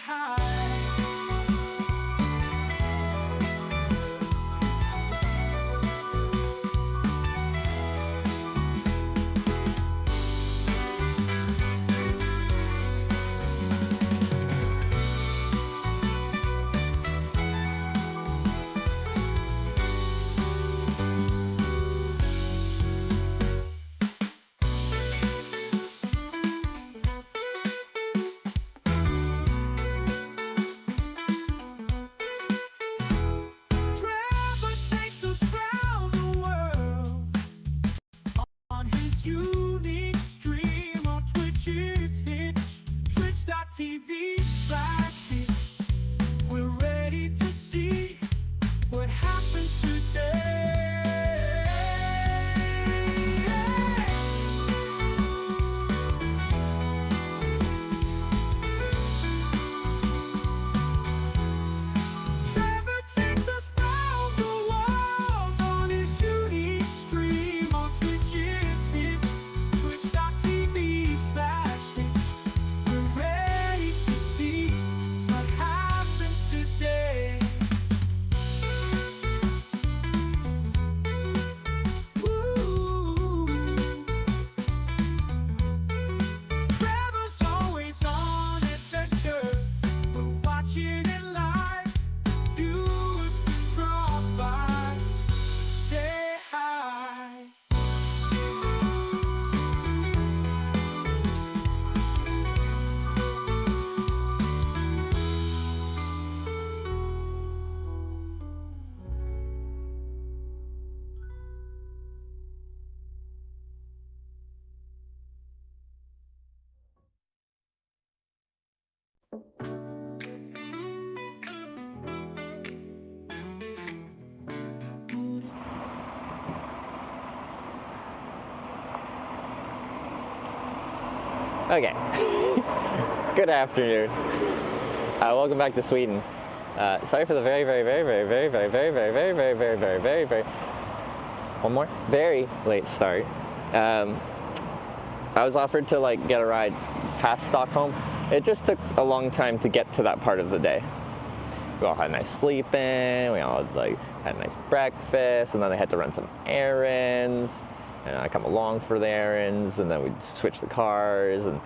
hi. Unique stream on Twitch, it's Hitch, twitch.tv/Hitch. We're ready to see what happens today. Trevor takes us round the world on his unique stream on Twitch, it's Hitch, twitch.tv/Hitch. We're ready to see what happens today. Woo. Trevor's always on adventure. We're watching it live. Viewers drop by, say hi. Okay. Good afternoon. Welcome back to Sweden. Sorry for the very late start. I was offered to get a ride past Stockholm. It just took a long time to get to that part of the day. We all had a nice sleep in, we all had a nice breakfast, and then I had to run some errands. And I come along for the errands, and then we switch the cars, and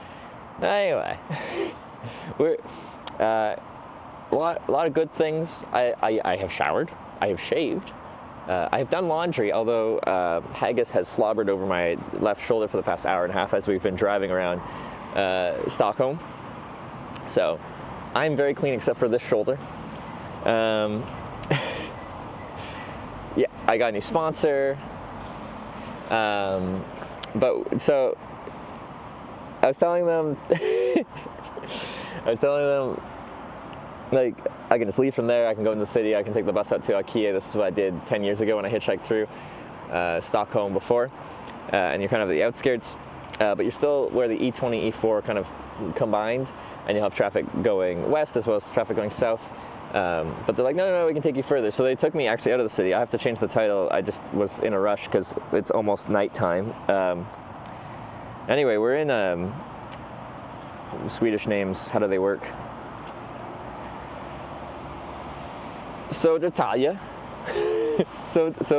anyway, we're a lot of good things. I have showered, I have shaved, I have done laundry, although Haggis has slobbered over my left shoulder for the past hour and a half as we've been driving around Stockholm. So I'm very clean except for this shoulder. Yeah, I got a new sponsor. But so I was telling them, I can just leave from there. I can go in the city. I can take the bus out to IKEA. This is what I did 10 years ago when I hitchhiked through Stockholm before. And you're kind of at the outskirts, but you're still where the E20, E4 kind of combined, and you'll have traffic going west as well as traffic going south. But they're like, no, we can take you further. So they took me actually out of the city. I have to change the title. I just was in a rush because it's almost nighttime. Anyway, we're in Swedish names. How do they work? Södertälje. so it's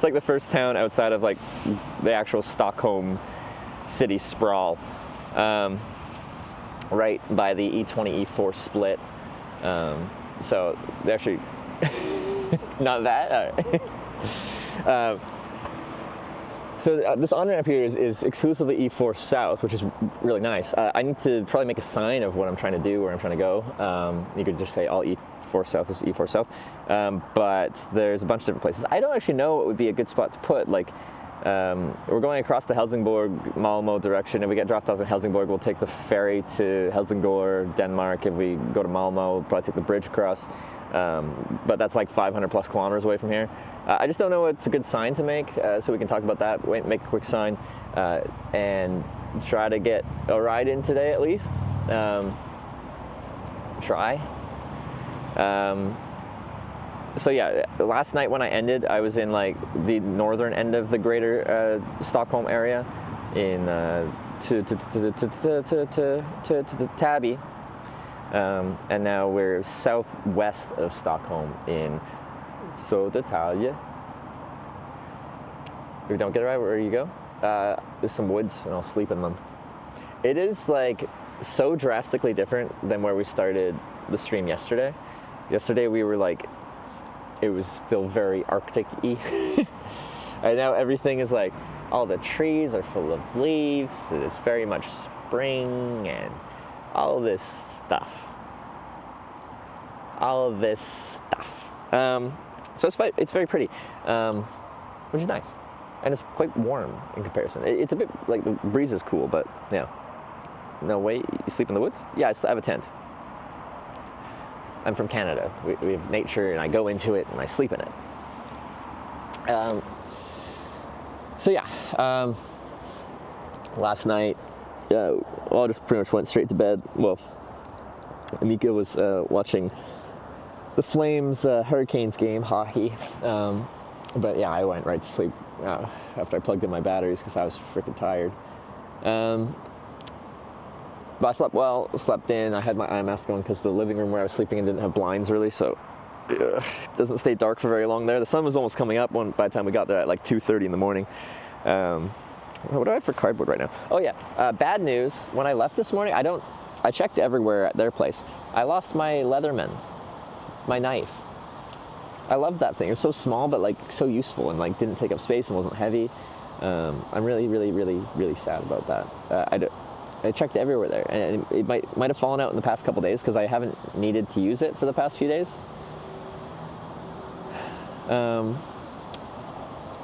like the first town outside of the actual Stockholm city sprawl, right by the E20, E4 split. So they're actually not that. All right. So this on-ramp here is exclusively E4 South, which is really nice. I need to probably make a sign of what I'm trying to do, where I'm trying to go. You could just say all E4 South is E4 South. But there's a bunch of different places. I don't actually know what would be a good spot to put. We're going across the Helsingborg, Malmo direction. If we get dropped off in Helsingborg, we'll take the ferry to Helsingborg, Denmark. If we go to Malmo, we'll probably take the bridge across. But that's 500 plus kilometers away from here. I just don't know what's a good sign to make, so we can talk about that, make a quick sign, and try to get a ride in today at least. Try. So yeah, last night when I ended, I was in the northern end of the greater Stockholm area, in to Täby, And now we're southwest of Stockholm in Södertälje. If we don't get it right, where you go? There's some woods, and I'll sleep in them. It is like so drastically different than where we started the stream yesterday. Yesterday we were like, it was still very Arctic-y. And now everything is like, all the trees are full of leaves. It is very much spring and all this stuff. All of this stuff. So it's very pretty, which is nice. And it's quite warm in comparison. It's a bit, like, the breeze is cool, but yeah. No way, you sleep in the woods? Yeah, I have a tent. I'm from Canada. We have nature, and I go into it, and I sleep in it. So yeah, last night, I just pretty much went straight to bed. Well, Amika was watching the Flames Hurricanes game, hockey. But yeah, I went right to sleep after I plugged in my batteries because I was freaking tired. But I slept well, slept in. I had my eye mask on because the living room where I was sleeping in didn't have blinds really, so it doesn't stay dark for very long there. The sun was almost coming up by the time we got there at like 2:30 in the morning. What do I have for cardboard right now? Oh yeah, bad news. When I left this morning, I checked everywhere at their place. I lost my Leatherman, my knife. I loved that thing. It was so small, but like so useful, and like didn't take up space and wasn't heavy. I'm really sad about that. I checked everywhere there, and it might have fallen out in the past couple days because I haven't needed to use it for the past few days.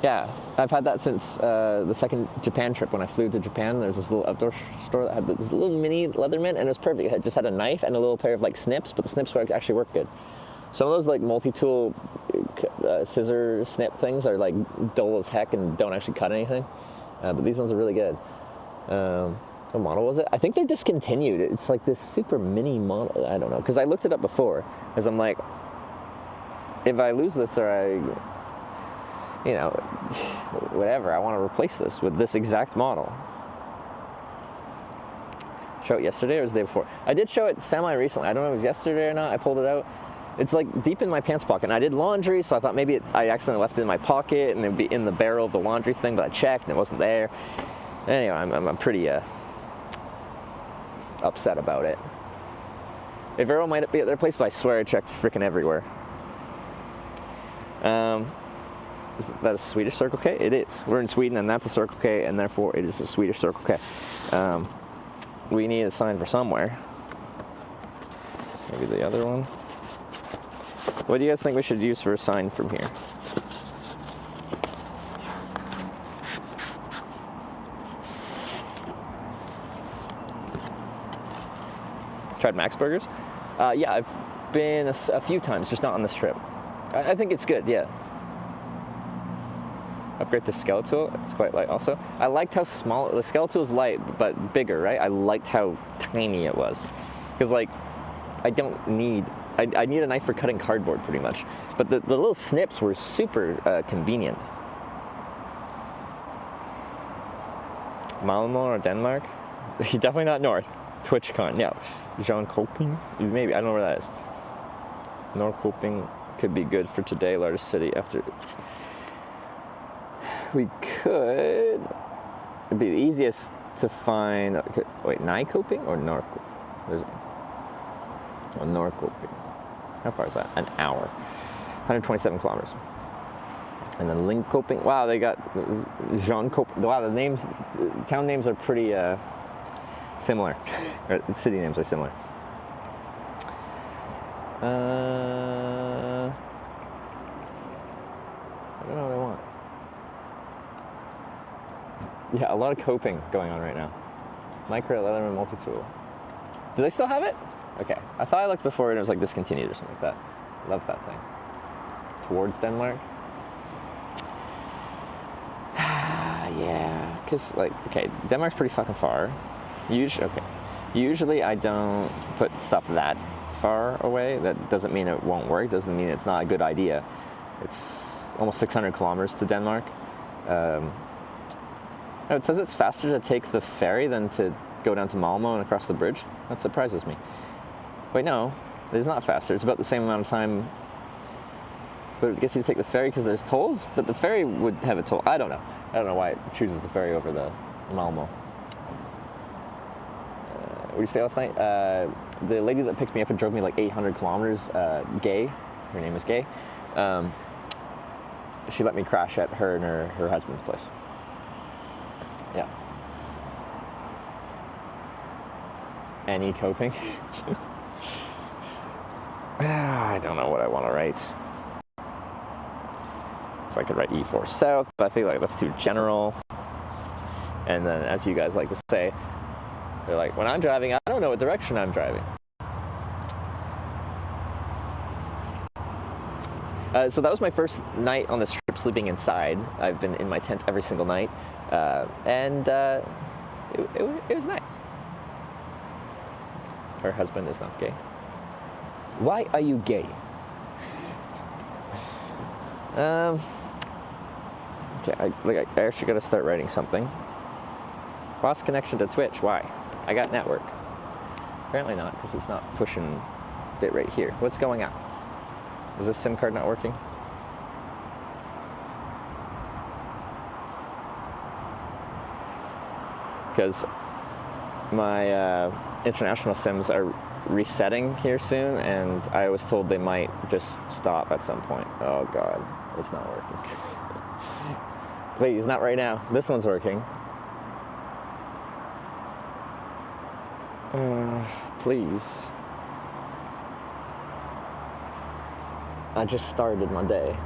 Yeah, I've had that since the second Japan trip when I flew to Japan. There's this little outdoor store that had this little mini Leatherman, and it was perfect. It just had a knife and a little pair of like snips, but the snips actually work good. Some of those like multi-tool scissor snip things are like dull as heck and don't actually cut anything, but these ones are really good. What model was it? I think they're discontinued. It's like this super mini model. I don't know, because I looked it up before, because I'm like, if I lose this or I, you know, whatever, I want to replace this with this exact model. Show it yesterday or was the day before? I did show it semi-recently. I don't know if it was yesterday or not. I pulled it out. It's like deep in my pants pocket, and I did laundry, so I thought maybe I accidentally left it in my pocket, and it would be in the barrel of the laundry thing, but I checked, and it wasn't there. Anyway, I'm pretty upset about it. It very well might be at their place, but I swear I checked freaking everywhere. Is that a Swedish Circle K? It is. We're in Sweden, and that's a Circle K, and therefore it is a Swedish Circle K. We need a sign for somewhere. Maybe the other one. What do you guys think we should use for a sign from here? Tried Max Burgers? Yeah, I've been a few times, just not on this trip. I think it's good, yeah. Upgrade to Skeletal, it's quite light also. I liked how small, the Skeletal is light, but bigger, right? I liked how tiny it was. Because like, I don't need, I need a knife for cutting cardboard pretty much. But the little snips were super convenient. Malmö or Denmark? Definitely not north. TwitchCon, yeah. Jönköping? Maybe, I don't know where that is. Norrköping could be good for today, largest city after. We could. It'd be the easiest to find. Okay, wait, Nyköping or Norrköping? There's Norrköping. How far is that? An hour. 127 kilometers. And then Linköping. Wow, they got Jönköping. Wow, the names, town names are pretty similar. Or city names are similar. I don't know what I want. Yeah, a lot of coping going on right now. Micro Leatherman multi-tool. Do they still have it? Okay. I thought I looked before and it was like discontinued or something like that. Love that thing. Towards Denmark. Yeah, because like, okay, Denmark's pretty fucking far. Usually I don't put stuff that far away. That doesn't mean it won't work. Doesn't mean it's not a good idea. It's almost 600 kilometers to Denmark. It says it's faster to take the ferry than to go down to Malmö and across the bridge. That surprises me. Wait, no, it's not faster. It's about the same amount of time. But I guess you take the ferry because there's tolls. But the ferry would have a toll. I don't know. I don't know why it chooses the ferry over the Malmo. Where did you stay last night? The lady that picked me up and drove me like 800 kilometers, Gay, her name is Gay, she let me crash at her and her husband's place. Yeah. Any coping? I don't know what I want to write. If I could write E4 South, but I feel like that's too general. And then, as you guys like to say, they're like, when I'm driving, I don't know what direction I'm driving. So that was my first night on this trip sleeping inside. I've been in my tent every single night, and it was nice. Her husband is not gay. Why are you gay? Okay, I actually got to start writing something. Lost connection to Twitch. Why? I got network. Apparently not, because it's not pushing bit right here. What's going on? Is this SIM card not working? Because my international SIMs are resetting here soon, and I was told they might just stop at some point. Oh God, it's not working. Please, not right now. This one's working. Please. I just started my day.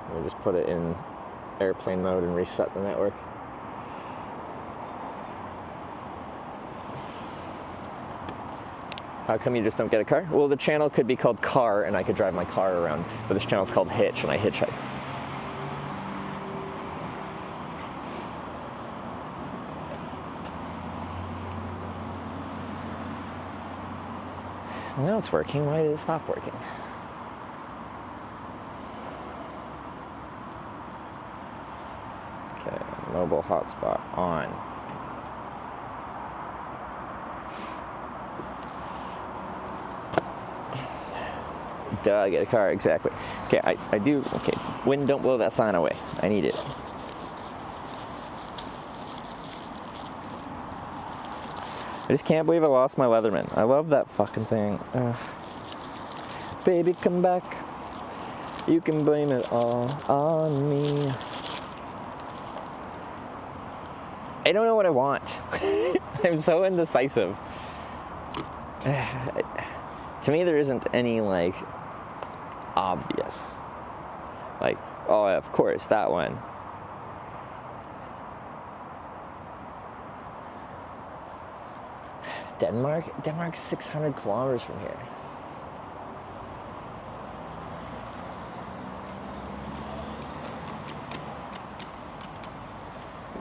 Let me just put it in airplane mode and reset the network. How come you just don't get a car? Well, the channel could be called Car and I could drive my car around, but this channel's called Hitch and I hitchhike. No, it's working. Why did it stop working? Okay, mobile hotspot on. Duh, I get a car, exactly. Okay, I do, okay. Wind, don't blow that sign away. I need it. I just can't believe I lost my Leatherman. I love that fucking thing. Baby, come back. You can blame it all on me. I don't know what I want. I'm so indecisive. To me, there isn't any, like, obvious. Like, oh, of course, that one. Denmark? Denmark's 600 kilometers from here.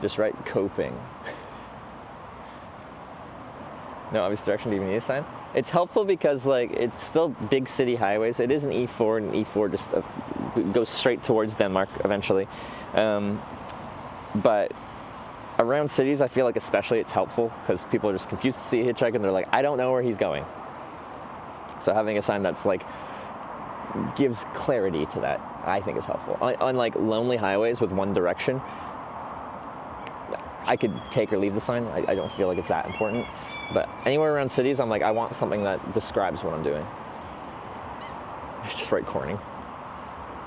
Just write coping. No obvious direction, do you even need a sign? It's helpful because, like, it's still big city highways. It is an E4, and E4 just goes straight towards Denmark eventually. But around cities, I feel like especially it's helpful because people are just confused to see a hitchhiker and they're like, I don't know where he's going. So having a sign that's like gives clarity to that, I think is helpful. On like lonely highways with one direction, I could take or leave the sign. I don't feel like it's that important. But anywhere around cities, I'm like, I want something that describes what I'm doing. Just write Corning.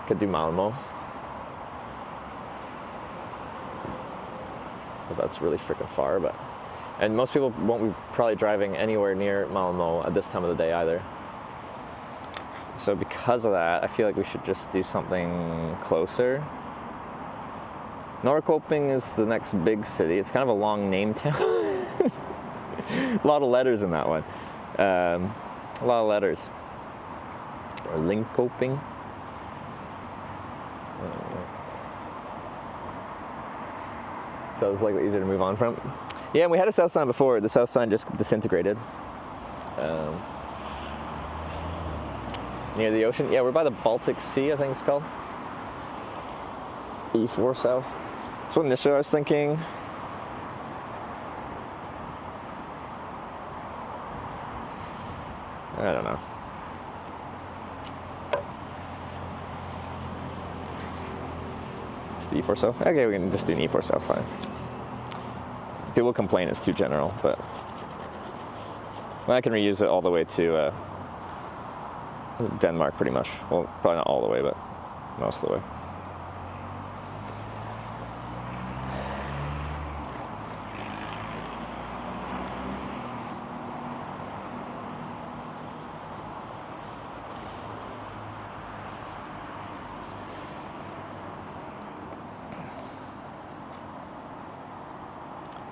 Could do Malmo. Because that's really freaking far, but... And most people won't be probably driving anywhere near Malmo at this time of the day either. So because of that, I feel like we should just do something closer. Norrköping is the next big city. It's kind of a long name town. A lot of letters in that one. A lot of letters. Or Linköping. So it's likely easier to move on from. Yeah, and we had a south sign before. The south sign just disintegrated. near the ocean. Yeah, we're by the Baltic Sea, I think it's called. E4 south. That's what initially I was thinking. I don't know. Just E4 south? Okay, we can just do an E4 south line. People complain it's too general, but I can reuse it all the way to Denmark pretty much. Well, probably not all the way, but most of the way.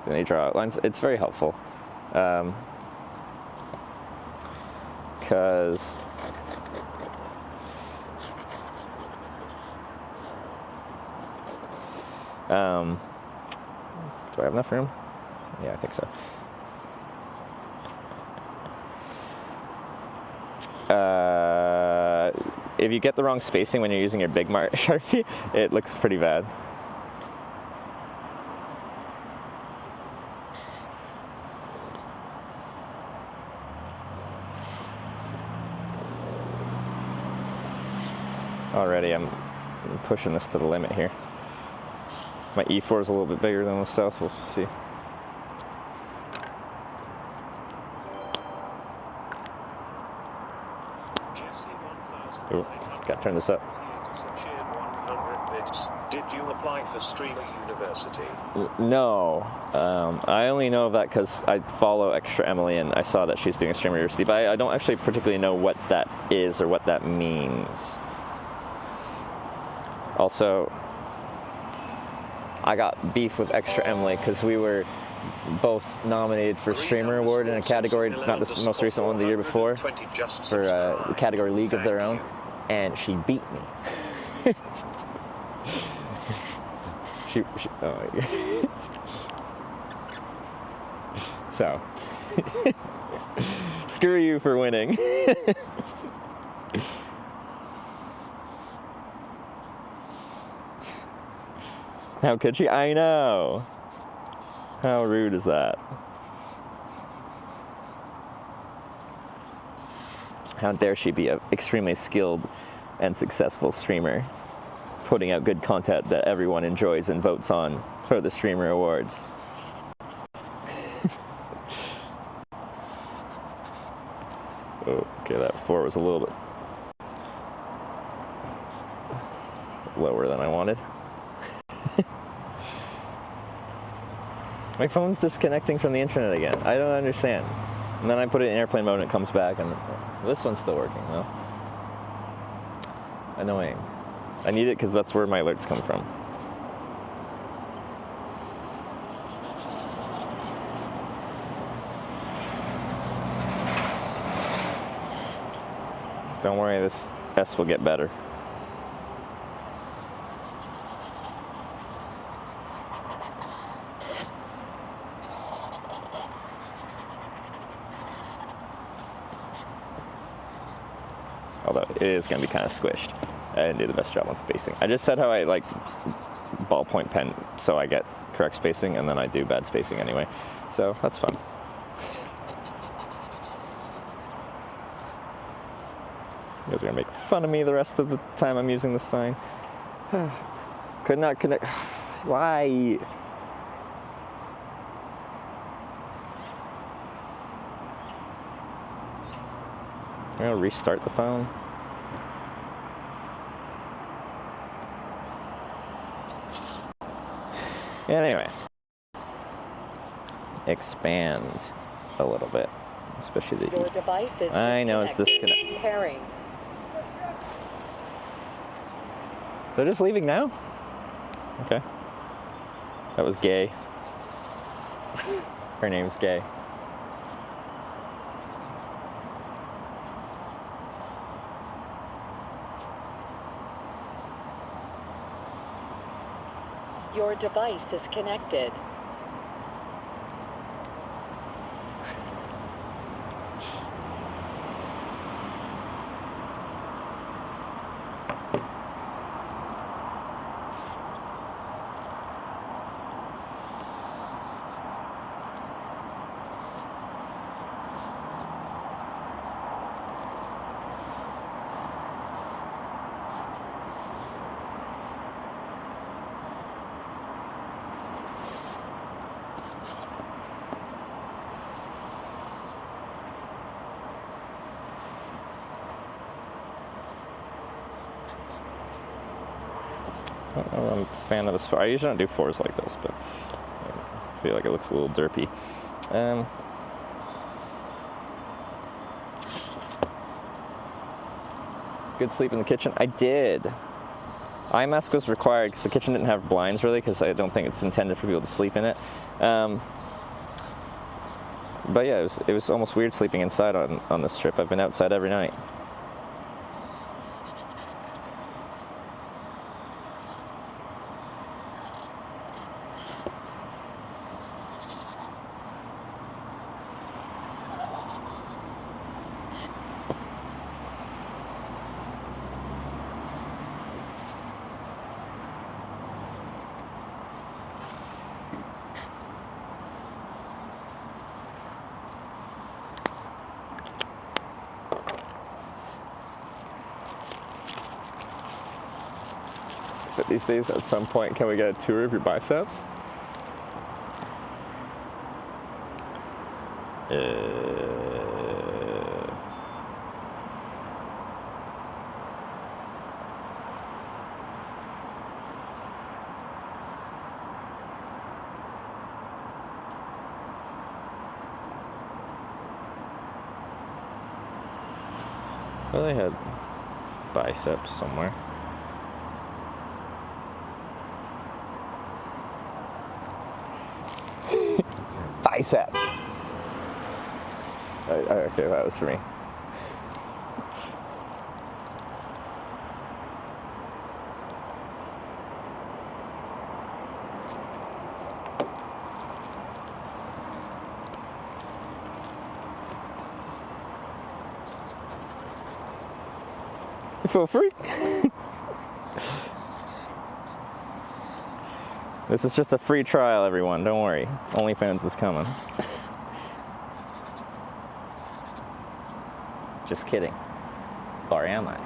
Then they draw outlines. It's very helpful. Because do I have enough room? Yeah, I think so. If you get the wrong spacing when you're using your big Sharpie, it looks pretty bad. Already I'm pushing this to the limit here. My E4 is a little bit bigger than the south, we'll see. Ooh, gotta turn this up. Did you apply for Streamer University? No, I only know of that because I follow Extra Emily and I saw that she's doing a Streamer University, but I don't actually particularly know what that is or what that means. Also, I got beef with Extra Emily because we were both nominated for Streamer Award in a category, not the most recent one, the year before, for a category League of Their Own, and she beat me. Oh. So, screw you for winning. How could she? I know. How rude is that? How dare she be an extremely skilled and successful streamer, putting out good content that everyone enjoys and votes on for the Streamer Awards. Oh, okay, that 4 was a little bit lower than I wanted. My phone's disconnecting from the internet again. I don't understand. And then I put it in airplane mode and it comes back, and this one's still working though. Annoying. I need it because that's where my alerts come from. Don't worry, this S will get better. Although it is going to be kind of squished. I didn't do the best job on spacing. I just said how I like ballpoint pen so I get correct spacing, and then I do bad spacing anyway. So that's fun. You guys are going to make fun of me the rest of the time I'm using this sign. Could not connect. Why? I'm going to restart the phone. Anyway, expand a little bit, especially the Your device is I know it's disconnected. Pairing. They're just leaving now? Okay. That was Gay. Her name's Gay. Your device is connected. I'm a fan of this. I usually don't do 4s like this, but I feel like it looks a little derpy. Good sleep in the kitchen? I did. Eye mask was required because the kitchen didn't have blinds really, because I don't think it's intended for people to sleep in it. But yeah, it was almost weird sleeping inside on this trip. I've been outside every night. But these days, at some point, can we get a tour of your biceps? Well, they had biceps somewhere. Biceps. Okay, that was for me. You feel free. This is just a free trial, everyone. Don't worry. OnlyFans is coming. Just kidding. Or am I?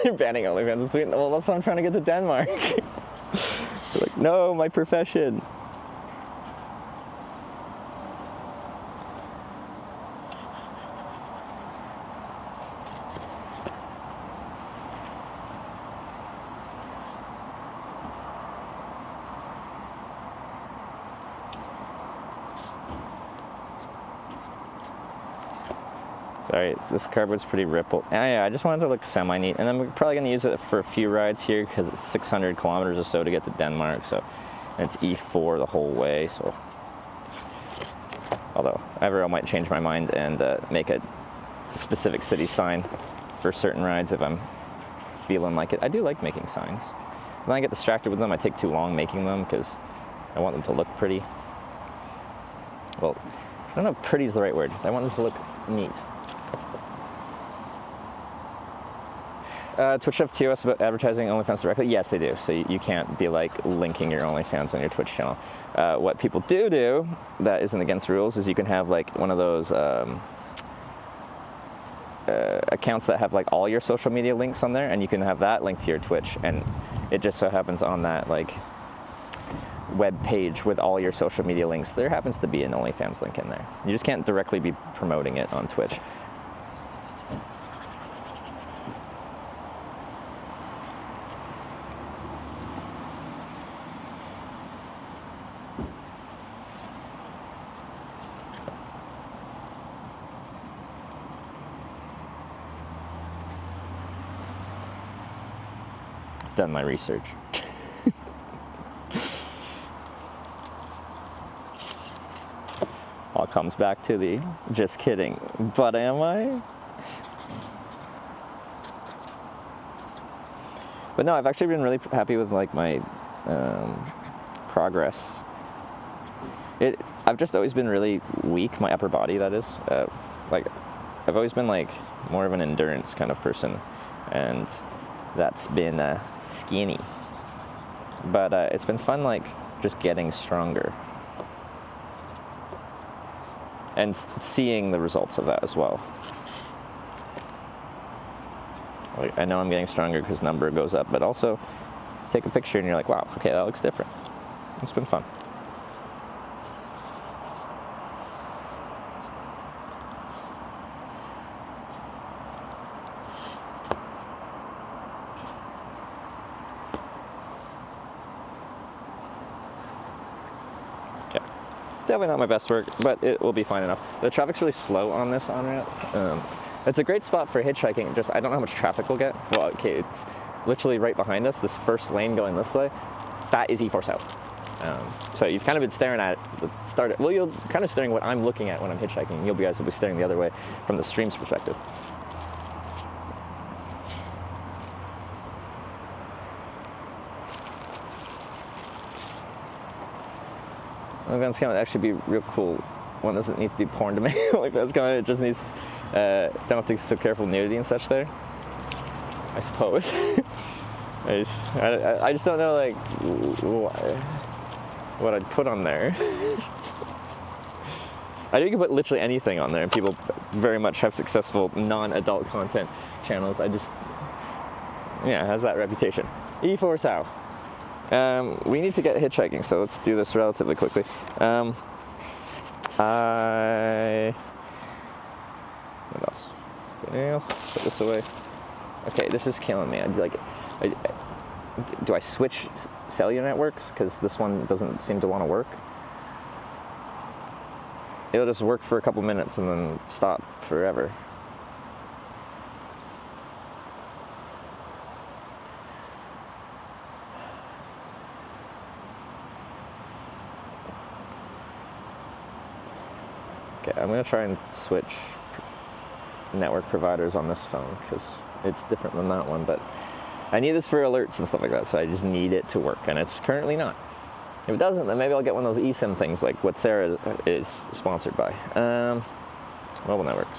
They're banning OnlyFans in Sweden. Well, that's why I'm trying to get to Denmark. They're like, no, my profession. Sorry, this cardboard's pretty rippled. Yeah, I just wanted to look semi-neat, and I'm probably going to use it for a few rides here because it's 600 kilometers or so to get to Denmark, so and it's E4 the whole way, so. Although, Evero might change my mind and make a specific city sign for certain rides if I'm feeling like it. I do like making signs. When I get distracted with them, I take too long making them because I want them to look pretty. Well, I don't know if pretty is the right word. I want them to look neat. Twitch have TOS about advertising OnlyFans directly? Yes, they do. So you can't be like linking your OnlyFans on your Twitch channel. What people do that isn't against rules is you can have like one of those accounts that have like all your social media links on there, and you can have that linked to your Twitch, and it just so happens on that like web page with all your social media links, there happens to be an OnlyFans link in there. You just can't directly be promoting it on Twitch. I've done my research. All comes back to the just kidding, but am I? But no, I've actually been really happy with like my progress. I've just always been really weak, my upper body that is. Like I've always been like more of an endurance kind of person, and that's been skinny. But it's been fun like just getting stronger. And seeing the results of that as well. I know I'm getting stronger because number goes up, but also take a picture and you're like, wow, okay, that looks different. It's been fun. Okay, definitely not my best work, but it will be fine enough. The traffic's really slow on this on-ramp. It's a great spot for hitchhiking, just I don't know how much traffic we'll get. Well, okay, it's literally right behind us, this first lane going this way, that is E4 South. So you've kind of been staring at the start, well, you're kind of staring what I'm looking at when I'm hitchhiking. You guys will be staring the other way from the stream's perspective. That's gonna actually be real cool. One doesn't need to do porn to make like that's kind of, it just needs, don't have to be so careful nudity and such there, I suppose. I just don't know like what I'd put on there. I think you can put literally anything on there, and people very much have successful non-adult content channels. I just, yeah, it has that reputation. E4 South. We need to get hitchhiking, so let's do this relatively quickly. What else? Anything else? Put this away. Okay, this is killing me. I'd be like, do I switch cellular networks? Because this one doesn't seem to want to work. It'll just work for a couple minutes and then stop forever. Okay, I'm gonna try and switch network providers on this phone because it's different than that one, but I need this for alerts and stuff like that, so I just need it to work, and it's currently not. If it doesn't, then maybe I'll get one of those eSIM things like what Sarah is sponsored by. Mobile networks.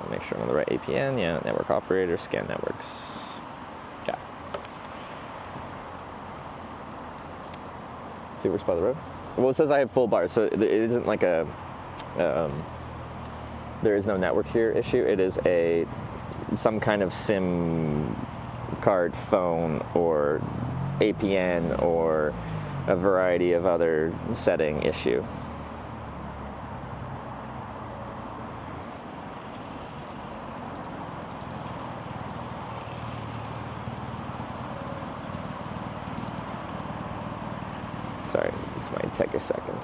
Make sure I'm on the right APN, yeah, network operator, scan networks. Yeah. See, it works by the road. Well, it says I have full bars, so it isn't like a, there is no network here issue. It is some kind of SIM card phone or APN or a variety of other setting issue. Sorry, this might take a second.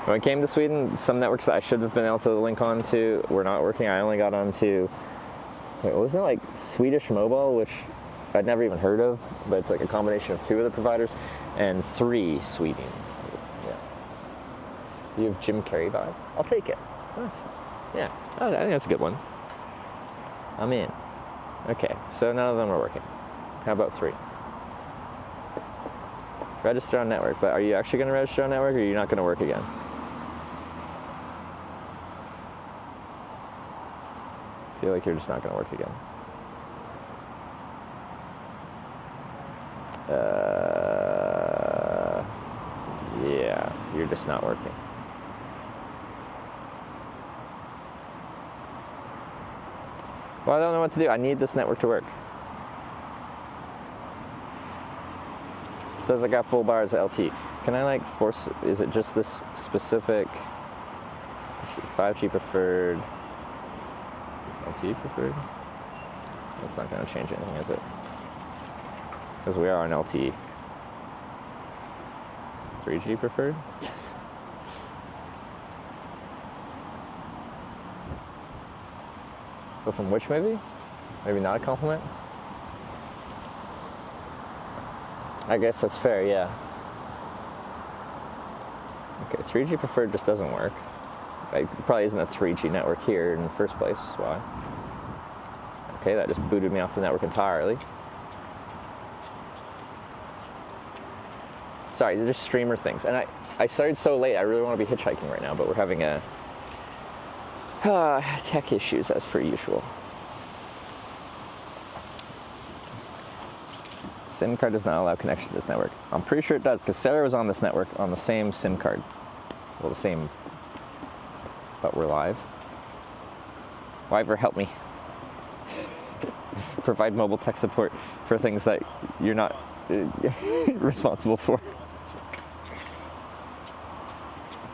When I came to Sweden, some networks that I should have been able to link on to were not working. I only got onto, wait, wasn't it like Swedish Mobile, which I'd never even heard of, but it's like a combination of 2 other providers, and 3 Sweden. Yeah. You have Jim Carrey vibe? I'll take it. Yeah, I think that's a good one. I'm in. Okay, so none of them are working. How about 3? Register on network, but are you actually going to register on network, or are you not going to work again? I feel like you're just not going to work again. Yeah, you're just not working. Well, I don't know what to do. I need this network to work. It says I got full bars LT. Can I like force, is it just this specific 5G preferred, LTE preferred? That's not going to change anything, is it? Because we are on LTE. 3G preferred? But from which movie? Maybe not a compliment? I guess that's fair, yeah. Okay, 3G preferred just doesn't work. It probably isn't a 3G network here in the first place, that's why. Okay, that just booted me off the network entirely. Sorry, they're just streamer things. And I started so late, I really want to be hitchhiking right now, but we're having a tech issues as per usual. SIM card does not allow connection to this network. I'm pretty sure it does, because Sarah was on this network on the same SIM card. Well, the same, but we're live. Wyver, help me. Provide mobile tech support for things that you're not responsible for.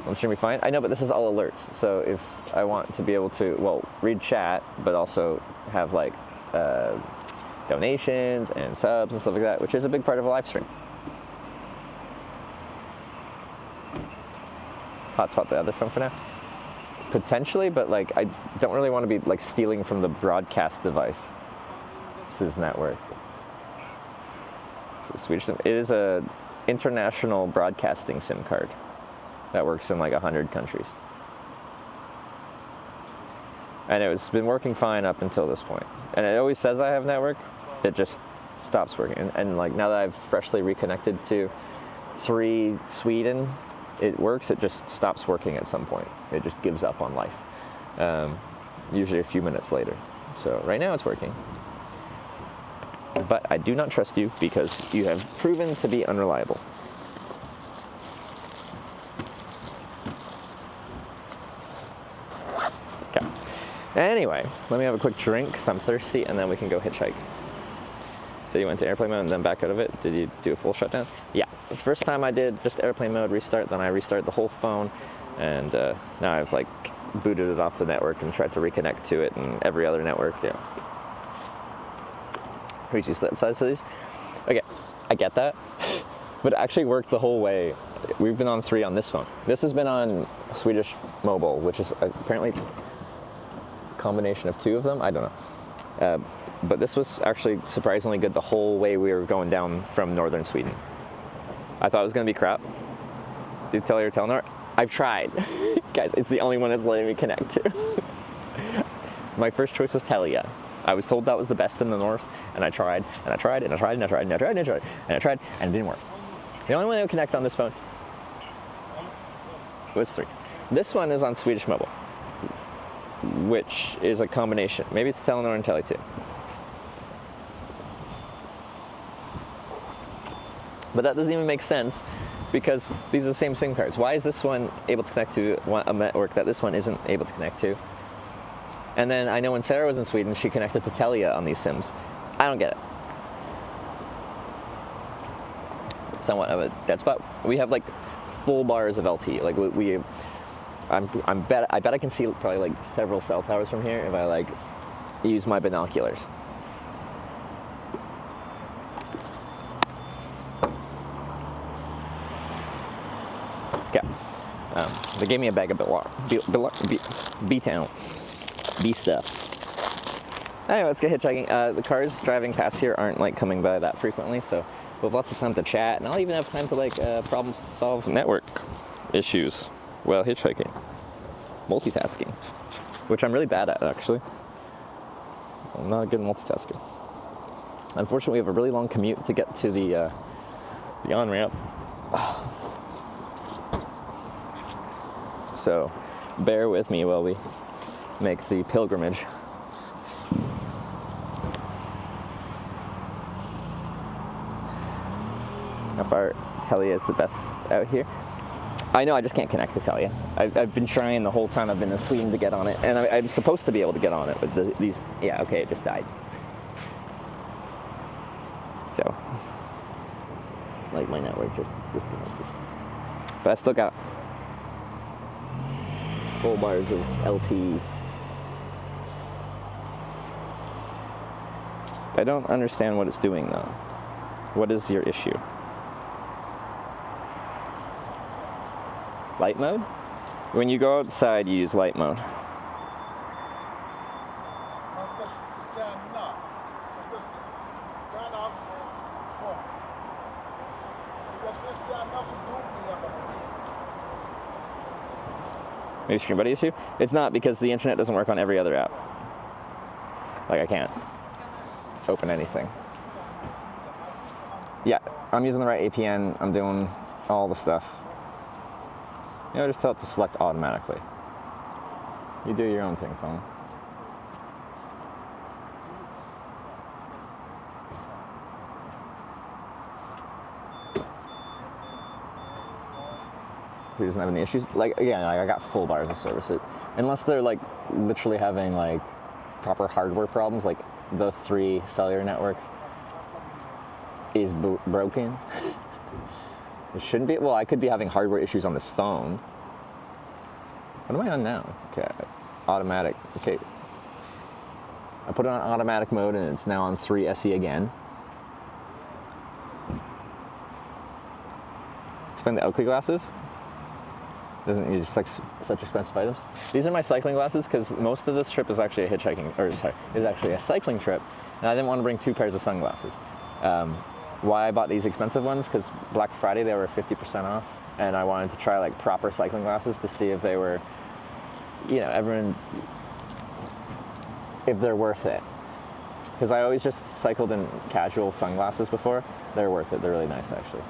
That's gonna be fine. I know, but this is all alerts. So if I want to be able to, well, read chat, but also have like donations and subs and stuff like that, which is a big part of a live stream. Hotspot the other phone for now? Potentially, but like I don't really want to be like stealing from the broadcast device. This is network. It's a Swedish SIM. It is a international broadcasting SIM card that works in like 100 countries. And it's been working fine up until this point. And it always says I have network, it just stops working. And like now that I've freshly reconnected to 3 Sweden, it works, it just stops working at some point. It just gives up on life, usually a few minutes later. So right now it's working. But I do not trust you because you have proven to be unreliable. Okay. Anyway, let me have a quick drink because I'm thirsty and then we can go hitchhike. So you went to airplane mode and then back out of it. Did you do a full shutdown? Yeah. The first time I did just airplane mode restart, then I restarted the whole phone, and now I've like booted it off the network and tried to reconnect to it and every other network. Yeah. Reach these sides of these. Okay, I get that, but it actually worked the whole way. We've been on 3 on this phone. This has been on Swedish mobile, which is apparently a combination of 2 of them. I don't know. But this was actually surprisingly good the whole way we were going down from northern Sweden. I thought it was going to be crap. Did Telia or Telenor? I've tried. Guys, it's the only one that's letting me connect to. My first choice was Telia. I was told that was the best in the north, and I tried, and I tried, and I tried, and I tried, and I tried, and I tried, and I tried, and it didn't work. The only one that would connect on this phone was 3. This one is on Swedish mobile, which is a combination. Maybe it's Telenor and Telia too. But that doesn't even make sense because these are the same SIM cards. Why is this one able to connect to a network that this one isn't able to connect to? And then I know when Sarah was in Sweden, she connected to Telia on these SIMs. I don't get it. Somewhat of a dead spot. We have like full bars of LTE. Like I bet I can see probably like several cell towers from here if I like use my binoculars. Okay. They gave me a bag of B-Town. B stuff. Anyway, let's get hitchhiking. The cars driving past here aren't like coming by that frequently, so we'll have lots of time to chat, and I'll even have time to like problem solve network issues while hitchhiking. Multitasking, which I'm really bad at actually. I'm not a good multitasker. Unfortunately, we have a really long commute to get to the on-ramp. So bear with me while we make the pilgrimage. How far Telia is the best out here? I know, I just can't connect to Telia. I've been trying the whole time I've been in Sweden to get on it, and I'm supposed to be able to get on it, but these, yeah, okay, it just died. So, like my network just disconnected. But I still got full bars of LTE. I don't understand what it's doing though. What is your issue? Light mode? When you go outside, you use light mode. Maybe Stream Buddy issue? It's not, because the internet doesn't work on every other app. Like, I can't open anything. Yeah, I'm using the right APN. I'm doing all the stuff. You know, just tell it to select automatically. You do your own thing, phone. He doesn't have any issues. Like, again, I got full bars of service. Unless they're like literally having like proper hardware problems, like the 3 cellular network is broken. It shouldn't be. Well, I could be having hardware issues on this phone. What am I on now? Okay, automatic. Okay, I put it on automatic mode and it's now on 3 SE again. Spend the Oakley glasses. Doesn't use like such expensive items. These are my cycling glasses because most of this trip is actually a hitchhiking, or sorry, is actually a cycling trip, and I didn't want to bring 2 pairs of sunglasses. Why I bought these expensive ones? Because Black Friday they were 50% off, and I wanted to try like proper cycling glasses to see if they were, you know, if they're worth it. Because I always just cycled in casual sunglasses before. They're worth it. They're really nice actually.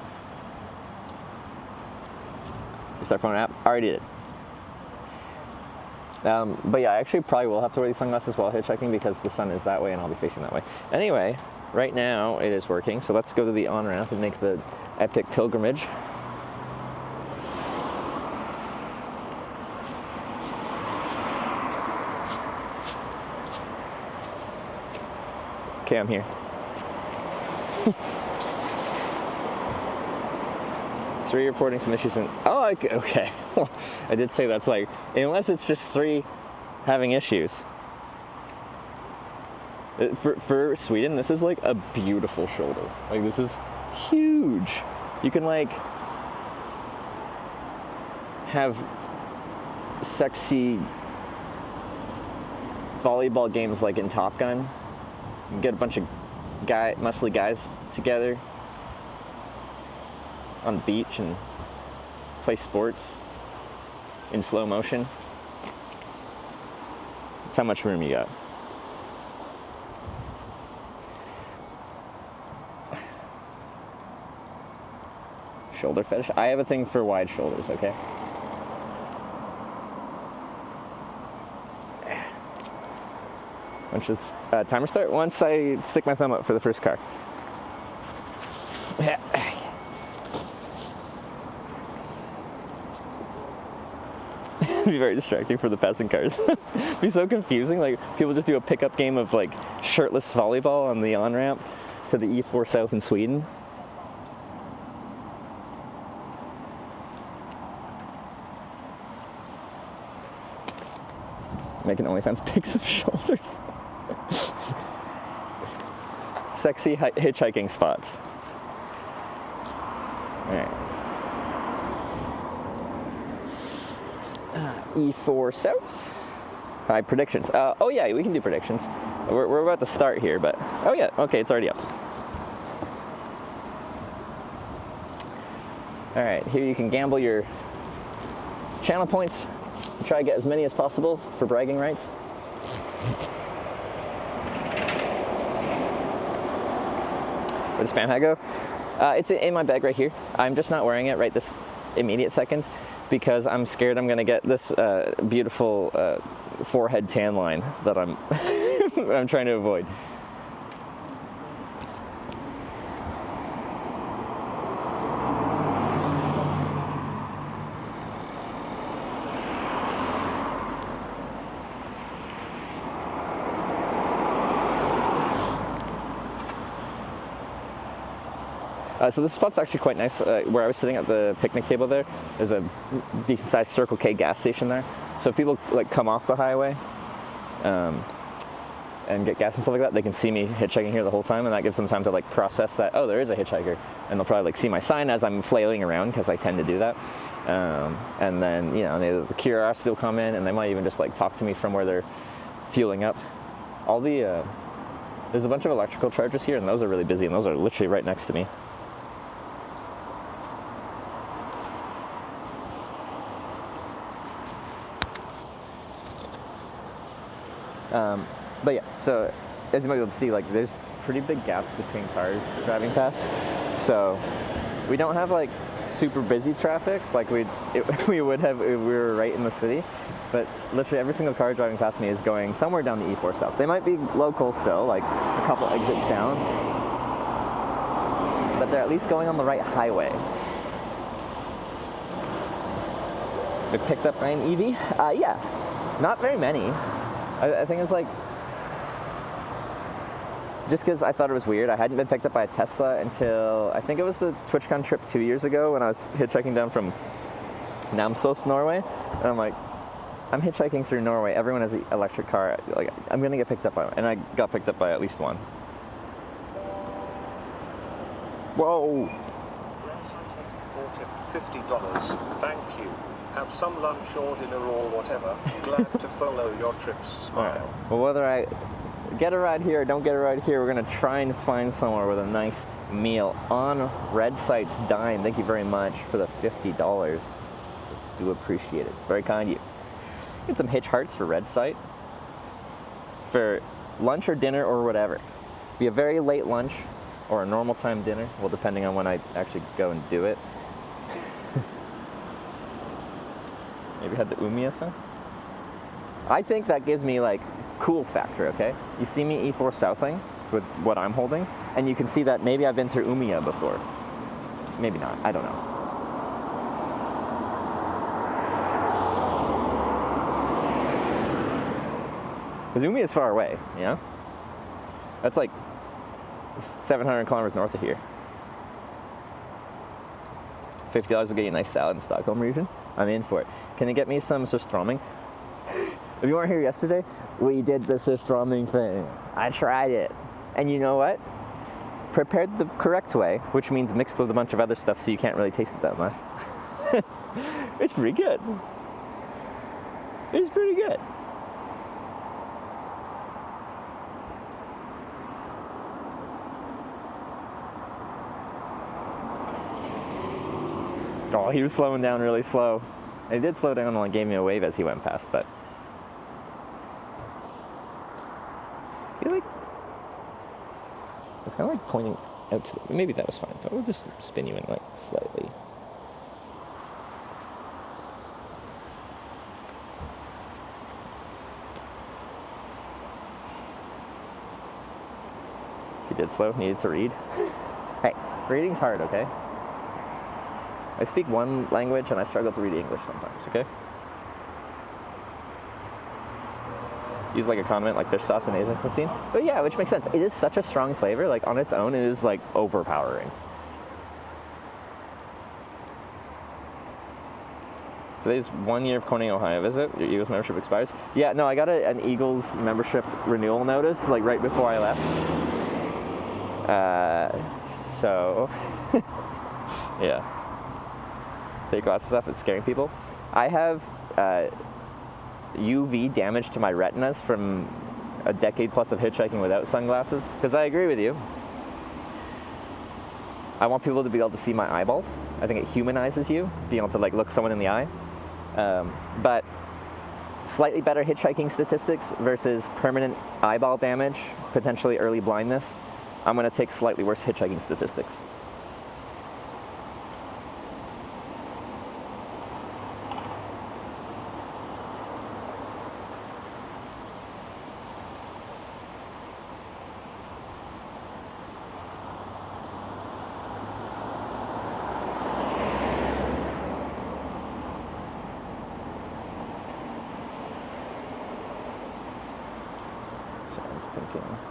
Start phone app. I already did. But yeah, I actually probably will have to wear these sunglasses while hitchhiking because the sun is that way and I'll be facing that way. Anyway, right now it is working, so let's go to the on-ramp and make the epic pilgrimage. Okay, I'm here. 3 reporting some issues in, oh, okay. I did say that's like, unless it's just 3 having issues. For Sweden, this is like a beautiful shoulder. Like this is huge. You can like have sexy volleyball games like in Top Gun. You can get a bunch of muscly guys together on the beach and play sports in slow motion. That's how much room you got. Shoulder fetish. I have a thing for wide shoulders, okay? When should timer start? Once I stick my thumb up for the first car. It'd be very distracting for the passing cars. It'd be so confusing. Like people just do a pickup game of like shirtless volleyball on the on-ramp to the E4 South in Sweden. Making OnlyFans pics of shoulders. Sexy hitchhiking spots. All right. E4 South. Predictions. Oh yeah, we can do predictions. We're about to start here, but oh yeah, okay, it's already up. All right, here you can gamble your channel points. Try to get as many as possible for bragging rights. Where the spam hat go? It's in my bag right here. I'm just not wearing it right this immediate second because I'm scared I'm gonna get this beautiful forehead tan line that I'm I'm trying to avoid. So this spot's actually quite nice. Where I was sitting at the picnic table there's a decent sized Circle K gas station there. So if people like come off the highway and get gas and stuff like that, they can see me hitchhiking here the whole time, and that gives them time to like process that, oh, there is a hitchhiker, and they'll probably like see my sign as I'm flailing around because I tend to do that. And then, you know, the curiosity will come in, and they might even just like talk to me from where they're fueling up. All the there's a bunch of electrical chargers here, and those are really busy, and those are literally right next to me. But yeah, so as you might be able to see, like there's pretty big gaps between cars driving past. So we don't have like super busy traffic like we would have if we were right in the city. But literally every single car driving past me is going somewhere down the E4 South. They might be local still, like a couple exits down, but they're at least going on the right highway. We picked up an EV. Yeah, not very many. I think it's like just because I thought it was weird. I hadn't been picked up by a Tesla until I think it was the TwitchCon trip 2 years ago when I was hitchhiking down from Namsos, Norway. And I'm like, I'm hitchhiking through Norway. Everyone has an electric car. Like, I'm gonna get picked up by one. And I got picked up by at least one. Whoa! $50. Thank you. Have some lunch or dinner or whatever. Glad to follow your trips. Smile. Right. Well, whether I get a ride here or don't get a ride here, we're gonna try and find somewhere with a nice meal on Red Sight's dime. Thank you very much for the $50. Do appreciate it. It's very kind of you. Get some hitch hearts for Red Sight for lunch or dinner or whatever. Be a very late lunch or a normal time dinner. Well, depending on when I actually go and do it. Maybe had the Umiya son. I think that gives me like cool factor, okay? You see me E4 Southing with what I'm holding, and you can see that maybe I've been through Umiya before. Maybe not, I don't know. Because Umiya is far away, you know? That's like 700 kilometers north of here. $50 will get you a nice salad in Stockholm region. I'm in for it. Can you get me some surströmming? If you weren't here yesterday, we did the surströmming thing. I tried it. And you know what? Prepared the correct way, which means mixed with a bunch of other stuff so you can't really taste it that much. It's pretty good. It's pretty good. Oh, he was slowing down really slow. He did slow down and gave me a wave as he went past, but I feel like it's kind of like pointing out to the, maybe that was fine, but we'll just spin you in like slightly. He did slow, needed to read. Hey, reading's hard, okay? I speak one language and I struggle to read English sometimes, okay? Use like a condiment like fish sauce in Asian cuisine. But yeah, which makes sense. It is such a strong flavor, like on its own, it is like overpowering. Today's 1 year of Corning, Ohio visit. Your Eagles membership expires. Yeah, no, I got an Eagles membership renewal notice like right before I left. So, yeah. Take glasses off, it's scaring people. I have UV damage to my retinas from a decade plus of hitchhiking without sunglasses. Because I agree with you. I want people to be able to see my eyeballs. I think it humanizes you, being able to like look someone in the eye. But slightly better hitchhiking statistics versus permanent eyeball damage, potentially early blindness. I'm gonna take slightly worse hitchhiking statistics.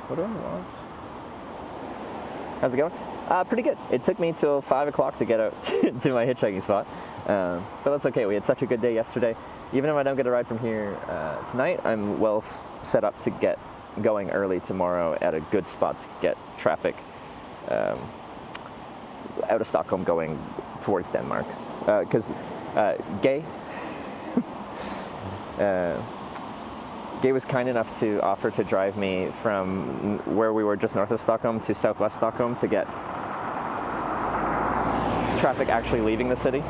What do I want? How's it going? Pretty good. It took me till 5 o'clock to get out to my hitchhiking spot, but that's okay. We had such a good day yesterday. Even if I don't get a ride from here tonight, I'm well set up to get going early tomorrow at a good spot to get traffic out of Stockholm going towards Denmark. Because Gay was kind enough to offer to drive me from where we were just north of Stockholm to southwest Stockholm to get traffic actually leaving the city.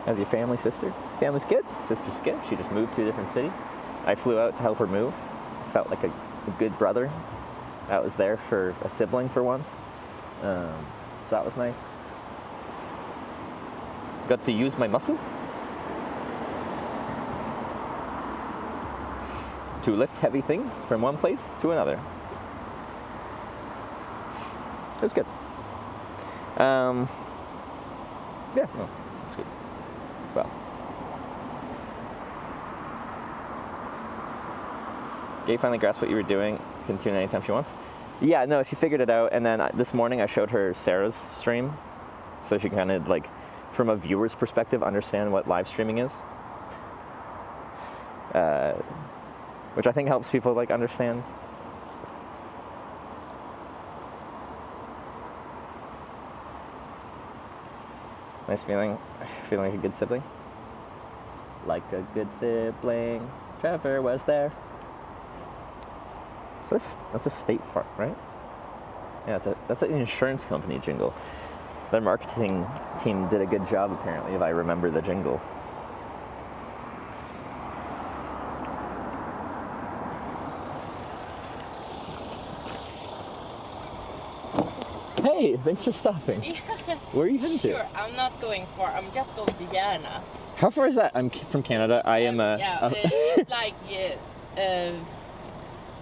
How's your family, sister? Family's good. Sister's good. She just moved to a different city. I flew out to help her move. Felt like a good brother that was there for a sibling for once. So that was nice. Got to use my muscle to lift heavy things from one place to another. It was good. Yeah, no, that's good. Well. Gay finally grasped what you were doing. Can tune in anytime she wants. Yeah, no, she figured it out. And then this morning I showed her Sarah's stream, so she can kind of like, from a viewer's perspective, understand what live streaming is. Which I think helps people like understand. Nice feeling like a good sibling. Like a good sibling. Trevor was there. So that's a State Farm, right? Yeah, that's an insurance company jingle. Their marketing team did a good job, apparently, if I remember the jingle. Hey, thanks for stopping. Yeah. Where are you heading to? Sure, I'm not going far. I'm just going to Järna. How far is that? I'm from Canada. I am a... Yeah, it's like...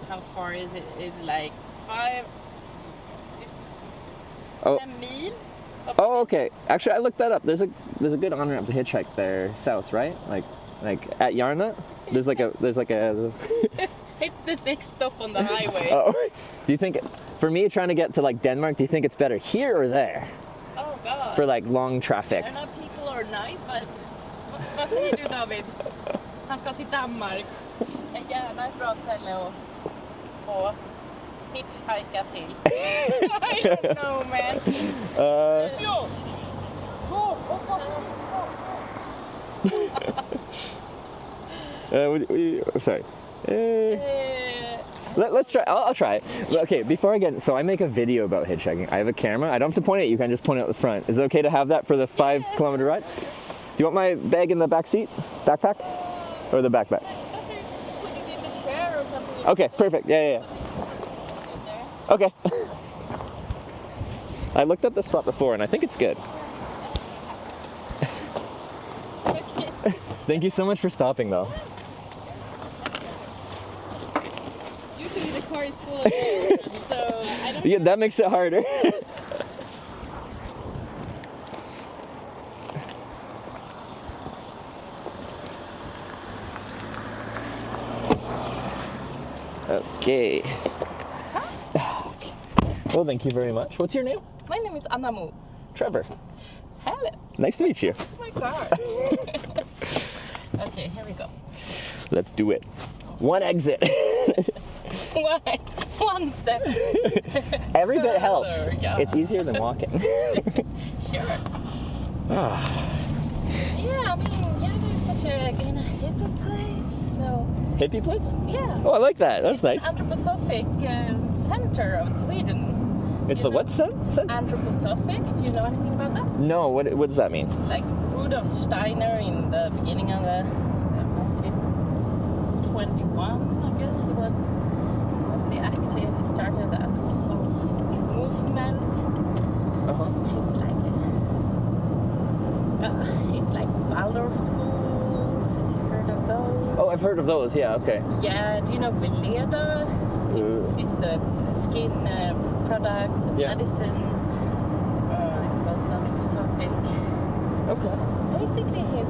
how far is it? It's like 10 mil. Oh, okay. Actually, I looked that up. There's a good on-ramp to hitchhike there south, right? Like at Järna? There's like a... It's the next stop on the highway. Oh, do you think, for me trying to get to like Denmark, do you think it's better here or there? Oh god. For like long traffic. Järna people are nice, but vad säger du, David? Han ska till Danmark. Järna är ett bra ställe att få hitchhika till. I don't know, man. Sorry. Let's try. I'll try it. Okay, before I get, so I make a video about hitchhiking. I have a camera. I don't have to point it. You can just point it out the front. Is it okay to have that for the 5-kilometer ride? Do you want my bag in the back seat, backpack, or the backpack? Okay, put it in the chair or something. Okay, perfect. Yeah. Okay. I looked up this spot before, and I think it's good. Okay. Thank you so much for stopping, though. Usually the car is full of air, so I don't Yeah, know. that makes it harder. Okay. Well, thank you very much. What's your name? My name is Anamu. Trevor. Hello. Nice to meet you. Oh my god. Okay, here we go. Let's do it. One exit. One step. Every bit helps. Further, yeah. It's easier than walking. Sure. Yeah, I mean, Järna is such a kind of hippie place, so Hippie place? yeah. Oh, I like that. That's nice. Anthroposophic center of Sweden. It's You the know, what scent? Anthroposophic. Do you know anything about that? No, what does that mean? It's like Rudolf Steiner in the beginning of the 1921, I guess. He was mostly active. He started the Anthroposophic movement. It's like Waldorf schools. Have you heard of those? Oh, I've heard of those. Yeah, okay. Yeah. Do you know Veleda? It's a skin products, Yeah. medicine. It's also anthroposophic. Okay. Basically, his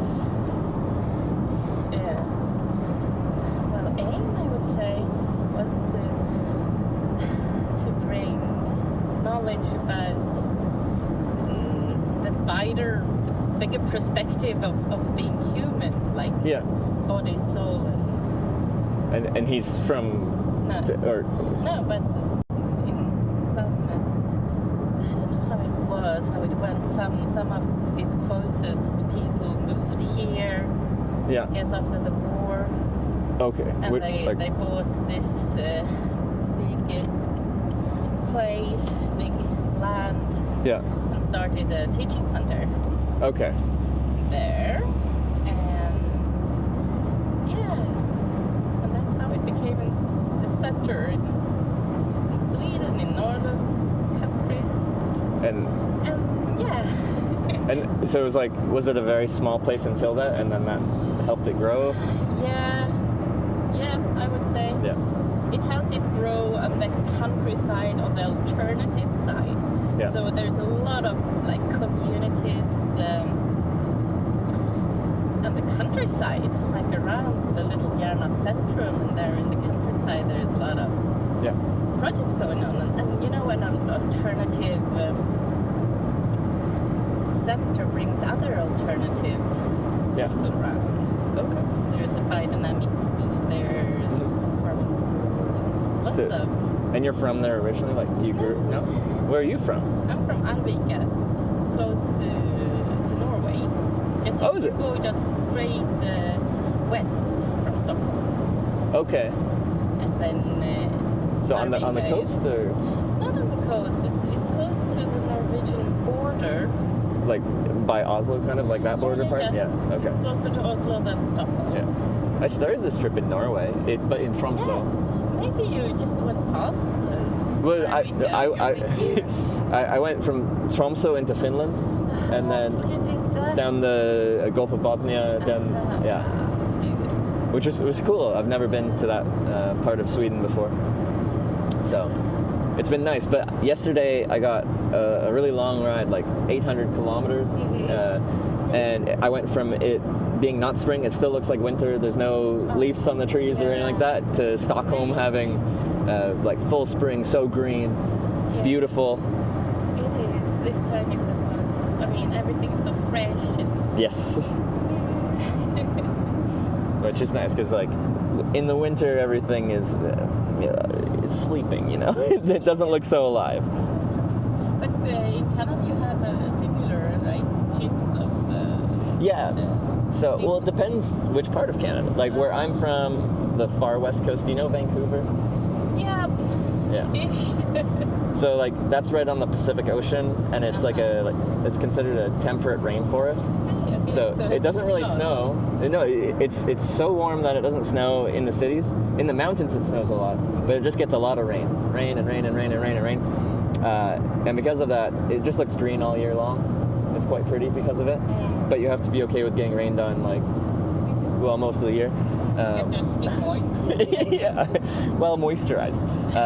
aim, I would say, was to bring knowledge about the bigger perspective of being human, like Yeah. body, soul, And he's from no, but in some I don't know how it went. Some of his closest people moved here, Yeah. I guess, after the war. Okay. And What- they like- bought this big place, big land, Yeah. and started a teaching center Okay. there. And yeah, and that's how it became a center in Sweden, in northern countries. And Yeah. and so it was like, was it a very small place until that, and then that helped it grow? Yeah, I would say. Yeah. It helped it grow on the countryside, on the alternative side. Yeah. So there's a lot of like communities on the countryside, like around the little Järna Centrum, and there in the countryside there's a lot of Yeah. projects going on, and you know, when an alternative center brings other alternative Yeah. people around. Okay. There's a biodynamic school there, farming school, and lots So- of. And you're from there originally? Like you grew? No. Where are you from? I'm from Arvika. It's close to Norway. Just Oh, is you it? go just straight west from Stockholm, Okay. and then. So on the Arvika is- coast or It's not on the coast. It's close to the Norwegian border. like by Oslo, kind of like that border part? Yeah. Okay. It's closer to Oslo than Stockholm. Yeah. I started this trip in Norway, but in Tromsø. Maybe you just went past. Well, Arvika, you're here. I went from Tromsø into Finland, and then So you did that. down the Gulf of Bothnia, down yeah, which was cool. I've never been to that part of Sweden before, so it's been nice. But yesterday I got a really long ride, like 800 kilometers, and I went from it being not spring, it still looks like winter. There's no leaves on the trees or anything like that, to Stockholm having like full spring, so green. It's Yeah. beautiful. It is. This time is the most. I mean, everything's so fresh. Yes. Which is nice because, like, in the winter, everything is sleeping. You know, it doesn't look so alive. But in Canada, you have a similar, right? Shifts of. Yeah. So, well, it seasons. depends which part of Canada. Like where I'm from, the far west coast. Do you know Vancouver? Yeah. Yeah. Ish. So, like, that's right on the Pacific Ocean, and it's like it's considered a temperate rainforest. Okay, So it it's doesn't really snow. No, it's so warm that it doesn't snow in the cities. In the mountains, it snows a lot, but it just gets a lot of rain, rain and rain and rain and rain and rain. And because of that, it just looks green all year long. It's quite pretty because of it. But you have to be okay with getting rained on, like, well, most of the year. Get your skin moist. Yeah, well moisturized.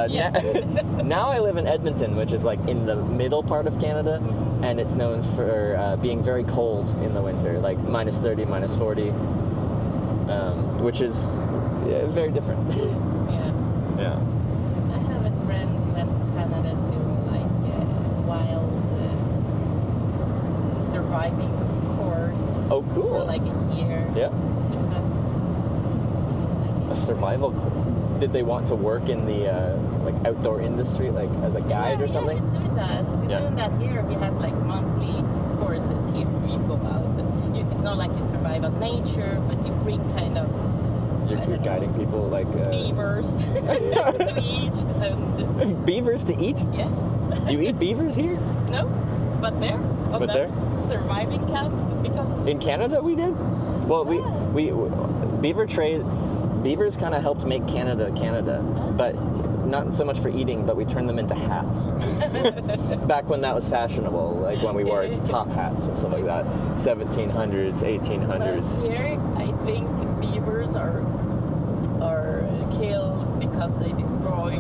Yeah. Now I live in Edmonton, which is like in the middle part of Canada, and it's known for being very cold in the winter, like minus 30, minus 40, which is very different. Yeah. Yeah. I have a friend who went to Canada to like wild surviving course Oh, for cool. like a year. Yeah. 2 times. It's A like, survival. Did they want to work in the like outdoor industry, like as a guide or something? Yeah, he's doing that. He's Yeah. doing that here. He has like monthly courses here where you go out. And it's not like you survive on nature, but you bring kind of You're I don't know, guiding people like beavers to eat and beavers to eat. yeah. You eat beavers here No, but there on But that there? surviving camp because in Canada? We did. Well, we beaver trade. Beavers kind of helped make Canada, but not so much for eating, but we turned them into hats. Back when that was fashionable, like when we wore top hats and stuff like that, 1700s, 1800s. But here, I think beavers are killed because they destroy.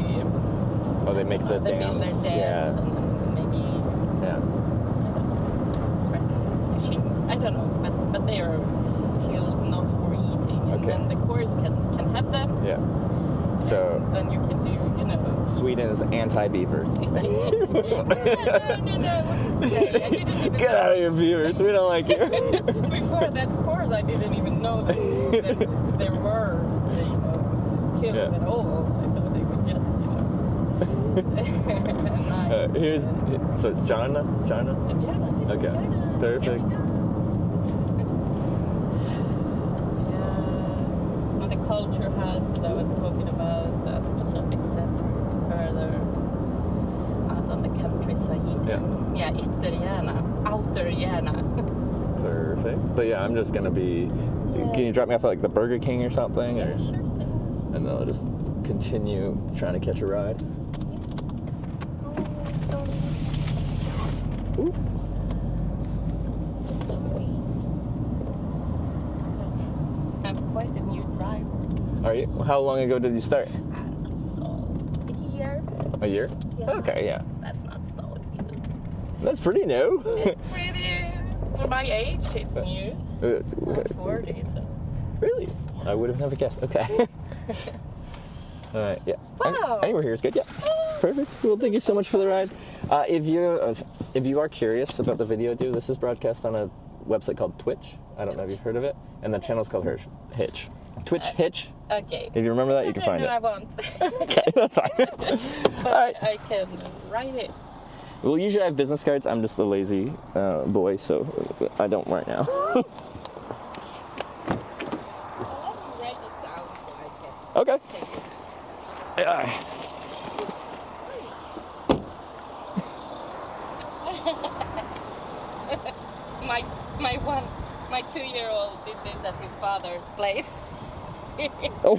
Oh, they make the they build dams. their dams and then maybe Yeah. threatens fishing. I don't know, but they are killed not for eating, and Okay. then the course can have them. Yeah. So and then you can do, Sweden is anti-beaver. no, I wouldn't say. I didn't even Get out of here, beavers. We don't like you. Before that course, I didn't even know that there were, killed Yeah. at all. I thought they were just, nice. So Jana. Jana, this Okay. is Jana. Perfect. Yeah. And the culture house that I was talking about, the Pacific Center is further out on the countryside. Yeah. Yeah, Ytterhjärna. Outerhjärna. Perfect. But yeah, I'm just gonna be. Yeah. Can you drop me off at like the Burger King or something, Yeah, or sure thing. and then I'll just continue trying to catch a ride. Oh, so Ooh. I'm quite a new driver. Are you? How long ago did you start? So, a year. A year? Yeah. Okay, yeah. That's not so new. That's pretty new. It's pretty, for my age, it's new. I'm 40, so. Really? I would have never guessed. Okay. All right. Yeah. Wow. Anywhere here is good. Yeah. Perfect. Well, thank you so much for the ride. If you are curious about the video, this is broadcast on a website called Twitch. I don't know if you've heard of it, and the channel's called Hitch. Twitch Hitch. Okay. If you remember that, you can find No, it. I won't. Okay, that's fine. But All right. I can write it. Well, usually I have business cards. I'm just a lazy boy, so I don't right now. I'll write it down so I can Okay. take it. My 2-year-old did this at his father's place. Oh.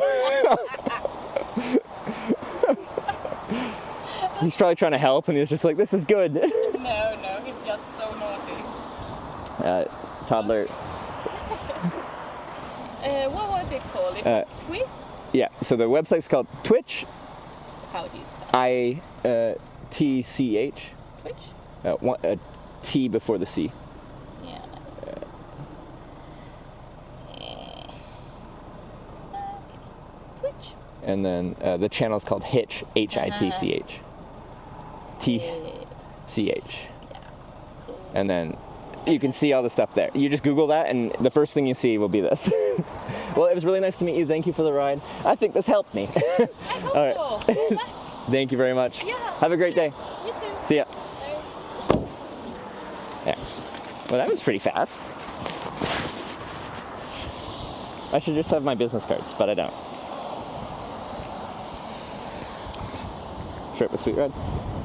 He's probably trying to help, and he's just like, "This is good." No, he's just so naughty. Toddler. What was it called? It was Twitch? Yeah. So the website's called Twitch. How do you spell ITCH. Twitch? T before the C. Yeah. Twitch. And then the channel's called Hitch. HITCH. TCH. And then you can see all the stuff there. You just Google that, and the first thing you see will be this. Well, it was really nice to meet you. Thank you for the ride. I think this helped me. I hope All right. so. Yeah. Thank you very much. Yeah. Have a great day. You too. See ya. Bye. Yeah. Well, that was pretty fast. I should just have my business cards, but I don't. Short but sweet ride.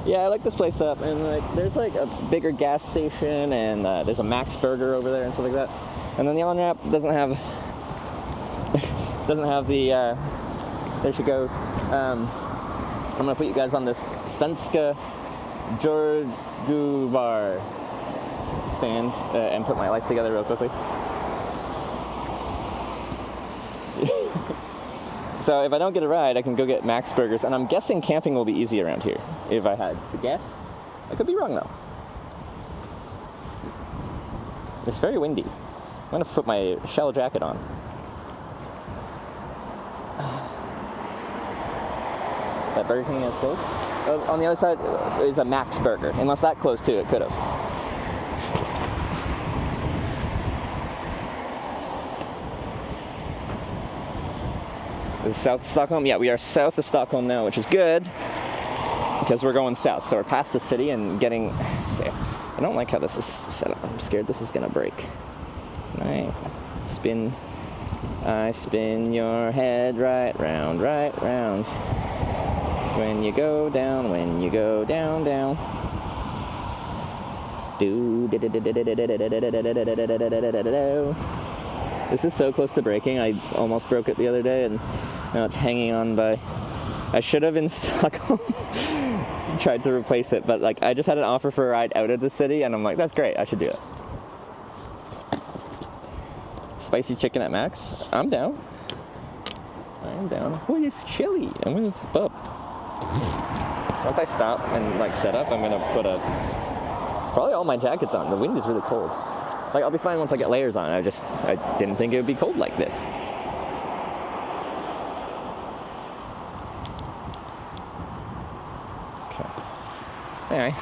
Yeah, I like this place up, and like, there's like a bigger gas station, and there's a Max Burger over there and stuff like that. And then the on-ramp doesn't have the. There she goes. I'm gonna put you guys on this Svenska Jordgubar stand and put my life together real quickly. So if I don't get a ride, I can go get Max Burgers, and I'm guessing camping will be easy around here, if I had to guess. I could be wrong though. It's very windy. I'm gonna put my shell jacket on. That Burger King is closed. On the other side is a Max Burger. Unless that closed too, it could have. This is south of Stockholm? Yeah, we are south of Stockholm now, which is good because we're going south. So we're past the city and getting. Okay. I don't like how this is set up. I'm scared this is gonna break. All right, spin. I spin your head right round, right round. When you go down, when you go down, down. Do. This is so close to breaking. I almost broke it the other day, and now it's hanging on by. I should have in Stockholm tried to replace it, but like I just had an offer for a ride out of the city, and I'm like, that's great. I should do it. Spicy chicken at Max. I'm down. I'm down. Oh, it's chilly. I'm gonna zip up. Once I stop and like set up, I'm gonna put probably all my jackets on. The wind is really cold. Like, I'll be fine once I get layers on. I didn't think it would be cold like this. Okay. Anyway,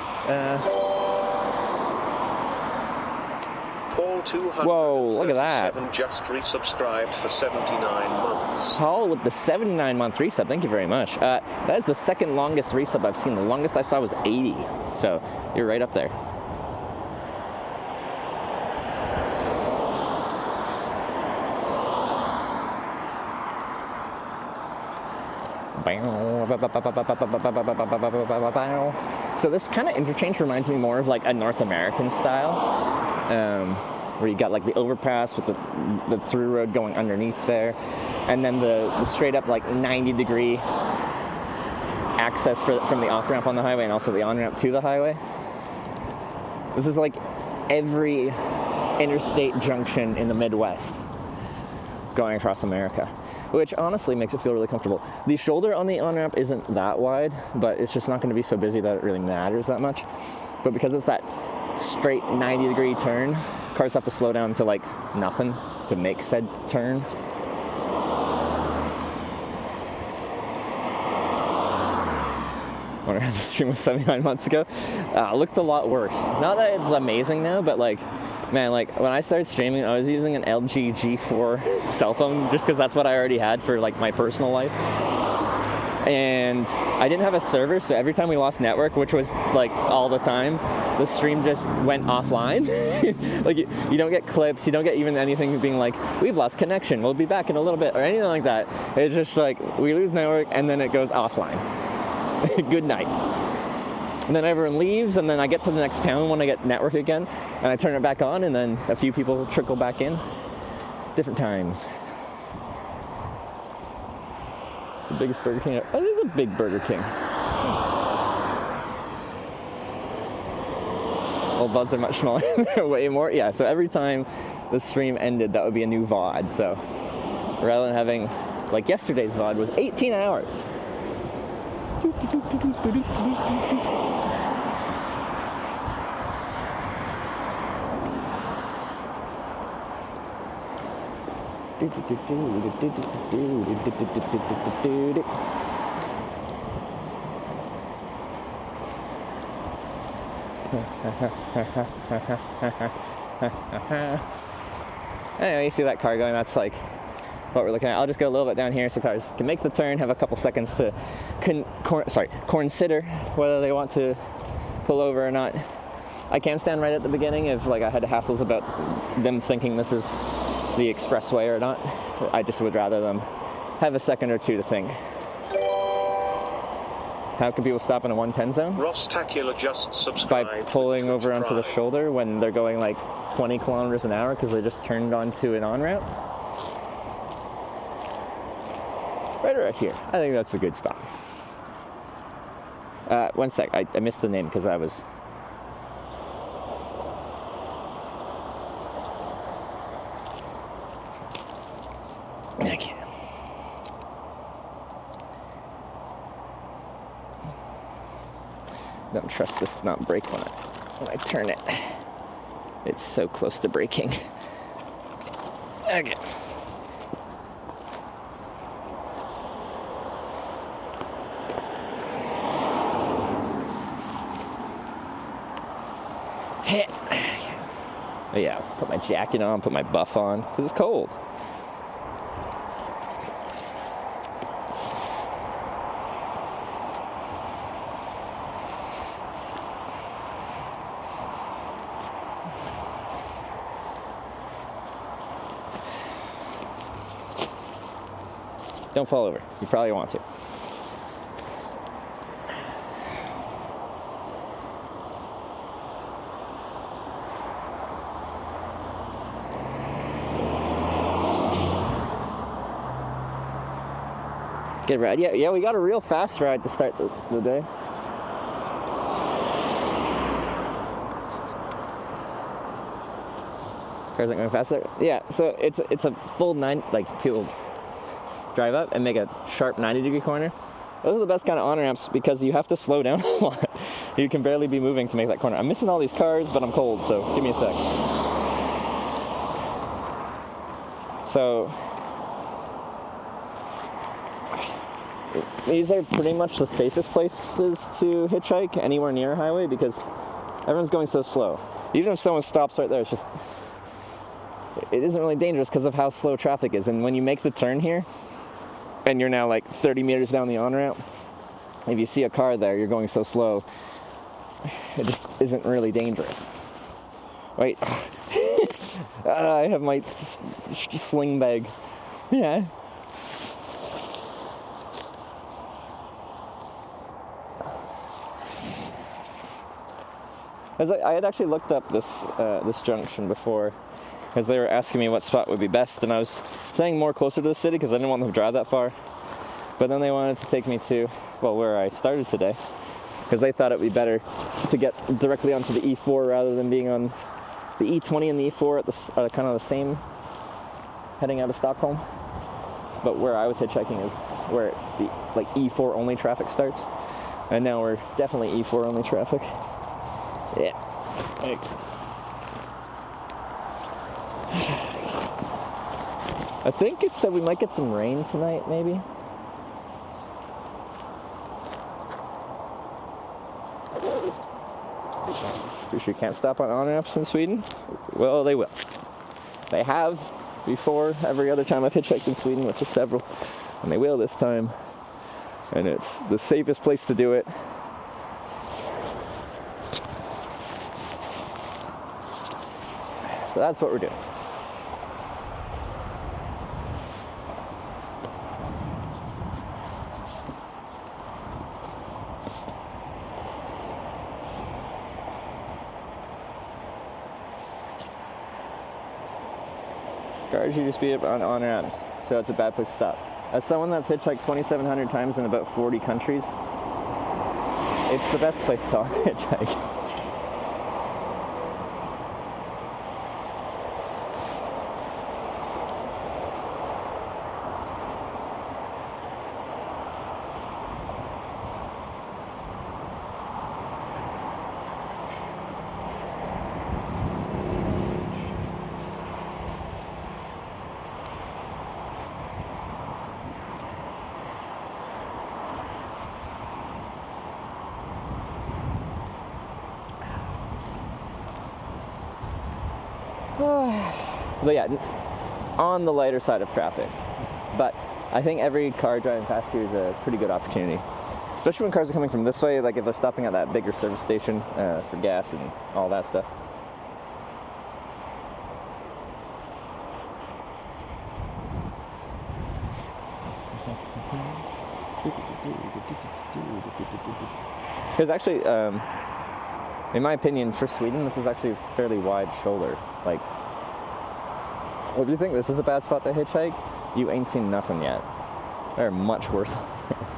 Paul 237 Whoa, look at that. just resubscribed for 79 months. Paul with the 79-month resub. Thank you very much. That is the second longest resub I've seen. The longest I saw was 80. So you're right up there. So this kind of interchange reminds me more of like a North American style, where you got like the overpass with the through road going underneath there, and then the straight up like 90-degree access from the off ramp on the highway and also the on ramp to the highway. This is like every interstate junction in the Midwest going across America, which honestly makes it feel really comfortable. The shoulder on the on-ramp isn't that wide, but it's just not going to be so busy that it really matters that much. but because it's that straight 90-degree turn, cars have to slow down to like nothing to make said turn. I wonder how the stream was 79 months ago. It looked a lot worse. Not that it's amazing now, but like, man, like when I started streaming, I was using an LG G4 cell phone just because that's what I already had for like my personal life. And I didn't have a server, so every time we lost network, which was like all the time, the stream just went offline. Like you don't get clips, you don't get even anything being like, we've lost connection, we'll be back in a little bit, or anything like that. It's just like, we lose network and then it goes offline. Good night. And then everyone leaves, and then I get to the next town when I get network again, and I turn it back on, and then a few people trickle back in. Different times. It's the biggest Burger King. Oh, there's a big Burger King. Old VODs are much smaller. They're way more. Yeah, so every time the stream ended, that would be a new VOD. So rather than having, like yesterday's VOD was 18 hours. Anyway, you see that car going, that's like what we're looking at. I'll just go a little bit down here so cars can make the turn, have a couple seconds to consider whether they want to pull over or not. I can stand right at the beginning if like I had hassles about them thinking this is the expressway or not. I just would rather them have a second or two to think. How can people stop in a 110 zone? Rostacular just subscribed. By pulling over onto the shoulder when they're going like 20 kilometers an hour because they just turned onto an on-ramp. Right around here. I think that's a good spot. One sec. I missed the name because I was... Okay. Don't trust this to not break when I turn it. It's so close to breaking. Okay. Oh yeah, put my jacket on, put my buff on, because it's cold. Don't fall over. You probably want to. Good ride. Yeah, we got a real fast ride to start the day. Cars aren't going faster. Yeah, so it's a full 9, like people drive up and make a sharp 90-degree corner. Those are the best kind of on-ramps because you have to slow down a lot. You can barely be moving to make that corner. I'm missing all these cars, but I'm cold, so give me a sec. So these are pretty much the safest places to hitchhike anywhere near a highway because everyone's going so slow. Even if someone stops right there, it's just, it isn't really dangerous because of how slow traffic is. And when you make the turn here, and you're now like 30 meters down the on-ramp, if you see a car there, you're going so slow, it just isn't really dangerous. Wait, I have my sling bag. Yeah. I had actually looked up this junction before, because they were asking me what spot would be best, and I was saying more closer to the city because I didn't want them to drive that far. But then they wanted to take me to, well, where I started today, because they thought it would be better to get directly onto the E4 rather than being on the E20 and the E4 at the kind of the same, heading out of Stockholm. But where I was hitchhiking is where the like E4 only traffic starts, and now we're definitely E4 only traffic. Yeah. Like, I think it said we might get some rain tonight, maybe. Pretty sure you can't stop on on-ramps in Sweden? Well, they will. They have before every other time I've hitchhiked in Sweden, which is several, and they will this time. And it's the safest place to do it. So that's what we're doing. Cars should just be on ramps, so it's a bad place to stop. As someone that's hitchhiked 2,700 times in about 40 countries, it's the best place to hitchhike. But yeah, on the lighter side of traffic. But I think every car driving past here is a pretty good opportunity. Especially when cars are coming from this way, like if they're stopping at that bigger service station for gas and all that stuff. Because actually, in my opinion, for Sweden, this is actually a fairly wide shoulder. Like, well, if you think this is a bad spot to hitchhike, you ain't seen nothing yet. There are much worse operators.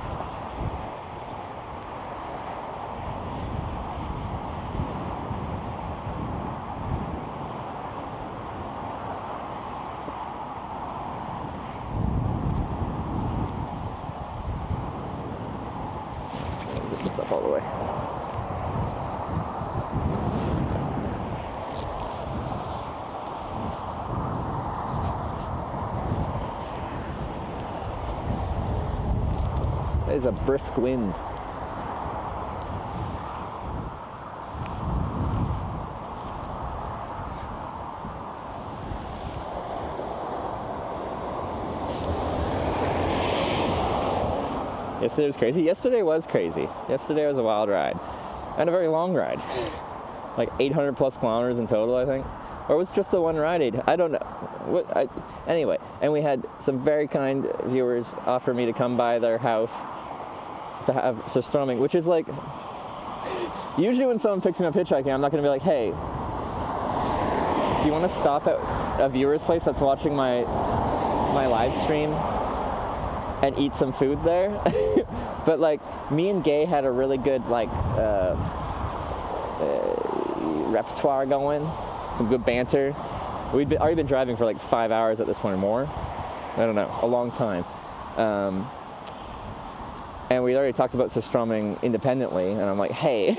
Zip this up all the way. That is a brisk wind. Yesterday was crazy. Yesterday was crazy. Yesterday was a wild ride. And a very long ride. Like 800 plus kilometers in total, I think. Or was it just the one ride? I don't know. Anyway, and we had some very kind viewers offer me to come by their house to have surströmming, which is like, usually when someone picks me up hitchhiking, I'm not going to be like, hey, do you want to stop at a viewer's place that's watching my live stream and eat some food there? But like, me and Gay had a really good like repertoire going, some good banter. We'd already been driving for like 5 hours at this point or more. I don't know, a long time. And we'd already talked about surströmming independently, and I'm like, hey,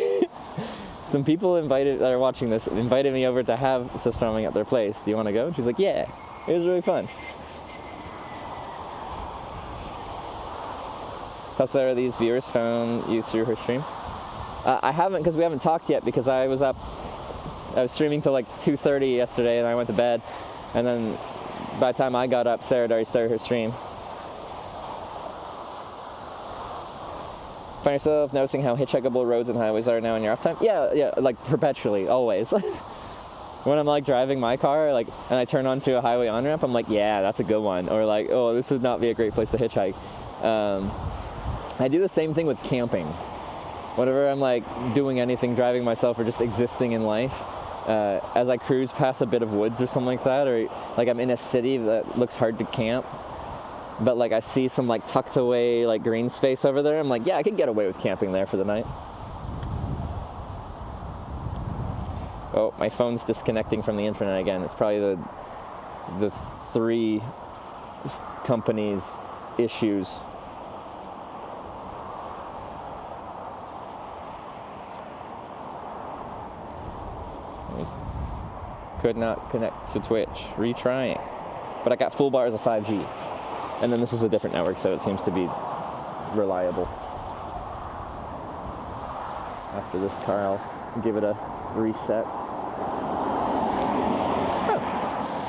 some people that are watching this invited me over to have surströmming at their place. Do you want to go? And she's like, yeah, it was really fun. Plus, these viewers found you through her stream. I haven't, because we haven't talked yet, because I was streaming till like 2:30 yesterday, and I went to bed. And then by the time I got up, Sarah had already started her stream. Find yourself noticing how hitchhikeable roads and highways are now in your off time? Yeah, like perpetually, always. When I'm like driving my car, like, and I turn onto a highway on-ramp, I'm like, yeah, that's a good one. Or like, oh, this would not be a great place to hitchhike. I do the same thing with camping. Whenever I'm like doing anything, driving myself or just existing in life, as I cruise past a bit of woods or something like that, or like I'm in a city that looks hard to camp, but like I see some like tucked away like green space over there, I'm like, yeah, I could get away with camping there for the night. Oh, my phone's disconnecting from the internet again. It's probably the three companies' issues. Could not connect to Twitch. Retrying. But I got full bars of 5G. And then this is a different network, so it seems to be reliable. After this car, I'll give it a reset.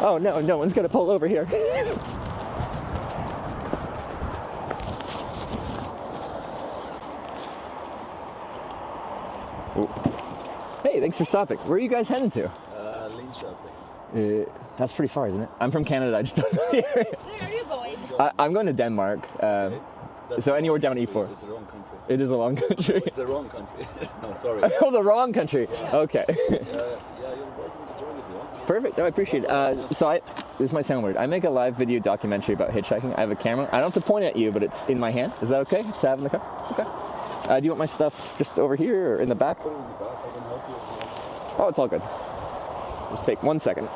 Oh no, no one's gonna pull over here. Ooh. Hey, thanks for stopping. Where are you guys heading to? Linköping. That's pretty far, isn't it? I'm from Canada, I just don't know the area. Where are you going? I'm going to Denmark. So anywhere down E4. It's the wrong country. It is a long country. It's the wrong country. No, sorry. Oh, the wrong country. Okay. Yeah, you're welcome to join if you want. Perfect. No, I appreciate it. This might sound weird. I make a live video documentary about hitchhiking. I have a camera. I don't have to point at you, but it's in my hand. Is that okay to have in the car? Okay. Do you want my stuff just over here or in the back? Put it in the back. I can help you if you want. Oh, it's all good. Just take 1 second.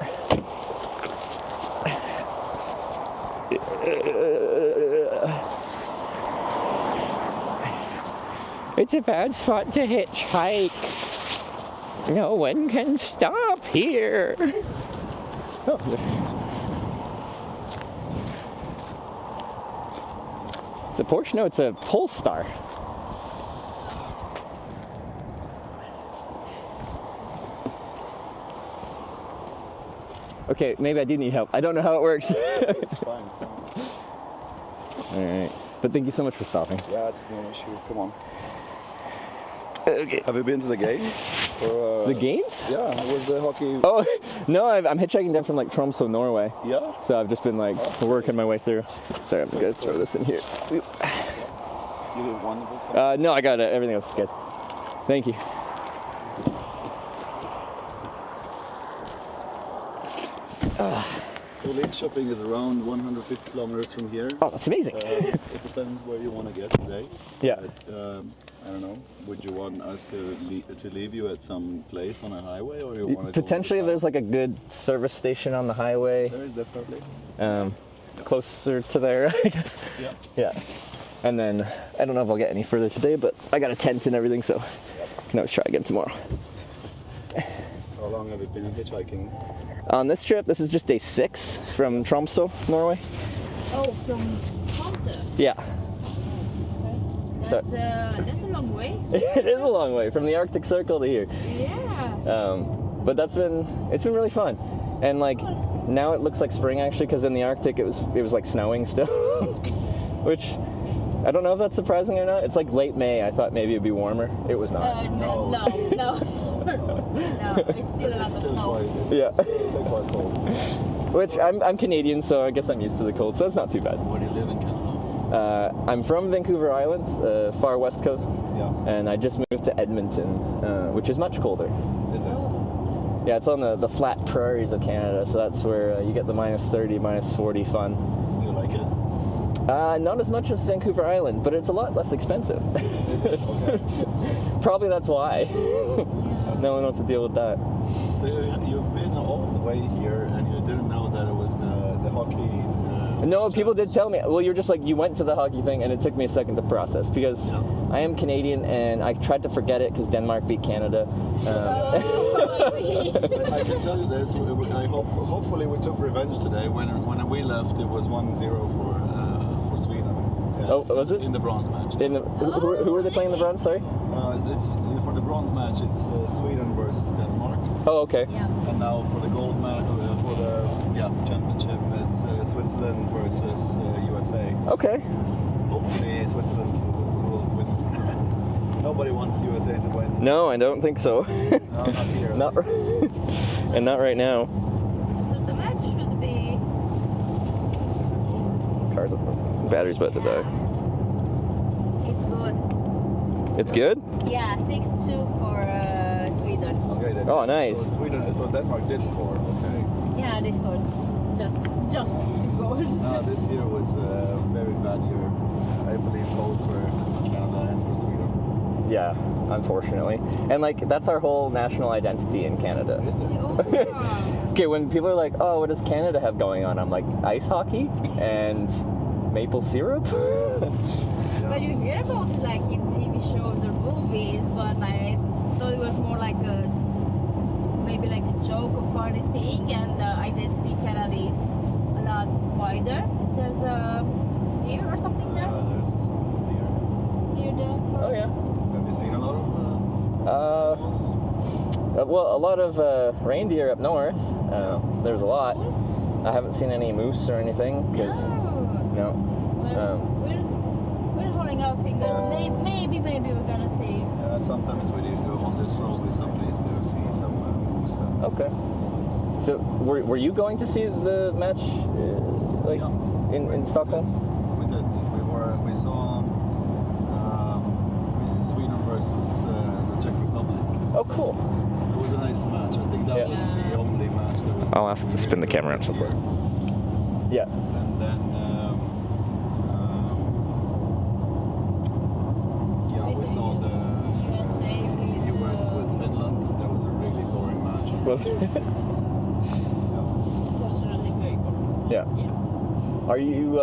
It's a bad spot to hitchhike. No one can stop here. Oh. It's a Porsche? No, it's a Polestar. Okay, maybe I do need help. I don't know how it works. It's fine, it's fine. All right, but thank you so much for stopping. Yeah, it's no issue. Come on. Okay. Have you been to the games? Or, The games? Yeah, was the hockey... Oh, no, I'm hitchhiking down from like Tromsø, Norway. Yeah? So I've just been like working my way through. Sorry, I'm gonna throw this in here. You didn't want to do something? No, I got it. Everything else is good. Thank you. So Linköping is around 150 kilometers from here. Oh, that's amazing. It depends where you want to get today. Yeah. But, I don't know. Would you want us to leave you at some place on a highway, or you want to Potentially, there's like a good service station on the highway. There is definitely. Closer to there, I guess. Yeah. Yeah. And then I don't know if I'll get any further today, but I got a tent and everything, so I can always try again tomorrow. How long have you been hitchhiking? On this trip, this is just day 6 from Tromsø, Norway. Oh, from Tromsø. Yeah. That's a long way. It is a long way from the Arctic Circle to here. Yeah. But it's been really fun, and like now it looks like spring actually, because in the Arctic it was like snowing still, which I don't know if that's surprising or not. It's like late May. I thought maybe it'd be warmer. It was not. No. No, it's still a lot of snow. Yeah. It's still quite cold. Which I'm Canadian, so I guess I'm used to the cold, so it's not too bad. Where do you live in Canada? I'm from Vancouver Island, far west coast, Yeah. and I just moved to Edmonton, which is much colder. Is it? Yeah, it's on the flat prairies of Canada, so that's where you get the -30, -40 fun. Do you like it? Not as much as Vancouver Island, but it's a lot less expensive. Is it? Okay. Probably that's why. No one wants to deal with that. So you've been all the way here, and you didn't know that it was the hockey. No, people did tell me. Well, you're just like, you went to the hockey thing, and it took me a second to process because I am Canadian, and I tried to forget it because Denmark beat Canada. I can tell you this. Hopefully we took revenge today. When we left, it was 1-0 for Sweden. Yeah, Oh, was it? in the bronze match? In the who were they playing in the bronze? Sorry. It's for the bronze match. It's Sweden versus Denmark, Oh, okay. Yeah. and now for the gold match, for the championship, it's Switzerland versus USA. Okay. Hopefully Switzerland will win. Nobody wants USA to win. No, I don't think so. No, not here. Not, and not right now. So the match should be. Car's battery's about to die. It's good. It's good. Yeah, 6-2 for Sweden. Okay, then. Oh, nice. So Denmark did score. Okay. Yeah, they scored just 2 goals. No, this year was a very bad year. I believe both for Canada and for Sweden. Yeah, unfortunately. And like that's our whole national identity in Canada. Is it? Oh. Okay, when people are like, "Oh, what does Canada have going on?" I'm like, ice hockey and maple syrup. But you hear about like in TV shows or movies, but I thought it was more like a maybe like a joke or funny thing, and identity Canada is a lot wider. There's a deer or something there. There's some deer. Near the Oh forest. yeah. Have you seen a lot of animals? Well, a lot of reindeer up north. There's a lot. I haven't seen any moose or anything. Cause, no. Well, we're holding our fingers. Maybe we're gonna see. Sometimes when you go on this road, we sometimes do see some moose. Okay. So were you going to see the match, like in Stockholm? We did. We saw Sweden versus the Czech Republic. Oh, cool. It was a nice match. I think that was the only match that was. I'll ask to spin the camera around this somewhere. year. Yeah. And then we saw the USA with US with Finland. That was a really boring match. Was Unfortunately, very good. yeah. Are you?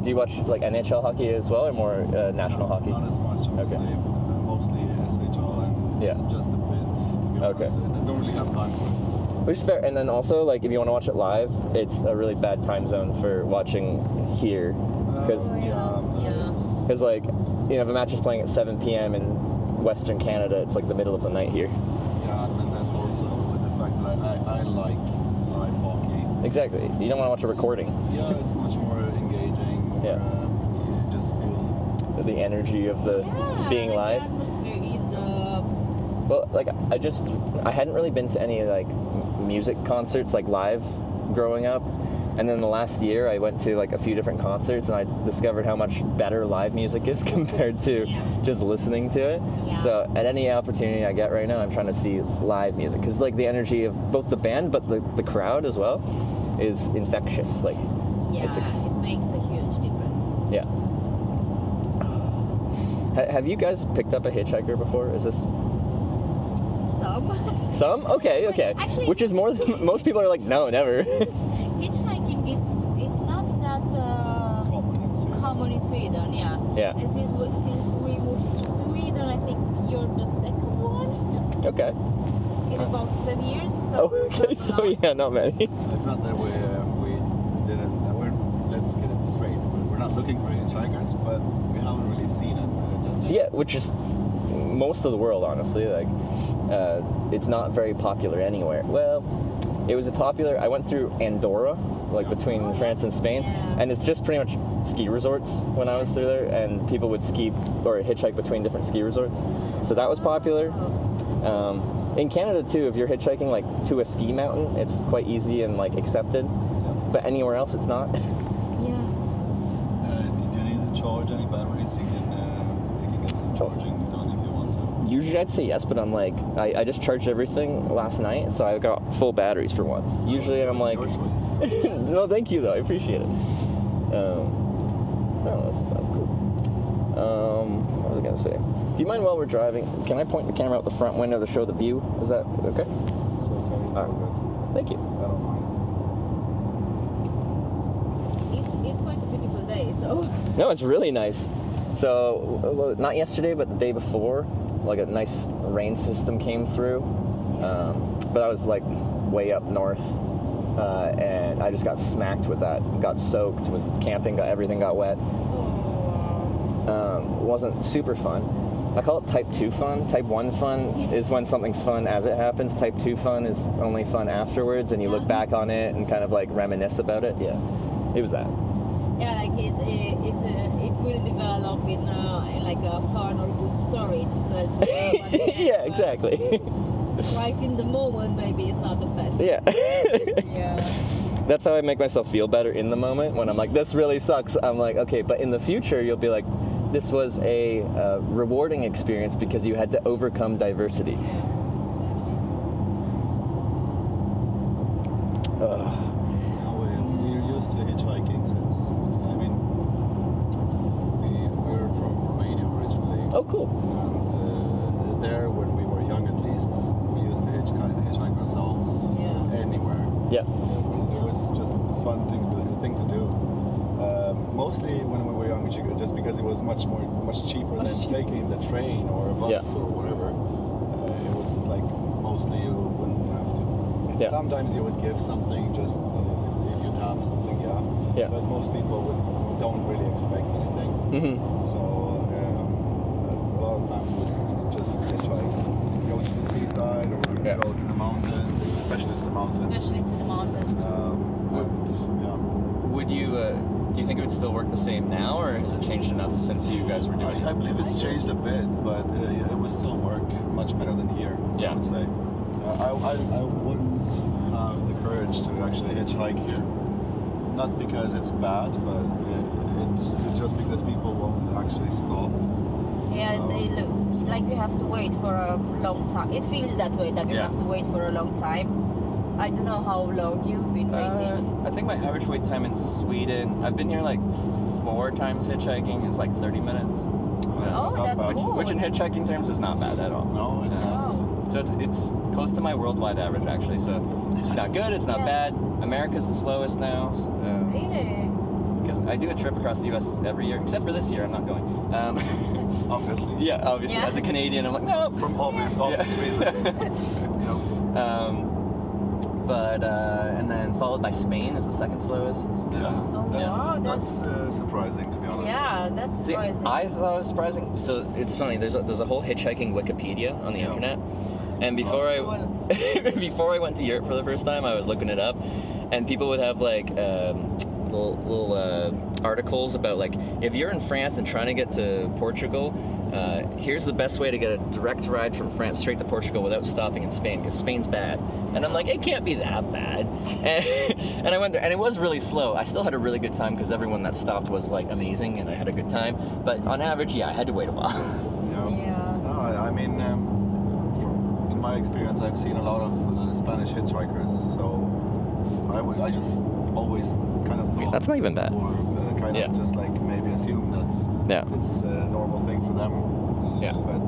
Do you watch like NHL hockey as well, or more national hockey? Not as much. Mostly SHL and just a bit. To be honest, I don't really have time for it. Which is fair. And then also, like, if you want to watch it live, it's a really bad time zone for watching here, because like, you know, if a match is playing at 7 p.m. in Western Canada, it's like the middle of the night here. Yeah, and then there's also the fact that I like live hockey. Exactly. You don't want to watch a recording. Yeah, it's much more engaging. More, you just feel the energy of the being live. The atmosphere in the. Well, like I hadn't really been to any like music concerts like live growing up, and then the last year I went to like a few different concerts, and I discovered how much better live music is compared to just listening to it. So at any opportunity I get right now, I'm trying to see live music, because like the energy of both the band but the crowd as well is infectious. Like it makes a huge difference. Yeah. Have you guys picked up a hitchhiker before? Is this some? Okay. Actually, which is more than most people are like, no, never. Hitchhiking, it's not that common in Sweden. Yeah. And since we moved to Sweden, I think you're the second one. Okay. In about 10 years. So okay, so yeah, not many. It's not that we didn't. Let's get it straight. We're not looking for hitchhikers, but we haven't really seen it. Yeah, which is most of the world, honestly. Like, it's not very popular anywhere. Well, it was popular. I went through Andorra, like between France and Spain, and it's just pretty much ski resorts when I was through there, and people would ski or hitchhike between different ski resorts. So that was popular. In Canada too, if you're hitchhiking like to a ski mountain, it's quite easy and like accepted. But anywhere else, it's not. Do you need to charge any batteries? You can get some charging done if you want to. Usually I'd say yes, but I'm like, I just charged everything last night, so I got full batteries for once. Usually I'm like, Your choice. no, thank you though, I appreciate it. No, that's cool. What was I gonna say? Do you mind while we're driving, can I point the camera out the front window to show the view? Is that okay? It's okay. It's all good. Thank you. I don't mind. It's quite a beautiful day, so. No, it's really nice. So, not yesterday, but the day before, like a nice rain system came through. But I was like way up north, and I just got smacked with that. Got soaked, was camping, everything got wet. Wasn't super fun. I call it type 2 fun. Type 1 fun is when something's fun as it happens. Type 2 fun is only fun afterwards, and you look back on it and kind of like reminisce about it. Yeah, it was that. Yeah, like it will develop in like a fun or good story to tell to everyone else, Yeah, exactly. Right in the moment, maybe it's not the best. Yeah. Yeah. That's how I make myself feel better in the moment. When I'm like, this really sucks, I'm like, okay, but in the future, you'll be like, this was a rewarding experience because you had to overcome diversity. We're used to hitchhiking since, I mean, we're from Romania originally. Oh, cool. And there, when we were young at least, we used to hitchhike ourselves anywhere. Yeah. It was just a fun thing to do. Mostly when we were young, just because it was much cheaper than taking the train or a bus or whatever. It was just like mostly when Yeah. Sometimes you would give something just if you'd have something, Yeah. But most people don't really expect anything. Mm-hmm. So a lot of times would just hitchhike, go to the seaside or go to the mountains, especially to the mountains. Especially to the mountains. Would you? Do you think it would still work the same now, or has it changed enough since you guys were doing it? I believe it's changed a bit, but it would still work much better than here. Yeah. I would say. I wouldn't have the courage to actually hitchhike here. Not because it's bad, but it's just because people won't actually stop. Yeah, they look like you have to wait for a long time. It feels that way, that you have to wait for a long time. I don't know how long you've been waiting. I think my average wait time in Sweden, I've been here like 4 times hitchhiking, is like 30 minutes. Oh, that's good. Which in hitchhiking terms is not bad at all. No, it's not. So it's close to my worldwide average actually. So it's not good, it's not bad. America's the slowest now. Really? Because I do a trip across the U.S. every year, except for this year, I'm not going. Obviously. Yeah, obviously. Yeah. As a Canadian, I'm like, no. From obvious reasons. And then followed by Spain is the second slowest. That's surprising, to be honest. Yeah, that's See, surprising. I thought it was surprising. So it's funny. There's a whole hitchhiking Wikipedia on the internet, and before I went to Europe for the first time, I was looking it up, and people would have like little articles about like if you're in France and trying to get to Portugal, here's the best way to get a direct ride from France straight to Portugal without stopping in Spain, because Spain's bad. And I'm like, it can't be that bad. And I went there, and it was really slow. I still had a really good time because everyone that stopped was like amazing, and I had a good time. But on average, I had to wait a while. No, I mean, in my experience, I've seen a lot of Spanish hitchhikers. So I just always kind of thought That's not even bad. Or kind of just like maybe assume that it's a normal thing for them. Yeah. But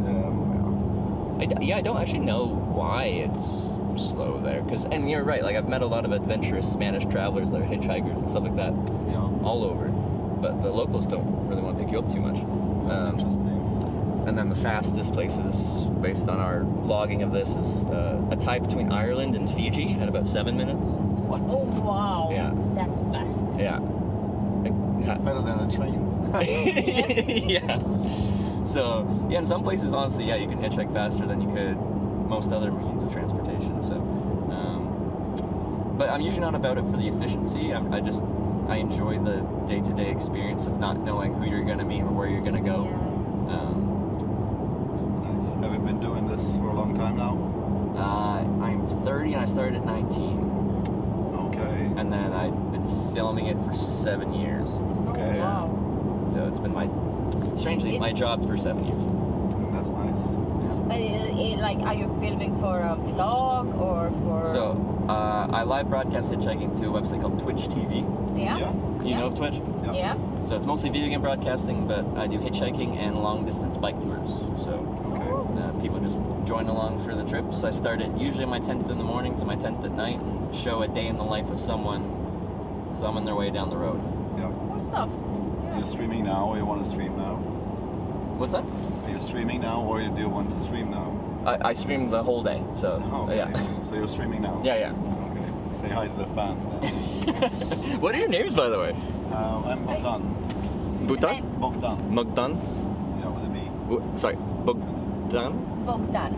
I don't actually know why it's slow there. And you're right, like I've met a lot of adventurous Spanish travelers that are hitchhikers and stuff like that all over. But the locals don't really want to pick you up too much. That's interesting. And then the fastest places, based on our logging of this, is a tie between Ireland and Fiji at about 7 minutes. What? Oh, wow. Yeah. That's fast. Yeah. It's better than the trains. Yeah. So, in some places, honestly, you can hitchhike faster than you could most other means of transportation. So, but I'm usually not about it for the efficiency. I enjoy the day-to-day experience of not knowing who you're going to meet or where you're going to go. That's nice. Have you been doing this for a long time now? I'm 30 and I started at 19. Okay. And then I've been filming it for 7 years. Okay. Wow. So it's been my job for 7 years. That's nice. But like, are you filming for a vlog or for? So I live broadcast hitchhiking to a website called Twitch TV. Yeah. You know of Twitch? Yeah. So it's mostly video game broadcasting, but I do hitchhiking and long distance bike tours. So people just join along for the trips. I start at usually my tent in the morning to my tent at night and show a day in the life of someone thumbing their way down the road. Yeah. Cool stuff. Are you streaming now, or you want to stream now? What's that? Are you streaming now, or do you want to stream now? I stream the whole day, so Okay. yeah. So you're streaming now? Yeah. Okay. Say hi to the fans then. What are your names, by the way? I'm Bogdan. Bhutan? Bogdan. Mogdan? Yeah, with a B. Sorry, Bogdan? Bogdan.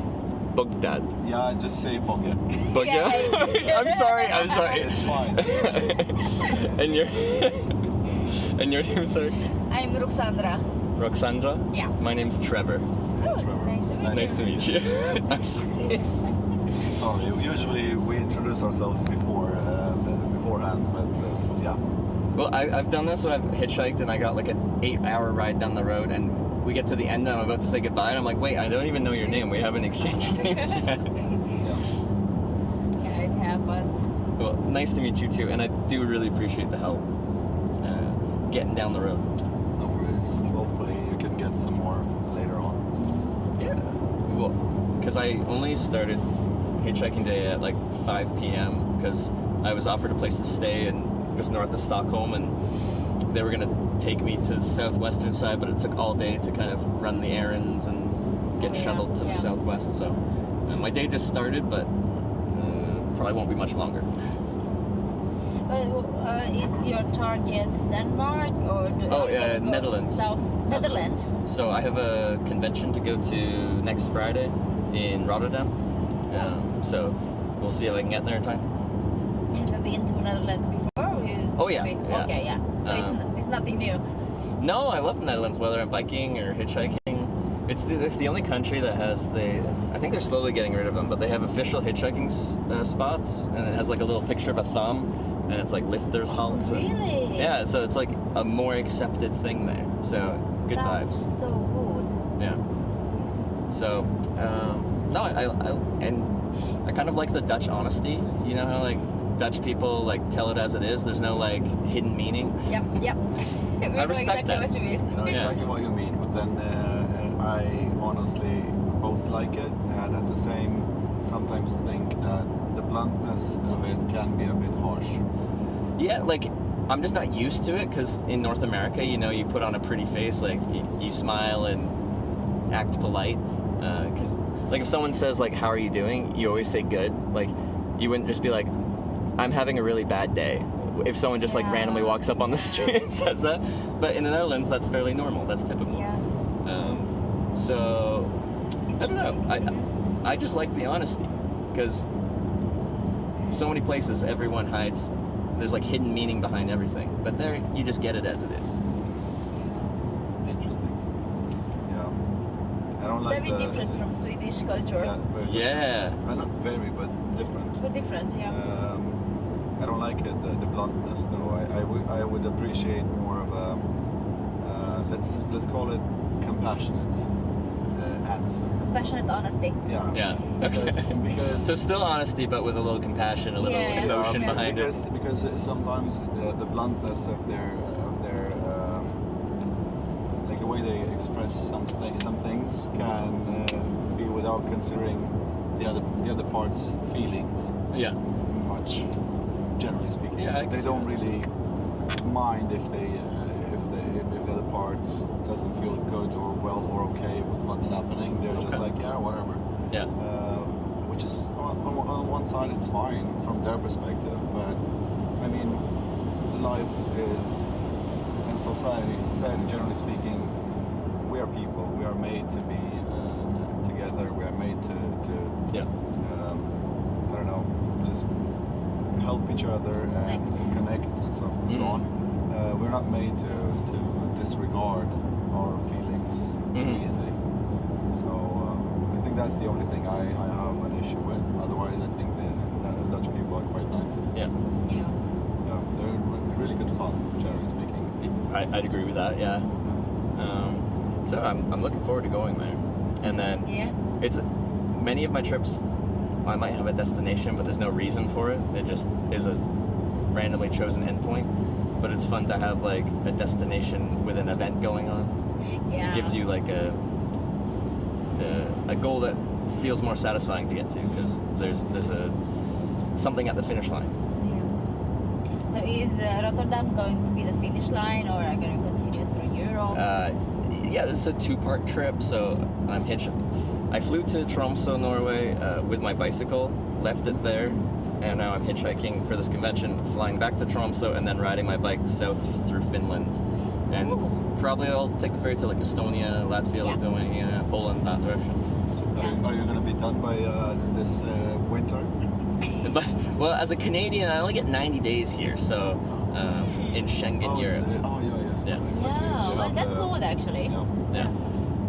Bogdad. Yeah, just say Bogge. Bogdan? Yeah. I'm sorry. It's fine. And your name, sorry? I'm Roxandra. Roxandra? Yeah. My name's Trevor. Oh, nice to meet you. Nice to meet you. I'm sorry. Sorry, usually we introduce ourselves beforehand, but yeah. Well, I've done this when I've hitchhiked and I got like an 8-hour ride down the road and we get to the end and I'm about to say goodbye and I'm like, wait, I don't even know your name. We haven't exchanged names yet. Yeah, it happens. Well, nice to meet you too, and I do really appreciate the help getting down the road. No worries. Hopefully you can get some more later on. Yeah. Well, because I only started hitchhiking day at like 5 p.m. because I was offered a place to stay just north of Stockholm, and they were going to take me to the southwestern side, but it took all day to kind of run the errands and get shuttled to the southwest. So my day just started, but probably won't be much longer. Is your target Denmark or Oh, are you gonna go Netherlands. South Netherlands. So I have a convention to go to next Friday in Rotterdam. So we'll see if I can get there in time. Have you been to Netherlands before? Or Oh, yeah, yeah. Okay, yeah. So it's nothing new. No, I love the Netherlands, whether I'm biking or hitchhiking. It's the only country that has I think they're slowly getting rid of them, but they have official hitchhiking spots, and it has like a little picture of a thumb, and it's like lifters halt. Really? Yeah, so it's like a more accepted thing there. So good That's vibes. so good. Yeah. So no, I kind of like the Dutch honesty. You know how like Dutch people like tell it as it is. There's no like hidden meaning. Yep. We know respect exactly that. what you mean. You know exactly what you mean, but then I honestly both like it and at the same sometimes think that the bluntness of it can be a bit harsh. Yeah, like I'm just not used to it because in North America, you know, you put on a pretty face, like you smile and act polite. Because like if someone says like, "How are you doing?" you always say good. Like you wouldn't just be like, "I'm having a really bad day." If someone just like randomly walks up on the street and says that. But in the Netherlands, that's fairly normal. That's typical. Yeah. So I don't know. I just like the honesty because so many places everyone hides. There's like hidden meaning behind everything, but there you just get it as it is. Interesting. Yeah. I don't like Very different from Swedish culture. Yeah. Very Yeah. different. Well, not very, but different. So different, yeah. I don't like it, the bluntness though. I would appreciate more of a let's call it compassionate answer. Compassionate honesty. Yeah. Yeah. Okay. Because So still honesty, but with a little compassion, a little Yeah. emotion Yeah, behind it. because sometimes the bluntness of their like the way they express some things can be without considering the other part's feelings Yeah. much, generally speaking. Yeah, I can they see don't that. really mind if the other part doesn't feel good or well or okay with what's happening. They're just Okay. like, yeah, whatever. Yeah. Which is on one side it's fine from their perspective, but I mean, life is, and society generally speaking, we are people. We are made to be together. We are made to Yeah. I don't know, just help each other and connect and so on. We're not made to disregard our feelings too easy. So I think that's the only thing I have an issue with. Otherwise, I think the Dutch people are quite nice. Yeah. Yeah. Yeah, they're really good fun, generally speaking. I'd agree with that. Yeah. So I'm looking forward to going there, and then it's many of my trips. I might have a destination, but there's no reason for it. It just is a randomly chosen endpoint. But it's fun to have like a destination with an event going on. Yeah. It gives you like a goal that feels more satisfying to get to because there's something at the finish line. Yeah. So is Rotterdam going to be the finish line, or are you going to continue through Europe? Yeah, this is a 2-part trip. So I flew to Tromsø, Norway, with my bicycle, left it there, and now I'm hitchhiking for this convention, flying back to Tromsø, and then riding my bike south through Finland. And probably I'll take the ferry to like Estonia, Latvia, Lithuania, Poland, that direction. So are you going to be done by this winter? But, well, as a Canadian, I only get 90 days here, so in Schengen, Europe. Yes. Yeah. Exactly. Yeah, You well, have that's the- good actually. Yeah. Yeah.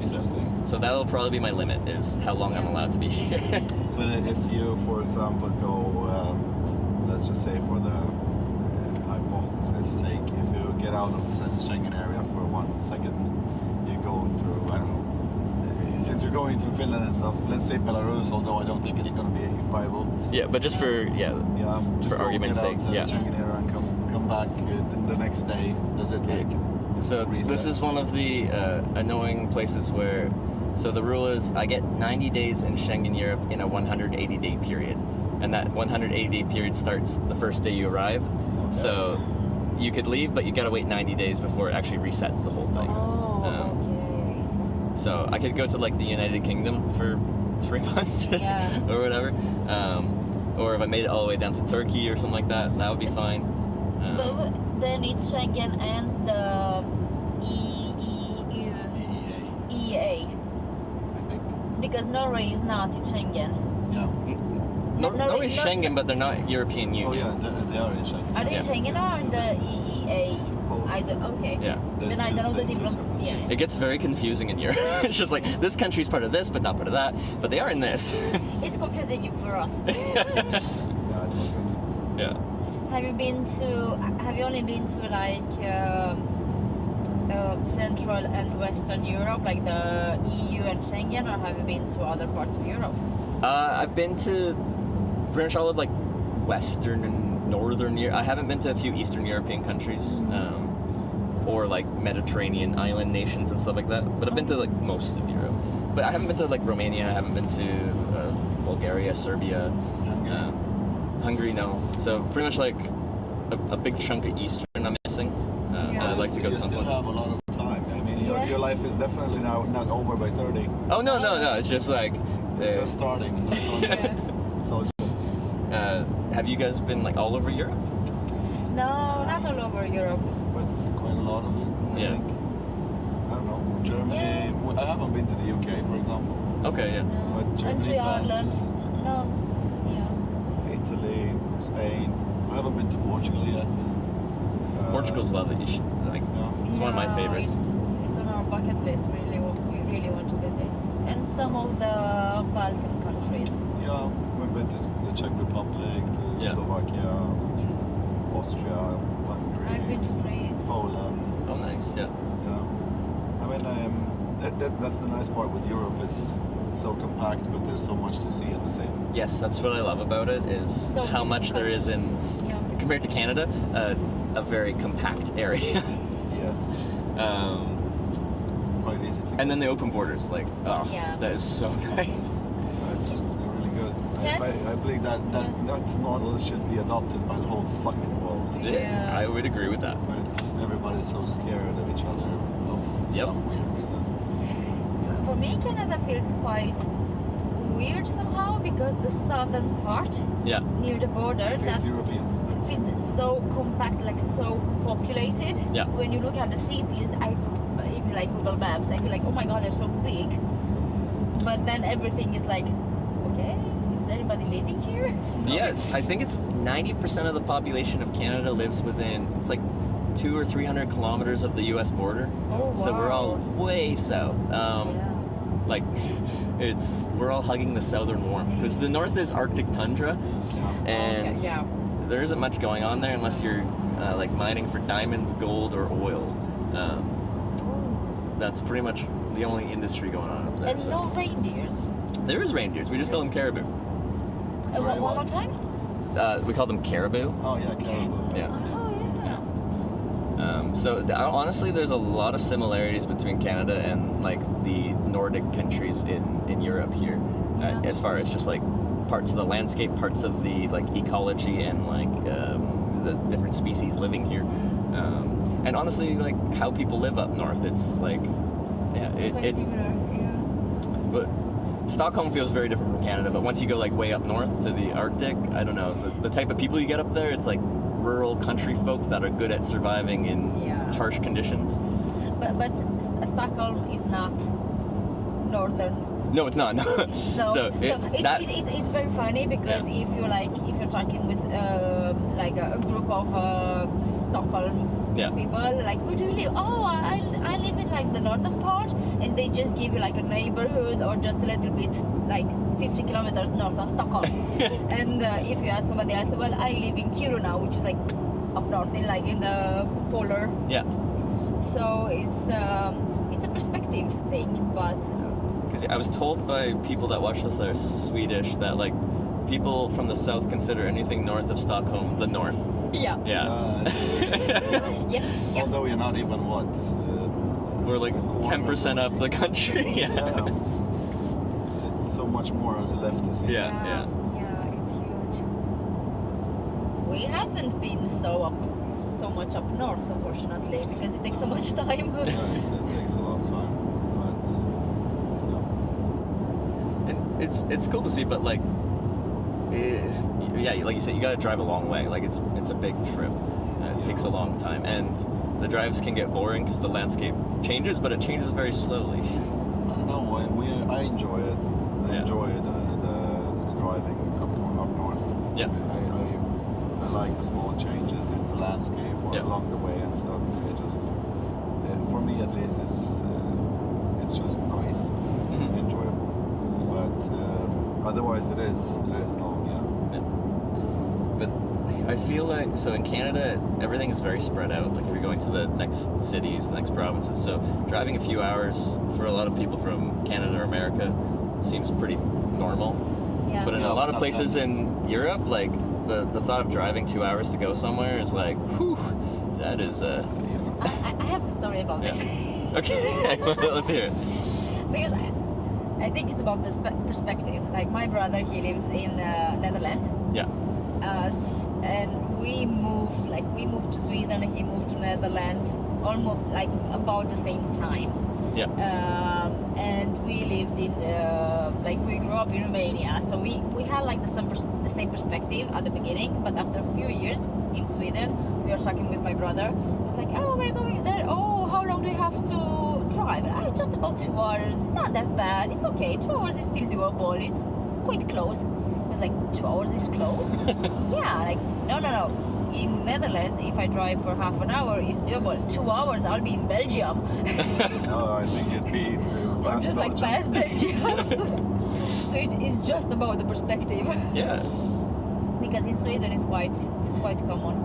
Interesting. So that'll probably be my limit, is how long I'm allowed to be here. But if you, for example, go, let's just say for the hypothesis sake, if you get out of the Schengen area for 1 second, you go through, I don't know, since you're going through Finland and stuff, let's say Belarus, although I don't think it's going to be viable. Yeah, but just for, Just for go argument's get out sake, the yeah. Schengen area and come back the next day. Does it like... So reset? this is one of the annoying places where, so the rule is I get 90 days in Schengen Europe in a 180-day period. And that 180-day period starts the first day you arrive. Okay. So you could leave, but you gotta wait 90 days before it actually resets the whole thing. Oh, okay. So I could go to like the United Kingdom for 3 months or whatever. Or if I made it all the way down to Turkey or something like that, that would be fine. But then it's Schengen and the EEA. I think. Because Norway is not in Schengen. Yeah. Norway's Schengen, but they're not European Union. Oh yeah, they are in Schengen. Are they in Schengen or in the EEA? Both. I don't. Okay. Yeah. There's Then I don't know the two difference. separate. Yeah. It gets very confusing in Europe. It's just like, this country's part of this, but not part of that. But they are in this. It's confusing for us. Yeah, it's all good. Yeah. Have you only been to like Central and Western Europe, like the EU and Schengen, or have you been to other parts of Europe? I've been to pretty much all of like Western and Northern Europe. I haven't been to a few Eastern European countries, or like Mediterranean island nations and stuff like that. But I've been to like most of Europe. But I haven't been to like Romania. I haven't been to Bulgaria, Serbia, Hungary. No. So pretty much like a big chunk of Eastern I'm missing. And I'd like to go to You some still point. have a lot of time. I mean, Yeah. your life is definitely now not over by 30. Oh no. It's just like. It's just starting, so it's all good. It's all good. Have you guys been like all over Europe? No, not all over Europe. But it's quite a lot of it, I Yeah. think. I don't know. Germany. Yeah. I haven't been to the UK, for example. Okay, yeah. But And Germany, to Ireland. France, No. Yeah. Italy, Spain. I haven't been to Portugal yet. Portugal's lovely. You should, like, Yeah. it's one of my Yeah, favorites. It's on our bucket list. We really want to visit. And some of the Balkan countries. Yeah, we've been to the Czech Republic, to Yeah. Slovakia, Austria, Hungary, I've been to Greece. Poland. Oh, nice. Yeah. Yeah. I mean, that's the nice part with Europe is so compact, but there's so much to see at the same. Yes, that's what I love about it is So how much there is in Yeah. compared to Canada, a very compact area. Yes. It's quite easy to. And then the open borders, like, oh, Yeah. that is so nice. It's just really good. Yeah. I believe that model should be adopted by the whole fucking world. Yeah. I would agree with that. But everybody's so scared of each other of Yep. some weird reason. For me, Canada feels quite weird somehow because the southern part Yeah. near the border It feels that European. feels so compact, like so populated. Yeah. When you look at the cities, even like Google Maps, I feel like, oh my god, they're so big. But then everything is like, okay, is anybody living here? Yeah, I think it's 90% of the population of Canada lives within, it's like 200 or 300 kilometers of the U.S. border. Oh, So we're all wow. way south. Yeah. Like, we're all hugging the southern warmth. Because the north is Arctic tundra, Yeah. and Okay, yeah. there isn't much going on there unless you're like mining for diamonds, gold, or oil. That's pretty much the only industry going on up there. And so. no reindeers. There is reindeers. We just call them caribou. Sorry, One what? more time? We call them caribou. Oh yeah, caribou. Yeah. Oh yeah. Honestly, there's a lot of similarities between Canada and like the Nordic countries in Europe here, Yeah. as far as just like parts of the landscape, parts of the like ecology, and like the different species living here. And honestly, like how people live up north, it's like, yeah, it's. Similar, yeah. But Stockholm feels very different from Canada. But once you go like way up north to the Arctic, I don't know, the type of people you get up there, it's like rural country folk that are good at surviving in Yeah. harsh conditions. But Stockholm is not northern. No, it's not. No. No. So It's very funny because Yeah. if you're talking with like a group of Stockholm Yeah. people, like where do you live? Oh, I live in like the northern part, and they just give you like a neighborhood or just a little bit like 50 kilometers north of Stockholm. And if you ask somebody else, well, I live in Kiruna, which is like up north in the polar. Yeah. So it's a perspective thing, but Because I was told by people that watch this that are Swedish that like people from the south consider anything north of Stockholm the north. yeah. Yeah. Yeah. Although you're not even what. We're like 10% up the country. Yeah. Yeah. It's so much more left to see. Yeah. Yeah, it's huge. We haven't been so much up north, unfortunately, because it takes so much time. Yeah, it takes a long time, but And it's cool to see, but like yeah, like you said, you gotta drive a long way. Like it's a big trip. It takes a long time, and the drives can get boring because the landscape changes, but it changes very slowly. I don't know. I enjoy it. I Yeah. enjoy the driving up north. Yeah. I like the small changes in the landscape or Yeah. along the way and stuff. It just, for me at least, it's just nice, Mhm. enjoyable. But otherwise, it is long. Yeah. But I feel like, so in Canada, everything is very spread out. Like if you're going to the next cities, the next provinces, so driving a few hours for a lot of people from Canada or America seems pretty normal. Yeah. But in Yeah, a lot of not places that. in Europe, like the thought of driving 2 hours to go somewhere is like, whew, that is I have a story about Yeah. this. okay. Let's hear it. Because I think it's about the perspective. Like my brother, he lives in Netherlands, Yeah. and we moved to Sweden. He moved to Netherlands almost like about the same time. Yeah. And we lived in we grew up in Romania, so we had like the same perspective at the beginning. But after a few years in Sweden, we were talking with my brother. He was like, "Oh, we're going there. Oh, how long do we have to drive? Just about 2 hours. It's not that bad. It's okay. 2 hours is still doable. It's quite close." I was like, 2 hours is close? Yeah, like no. In Netherlands, if I drive for half an hour, it's doable. 2 hours, I'll be in Belgium. No, I think it'd be Or past just like Belgium. past Belgium. So it is just about the perspective. Yeah. Because in Sweden it's quite common.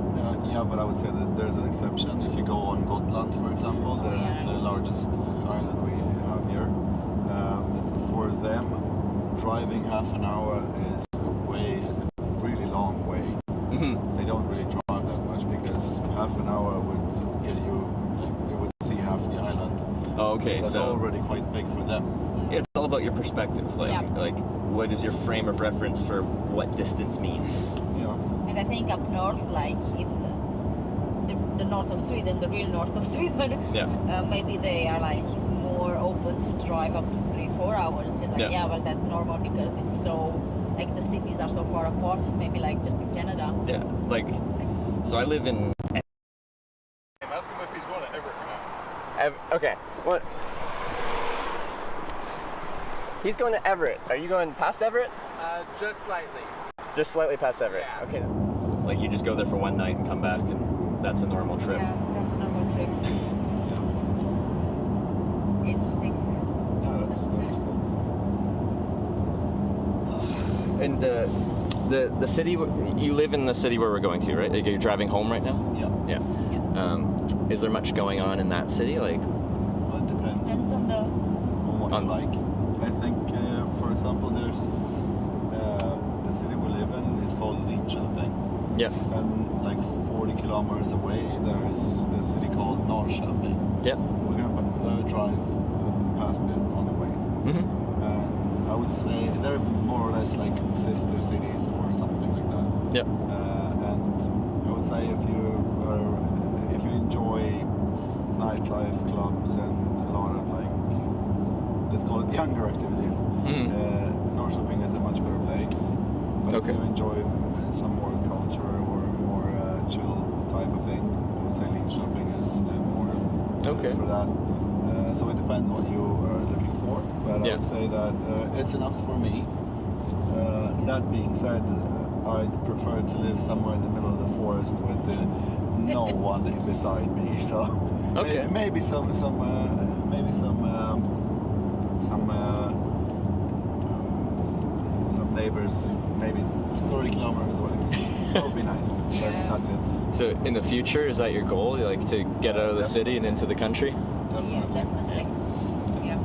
Yeah, but I would say that there's an exception. If you go on Gotland, for example, the largest island we have here, for them, driving half an hour is a really long way. Mhm. They don't really drive that much because half an hour would get you, like, you would see half the island. Oh, okay. That's So already quite big for them. it's all about your perspective. Yeah. Like what is your frame of reference for what distance means? Yeah. And I think up north, like in the north of Sweden, the real north of Sweden, Yeah. maybe they are like more open to drive up to 3-4 hours. It's like, Yeah. well, that's normal because it's so, like the cities are so far apart, maybe like just in Canada. Yeah. Like, so I live in. Ask him if he's going to Everett or not. Okay. What? He's going to Everett. Are you going past Everett? Just slightly. Just slightly past Everett. Yeah. Okay. Like you just go there for one night and come back, and that's a normal trip. Yeah, that's a normal trip. Interesting. Yeah, that's cool. And the city you live in, the city where we're going to, right? Like you're driving home right now. Yeah. Yeah. Is there much going on in that city? Like, Well, it depends Depends on the. on what on- you like. I think, for example, there's the city we live in is called Linköping, yeah, and like 40 kilometers away there is the city called Norrköping. yeah. We're gonna drive past it on the way. Mm-hmm. And I would say they're more or less like sister cities or something like that. Yep. And I would say if you enjoy nightlife, clubs, and a lot of like, let's call it younger activities, Norrköping is a much better place. But Okay. if you enjoy some more culture or more chill type of thing, I would say Linköping is more suited Okay. for that. So it depends what you are looking for, but I Yeah. would say that it's enough for me. That being said, I'd prefer to live somewhere in the middle of the forest with no one beside me. So Okay. maybe some neighbors, maybe 30 kilometers away. That would be nice. But that's it. So in the future, is that your goal? You like to get out of the city and into the country? Yeah, definitely. Yeah.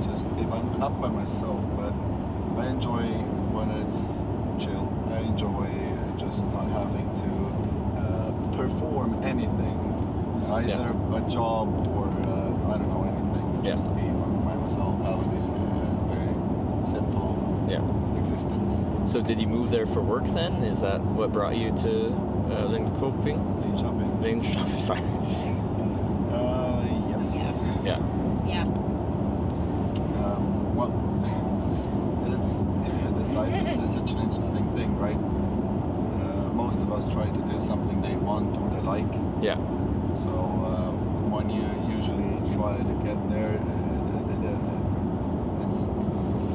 Just be not by myself, but I enjoy when it's chill. I enjoy just not having to perform anything, either a job or I don't know anything. Just be by myself, having a very simple Yeah. existence. So did you move there for work then? Is that what brought you to Linköping? Linköping. Linköping, sorry. Yes. Yeah. Yeah. Well, it is, this life is such an interesting most of us try to do something they want or they like. Yeah. So when you usually try to get there, it's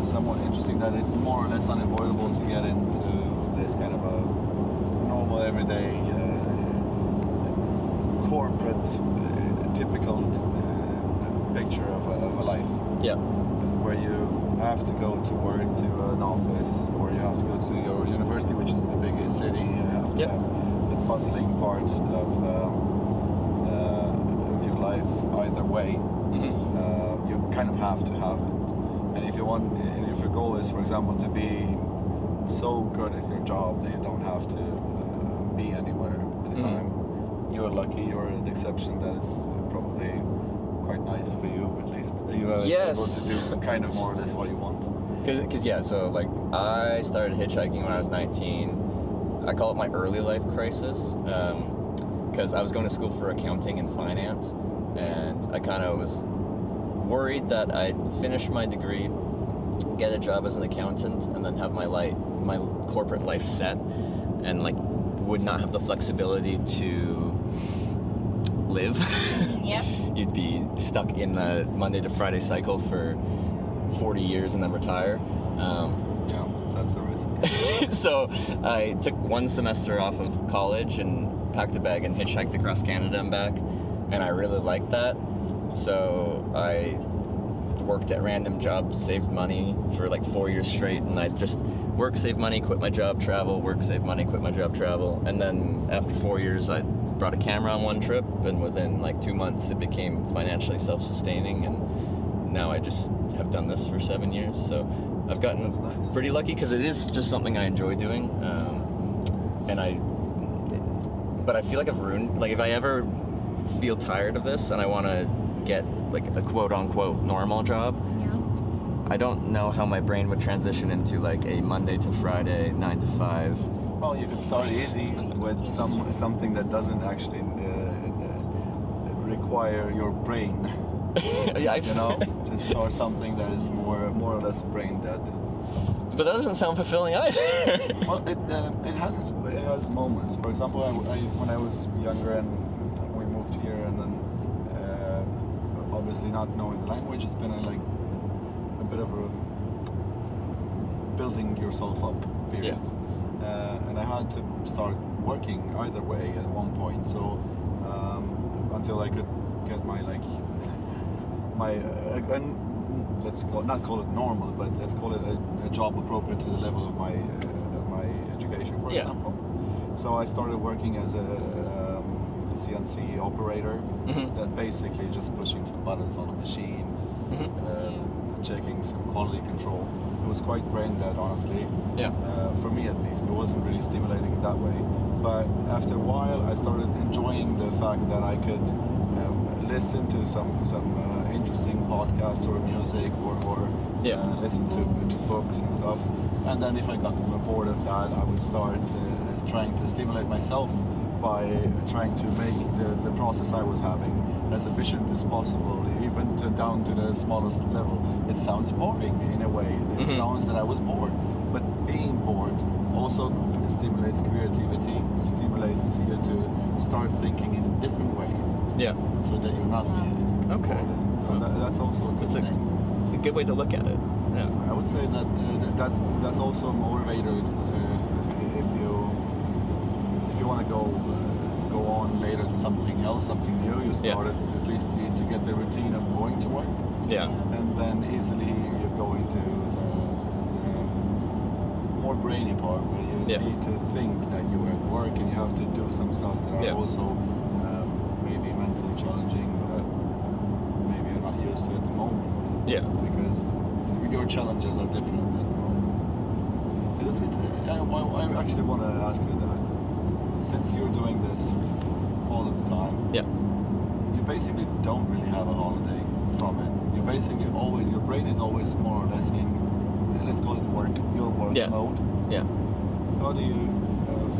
somewhat interesting that it's more or less unavoidable to get into this kind of a normal everyday corporate typical picture of a life. Yeah. Where you have to go to work to an office, or you have to go to your university, which is in a big city. You have to have the bustling part of your life either way. You kind of have to have it. And if your goal is, for example, to be so good at your job that you don't have to be anywhere at a time, you're lucky. You're an exception. That is probably quite nice for you, at least. You're able to do kind of more or less what you want. Because yeah, so like I started hitchhiking when I was 19. I call it my early life crisis, because I was going to school for accounting and finance, and I kind of was worried that I'd finish my degree, get a job as an accountant, and then have my corporate life set, and like would not have the flexibility to live. Yep. You'd be stuck in the Monday to Friday cycle for 40 years and then retire. Yeah, that's a risk. So I took one semester off of college and packed a bag and hitchhiked across Canada and back, and I really liked that. So I worked at random jobs, saved money for like 4 years straight, and I just work, save money, quit my job, travel, work, save money, quit my job, travel. And then after 4 years, I brought a camera on one trip, and within like 2 months it became financially self-sustaining, and now I just have done this for 7 years. So I've gotten pretty lucky, because it is just something I enjoy doing, but I feel like I've ruined, like if I ever feel tired of this and I want to get like a quote-unquote normal job, I don't know how my brain would transition into like a Monday to Friday 9 to 5. Well, you could start easy with something that doesn't actually require your brain. Yeah, you know, just start something that is more or less brain dead. But that doesn't sound fulfilling either. Well, it has moments. For example, when I was younger and we moved here, and then obviously not knowing the language, it's been a bit of a building yourself up period. Yeah. And I had to start working either way at one point. So until I could get my let's not call it normal, but let's call it a job appropriate to the level of my education, for example. So I started working as a CNC operator, that basically just pushing some buttons on a machine, checking some quality control. It was quite brain dead, honestly. Yeah. For me at least, it wasn't really stimulating in that way. But after a while, I started enjoying the fact that I could listen to some interesting podcasts or music, or listen to books and stuff. And then if I got bored of that, I would start trying to stimulate myself by trying to make the process I was having as efficient as possible, even down to the smallest level. It sounds boring in a way. It sounds that I was bored. But being bored also stimulates creativity, stimulates you to start thinking in different ways. Yeah. So that you're not okay. So that's also a good thing. A good way to look at it. Yeah. I would say that that's also a motivator if you want to go on later to something else, something new. You start at least to get the routine of going to work. Yeah. And then easily you go into the more brainy part, where you need to think that you're at work and you have to do some stuff that are also maybe mentally challenging, but maybe you're not used to at the moment. Yeah. Because your challenges are different at the moment. Isn't it? I actually want to ask you that. Since you're doing this all the time, you basically don't really have a holiday from it. You basically always, your brain is always more or less in, let's call it work, your work mode. Yeah. How do you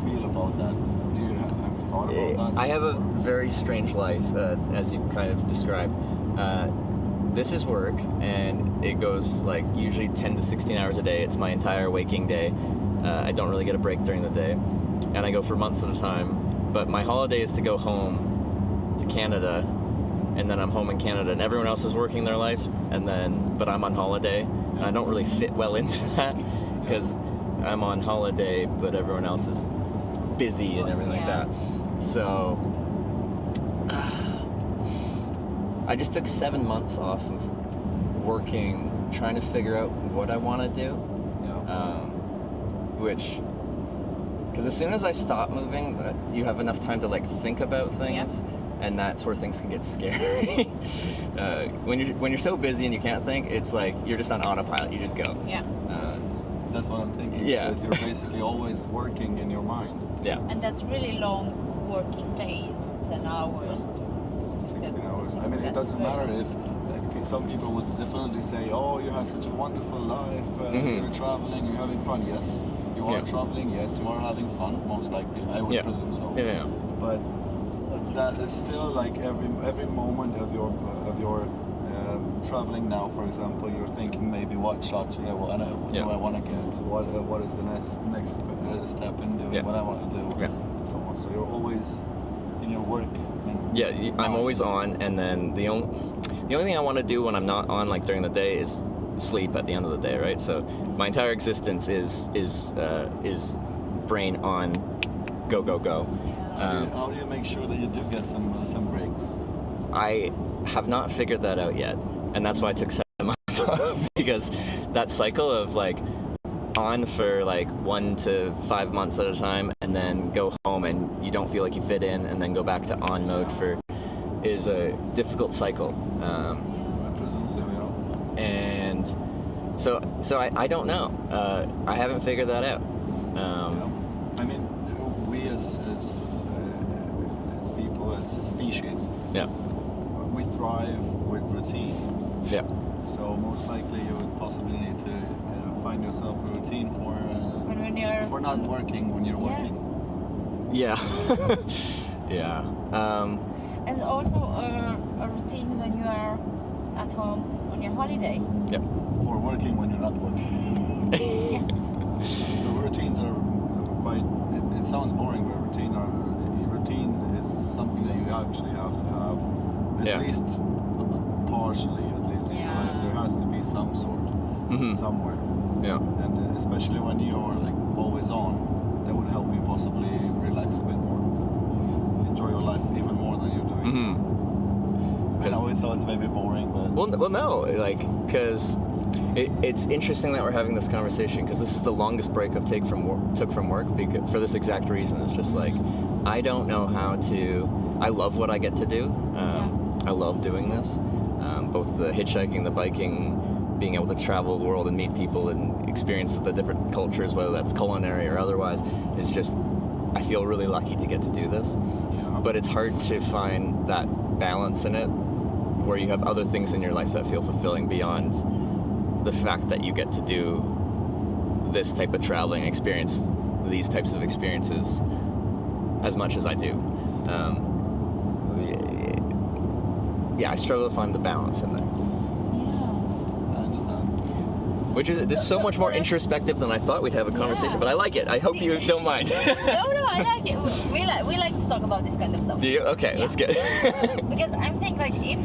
feel about that? Do you have you thought about that? I have a very strange life, as you've kind of described. This is work, and it goes like usually 10 to 16 hours a day. It's my entire waking day. I don't really get a break during the day. and I go for months at a time. But my holiday is to go home to Canada, and then I'm home in Canada, and everyone else is working their lives, but I'm on holiday, and I don't really fit well into that because I'm on holiday, but everyone else is busy and everything like that. So I just took 7 months off of working, trying to figure out what I want to do. Because as soon as I stop moving, you have enough time to like think about things, and that's where things can get scary. When you're so busy and you can't think, it's like you're just on autopilot. You just go. Yeah. That's what I'm thinking. Yeah. Because you're basically always working in your mind. Yeah. And that's really long working days, 10 hours. 16 hours. I mean, it doesn't matter if some people would definitely say, "Oh, you have such a wonderful life. You're traveling. You're having fun." Yes, you are traveling. Yes, you are having fun. Most likely, I would presume so. Yeah. But that is still like every moment of your traveling now. For example, you're thinking maybe what shots do I want to get? What is the next step in doing what I want to do, and so on. So you're always in your work. I'm always on, and then the only thing I want to do when I'm not on, like during the day, is sleep at the end of the day, right? So my entire existence is brain on, go. How do you make sure that you do get some breaks? I have not figured that out yet, and that's why I took 7 months off, because that cycle of like on for like 1 to 5 months at a time, and then go home and you don't feel like you fit in, and then go back to on mode is a difficult cycle. I presume so, yeah. And so I don't know. I haven't figured that out. I mean, we as people, as a species, we thrive with routine. Yeah. So most likely you would possibly need to find yourself a routine for not working when you're working. Yeah. Yeah. And also a routine when you are at home on your holiday. Yeah. For working when you're not working. The routines are quite. It sounds boring, but routines is something that you actually have to have at least partially, at least in your life. There has to be some sort somewhere. Yeah. And especially when you're like always on, that would help you possibly relax a bit more, enjoy your life even more than you're doing. I know it sounds maybe boring, but well, no, like, because it's interesting that we're having this conversation, because this is the longest break I've took from work because, for this exact reason. It's just like I don't know how to. I love what I get to do. I love doing this, both the hitchhiking, the biking, being able to travel the world and meet people and experience the different cultures, whether that's culinary or otherwise. It's just, I feel really lucky to get to do this. But it's hard to find that balance in it, where you have other things in your life that feel fulfilling beyond the fact that you get to do this type of traveling, experience these types of experiences as much as I do. I struggle to find the balance in there. I understand. Which is, this is so much more introspective than I thought we'd have a conversation, but I like it. I hope you don't mind. No, I like it. We like to talk about this kind of stuff. Do you? Okay, that's good. Because I'm thinking, like, if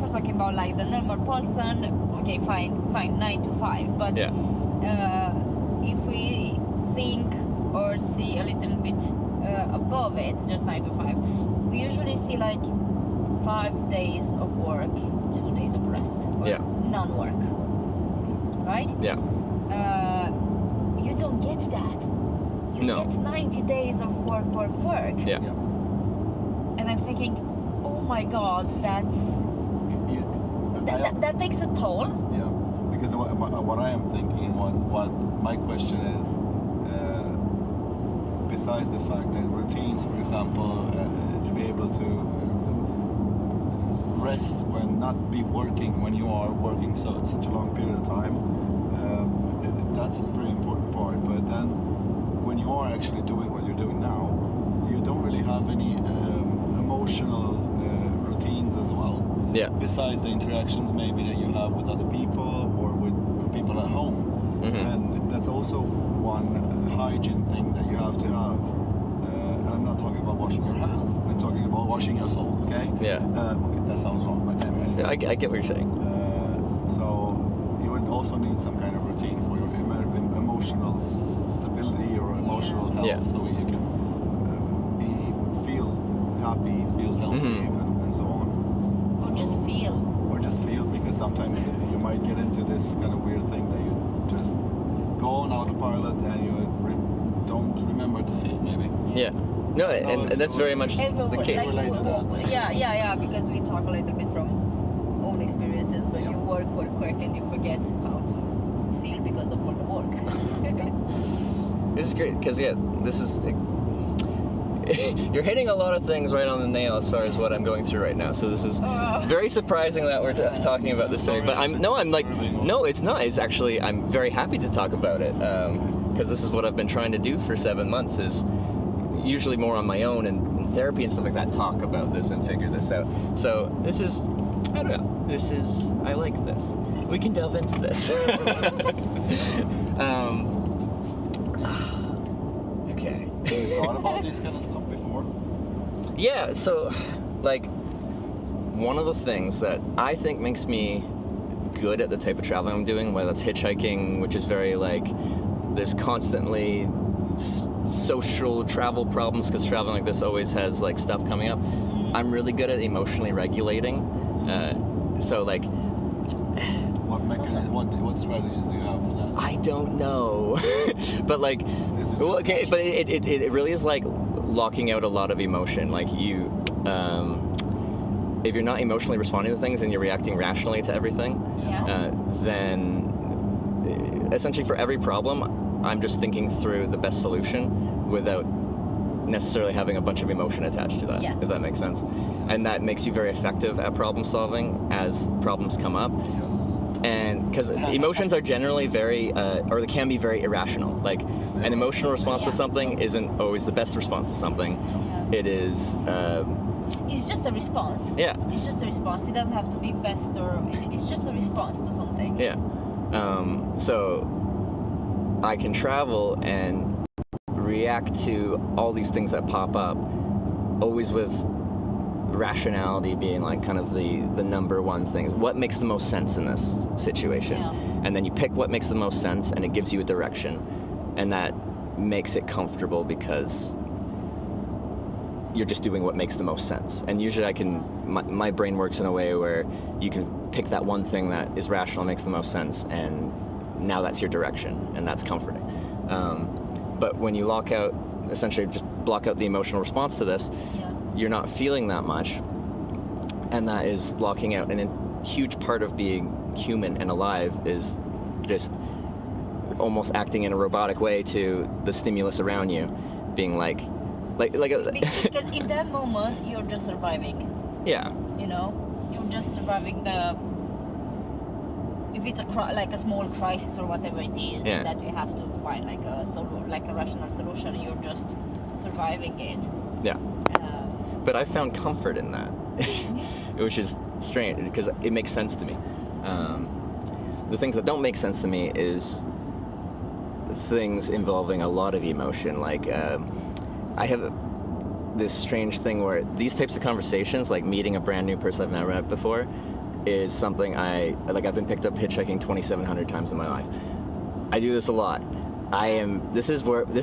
we're talking about like the normal person, okay, fine, 9 to 5. But if we think or see a little bit above it, just 9 to 5, we usually see like 5 days of work, 2 days of rest, or non-work. Right? Yeah. You don't get that. You get 90 days of work. Yeah. And I'm thinking, oh my God, that takes a toll. Yeah, because what I am thinking, what my question is, besides the fact that routines, for example, to be able to rest when not be working when you are working such a long period of time, that's a very important part. But then when you are actually doing what you're doing now, you don't really have any emotional routines as well. Yeah. Besides the interactions maybe that you have with other people or with people at home. And that's also one hygiene thing that you have to have. And I'm not talking about washing your hands. I'm talking about washing your soul. Okay. Yeah. Okay, that sounds wrong, but anyway. I get what you're saying. So you would also need some kind of routine for your emotional stability or emotional health, Yeah. so you can feel happy, feel healthy, and so on. Or just feel. Or just feel, because sometimes you might get into this kind of weird thing that you just go on autopilot and you don't remember to feel, maybe. Yeah. No, and that's very much the case. relate to that. Yeah, because we talk a little bit from own experiences when you work and you forget how to feel because of all the work. This is great because this is you're hitting a lot of things right on the nail as far as what I'm going through right now. So this is very surprising that we're talking about this thing. But it's not. It's actually, I'm very happy to talk about it because this is what I've been trying to do for 7 months. Is usually more on my own and therapy and stuff like that. Talk about this and figure this out. So this is, I don't know. This is, I like this. We can delve into this. Okay. Have you thought about this kind of stuff before? Yeah, so, like, one of the things that I think makes me good at the type of traveling I'm doing, whether that's hitchhiking, which is very, like, there's constantly social travel problems, because traveling like this always has, like, stuff coming up. I'm really good at emotionally regulating. So, like... What strategies do you have for that? I don't know. But, like... okay, but it really is, like, locking out a lot of emotion. Like, you... if you're not emotionally responding to things and you're reacting rationally to everything, then essentially for every problem, I'm just thinking through the best solution without necessarily having a bunch of emotion attached to that, if that makes sense. And that makes you very effective at problem solving as problems come up. Yes. And because emotions are generally very, or they can be very irrational. Like, an emotional response to something isn't always the best response to something. It is... it's just a response. Yeah. It's just a response. It doesn't have to be best or... It's just a response to something. Yeah. So I can travel and react to all these things that pop up, always with rationality being like kind of the number one thing. What makes the most sense in this situation? And then you pick what makes the most sense and it gives you a direction. And that makes it comfortable because you're just doing what makes the most sense. And usually my brain works in a way where you can pick that one thing that is rational, makes the most sense, and now that's your direction, and that's comforting. But when you lock out, essentially just block out the emotional response to this, you're not feeling that much, and that is locking out. And a huge part of being human and alive is just almost acting in a robotic way to the stimulus around you, being like because in that moment you're just surviving. Yeah. You know, you're just surviving the. If it's like a small crisis or whatever it is, that you have to find like a rational solution, you're just surviving it. Yeah. But I found comfort in that, which is strange because it makes sense to me. The things that don't make sense to me is things involving a lot of emotion. Like I have this strange thing where these types of conversations, like meeting a brand new person I've never met before, is something I've been picked up hitchhiking 2,700 times in my life. I do this a lot. This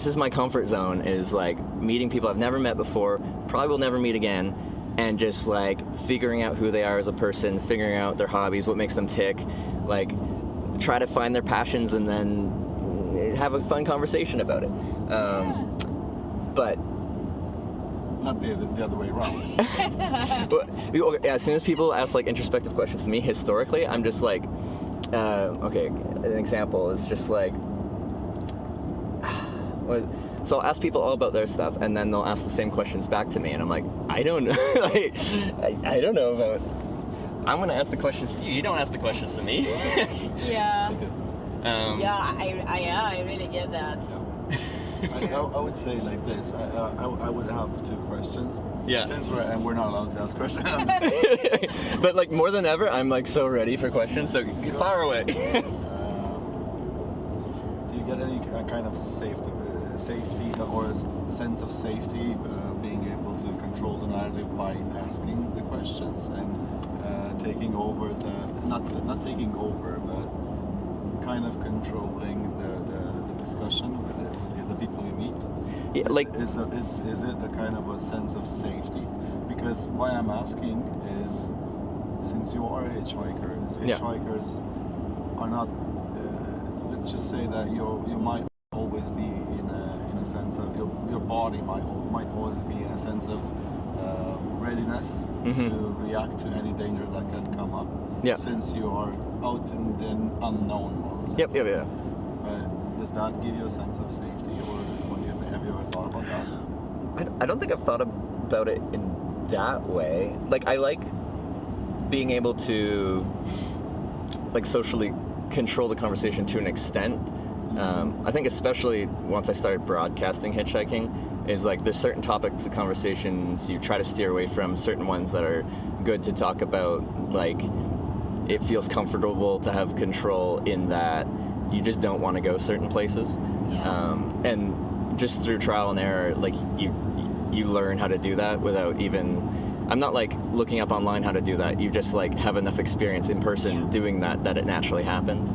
is my comfort zone, is like meeting people I've never met before, probably will never meet again, and just like figuring out who they are as a person, figuring out their hobbies, what makes them tick, like try to find their passions and then have a fun conversation about it. But not the other way around. As soon as people ask like introspective questions to me, historically, I'm just like, okay, an example is just like, so I'll ask people all about their stuff, and then they'll ask the same questions back to me, and I'm like, I don't know, I don't know about. I'm gonna ask the questions to you. You don't ask the questions to me. Yeah. I really get that. I would say like this. I would have 2 questions. Yeah. Since we're not allowed to ask questions. But like more than ever, I'm like so ready for questions. So fire away. Do you get any kind of safety safety or a sense of safety, being able to control the narrative by asking the questions and taking over not taking over, but kind of controlling the discussion with the people you meet. Yeah, like Is it a kind of a sense of safety? Because why I'm asking is, since you are a hitchhiker, hitchhikers are not. Let's just say that you might always be in a sense of your body might always be in a sense of readiness to react to any danger that can come up. Yeah. Since you are out in the unknown, more or less. Yep. Does that give you a sense of safety, or what do you think? Have you ever thought about that? I don't think I've thought about it in that way. Like, I like being able to like socially control the conversation to an extent. I think especially once I started broadcasting hitchhiking, is like there's certain topics of conversations you try to steer away from, certain ones that are good to talk about, like it feels comfortable to have control in that you just don't want to go certain places. And just through trial and error, like you learn how to do that without even, I'm not like looking up online how to do that. You just like have enough experience in person doing that it naturally happens.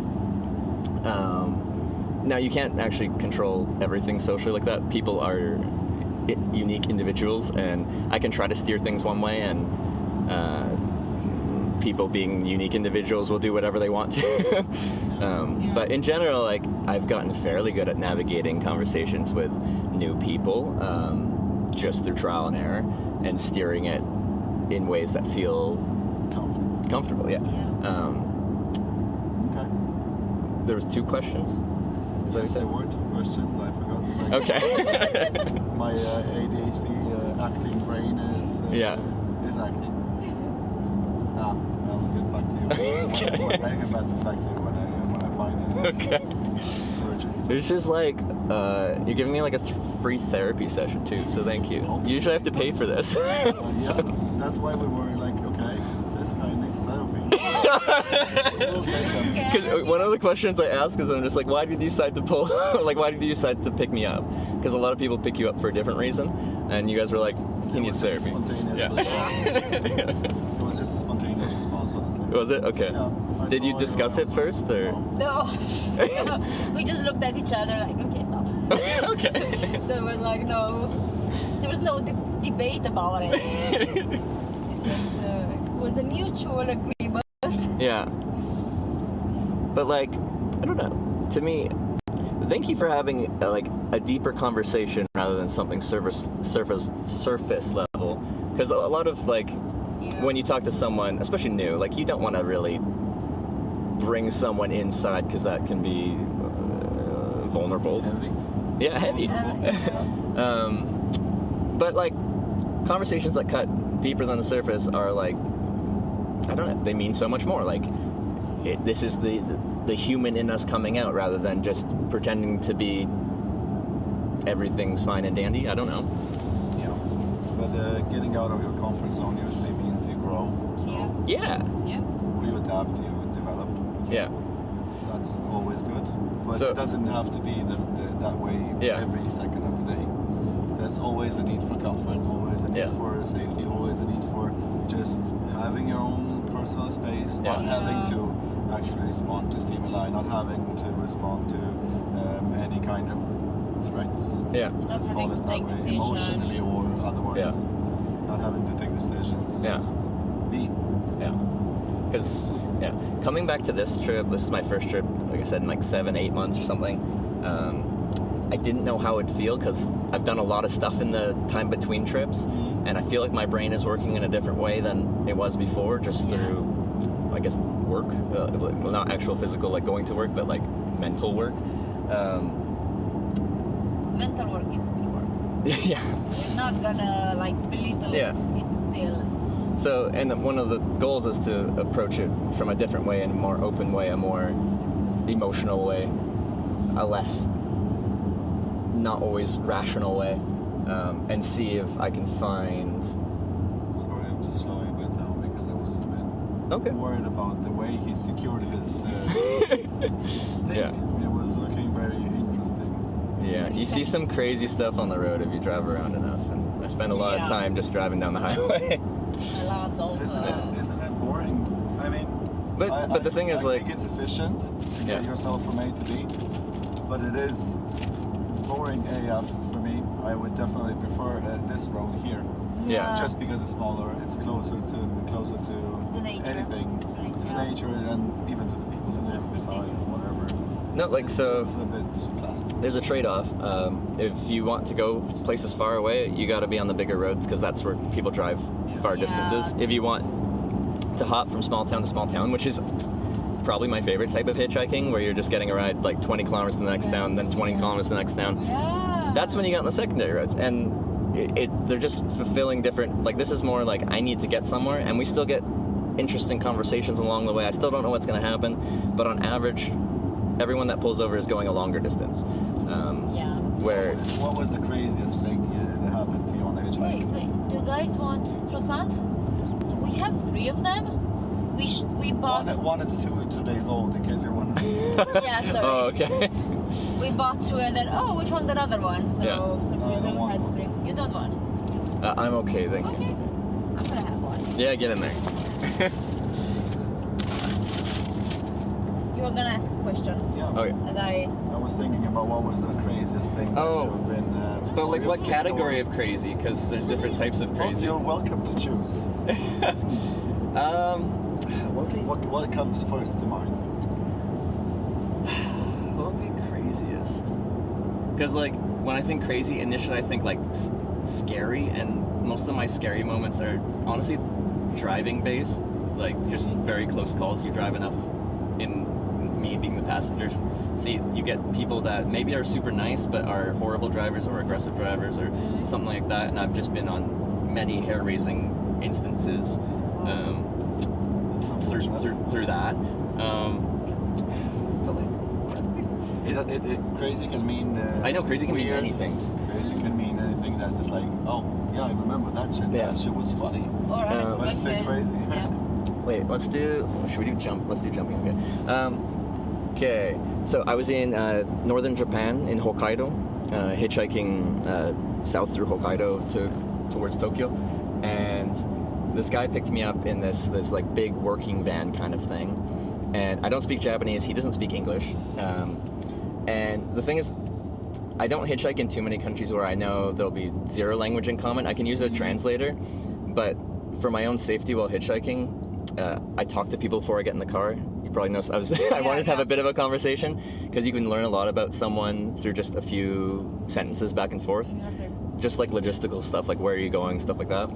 Now you can't actually control everything socially like that. People are unique individuals, and I can try to steer things one way, and people being unique individuals will do whatever they want to. But in general, like I've gotten fairly good at navigating conversations with new people, just through trial and error, and steering it in ways that feel comfortable. Okay. There was 2 questions. Is that what you There said? were 2 questions. I forgot the second. Okay. My ADHD acting brain is acting. I'll get back to you. Okay. I'll get back to you when I find it. Okay. Surgeons. It's just like you're giving me like a free therapy session too, so thank you. Oh. Usually I have to pay for this. Yeah, that's why we were like, okay, this guy needs therapy. We'll take him. Because one of the questions I ask is, I'm just like, why did you decide to pull? Like, why did you decide to pick me up? Because a lot of people pick you up for a different reason, and you guys were like, he needs therapy. It was just a spontaneous response, honestly. Was it? Okay. Yeah, I Did you saw discuss it first, or? No. We just looked at each other like, okay, stop. Okay. So it was like, no. There was no debate about it. It was a mutual agreement. Yeah. But like, I don't know. To me, thank you for having a deeper conversation rather than something surface level. Because a lot of when you talk to someone, especially new, like you don't want to really bring someone inside because that can be vulnerable. Heavy. Yeah, heavy. But like conversations that cut deeper than the surface are like, I don't know, they mean so much more. Like this is the human in us coming out rather than just pretending to be everything's fine and dandy. I don't know. Yeah. But getting out of your comfort zone usually means you grow. So Yeah. you adapt, you develop. Yeah. That's always good. But So- it doesn't have to be that way every second of the day. There's always a need for comfort, always a need for safety, always a need for just having your own personal space, not having to actually respond to stimuli, not having to respond to any kind of threats. Yeah. Let's call it that take way, decision. emotionally or otherwise. Yeah. Not having to take decisions, Yeah. just be. Yeah. Because, coming back to this trip, this is my first trip, like I said, in like 7-8 months or something. I didn't know how it'd feel because I've done a lot of stuff in the time between trips, and I feel like my brain is working in a different way than it was before, just through, I guess, work. Well, not actual physical, like going to work, but like mental work. Mental work, it's still work. Yeah. We're not gonna like belittle it. It's still. So, and one of the goals is to approach it from a different way, and a more open way, a more emotional way, a less not always rational way, and see if I can find. Sorry, I'm just slowing a bit down because I was a bit worried about the way he secured his thing. Yeah. It was looking very interesting. Yeah, you see some crazy stuff on the road if you drive around enough, and I spend a lot of time just driving down the highway. A lot of. Isn't it boring? I mean, But the thing is, I like, think it's efficient to get yourself from A to B, but it is boring AF for me. I would definitely prefer this road here. Yeah. Just because it's smaller, it's closer to the nature. anything, to nature, and even to the people who live beside, whatever. no, like, so It's a bit plastic. there's a trade-off. If you want to go places far away, you got to be on the bigger roads because that's where people drive far distances. If you want to hop from small town to small town, which is probably my favorite type of hitchhiking, where you're just getting a ride like 20 kilometers to the next town, then 20 kilometers to the next town. Yeah. That's when you get on the secondary roads, and they're just fulfilling different. Like, this is more like I need to get somewhere, and we still get interesting conversations along the way. I still don't know what's going to happen, but on average, everyone that pulls over is going a longer distance. Where What was the craziest thing that happened to you on hitchhiking? Wait. Do you guys want croissant? We have 3 of them. We bought. One is 2 days old, in case you're wondering. Yeah, sorry. oh, okay. We bought 2 and then which one the other one? So Yeah. for some No, I reason don't we want had one. 3. You don't want? I'm okay, thank you. Okay. I'm gonna have one. Yeah, get in there. You were gonna ask a question, Yeah. Okay. and I was thinking about what was the craziest thing that Oh. you've been. But like, you've what seen category or- of crazy? Because there's different types of Well, crazy. you're welcome to choose. What comes first to mind? What would be craziest? Because like, when I think crazy, initially I think like scary, and most of my scary moments are honestly driving based, like just very close calls. You drive enough, in me being the passengers, see you get people that maybe are super nice but are horrible drivers or aggressive drivers or something like that, and I've just been on many hair-raising instances through that. So like, Crazy can mean. I know crazy can mean weird. many things. Crazy can mean anything that is like, oh yeah, I remember that shit. Yeah. That shit was funny. or But it's still crazy. Yeah. Wait, should we do jump? Let's do jumping, okay. Okay, so I was in northern Japan, in Hokkaido, hitchhiking south through Hokkaido towards Tokyo, and this guy picked me up in this like big working van kind of thing, and I don't speak Japanese, he doesn't speak English, and the thing is, I don't hitchhike in too many countries where I know there'll be 0 language in common. I can use a translator, but for my own safety while hitchhiking, I talk to people before I get in the car. You probably noticed I wanted to have a bit of a conversation, because you can learn a lot about someone through just a few sentences back and forth. Just like logistical stuff, like where are you going, stuff like that.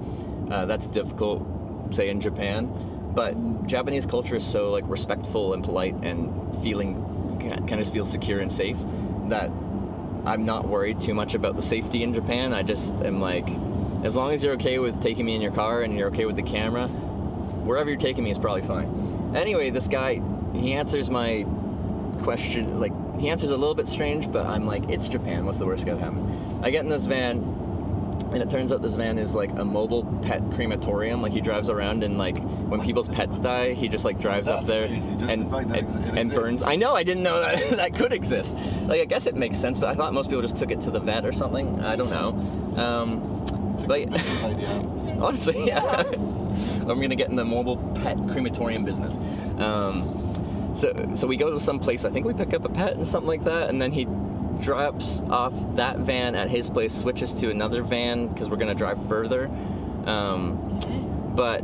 That's difficult, say, in Japan. But Japanese culture is so like respectful and polite, and kind of feels secure and safe, that I'm not worried too much about the safety in Japan. I just am like, as long as you're okay with taking me in your car and you're okay with the camera, wherever you're taking me is probably fine. Anyway, this guy, he answers my question, like, he answers a little bit strange, but I'm like, it's Japan, what's the worst that could happen? I get in this van, and it turns out this van is like a mobile pet crematorium. Like, he drives around, and like, when people's pets die, he just like drives up there crazy. Just the fact that it and burns. exists. I know, I didn't know that that could exist. Like, I guess it makes sense, but I thought most people just took it to the vet or something. I don't know. It's a good business idea. Honestly, yeah. I'm gonna get in the mobile pet crematorium business. So we go to some place. I think we pick up a pet and something like that, and then he drops off that van at his place, switches to another van because we're gonna drive further. But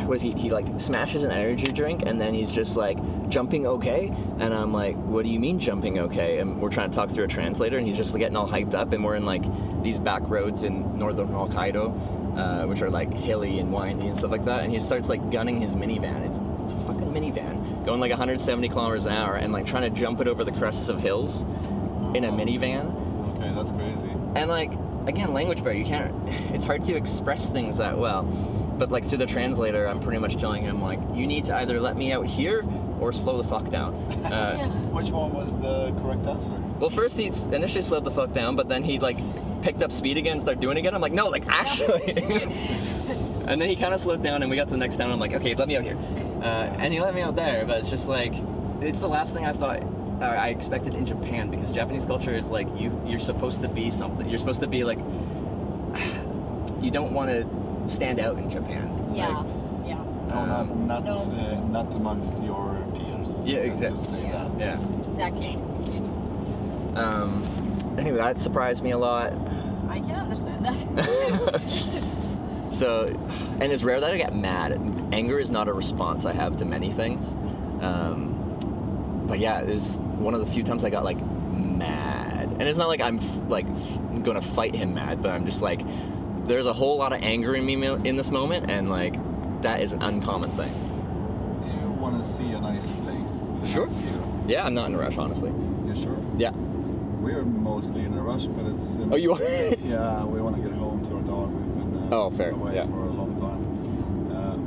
was he like smashes an energy drink, and then he's just like, jumping okay? And I'm like, what do you mean jumping okay? And we're trying to talk through a translator, and he's just getting all hyped up, and we're in like these back roads in northern Hokkaido, which are like hilly and windy and stuff like that, and he starts like gunning his minivan. It's a fucking minivan going like 170 kilometers an hour, and like trying to jump it over the crests of hills in a minivan. Okay, that's crazy. And like, again, language barrier, it's hard to express things that well. But like through the translator, I'm pretty much telling him like, you need to either let me out here or slow the fuck down. Which one was the correct answer? Well, first he initially slowed the fuck down, but then he like picked up speed again and started doing it again. I'm like, no, like actually. And then he kind of slowed down, and we got to the next town. I'm like, okay, let me out here. And he let me out there, but it's just like, it's the last thing I thought I expected in Japan, because Japanese culture is like you're supposed to be something. You're supposed to be like, you don't want to stand out in Japan. Yeah. Like, Yeah. Not amongst your peers. Yeah, Let's exactly. just say that. Yeah. Exactly. Anyway, that surprised me a lot. I can understand that. So, and it's rare that I get mad. Anger is not a response I have to many things. But yeah, it is one of the few times I got like mad. And it's not like I'm gonna fight him mad, but I'm just like, there's a whole lot of anger in me in this moment, and like, that is an uncommon thing. You want to see a nice place with a Sure. nice view. Yeah, I'm not in a rush, honestly. You sure? Yeah. We're mostly in a rush, but it's... Oh, you are? Yeah, we want to get home to our dog. We've been Oh, fair, away yeah. for a long time.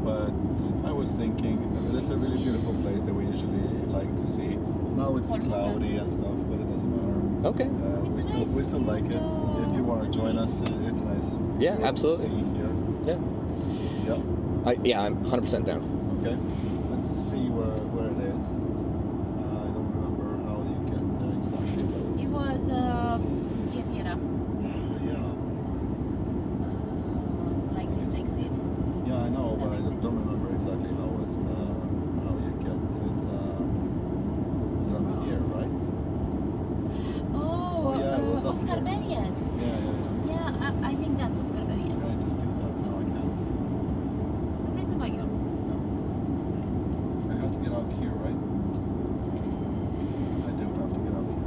But I was thinking, it's a really beautiful place that we usually like to see. Now it's cloudy and stuff, but it doesn't matter. Okay. We still like it. If you want to join us, it's nice. Yeah, to absolutely. See here. Yeah. Yeah. I'm 100% down. Okay. Let's see where it is. I don't remember how you get there exactly, but It was Gefjera, yeah. like this exit. Yeah, I know, but I don't remember exactly how you get to is it up here, right? Oh, yeah, it was up Oscar here. Berget. Yeah. Yeah, I think that's Oscar Berget. Can I just do that? No, I can't. Det finns en bagel. I have to get out here, right? I do have to get out here.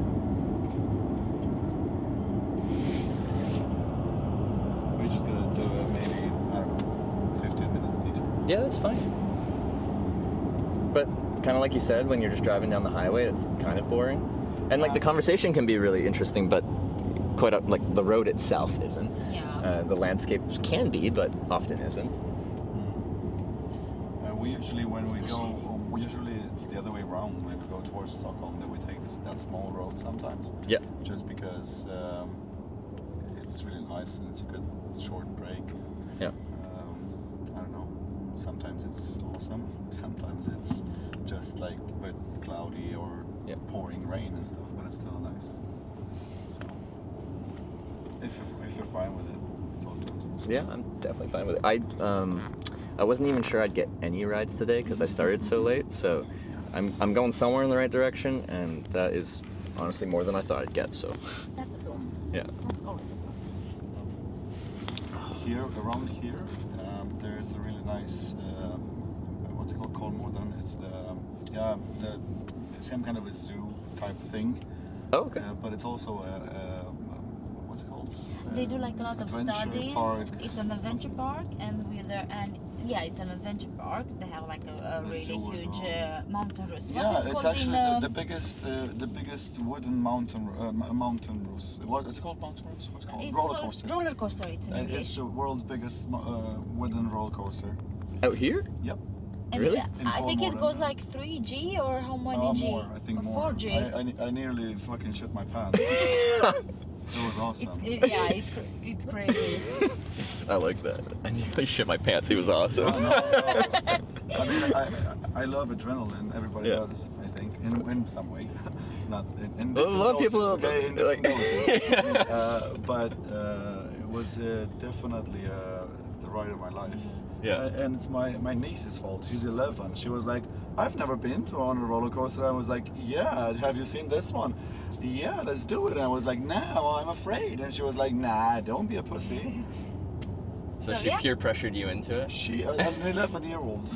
We're just gonna do maybe, I don't know, 15 minutes detour. Yeah, that's fine. But kind of like you said, when you're just driving down the highway, it's kind of boring. And like the conversation can be really interesting, but like the road itself isn't. Yeah. The landscapes can be, but often isn't. We usually, when we go, usually it's the other way around. When we go towards Stockholm, that we take that small road sometimes. Yeah. Just because it's really nice and it's a good short break. Yeah. I don't know. Sometimes it's awesome. Sometimes it's just like a bit cloudy or pouring rain and stuff, but it's still nice. So if you're fine with it, it's all good. Yeah, I'm definitely fine with it. I wasn't even sure I'd get any rides today because I started so late. So I'm going somewhere in the right direction, and that is honestly more than I thought I'd get. So That's a plus. yeah. That's always a plus. Here, around here, there's a really nice, what's it called, Kolmården. It's the same kind of a zoo type thing. Oh, okay. But it's also what's it called? They do like a lot of adventure studies. parks It's an and adventure stuff. park, and it's an adventure park. They have like a The really zoo as huge well. mountain roost. Yeah, What is it's called actually in, the biggest wooden mountain roost. What it's called, mountain roost? What's it called? it's Roller called coaster. Roller coaster. It's in It's English. the world's biggest wooden roller coaster. Out here? Yep. And Really? I think it Kolmården. goes like 3G or how many G? More. I think or more. 4G. I nearly fucking shit my pants. It was awesome. It's crazy. I like that. I nearly shit my pants. He was awesome. No. I mean, I love adrenaline. Everybody does, I think, in some way. Not in A lot of people doses, okay, in different like- doses. But it was definitely the ride of my life. Yeah. And it's my niece's fault. She's 11. She was like, I've never been on a roller coaster. I was like, yeah, have you seen this one? Yeah, let's do it. And I was like, no, I'm afraid. And she was like, nah, don't be a pussy. So So, she yeah. peer pressured you into it? She, an 11-year-old.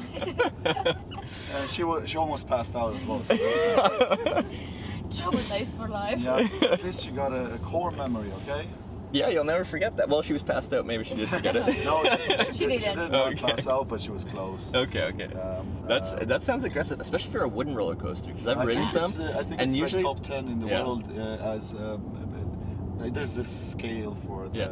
And she almost passed out as well. So that's nice. Traumatized for life. Yeah, at least she got a core memory, okay? Yeah, you'll never forget that. Well, she was passed out. Maybe she did forget it. No, she didn't. did not Okay. pass out, but she was close. Okay. That sounds aggressive, especially for a wooden roller coaster. Because I've ridden some, I think and it's usually like top 10 in the Yeah. world as there's this scale for the,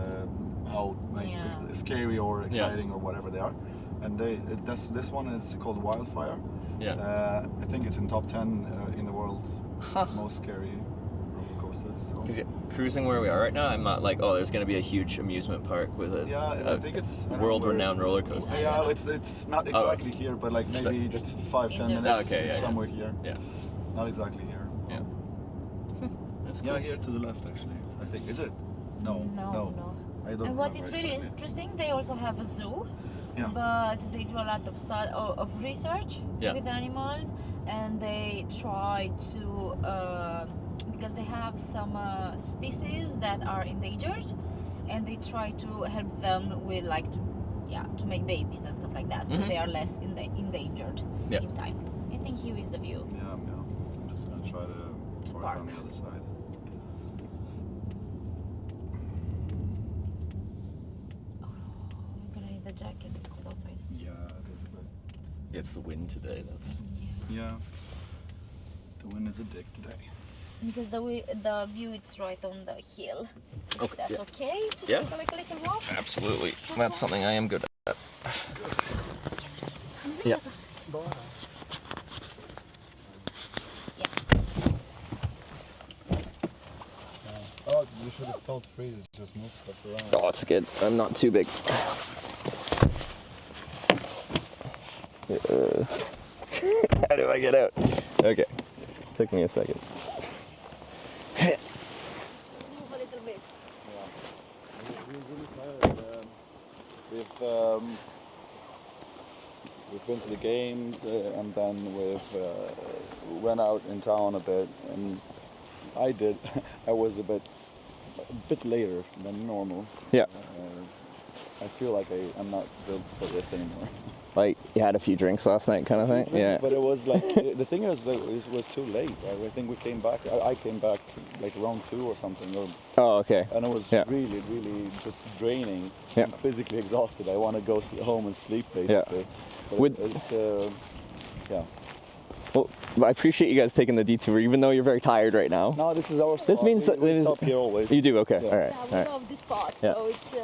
how like, Yeah. scary or exciting or whatever they are, and this one is called Wildfire. Yeah. I think it's in top 10 in the world most scary roller coasters. So. Because cruising where we are right now, I'm not like, oh, there's going to be a huge amusement park with a, I think it's I don't know world-renowned roller coaster. Yeah, it's not exactly here, but like Just maybe like- just 5-10 in the- minutes Okay, yeah. somewhere here. Yeah. Not exactly here. Yeah. That's Yeah, cool. here to the left actually. I think. Is it? No. No. I don't And what remember is really exactly. interesting, they also have a zoo, Yeah. but they do a lot of research Yeah. with animals, and they try to because they have some species that are endangered, and they try to help them with like to make babies and stuff like that, so they are less endangered in time. I think here is the view. Yeah. I'm just gonna try to park park. on the other side. I'm gonna need the jacket. It's cold outside. Yeah, it is a bit. It's the wind today. That's. Yeah. The wind is a dick today. Because the view is right on the hill. Okay. That's okay to Yeah. take a little walk. Absolutely. That's something I am good at. Yeah. Oh, you should have felt free to just move stuff around. Oh, it's good. I'm not too big. How do I get out? Okay. Took me a second. Move a little bit. We've been to the games and then went out in town a bit, and I was a bit later than normal. Yeah. I feel like I'm not built for this anymore. Like you had a few drinks last night, kind of thing. Yeah. But it was like the thing is, like, it was too late. I think we came back. I came back like around 2 or something. Oh, okay. And it was really, really just draining. Yeah. I'm physically exhausted. I want to go home and sleep, basically. But it's yeah. Well, I appreciate you guys taking the detour, even though you're very tired right now. No, this is our spot. This means we stop here always. You do, okay. Yeah. All right. Yeah, All we right. love this spot, Yeah. so it's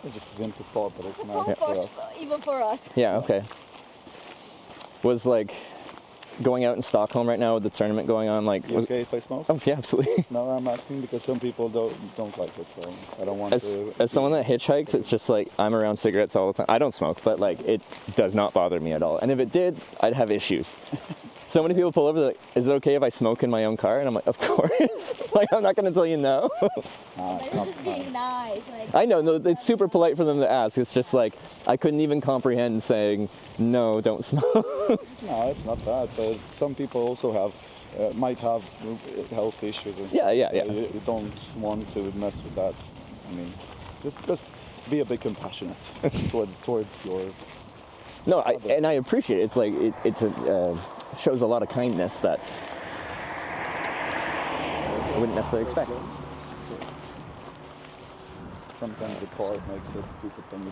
It's just a simple spot, but it's nice for comfort us. even for us. Yeah. Okay. Was like going out in Stockholm right now with the tournament going on. Like, You was, okay if I smoke? oh yeah, absolutely. No, I'm asking because some people don't like it, so I don't want to. As someone that hitchhikes, it's just like I'm around cigarettes all the time. I don't smoke, but like it does not bother me at all. And if it did, I'd have issues. So many people pull over, they're like, is it okay if I smoke in my own car? And I'm like, of course. Like, I'm not going to tell you no. Nah, But it's it's not just being nice. Like, I know, no, it's super polite for them to ask. It's just like, I couldn't even comprehend saying, no, don't smoke. No, it's not that. But some people also might have health issues and stuff. Yeah. You don't want to mess with that. I mean, just be a bit compassionate towards your. No, and I appreciate it. It's like, it's shows a lot of kindness that I wouldn't necessarily expect. Sometimes the car makes a stupid thing.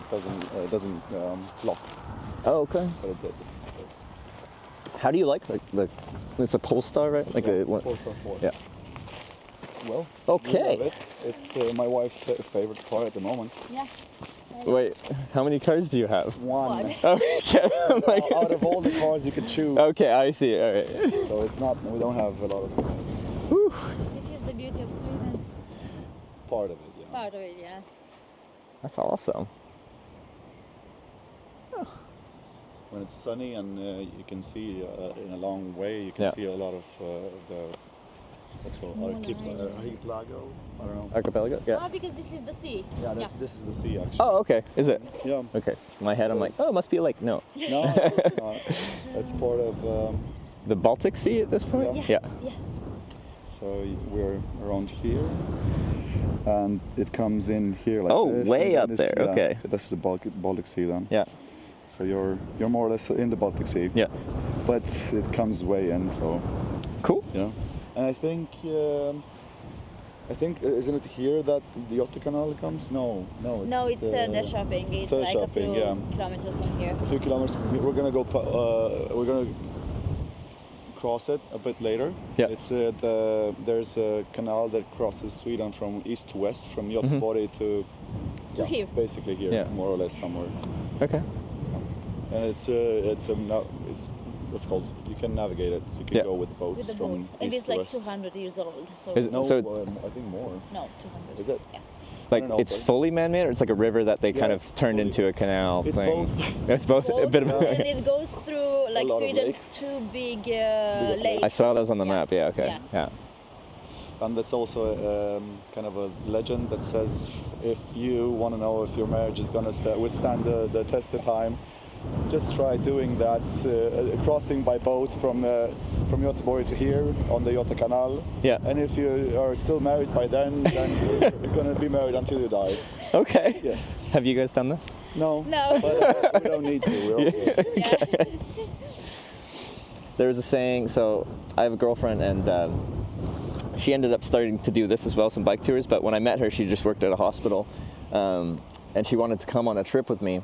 It doesn't lock, Oh, okay. but it did. How do you like the it's a Polestar, right? Like Yeah, a it's what? Polestar 4. Yeah. Well. Okay. we love it. It's my wife's favorite car at the moment. yeah. Wait, how many cars do you have? One. Okay. I'm like, Out of all the cars you could choose. okay, I see. All right. So it's not. We don't have a lot of Whew. This is the beauty of Sweden. part of it. Yeah. Part of it, yeah. That's awesome. When it's sunny and you can see in a long way, you can see a lot of the what's called Small archipelago. I don't know. Archipelago? Yeah. Oh, because this is the sea. Yeah, this is the sea actually. Oh, okay. Is it? Yeah. Okay. In my head, I'm like, oh, it must be a lake. No. No, it's not. It's part of. The Baltic Sea at this point? Yeah. Yeah. So we're around here, and it comes in here like Oh, this. way and up then there, it's- okay. That's the Baltic Sea then. Yeah. So you're more or less in the Baltic Sea. Yeah. But it comes way in, so Cool. yeah. And I think isn't it here that the Otter Canal comes? No. No, it's Söderköping. It's like a Söderköping, few yeah. kilometers from here. A few kilometers. We're gonna go. We're gonna cross it a bit later. Yeah. It's there's a canal that crosses Sweden from east to west, from Göteborg to here. basically here, Yeah. more or less somewhere. Okay. And it's what's called. You can navigate it. You can Yeah. go with boats With the from boats. east And it's to like west. 200 years old. So Is it- No, So- I think more. no, 200. Is it? Yeah. Like, don't know, it's but- fully man-made, or it's like a river that they kind Yeah, of it's turned fully- into a canal It's thing? both. It's both. A bit of And it goes through like lot of Sweden's lakes. two big Biggest lakes. I saw those on the Yeah. map. Yeah. Okay. Yeah. Yeah. And that's also kind of a legend that says if you want to know if your marriage is going to withstand the test of time, just try doing that, crossing by boat from Göteborg to here on the Göta Canal. Yeah. And if you are still married by then you're going to be married until you die. Okay. Yes. Have you guys done this? No. No. But we don't need to. We're all good. Yeah. There was a saying, so I have a girlfriend and she ended up starting to do this as well, some bike tours, but when I met her, she just worked at a hospital and she wanted to come on a trip with me.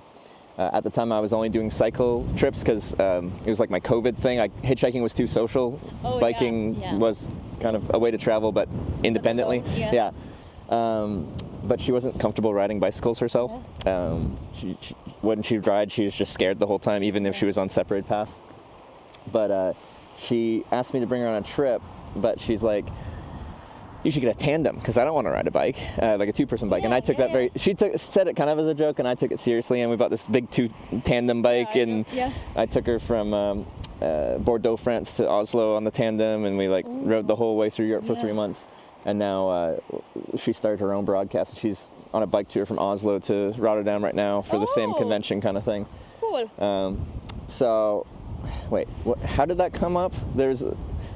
At the time, I was only doing cycle trips because it was like my COVID thing. Hitchhiking was too social. Oh, Biking yeah. was kind of a way to travel, but independently. Yeah. But she wasn't comfortable riding bicycles herself. When she would ride, she was just scared the whole time, even if she was on separated paths. But she asked me to bring her on a trip, but she's like, you should get a tandem because I don't want to ride a bike, like a two-person bike. And I took that said it kind of as a joke, and I took it seriously. And we bought this big tandem bike, and I took her from Bordeaux, France to Oslo on the tandem, and we rode the whole way through Europe for 3 months. And now she started her own broadcast. She's on a bike tour from Oslo to Rotterdam right now for the same convention kind of thing. Cool. So, wait, how did that come up?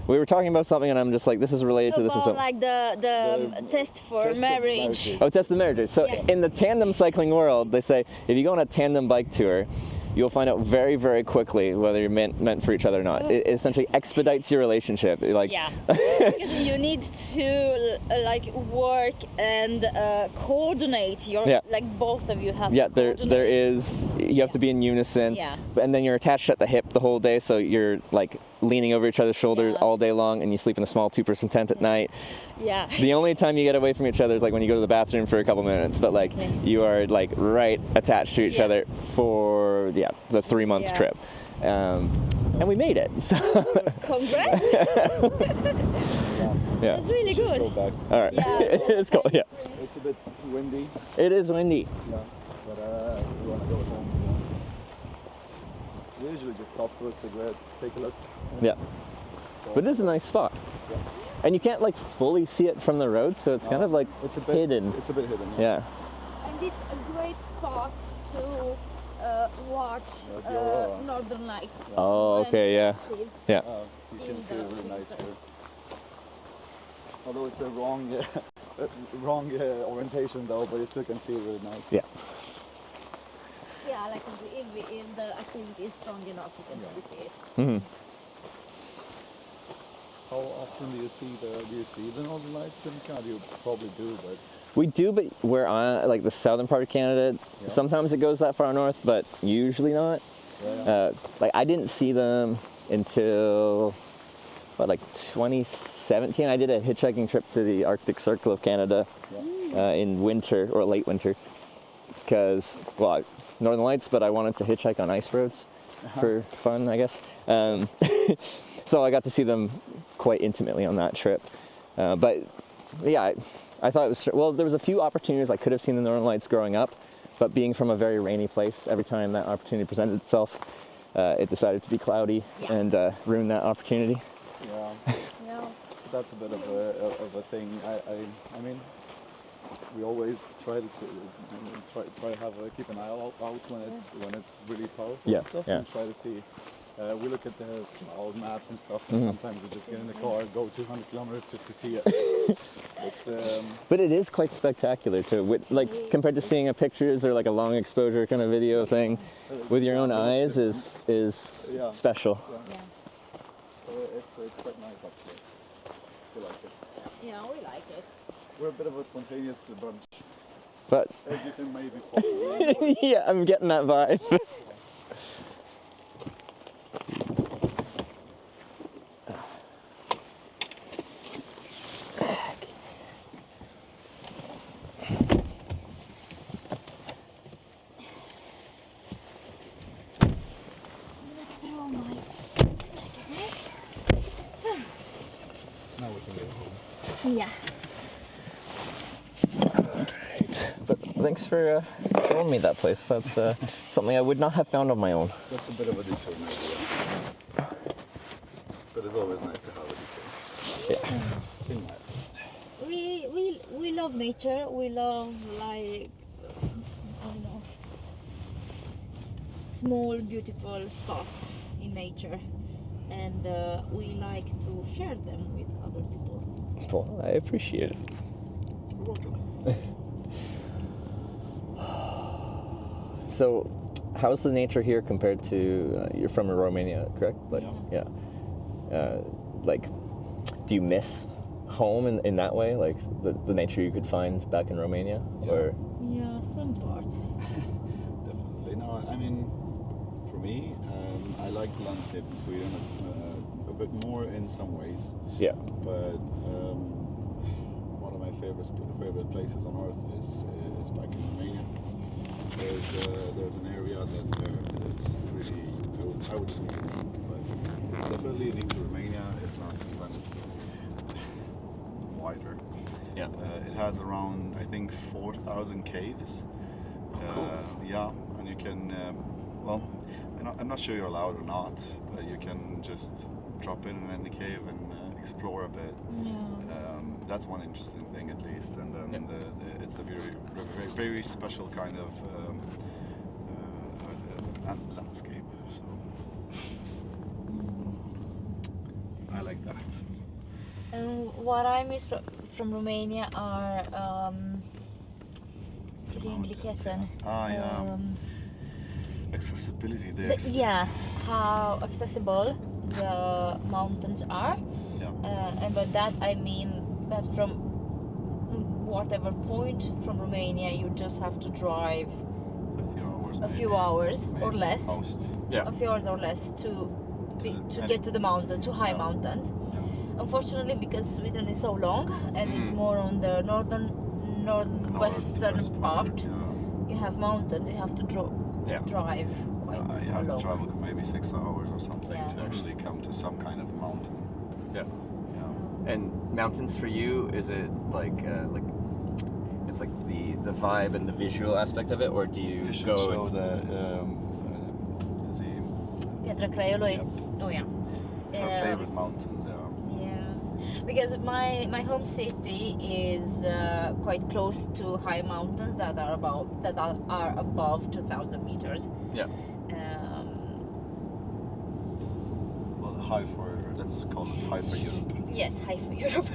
We were talking about something, and I'm just like, this is related to this. About like the test for marriage. Oh, test of marriages. So in the tandem cycling world, they say if you go on a tandem bike tour, you'll find out very, very quickly whether you're meant for each other or not. It essentially expedites your relationship. Because you need to work and coordinate your both of you have to coordinate. there is. You have to be in unison. Yeah. And then you're attached at the hip the whole day, so you're leaning over each other's shoulders all day long, and you sleep in a small two-person tent at night. Yeah. The only time you get away from each other is when you go to the bathroom for a couple minutes, but you are right attached to each other for the 3-month trip. And we made it. So. Congrats. That's really good. Go back. All right. It's cool. Yeah. It's a bit windy. It is windy. Yeah. But we want to go home. We usually just stop for a cigarette, take a look. Yeah. But this is a nice spot. Yeah. And you can't fully see it from the road, so it's kind of it's a bit hidden. It's a bit hidden. Yeah. And it's a great spot to watch Northern Lights. Oh, okay, yeah. Yeah. You can see it really nice here. Although it's a wrong orientation though, but you still can see it really nice. Yeah. Yeah, if the activity is strong enough, you can really see it. Mm-hmm. How often do you see the Northern Lights in Canada? You probably do, but We do, but we're on the southern part of Canada. Yeah. Sometimes it goes that far north, but usually not. Yeah. I didn't see them until 2017. I did a hitchhiking trip to the Arctic Circle of Canada in winter or late winter because Northern Lights, but I wanted to hitchhike on ice roads for fun, I guess. So I got to see them quite intimately on that trip. But yeah, I thought it was, there was a few opportunities I could have seen the Northern Lights growing up, but being from a very rainy place, every time that opportunity presented itself, it decided to be cloudy and ruin that opportunity. Yeah. That's a bit of a thing. I mean, we always try to keep an eye out when it's really powerful and stuff, and try to see. We look at the old maps and stuff, and sometimes we just get in the car and go 200 kilometers just to see it. But it is quite spectacular too. Which, compared to seeing a pictures or a long exposure kind of video thing, with your own eyes is special. Yeah. So it's quite nice actually. We like it. Yeah, we like it. We're a bit of a spontaneous bunch. But as you can maybe possibly. yeah, I'm getting that vibe. Now we can go home. Yeah. Alright, but thanks for showing me that place. That's something I would not have found on my own. That's a bit of a detour maybe. But it's always nice to have a detour. Yeah. In my love nature. We love like I don't know, small beautiful spots in nature, and we like to share them with other people. Well, I appreciate it. You're welcome. So, how's the nature here compared to you're from Romania, correct? Like, yeah. Like, do you miss home in that way, like the nature you could find back in Romania, or? Yeah, some parts. Definitely. No, I mean, for me, I like the landscape in Sweden a bit more in some ways. Yeah. But one of my favorite places on earth is back in Romania. There's an area that it's really I would say unique, but it's definitely unique to Romania, if not even wider. Yeah. It has around, I think, 4,000 caves. Cool. Yeah, and you can, well, I'm not sure you're allowed or not, but you can just drop in any cave and explore a bit. Yeah. That's one interesting thing, at least, and then it's a very special kind of landscape. So I like that. What I miss from Romania are tillgängligheten. Accessibility. Yeah, how accessible the mountains are. Yeah. And by that I mean that from whatever point from Romania you just have to drive a few hours or less. Most. Yeah. A few hours or less to get to the mountain, to high mountains. Unfortunately, because Sweden is so long and it's more on the northwestern part, you have mountains. You have to drive quite you have long. to travel maybe 6 hours or something Yeah. to actually come to some kind of mountain. Yeah. Yeah. And mountains for you, is it like it's like the vibe and the visual aspect of it, or do you should go show and the Pietrakraiului. Yep. Oh yeah. our favorite mountains. Yeah, because my home city is quite close to high mountains that are above 2,000 meters. Yeah. Well, let's call it high for Europe. Yes, high for Europe.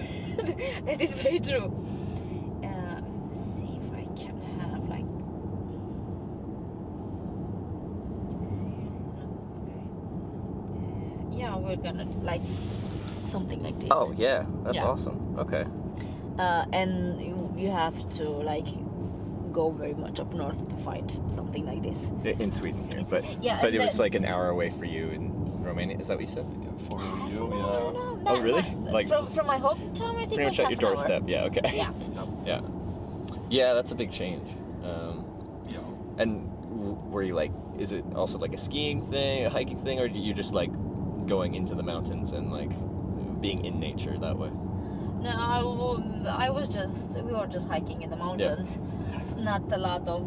That is very true. See if I can have like. Yeah, we're gonna like something like this. Oh yeah, that's Yeah. awesome. Okay. And you have to like go very much up north to find something like this. In Sweden here, In but Sweden. Yeah, but and it was then- like an hour away for you in Romania. Is that what you said? For you, No, Oh, really? Like- from my hometown, I think Pretty it was much at half your an hour. doorstep. Yeah. Okay. Yeah. Yeah. Yeah, that's a big change. Yeah. And were you like? Is it also like a skiing thing, a hiking thing, or you just like going into the mountains and like being in nature that way? No, we were just hiking in the mountains. It's not a lot of.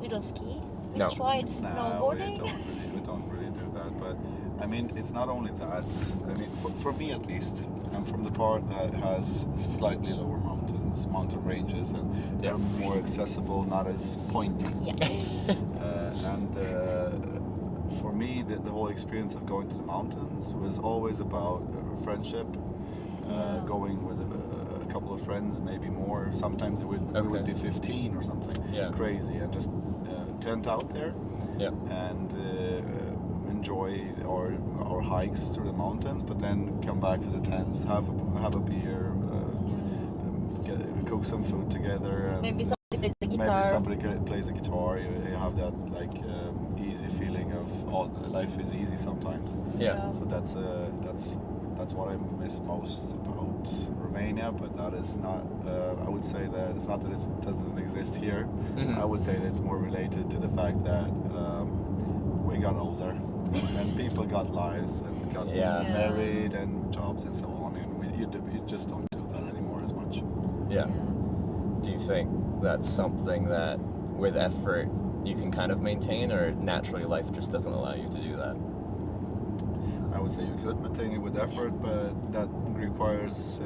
We don't ski. We No. tried snowboarding. We don't really do that. But I mean, it's not only that. I mean, for me at least, I'm from the part that has slightly lower mountain ranges, and they're more accessible, not as pointy. Yeah. And for me, the whole experience of going to the mountains was always about friendship. Going with a couple of friends, maybe more. Sometimes we would be 15 or something crazy, and just tent out there and enjoy our hikes through the mountains. But then come back to the tents, have a beer, cook some food together, and Maybe somebody plays the guitar. Maybe somebody plays the guitar. You have that like easy feeling of life is easy sometimes. Yeah. So that's what I miss most about Romania, but that is not. I would say that it's not that it doesn't exist here. Mm-hmm. I would say that it's more related to the fact that we got older and people got lives and got married and jobs and so on, and you just don't do that anymore as much. Yeah. Do you think that's something that, with effort, you can kind of maintain, or naturally life just doesn't allow you to do that? I would say you could maintain it with effort, but that requires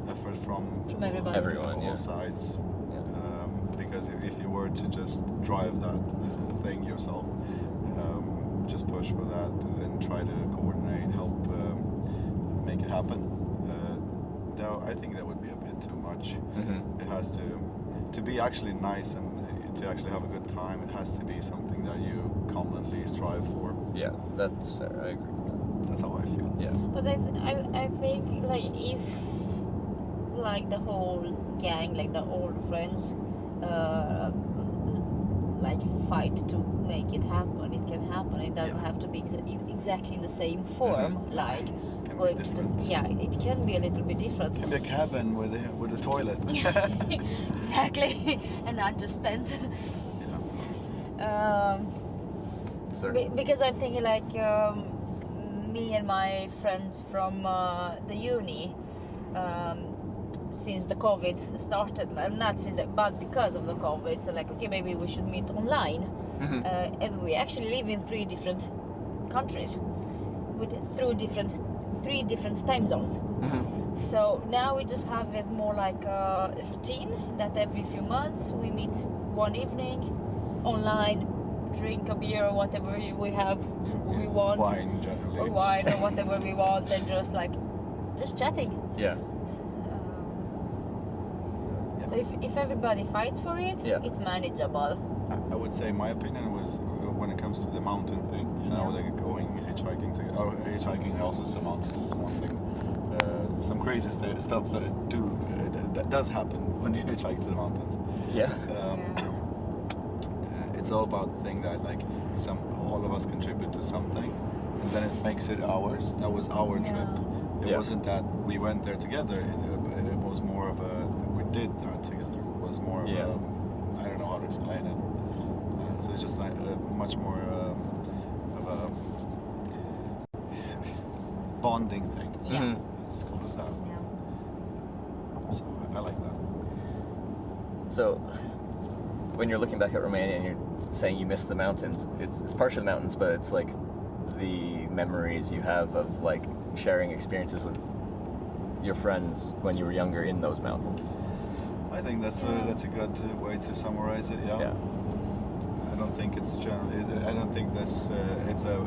effort from everybody. Everyone, all yeah. sides. Yeah. Because if you were to just drive that thing yourself, just push for that and try to coordinate, help make it happen. No, I think that would be a bit too much. Mm-hmm. It has to be actually nice and to actually have a good time. It has to be something that you commonly strive for. Yeah, that's fair. I agree with that. That's how I feel. Yeah. But I think like if like the whole gang, like the old friends, like fight to make it happen, it can happen. It doesn't Yeah. have to be exactly in the same form. Like Can be going to the different. yeah, it can be a little bit different. Can be a cabin with a toilet. Exactly, and not just tent. Is there? Because I'm thinking like me and my friends from the uni, since the COVID started, not since, but because of the COVID, so like okay, maybe we should meet online, and we actually live in 3 different countries with three different time zones. So now we just have it more like a routine that every few months we meet one evening online, drink a beer or whatever we have, we want, Wine generally. or wine or whatever we want, and just chatting. Yeah. So if everybody fights for it, Yeah. it's manageable. I would say my opinion was when it comes to the mountain thing, you know, like going hitchhiking and also to the mountains is one thing. Some crazy stuff that does happen when you hitchhike to the mountains. Yeah. It's all about the thing that like all of us contribute to something, and then it makes it ours. That was our trip. It Yeah. wasn't that we went there together. It was more of a we did that together. It was more of Yeah. I don't know how to explain it. So it's just like much more of a bonding thing. Yeah. Mhm. Let's call it that. Yeah. So I like that. So, when you're looking back at Romania and you're saying you miss the mountains, it's partially the mountains, but it's like the memories you have of like sharing experiences with your friends when you were younger in those mountains. I think that's a good way to summarize it. Yeah. I don't think it's generally. I don't think this. It's a.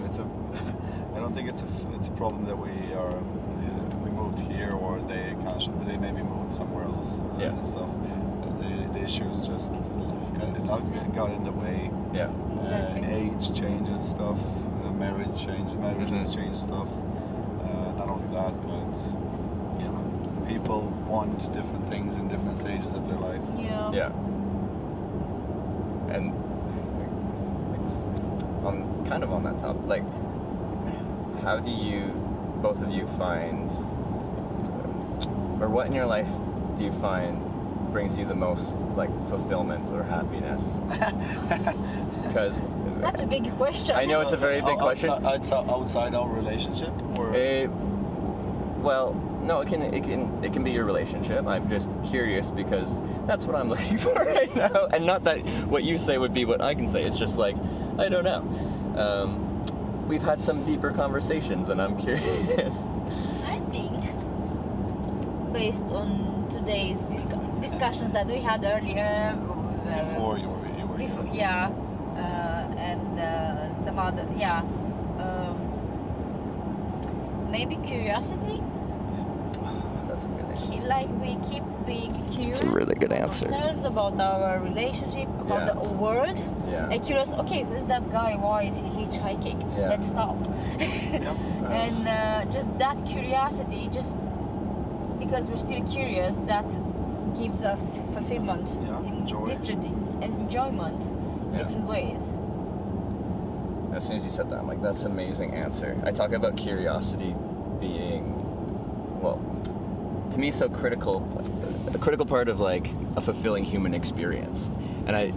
I don't think it's a problem that we moved here or they maybe moved somewhere else and stuff. The issue is just life got in the way. Yeah. Exactly. Age changes stuff. Marriages change stuff. Not only that, but people want different things in different stages of their life. Yeah. Yeah. And kind of on that topic, like, how do you, both of you, find, or what in your life do you find brings you the most like fulfillment or happiness? Because Such a big question. I know it's a very big question. Outside our relationship, or Well, no, it can be your relationship. I'm just curious because that's what I'm looking for right now, and not that what you say would be what I can say. It's just like I don't know. We've had some deeper conversations, and I'm curious. I think, based on today's discussions that we had earlier, before you were before, and some other, maybe curiosity. That's a good answer. Like we keep being curious. a really good about answer. Ourselves, about our relationship, about the world. Yeah. And curious. Okay, who's that guy? Why is he hitchhiking? Yeah. Let's stop. And just that curiosity, just because we're still curious, that gives us fulfillment in joy. different enjoyment, different ways. As soon as you said that, I'm like, that's an amazing answer. I talk about curiosity being, well, to me, so critical, a critical part of like a fulfilling human experience. And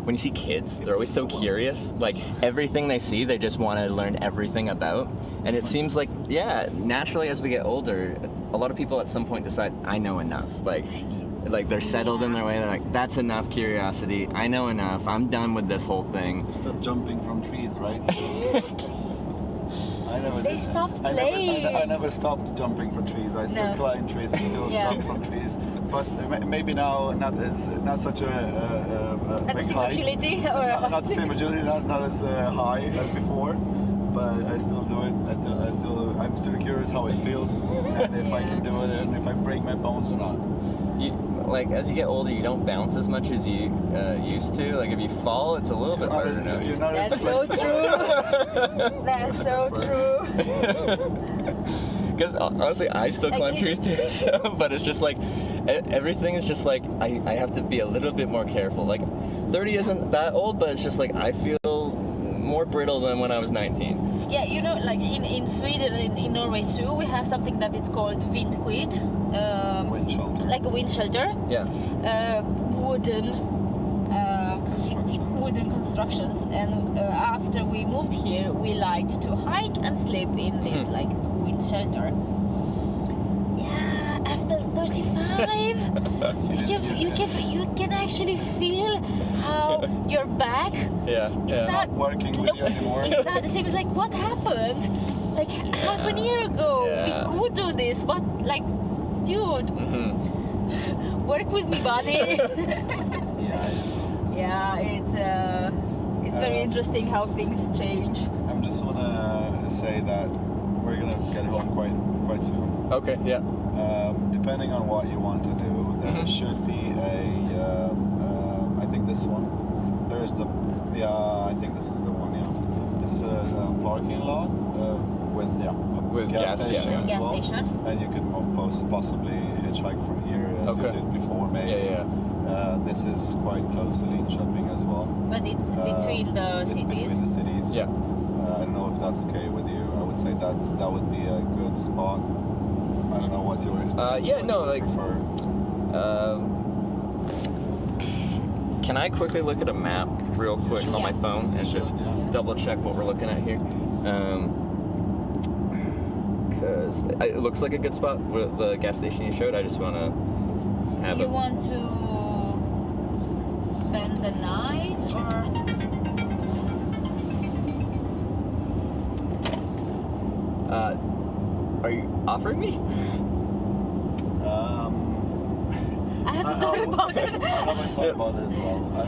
when you see kids, they're always so curious. Like everything they see, they just want to learn everything about. And it seems like, naturally as we get older, a lot of people at some point decide, I know enough. Like they're settled in their way. They're like, that's enough curiosity. I know enough. I'm done with this whole thing. Stop jumping from trees, right? I I never They did. stopped I playing. never stopped jumping for trees. I still No. climb trees. I still Yeah. jump from trees. First, maybe now not such a Not the big same height. agility or Not the same agility. Not as high as before. But I still do it. I'm still curious how it feels and if I can do it and if I break my bones or not. Like as you get older, you don't bounce as much as you used to. Like if you fall, it's a little bit harder now. You're not as That's so flexible. true. That's so true. Because honestly, I still Like climb it- trees too. So, but it's just like everything is just like I have to be a little bit more careful. Like 30 isn't that old, but it's just like I feel more brittle than when I was 19. Yeah, you know, like in Sweden, in Norway too, we have something that is called vindskydd. Wind shelter. Like a wind shelter. Yeah. Wooden constructions, and after we moved here, we liked to hike and sleep in this like wind shelter. Yeah, after 35, you can actually feel how your back Yeah. is not Working with you anymore. It's not the same. It's like, what happened? Like half an year ago, Yeah. we could do this. What, like, dude, work with me, buddy. Yeah, it's very interesting how things change. I just wanna say that we're gonna get home quite soon. Okay. Yeah. Depending on what you want to do, there should be I think this one. There's a I think this is the one. Yeah, it's a parking lot with gas, station yeah. as Gas well. station. And you could possibly hitchhike from here as you Okay. did before, maybe. Yeah. This is quite close to Linköping as well. But it's between the It's cities. between the cities. Yeah. I don't know if that's okay with you. I would say that would be a good spot. I don't know what's your experience. yeah, what no, you would like- prefer. Can I quickly look at a map real quick on my phone and just double check what we're looking at here? Because it looks like a good spot with the gas station you showed. I just want to have You a. want to spend the night or? Are you offering me? I haven't thought about it. I haven't thought about it as well. I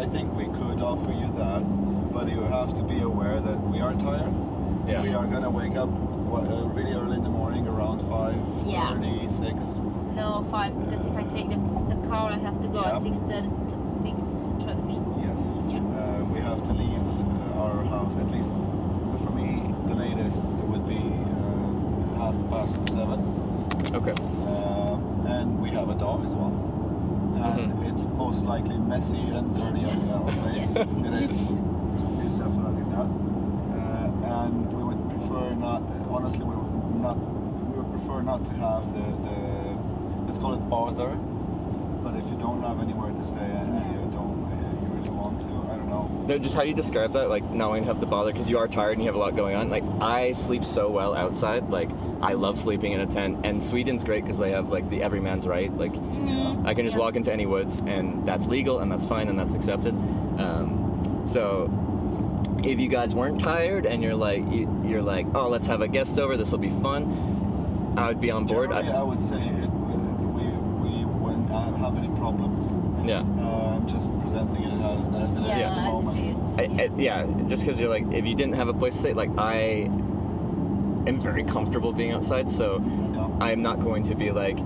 think we could offer you that, but you have to be aware that we are tired. Yeah. We are gonna wake up really early in the morning, around 5:30, Yeah. 6. No, 5, because if I take the car, I have to go Yeah. at 6:20. Yes. Yeah. We have to leave our house at least. For me, the latest would be 7:30. Okay. And we have a dog as well. And it's most likely messy and dirty at our place. Yes. It is. It's definitely that. And we would prefer not. Honestly, we would prefer not to have the let's call it bother. But if you don't have anywhere to stay and you really want to, I don't know. No, just how you describe that, like not wanting to have to bother because you are tired and you have a lot going on. Like I sleep so well outside. Like I love sleeping in a tent, and Sweden's great because they have like the everyman's right. Like I can just walk into any woods, and that's legal, and that's fine, and that's accepted. So if you guys weren't tired and you're like, oh, let's have a guest over, this will be fun, I would be on board. Generally, I would say we wouldn't have any problems. Yeah. I'm just presenting it as it is at the moment. Yeah, just because you're like, if you didn't have a place to stay, like I am very comfortable being outside, so I'm not going to be like,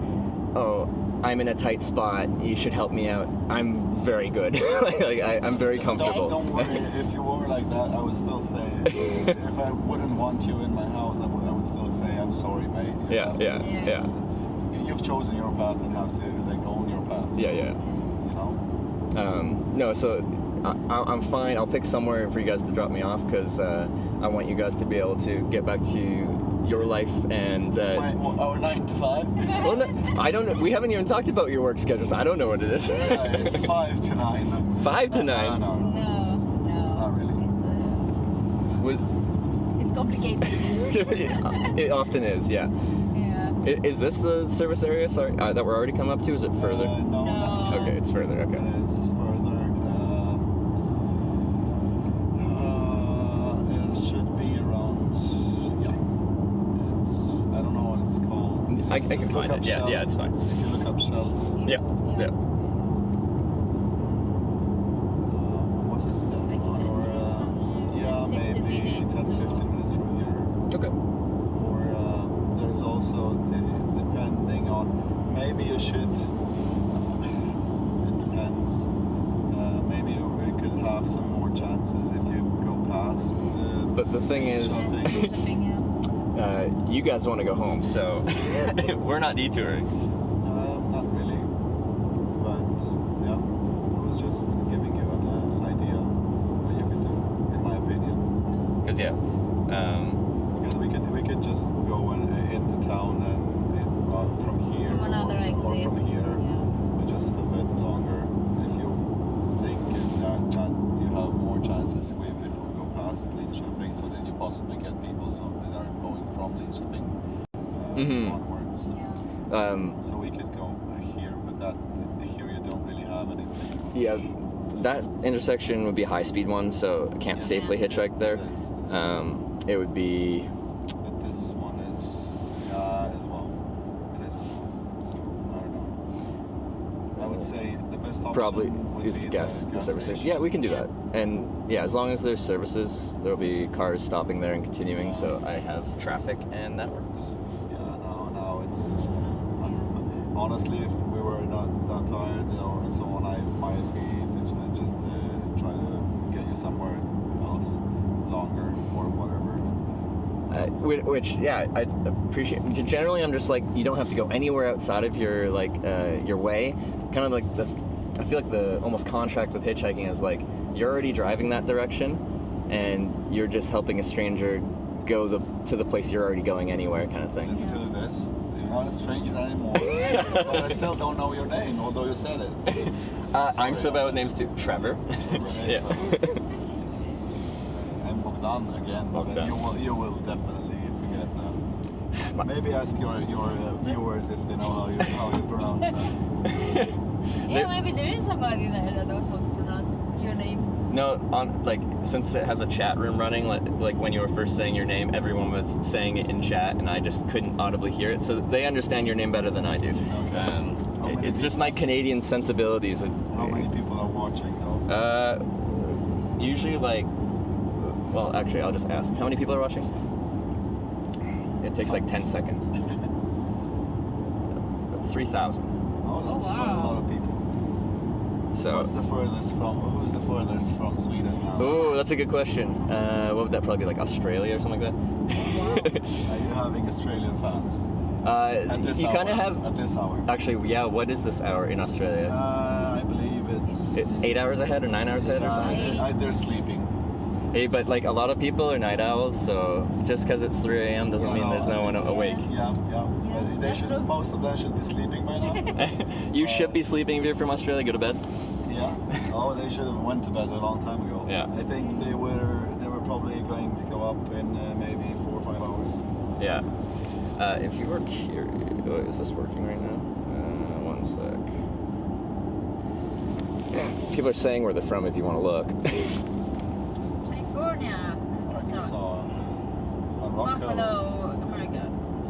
oh, I'm in a tight spot, you should help me out. I'm very good. I'm very comfortable. Don't worry, if you were like that, I would still say, if I wouldn't want you in my house, I would still say, I'm sorry, mate. Yeah. You've chosen your path and have to own your path. Yeah. You know? No, so I'm fine. I'll pick somewhere for you guys to drop me off because I want you guys to be able to get back to your life and. Our 9 to 5? Well, no, I don't know. We haven't even talked about your work schedule, so I don't know what it is. It's 5 to 9. 5 to 9? No. Not really. It's complicated. It often is, yeah. Yeah. Is this the service area? Sorry, that we're already come up to? Is it further? No. Okay, it's further. Okay. It is further. It should be I can Just look find up it. Yeah, Shell. yeah, it's fine. If you look up Shell, Yeah, yeah. was it that Like one 10 or minutes from here, yeah, 15 maybe minutes 10, to- 15 minutes from here. Okay. Or there's also depending on, maybe you should. It depends. Maybe we could have some more chances if you go past. But the thing is, shopping. Shopping, yeah. you guys want to go home, so we're not detouring. Not really, but yeah, I was just giving you an idea what you could do, in my opinion. Because yeah, Because we could just go into town and from here From another or exit. from here, Yeah. just a bit longer. If you think that you have more chances, even if we go past Linköping, so then you possibly get people that are going from Linköping onwards. Yeah. So we could go here, but that here you don't really have anything. yeah, that intersection would be a high-speed one, so I can't Yes. safely hitchhike there. It is. It would be But this one is as well. It is as well. So I don't know. I would say the best option probably would is be the gas station. Yeah, we can do that. And yeah, as long as there's services, there'll be cars stopping there and continuing, so I have traffic and that works. Yeah, now it's honestly, if we were not that tired or so on, I might be just try to get you somewhere else longer or whatever. Which yeah, I appreciate. Generally, I'm just like, you don't have to go anywhere outside of your like your way. Kind of like I feel like the almost contract with hitchhiking is like, you're already driving that direction, and you're just helping a stranger go to the place you're already going anywhere, kind of Let thing. me tell you this: you're not a stranger anymore. But I still don't know your name, although you said it. I'm so bad with names too. Trevor. Yeah. I'm Bogdan again, but Bogdan. you will definitely forget that. Maybe ask your viewers if they know how you pronounce that. Yeah, maybe there is somebody there that knows how to pronounce your name. No, since it has a chat room running, like when you were first saying your name, everyone was saying it in chat, and I just couldn't audibly hear it. So they understand your name better than I do. Okay. It's just my Canadian sensibilities. How many people are watching though? Usually well, actually, I'll just ask. How many people are watching? It takes like 10 seconds. 3,000. Oh, that's quite a wow. lot of people. So. Who's the furthest from Sweden now? Oh, that's a good question. What would that probably be, like Australia or something like that? Are you having Australian fans? At this You hour? kind of have. At this hour? Actually, yeah. What is this hour in Australia? I believe it's 8 hours ahead or 9 hours ahead or something? They're sleeping. Hey, but like a lot of people are night owls, so just because it's 3 a.m. doesn't mean there's no one awake. Yeah. But they that's should. true. Most of them should be sleeping by now. You should be sleeping if you're from Australia. Go to bed. Yeah. Oh, they should have went to bed a long time ago. Yeah. I think they were probably going to go up in maybe 4 or 5 hours. Yeah. If you were curious, is this working right now? One sec. People are saying where they're from if you want to look. California, Arkansas, Morocco. Buffalo, America,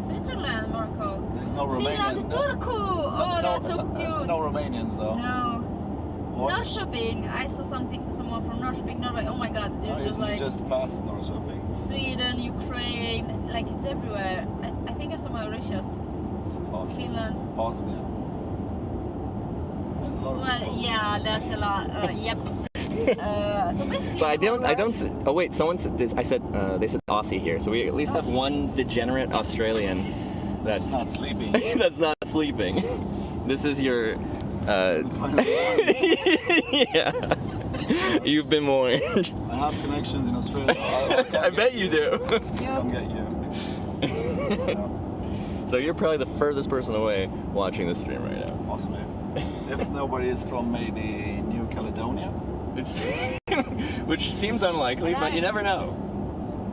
Switzerland, Morocco, There's no Finland, Romanians. Turku. Oh, that's so cute. No Romanians though. No. Or- Norrköping. I saw someone from Norrköping, Norway. Oh my God, No, they're just you like just passed Norrköping. Sweden, Ukraine, like it's everywhere. I think I saw Mauritius. Finland. Bosnia. There's a lot of Well, people. yeah, that's a lot. Yep. So basically. But I don't. see. Oh wait, someone said this. I said they said Aussie here, so we at least have one degenerate Australian That's not sleeping. that's not sleeping. This is your. Yeah. You've been warned. I have connections in Australia. I bet you do. Come get you. Yeah, So you're probably the furthest person away watching this stream right now. possibly. If nobody is from maybe New Caledonia. It's which seems unlikely, but you never know.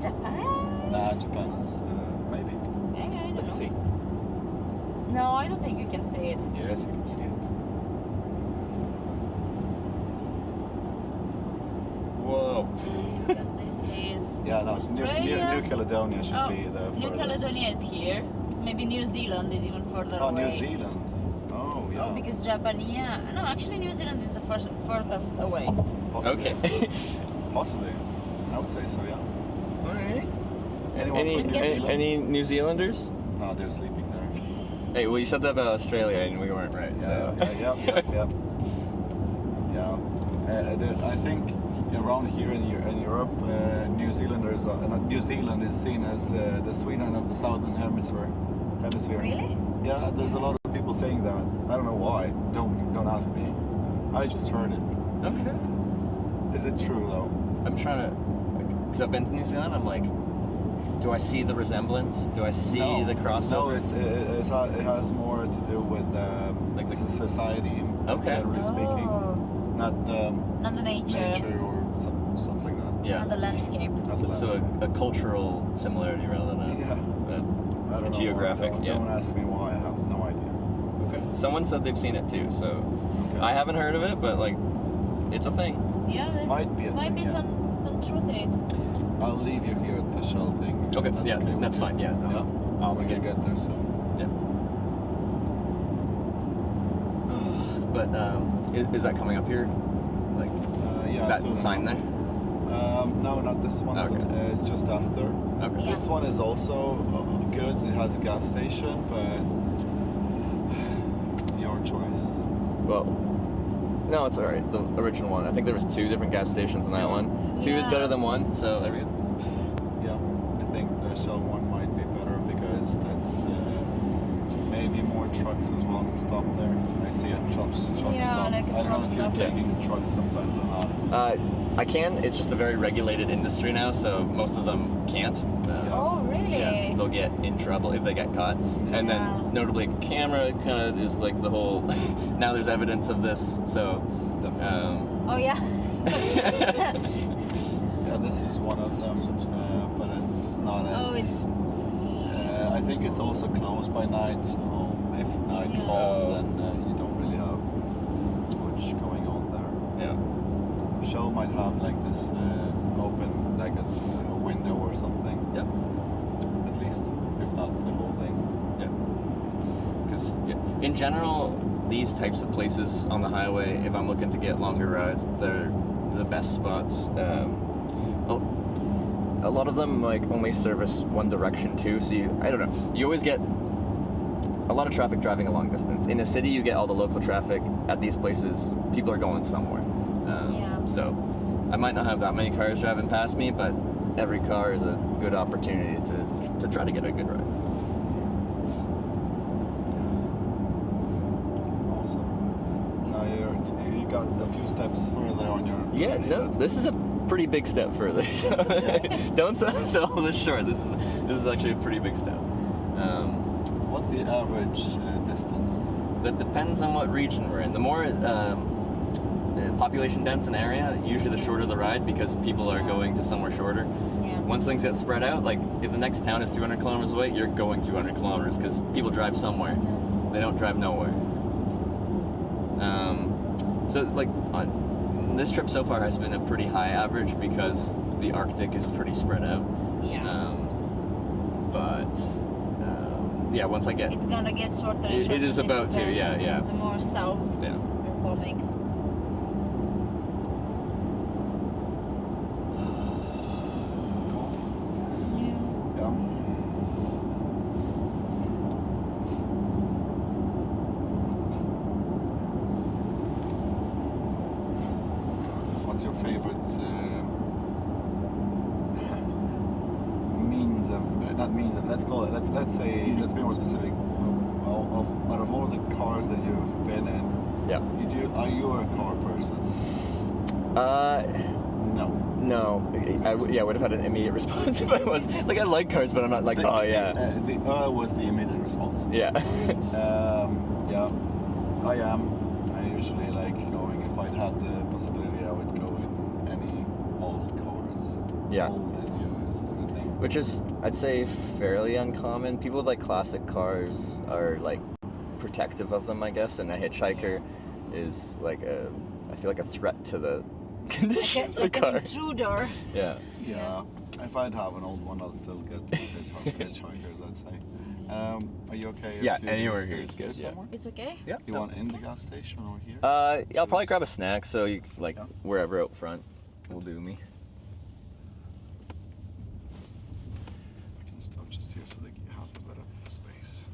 Japan? Nah, Japan is maybe. Maybe, I don't Let's know. see. No, I don't think you can see it. Yes, you can see it. Whoa. Because this is. Yeah, no, it's New Australia. Caledonia should be the New furthest. Caledonia is here. maybe New Zealand is even further away. Oh, New Zealand. Oh, yeah. Oh, because Japan, yeah. No, actually New Zealand is the furthest away. Possibly. Okay. Possibly. I would say so, yeah. All right. Anyone from New Zealand? Any New Zealanders? No, they're sleeping there. Hey, well, you said that about Australia, and we weren't right. So. I think around here in Europe, New Zealanders, New Zealand is seen as the Sweden of the Southern Hemisphere. Really? Yeah, there's a lot of people saying that. I don't know why. Don't ask me. I just heard it. Okay. Is it true though? I'm trying to, because I've been to New Zealand. I'm like, do I see the resemblance? Do I see the crossover? No, it has more to do with Like the society, Okay. generally speaking, Oh, not not the nature. nature or stuff like that. Yeah. Not the landscape. Not the So landscape. a cultural similarity rather than Yeah. I don't know geographic, why. yeah. Don't ask me why. I have no idea. Okay. Someone said they've seen it too, so Okay. I haven't heard of it, but like, it's a thing. Yeah, there Might be a might thing, be yeah. some truth in it. I'll leave you here at the shell thing. if Okay. That's Yeah, okay with that's you. fine. Yeah. No, Yeah. I'll We're gonna get there soon. Yeah. But is that coming up here? Like Yeah. that soon sign enough. there? No, not this one. Okay. It's just after. Okay. Yeah. This one is also good. It has a gas station, but your choice. Well, no, it's all right. The original one. I think there was 2 different gas stations in that one. 2 is Yeah. better than 1, so there we go. Yeah, I think the Shell one might be better because that's maybe more trucks as well that stop there. I see a truck stop. Yeah, like a I don't know truck if you're stop. taking the trucks sometimes or not. I can. It's just a very regulated industry now, so most of them can't. Oh, really? Yeah, they'll get in trouble if they get caught. And Yeah. then, notably, camera kind of is like the whole. Now there's evidence of this, so. Oh, yeah. Yeah, this is one of them, but it's not as. Oh, it's. I think it's also closed by night, so if night Yeah. falls, then you don't really have much going on there. Yeah. Shell might have like this open, like a window or something, Yep. at least, if not the whole thing. Yeah. Because in general, these types of places on the highway, if I'm looking to get longer rides, they're the best spots. A lot of them like only service one direction too, so I don't know. You always get a lot of traffic driving a long distance. In a city, you get all the local traffic. At these places, people are going somewhere. Yeah. So I might not have that many cars driving past me, but every car is a good opportunity to try to get a good ride. Awesome. Now you got a few steps further on your Yeah, journey. no, this is a pretty big step further. Don't sell this short. This is actually a pretty big step. What's the average distance? That depends on what region we're in. The more population dense an area, usually the shorter the ride because people are going to somewhere shorter. Yeah. Once things get spread out, like if the next town is 200 kilometers away, you're going 200 kilometers because people drive somewhere. They don't drive nowhere. So like this trip so far has been a pretty high average because the Arctic is pretty spread out. Yeah. Yeah, once I get It's gonna get shorter and It shorter is about to, distances yeah. The more south yeah. we're coming. Yeah. What's your favorite means of not means of let's call it let's be more specific. Out of all the cars that you've been in, Yeah. are you a car person? No. No. I would have had an immediate response if I was. Like, I like cars, but I'm not like, oh, yeah. The was the immediate response. Yeah. Yeah, I am. I usually like going, if I'd had the possibility, I would go in any old cars. Yeah. Old as new as everything. Which is, I'd say, fairly uncommon. People with, like, classic cars are, like, protective of them, I guess, and a hitchhiker is, like, I feel like a threat to the condition of the Like car. an intruder. Yeah. Yeah. If I'd have an old one, I'd still get hitchhikers, I'd say. Are you okay? Yeah, if you anywhere stay here is good, yeah. somewhere? It's okay? Yeah. You want in the gas station or here? Yeah, I'll probably grab a snack. So you like Yeah. wherever out front will do me. I can stop just here so that you have a bit of space.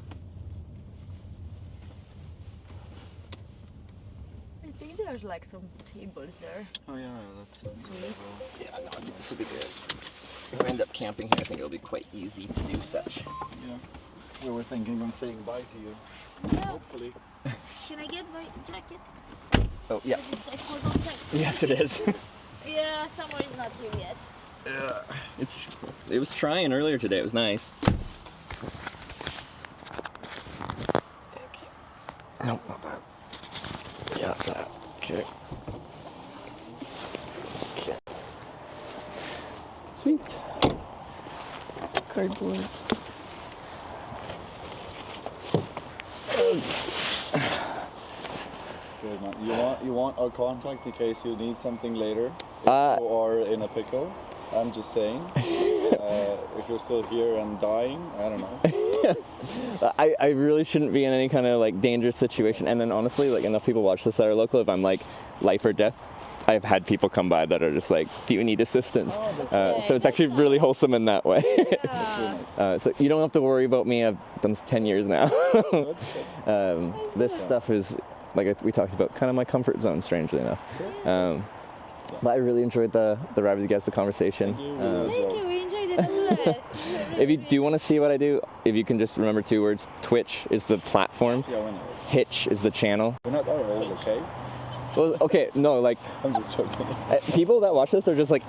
I think there's like some tables there. Oh yeah, that's Sweet. Yeah, no, I think this will be good. If I end up camping here, I think it'll be quite easy to do such. Yeah. We were thinking of saying bye to you. Yeah. Hopefully. Can I get my jacket? Oh yeah. Is it cold outside? Yes, it is. Yeah, summer is not here yet. Yeah. It was trying earlier today. It was nice. No, not that. Yeah, that. Okay. Okay. Sweet. Cardboard. Good man. You want our contact in case you need something later? If Uh, you are in a pickle. I'm just saying. If you're still here and dying, I don't know. I really shouldn't be in any kind of like dangerous situation. And then honestly, like enough people watch this that are local. If I'm like life or death, I've had people come by that are just like, "Do you need assistance?" Oh, that's So it's actually really wholesome in that way. That's really nice. So you don't have to worry about me. I've done this 10 years now. Good. This stuff is like we talked about, kind of my comfort zone, strangely enough. But I really enjoyed the ride with you guys, the conversation. Thank you, really as Thank well. you, we enjoyed it as well. If you do want to see what I do, if you can just remember 2 words: Twitch is the platform, Yeah, we know. Hitch is the channel. We're not that old, okay? Well, okay, no, like I'm just joking. people that watch this are just like,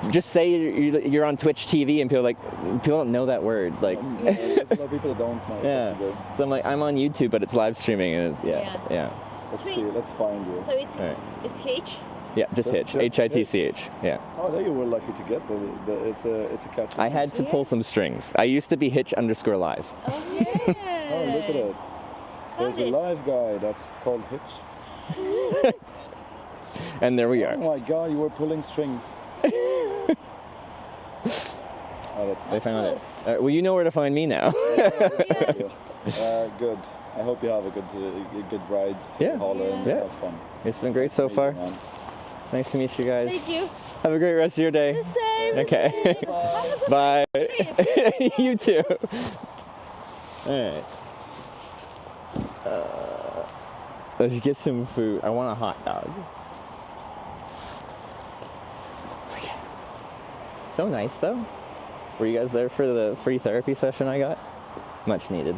just say you're on Twitch TV, and people don't know that word. Like, There's a lot of people that don't know. yeah. Possibly. So I'm like, I'm on YouTube, but it's live streaming, and it's, yeah. Let's see. Let's find you. So it's All right. Hitch. Yeah, just Hitch. Just Hitch. Yeah. Oh, there you were lucky to get it's a catch. I had to pull some strings. I used to be Hitch_live. Oh yeah. Oh, look at it. There's a it. live guy that's called Hitch. And there we Oh are. my God, you were pulling strings. Oh, that's They nice. found it. Well, you know where to find me now. Good. I hope you have a good rides to Yeah. Holler and Yeah. have fun. It's been great so far. Man. Nice to meet you guys. Thank you. Have a great rest of your day. The same. Okay. Bye. You too. All right. Let's get some food. I want a hot dog. Okay. So nice though. Were you guys there for the free therapy session I got? Much needed.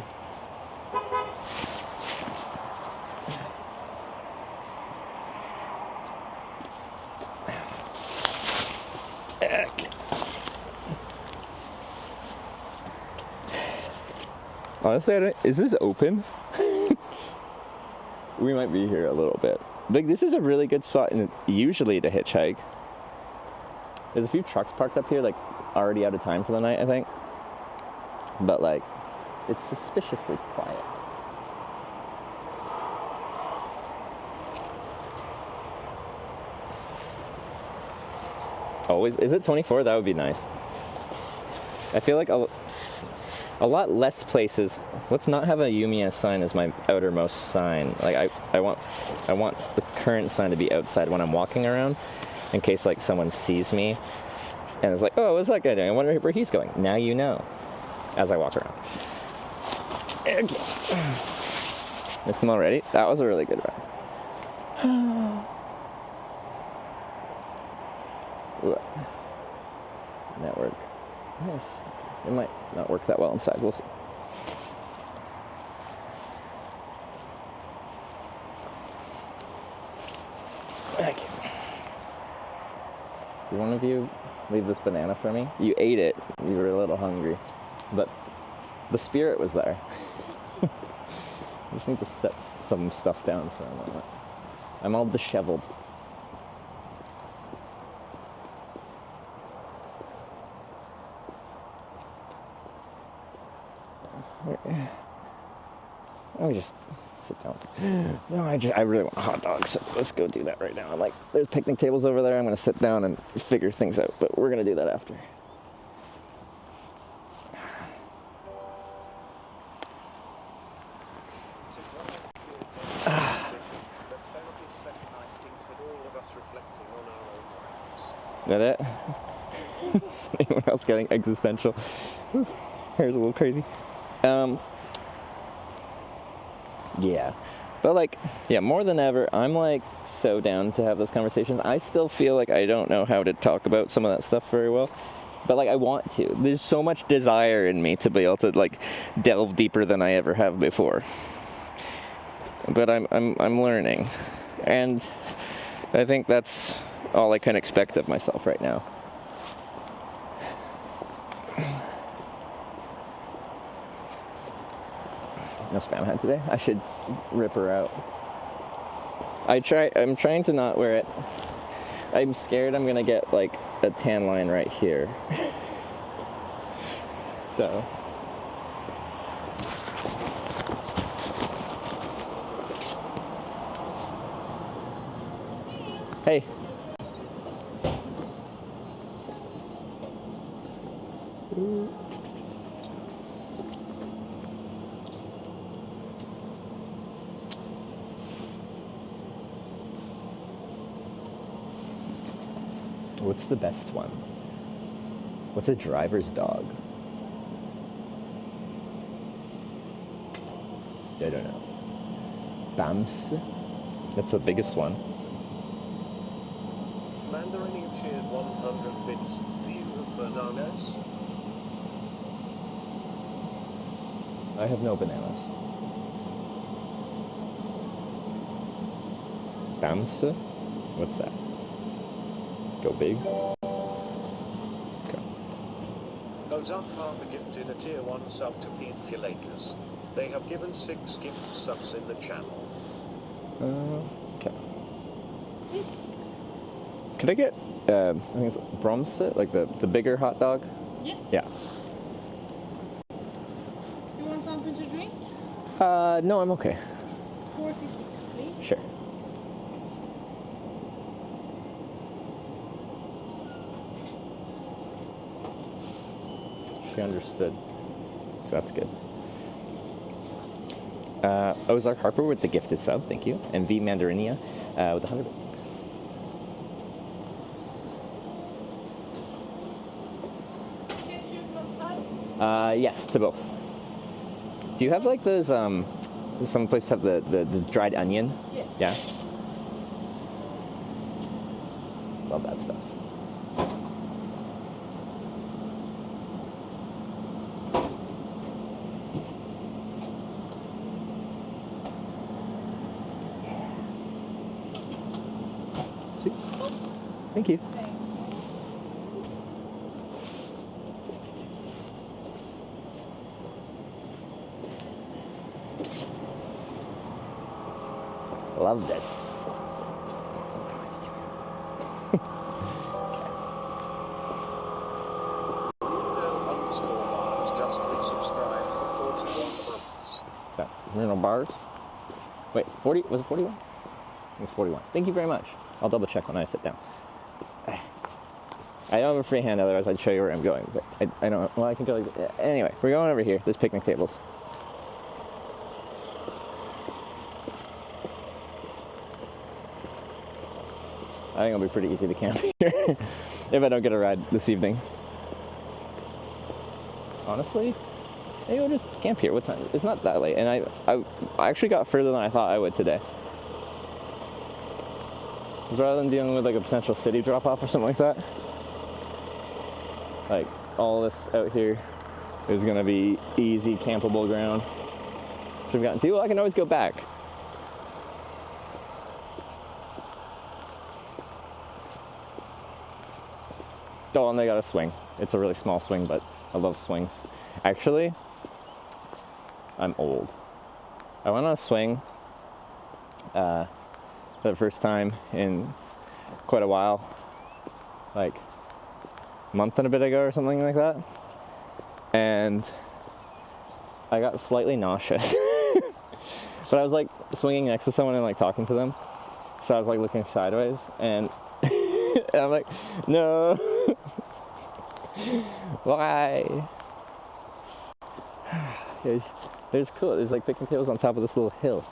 Okay. Honestly, is this open? We might be here a little bit. Like, this is a really good spot usually to hitchhike. There's a few trucks parked up here, like already out of time for the night, I think. But like, it's suspiciously quiet. Always, is it 24? That would be nice. I feel like a lot less places. Let's not have a Yumiya sign as my outermost sign. Like I want the current sign to be outside when I'm walking around, in case like someone sees me and is like, oh, what's that guy doing? I wonder where he's going. Now you know, as I walk around. Okay. Missed them already? That was a really good ride. Ooh. Network. Nice. It might not work that well inside. We'll see. Okay. Did one of you leave this banana for me? You ate it. You were a little hungry. But the spirit was there. I just need to set some stuff down for a moment. I'm all disheveled. Let me just sit down. No, I really want a hot dog, so let's go do that right now. I'm like, there's picnic tables over there. I'm gonna sit down and figure things out, but we're gonna do that after. That it? Is anyone else getting existential? Whew, hair's a little crazy. Yeah. But like, yeah, more than ever, I'm like so down to have those conversations. I still feel like I don't know how to talk about some of that stuff very well. But like I want to. There's so much desire in me to be able to like delve deeper than I ever have before. But I'm learning. And I think that's all I can expect of myself right now. No spam hat today. I should rip her out. I'm trying to not wear it. I'm scared I'm gonna get like a tan line right here. So. Hey. What's the best one? What's a driver's dog? I don't know. Bams? That's the biggest one. Mandarin cheered 100 bits. Do you have bananas? I have no bananas. Bams? What's that? Go big. Okay. Ozark Harbour gifted a tier 1 sub to Pete Filakers. They have given 6 gift subs in the channel. Okay. Could I get, I think it's Bromse, like the bigger hot dog? Yes. Yeah. You want something to drink? No, I'm okay. 46, please. Sure. She understood, so that's good. Ozark Harper with the gifted sub, thank you. And V Mandarinia with the 100 bits. Yes, to both. Do you have like those, some places have the dried onion? Yes. Yeah? Love that stuff. Sweet. Thank you. Love this. Bruno_Mars just resubscribed for 41 months. Is that Bruno Bars? Wait, 40? Was it 41? It was 41. Thank you very much. I'll double check when I sit down. I don't have a free hand, otherwise I'd show you where I'm going. But I don't. Well, I can go. Like, anyway, we're going over here. There's picnic tables. I think it'll be pretty easy to camp here if I don't get a ride this evening. Honestly, maybe we'll just camp here. What time? It's not that late, and I actually got further than I thought I would today. Because rather than dealing with like a potential city drop-off or something like that, like all this out here is gonna be easy campable ground. Should have gotten to. Well, I can always go back. Oh, and they got a swing. It's a really small swing, but I love swings. Actually, I'm old. I went on a swing for the first time in quite a while, like a month and a bit ago or something like that. And I got slightly nauseous. But I was like swinging next to someone and like talking to them. So I was like looking sideways and, and I'm like, no. Why? There's cool. There's like picnic tables on top of this little hill.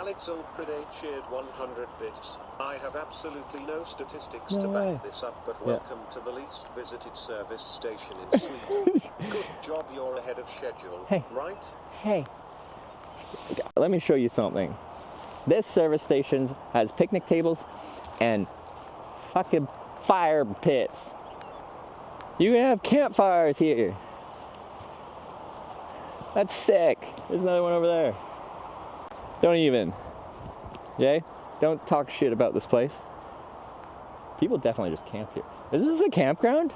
Alexel Pride cheered 100 bits. I have absolutely no statistics No to way. back this up, but Yeah. welcome to the least visited service station in Sweden. Good job, you're ahead of schedule, Hey. right? Hey, let me show you something. This service station has picnic tables and fucking fire pits. You can have campfires here. That's sick. There's another one over there. Don't even. Yay? Don't talk shit about this place. People definitely just camp here. Is this a campground?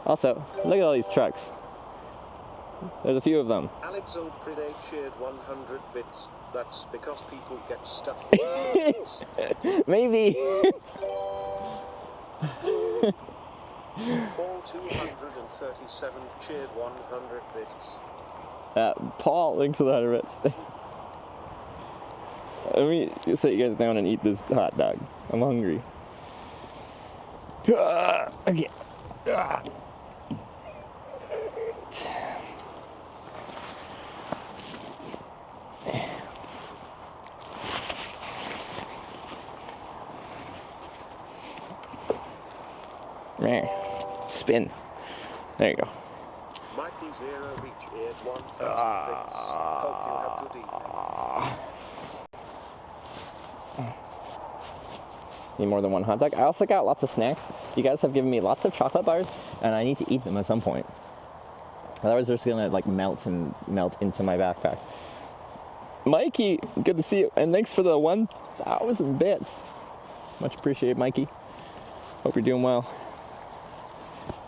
Also, look at all these trucks. There's a few of them. Alexel Pride cheered 100 bits. That's because people get stuck here. Maybe. Paul 237 cheered 100 bits. Paul, thanks for the 100 bits. Let me sit you guys down and eat this hot dog. I'm hungry. Okay. There. Spin. There you go. Mikey Zero Reach eared 1,000 bits. Hope you have good evening. Need more than one hot dog. I also got lots of snacks. You guys have given me lots of chocolate bars, and I need to eat them at some point. Otherwise, they're just gonna like melt into my backpack. Mikey, good to see you, and thanks for the 1,000 bits. Much appreciated, Mikey. Hope you're doing well.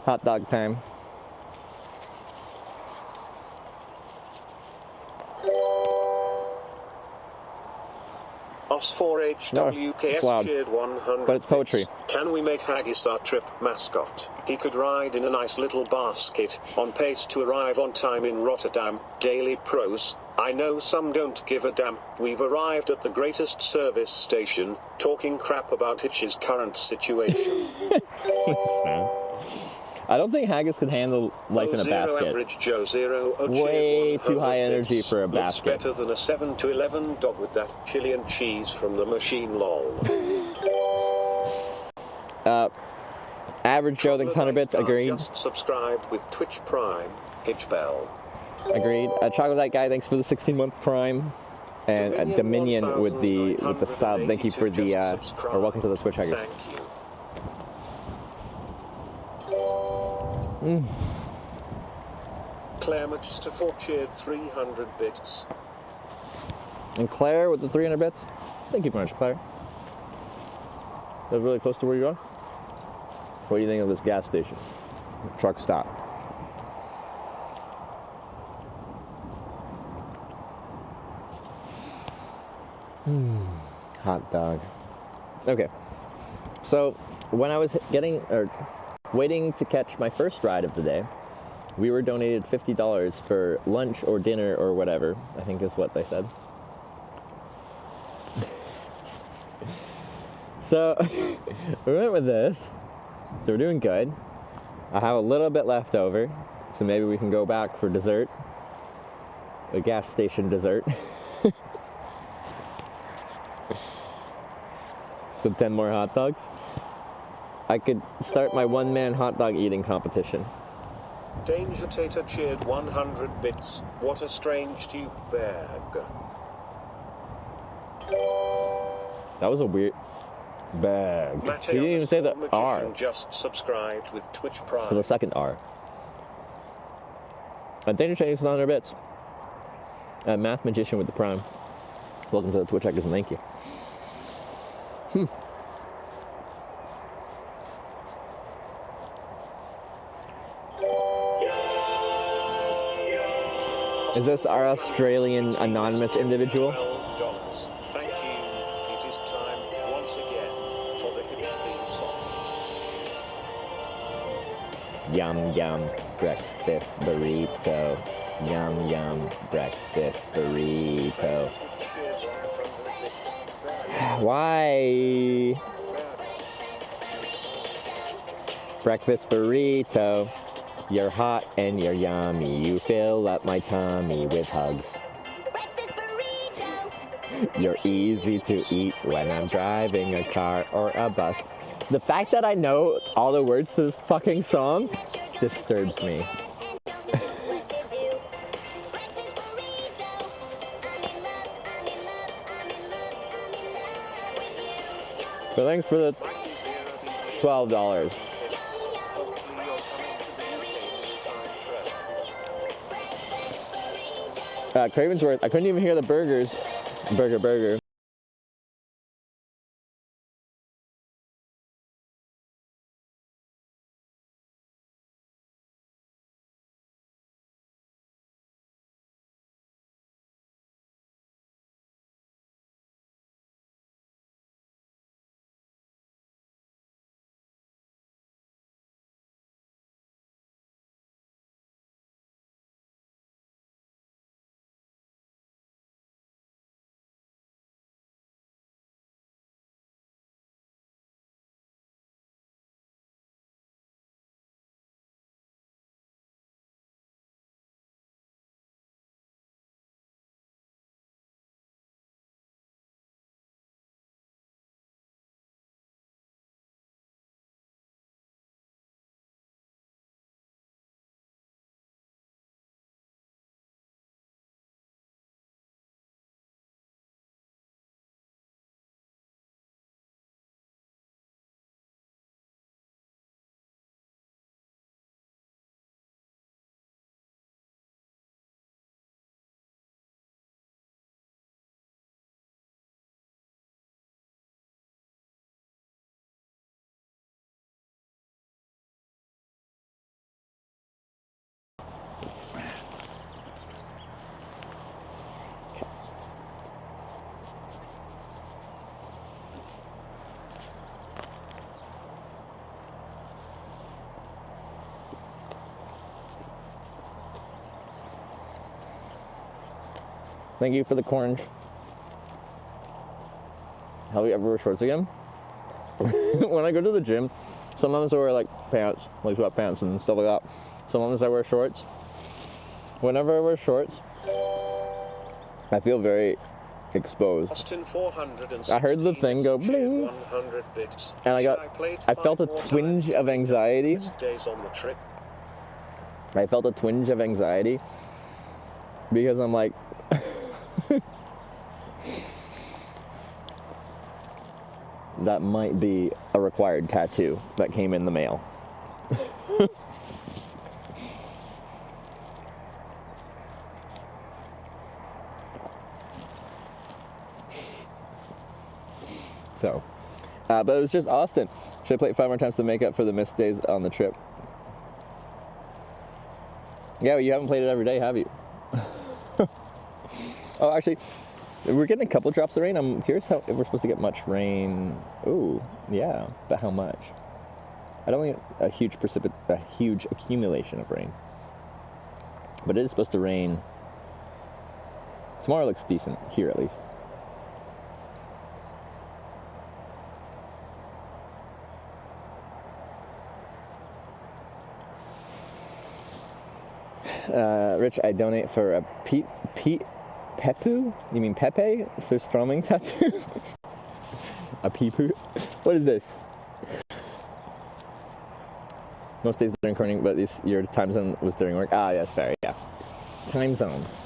Hot dog time. Os4HWKS loud, cheered 100 but it's poetry. bits. Can we make Haggis our trip mascot? He could ride in a nice little basket, on pace to arrive on time in Rotterdam. Daily Pros. I know some don't give a damn. We've arrived at the greatest service station, talking crap about Hitch's current situation. Thanks, man. I don't think Haggis could handle life in a Zero basket. Average Joe Zero Way too high energy for a Looks basket. better than a 7 to 11 dog with that chili and cheese from the machine lol. Average Joe thinks 100 bits. Agreed. Just subscribed with Twitch Prime. Hitch Bell. Agreed. Chocolate Light Guy, thanks for the 16-month Prime. And Dominion with the sub. Thank you for the or welcome to the Twitch Haggis. Thank you. Claire Mustafa cheered 300 bits. And Claire with the 300 bits. Thank you very much, Claire. That's really close to where you are. What do you think of this gas station? Truck stop. Hot dog. Okay. So when I was waiting to catch my first ride of the day, we were donated $50 for lunch or dinner or whatever, I think is what they said. So we went with this. So we're doing good. I have a little bit left over, so maybe we can go back for dessert. A gas station dessert. So 10 more hot dogs. I could start my one-man hot dog eating competition. Danger Tater cheered 100 bits. What a strange tube bag. That was a weird bag. Mateo He didn't even say the Magician R just subscribed with Twitch Prime. for the second R. Danger Chain is 100 bits. Math Magician with the Prime. Welcome to the Twitch Hackers and thank you. Is this our Australian anonymous individual? $12. Thank you. It is time once again for the Hitch theme song. Yum yum breakfast burrito. Yum yum breakfast burrito. Why? Breakfast burrito. You're hot and you're yummy. You fill up my tummy with hugs. You're easy to eat when I'm driving a car or a bus. The fact that I know all the words to this fucking song disturbs me. So thanks for the $12. Cravensworth, I couldn't even hear the burgers. Burger. Thank you for the corn. Have you ever wear shorts again? When I go to the gym, sometimes I wear like pants, like sweatpants and stuff like that. Sometimes I wear shorts. Whenever I wear shorts, I feel very exposed. I heard the thing go bling, and I felt a twinge of anxiety. I felt a twinge of anxiety because I'm like, that might be a required tattoo that came in the mail. So, but it was just Austin. Should I play it 5 more times to make up for the missed days on the trip? Yeah, well, you haven't played it every day, have you? Oh, actually, we're getting a couple drops of rain. I'm curious if we're supposed to get much rain. Ooh, yeah, but how much? I don't think a huge accumulation of rain. But it is supposed to rain. Tomorrow looks decent, here at least. Rich, I donate for a Pepu? You mean Pepe? Surströmming tattoo? A peepoo? What is this? Most days during recording, but your time zone was during work. Ah, yes, fair, yeah. Time zones.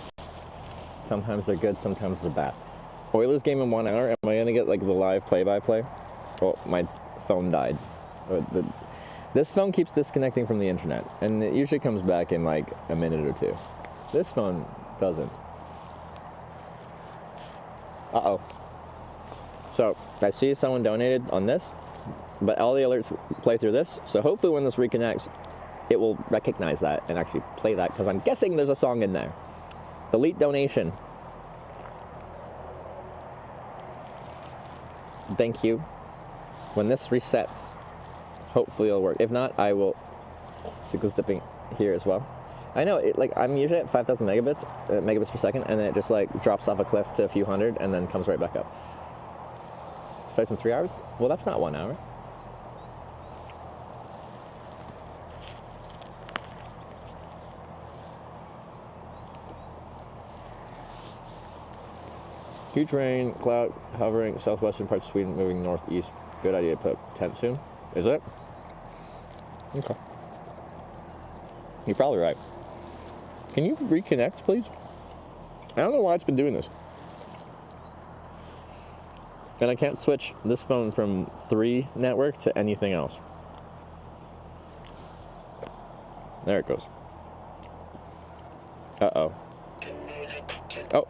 Sometimes they're good, sometimes they're bad. Oilers game in 1 hour. Am I gonna get like the live play-by-play? Oh, my phone died. This phone keeps disconnecting from the internet, and it usually comes back in like a minute or two. This phone doesn't. Uh-oh. So, I see someone donated on this, but all the alerts play through this, so hopefully when this reconnects, it will recognize that and actually play that, because I'm guessing there's a song in there. Delete donation. Thank you. When this resets, hopefully it'll work. If not, I will signal dipping here as well. I know, I'm usually at 5,000 megabits per second, and then it just like drops off a cliff to a few hundred and then comes right back up. Starts in 3 hours? Well, that's not 1 hour. Huge rain, cloud hovering southwestern parts of Sweden, moving northeast. Good idea to put up tent soon. Is it? Okay. You're probably right. Can you reconnect, please? I don't know why it's been doing this. And I can't switch this phone from 3 network to anything else. There it goes. Uh-oh. Oh.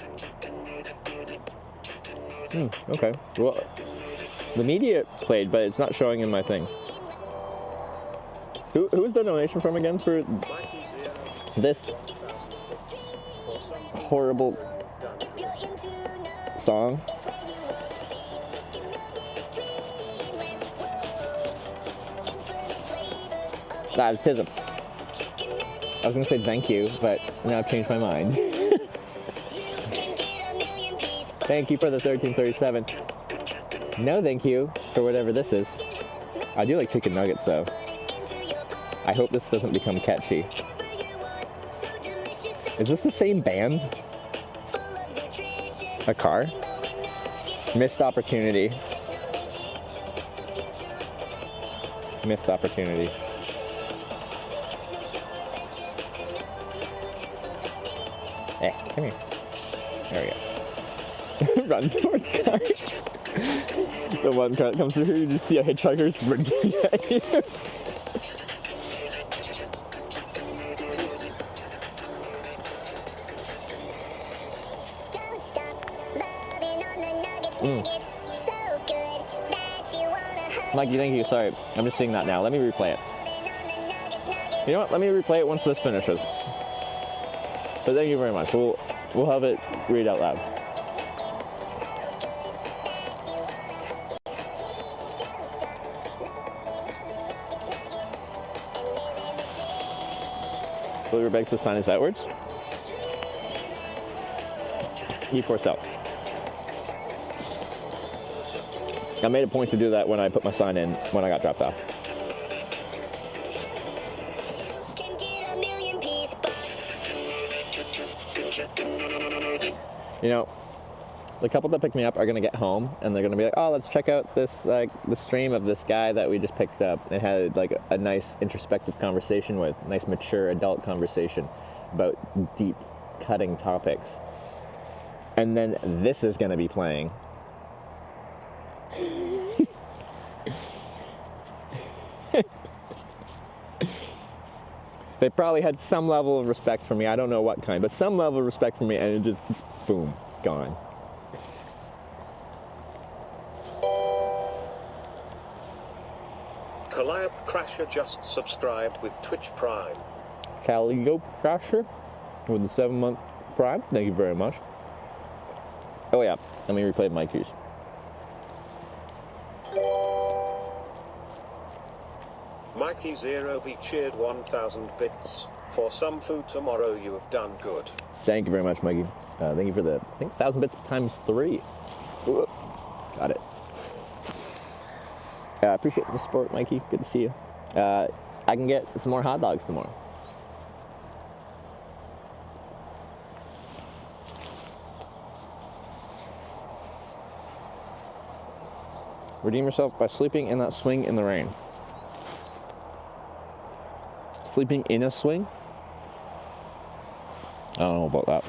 Okay. Well, the media played, but it's not showing in my thing. Who was the donation from again for this horrible song? That was Tism. I was gonna say thank you, but now I've changed my mind. Thank you for the 1337. No thank you for whatever this is. I do like chicken nuggets though. I hope this doesn't become catchy. Is this the same band? A car? Missed opportunity. Missed opportunity. Hey, come here. There we go. Run towards car. The one car that comes through, you just see a hitchhiker sprinting at you. Mikey, thank you. Sorry, I'm just seeing that now. Let me replay it. You know what? Let me replay it once this finishes. But thank you very much. We'll have it read out loud. Blue begs to sign is outwards. E4 south. I made a point to do that when I put my sign in when I got dropped off. You know, the couple that picked me up are gonna get home and they're gonna be like, oh, let's check out this, the stream of this guy that we just picked up. It had like a nice introspective conversation with, nice mature adult conversation about deep cutting topics. And then this is gonna be playing. They probably had some level of respect for me. I don't know what kind, but some level of respect for me, and it just, boom, gone. Calliope Crasher just subscribed with Twitch Prime. Calliope Crasher with the 7-month Prime. Thank you very much. Oh yeah, let me replay my cues. Mikey Zero be cheered 1,000 bits. For some food tomorrow, you have done good. Thank you very much, Mikey. Thank you for the, I think, 1,000 bits times 3. Ooh, got it. Appreciate the support, Mikey. Good to see you. I can get some more hot dogs tomorrow. Redeem yourself by sleeping in that swing in the rain. Sleeping in a swing? I don't know about that.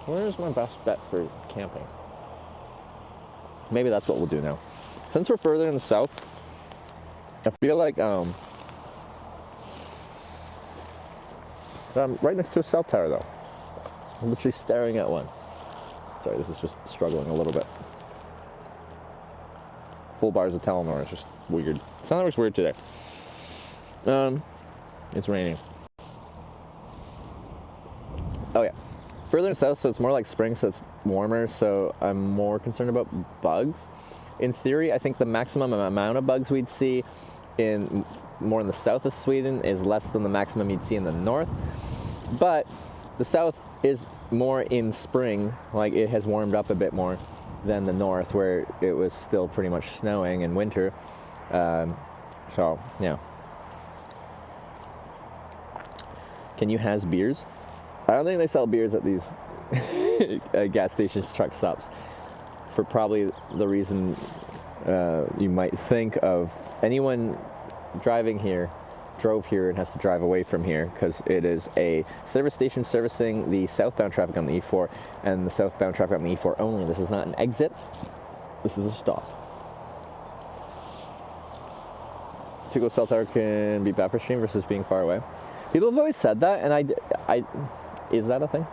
Where is my best bet for camping? Maybe that's what we'll do now. Since we're further in the south, I feel like I'm right next to a cell tower though. I'm literally staring at one. Sorry, this is just struggling a little bit. Full bars of Telenor is just weird. Sound looks weird today. It's raining. Oh yeah. Further in the south, so it's more like spring, so it's warmer, so I'm more concerned about bugs. In theory, I think the maximum amount of bugs we'd see more in the south of Sweden is less than the maximum you'd see in the north. But the south is more in spring, like it has warmed up a bit more than the north, where it was still pretty much snowing in winter. So, yeah. Can you has beers? I don't think they sell beers at these gas stations, truck stops, for probably the reason you might think of. Anyone drove here and has to drive away from here because it is a service station servicing the southbound traffic on the E4 and the southbound traffic on the E4 only. This is not an exit. This is a stop. To go cell tower can be bad for stream versus being far away. People have always said that, and I is that a thing?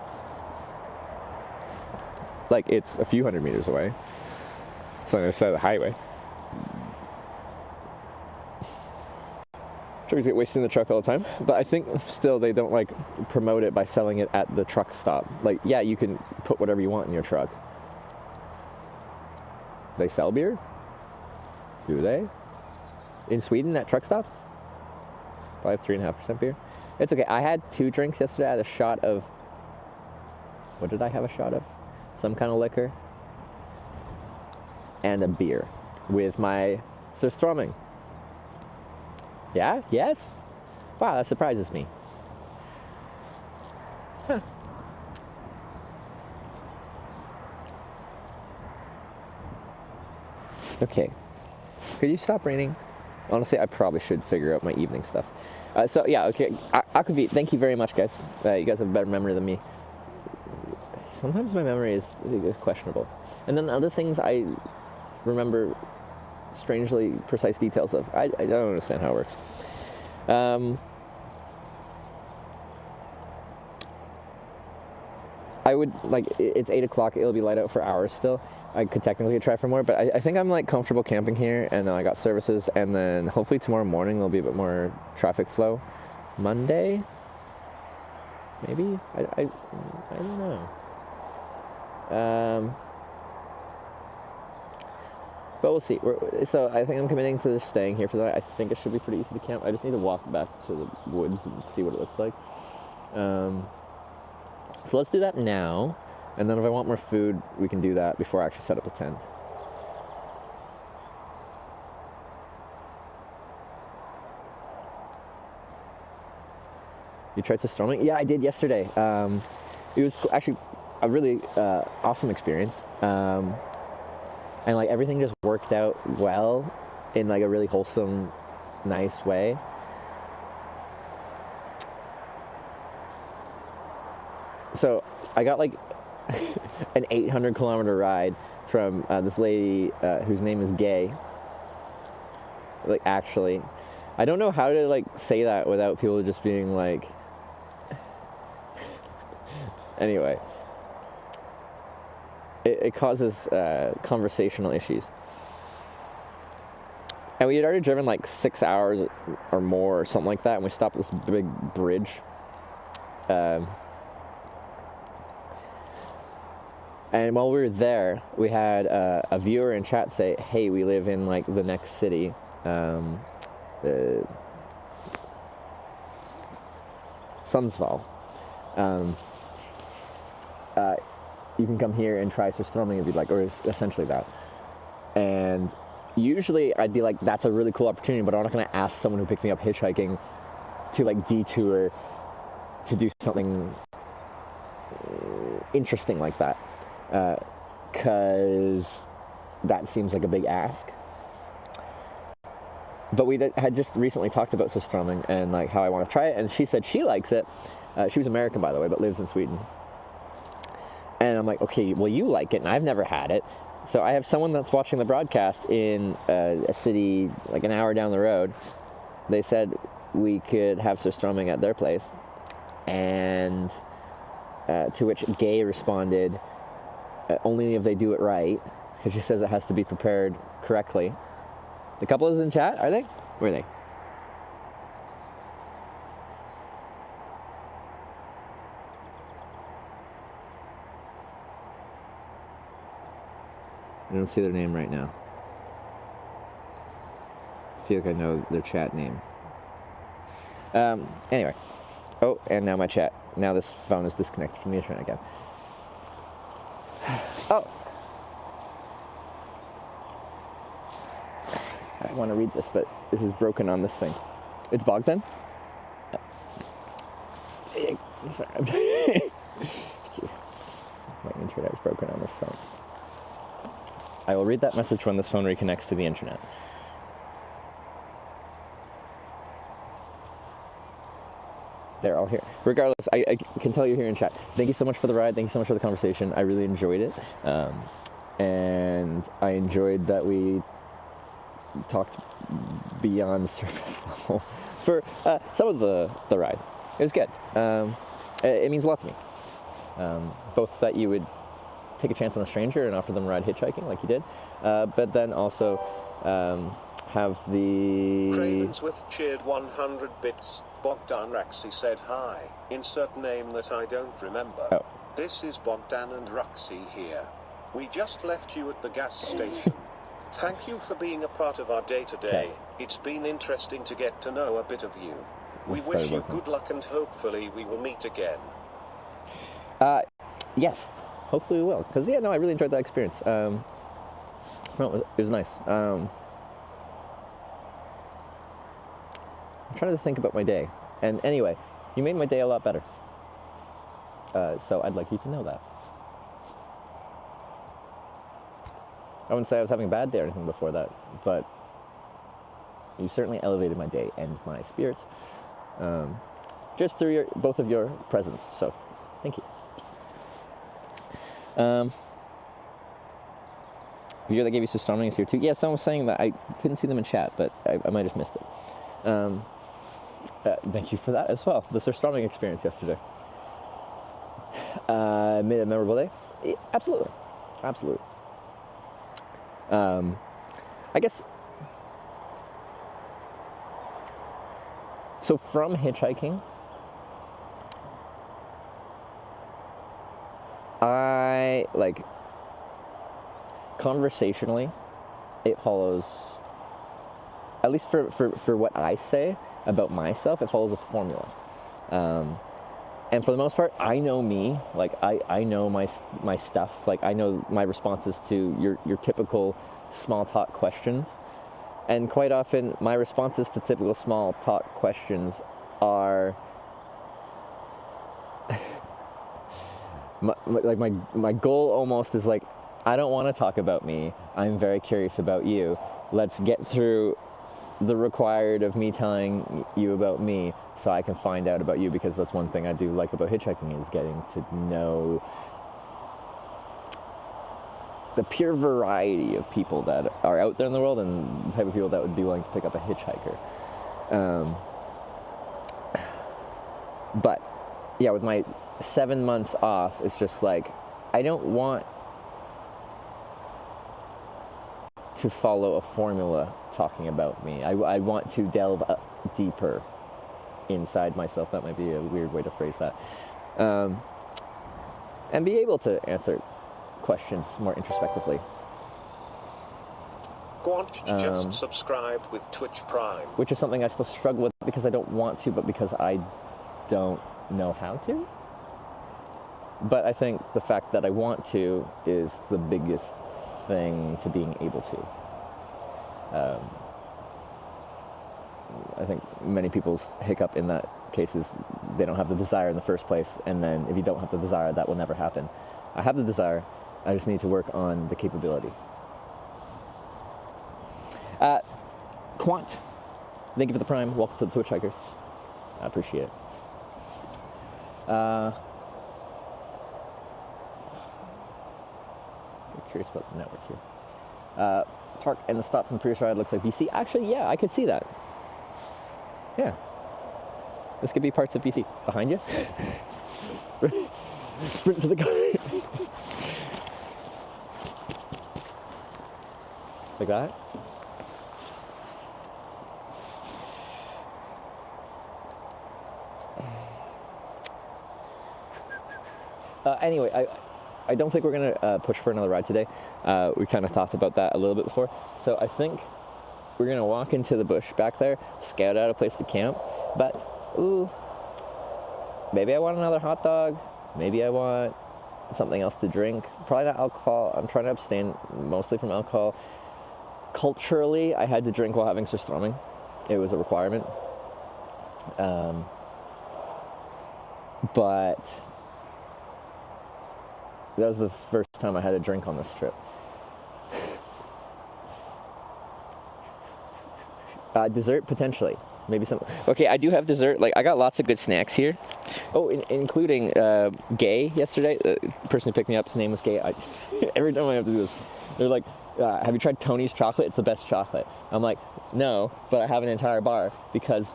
Like, it's a few hundred meters away. It's on the other side of the highway. Truckers get wasted in the truck all the time, but I think still they don't like promote it by selling it at the truck stop. Like, yeah, you can put whatever you want in your truck. They sell beer? Do they? In Sweden at truck stops? Probably 3.5% beer. It's okay. I had 2 drinks yesterday. I had a shot of, what did I have a shot of? Some kind of liquor and a beer with my surströmming. Yeah? Yes? Wow, that surprises me. Huh. Okay. Could you stop raining? Honestly, I probably should figure out my evening stuff. So, yeah, okay. Akavit, thank you very much, guys. You guys have a better memory than me. Sometimes my memory is questionable. And then other things I remember strangely precise details of. I don't understand how it works. I would, like, it's 8 o'clock, it'll be light out for hours still. I could technically try for more, but I think I'm, like, comfortable camping here, and then I got services, and then hopefully tomorrow morning there'll be a bit more traffic flow. Monday? Maybe? I don't know. But we'll see. So I think I'm committing to just staying here for the night. I think it should be pretty easy to camp. I just need to walk back to the woods and see what it looks like. So let's do that now. And then if I want more food, we can do that before I actually set up a tent. You tried surströmming? Yeah, I did yesterday. It was actually a really awesome experience. And like everything just worked out well in like a really wholesome, nice way. So I got like an 800-kilometer ride from this lady whose name is Gay. Like, actually, I don't know how to like say that without people just being like. Anyway. It causes conversational issues. And we had already driven like 6 hours or more or something like that, and we stopped at this big bridge. And while we were there, we had a viewer in chat say, hey, we live in like the next city. Sundsvall. You can come here and try surströmming if you'd like, or essentially that. And usually I'd be like, that's a really cool opportunity, but I'm not going to ask someone who picked me up hitchhiking to like detour to do something interesting like that. Because that seems like a big ask. But we had just recently talked about surströmming and like how I want to try it, and she said she likes it. She was American, by the way, but lives in Sweden. And I'm like, okay, well, you like it, and I've never had it. So I have someone that's watching the broadcast in a city like an hour down the road. They said we could have surströmming at their place. And to which Gay responded, only if they do it right, because she says it has to be prepared correctly. The couple is in chat, are they? Where are they? I don't see their name right now. I feel like I know their chat name. Anyway. Oh, and now my chat. Now this phone is disconnected from the internet again. Oh! I want to read this, but this is broken on this thing. It's Bogdan? Sorry. My internet is broken on this phone. I will read that message when this phone reconnects to the internet. They're all here. Regardless, I can tell you're here in chat. Thank you so much for the ride. Thank you so much for the conversation. I really enjoyed it. And I enjoyed that we talked beyond surface level for some of the ride. It was good. It means a lot to me. Both that you would take a chance on a stranger and offer them a ride hitchhiking like you did, but then also have the... Cravensworth cheered 100 bits. Bogdan Raxi said hi. Insert name that I don't remember. Oh. This is Bogdan and Raxi here. We just left you at the gas station. Thank you for being a part of our day-to-day. Okay. It's been interesting to get to know a bit of you. We Let's wish start you working. good luck and hopefully we will meet again. Yes, hopefully we will. Because, yeah, no, I really enjoyed that experience. No, it was nice. I'm trying to think about my day. And anyway, you made my day a lot better. So I'd like you to know that. I wouldn't say I was having a bad day or anything before that, but you certainly elevated my day and my spirits just through both of your presence. So thank you. Video that gave you Sustoming is here too. Yeah, someone was saying that I couldn't see them in chat, but I might have missed it. Thank you for that as well. The Sustoming experience yesterday. Made a memorable day? Yeah, absolutely. Absolutely. I guess, so from hitchhiking, I, like, conversationally, it follows, at least for what I say about myself, it follows a formula. And for the most part, I know me, like, I know my stuff, like, I know my responses to your typical small talk questions. And quite often, my responses to typical small talk questions are, my goal almost is like, I don't want to talk about me, I'm very curious about you. Let's get through the required of me telling you about me so I can find out about you, because that's one thing I do like about hitchhiking, is getting to know the pure variety of people that are out there in the world and the type of people that would be willing to pick up a hitchhiker. But yeah, with my 7 months off, it's just like, I don't want to follow a formula talking about me. I want to delve deeper inside myself. That might be a weird way to phrase that. And be able to answer questions more introspectively. Quant just subscribed with Twitch Prime. Which is something I still struggle with, because I don't want to, but because I don't know how to. But I think the fact that I want to is the biggest thing to being able to. I think many people's hiccup in that case is they don't have the desire in the first place, and then if you don't have the desire, that will never happen. I have the desire, I just need to work on the capability. Quant, thank you for the Prime. Welcome to the Twitch Hikers. I appreciate it. I'm curious about the network here. Park and the stop from the previous ride looks like BC. Actually, yeah, I could see that. Yeah. This could be parts of BC. Behind you. Sprint to the car. Like that. Anyway, I don't think we're going to push for another ride today. We kind of talked about that a little bit before. So I think we're going to walk into the bush back there, scout out a place to camp. But, ooh, maybe I want another hot dog. Maybe I want something else to drink. Probably not alcohol. I'm trying to abstain mostly from alcohol. Culturally, I had to drink while having surströmming. It was a requirement. but that was the first time I had a drink on this trip. Dessert, potentially. Maybe some. Okay, I do have dessert. Like, I got lots of good snacks here. Oh, including Gay yesterday. The person who picked me up, his name was Gay. Every time I have to do this, they're like, have you tried Tony's chocolate? It's the best chocolate. I'm like, no, but I have an entire bar because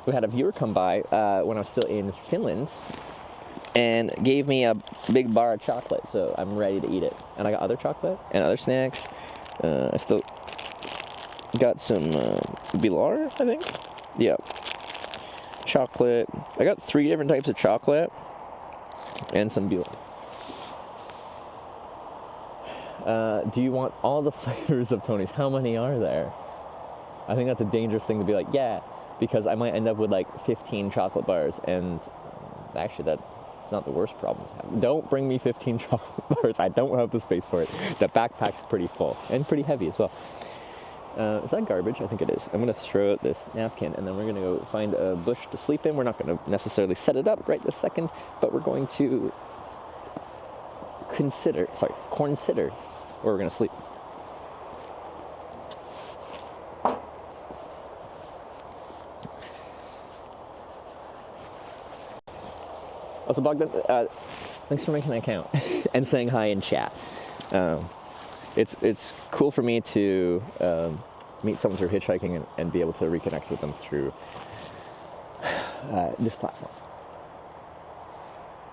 we had a viewer come by when I was still in Finland and gave me a big bar of chocolate, so I'm ready to eat it. And I got other chocolate and other snacks. I still got some Bilar, I think. Yeah. Chocolate. I got 3 different types of chocolate and some Bilar. Do you want all the flavors of Tony's? How many are there? I think that's a dangerous thing to be like, yeah, because I might end up with like 15 chocolate bars, and actually that's not the worst problem to have. Don't bring me 15 chocolate bars. I don't have the space for it. The backpack's pretty full and pretty heavy as well. Is that garbage? I think it is. I'm going to throw out this napkin, and then we're going to go find a bush to sleep in. We're not going to necessarily set it up right this second, but we're going to consider where we're going to sleep. Also, Bogdan, thanks for making an account and saying hi in chat. It's cool for me to meet someone through hitchhiking and be able to reconnect with them through this platform.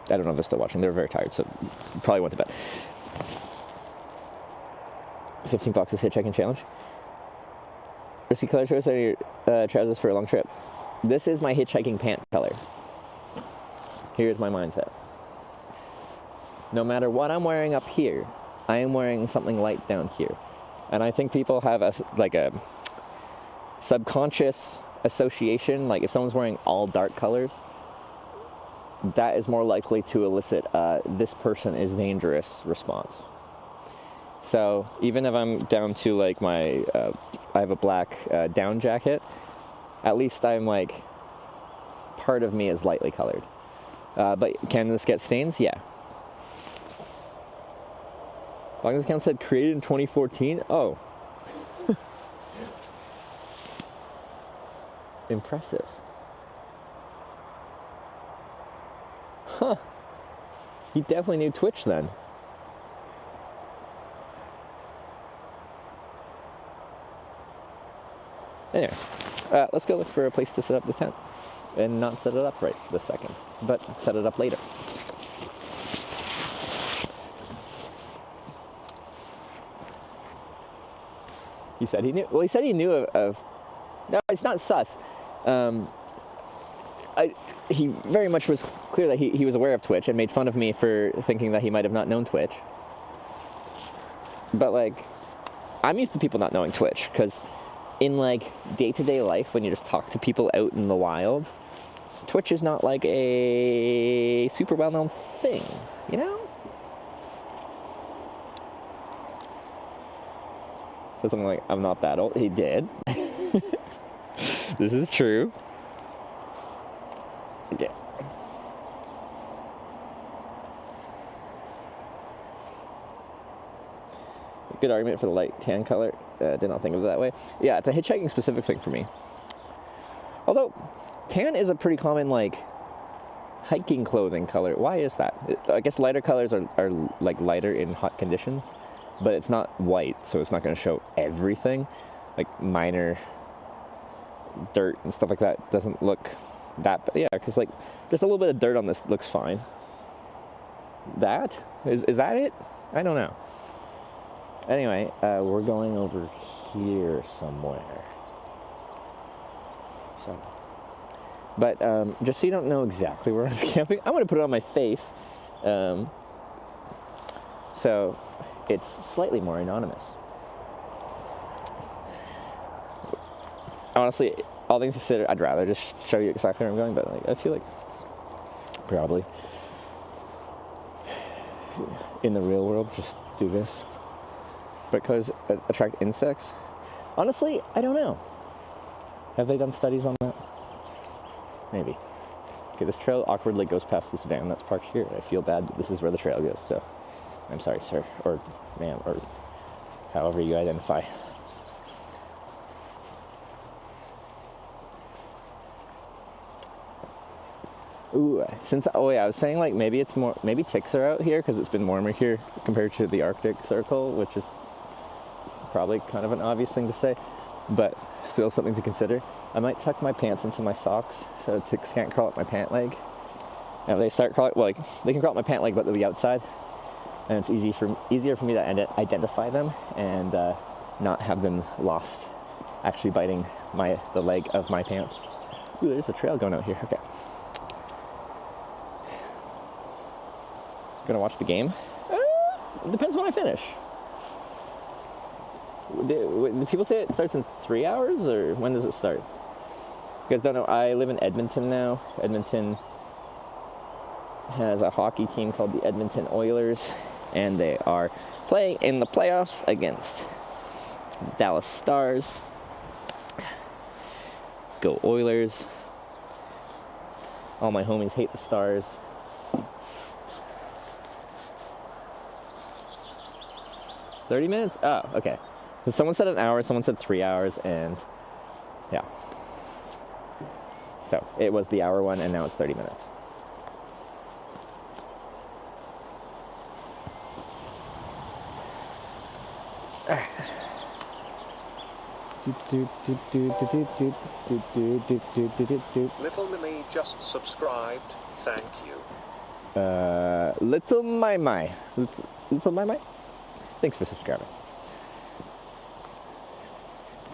I don't know if they're still watching. They're very tired, so probably went to bed. 15 boxes hitchhiking challenge. Risky color choice on your trousers for a long trip. This is my hitchhiking pant color. Here's my mindset. No matter what I'm wearing up here, I am wearing something light down here. And I think people have a subconscious association, like if someone's wearing all dark colors, that is more likely to elicit this person is dangerous response. So even if I'm down to like my, I have a black down jacket, at least I'm like, part of me is lightly colored. But can this get stains? Yeah. Bogdan's account said created in 2014. Oh. Impressive. Huh. He definitely knew Twitch then. Anyway, let's go look for a place to set up the tent. And not set it up right this second, but set it up later. He said he knew. Well, he said he knew of no, it's not sus. He very much was clear that he was aware of Twitch and made fun of me for thinking that he might have not known Twitch. But like, I'm used to people not knowing Twitch because in like day-to-day life, when you just talk to people out in the wild, Twitch is not like a super well-known thing, you know? So something like, I'm not that old. He did. This is true. Yeah. Good argument for the light tan color. Did not think of it that way. Yeah, it's a hitchhiking specific thing for me. Although, tan is a pretty common, like, hiking clothing color. Why is that? I guess lighter colors are like, lighter in hot conditions, but it's not white, so it's not going to show everything. Like, minor dirt and stuff like that doesn't look that bad. Yeah, because, like, just a little bit of dirt on this looks fine. That? Is that it? I don't know. Anyway, we're going over here somewhere. So, but just so you don't know exactly where I'm camping, I'm going to put it on my face, so it's slightly more anonymous. Honestly, all things considered, I'd rather just show you exactly where I'm going, but like, I feel like probably in the real world, just do this. But colors attract insects? Honestly, I don't know. Have they done studies on that? Maybe. Okay, this trail awkwardly goes past this van that's parked here. I feel bad, but this is where the trail goes, so I'm sorry, sir, or ma'am, or however you identify. Ooh, oh yeah, I was saying like maybe it's more, maybe ticks are out here because it's been warmer here compared to the Arctic Circle, which is probably kind of an obvious thing to say, but still something to consider. I might tuck my pants into my socks so ticks can't crawl up my pant leg. And if they start crawling, well, like, they can crawl up my pant leg, but they'll be outside, and it's easier for me to identify them and not have them lost, actually biting the leg of my pants. Ooh, there's a trail going out here. Okay. Gonna watch the game? It depends when I finish. Do people say it starts in 3 hours, or when does it start? You guys don't know, I live in Edmonton now. Edmonton has a hockey team called the Edmonton Oilers, and they are playing in the playoffs against Dallas Stars. Go Oilers. All my homies hate the Stars. $30 minutes? Oh, okay. So someone said an hour, someone said 3 hours, and yeah. So it was the hour one, and now it's 30 minutes. Little Mimi just subscribed. Thank you. Little My. Little My. Thanks for subscribing.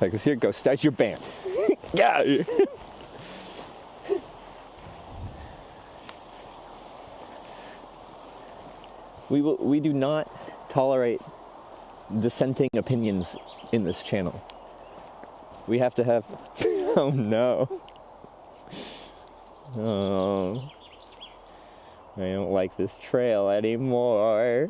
Like this here, go start your band. Yeah. We do not tolerate dissenting opinions in this channel. We have to have. Oh no. Oh. I don't like this trail anymore.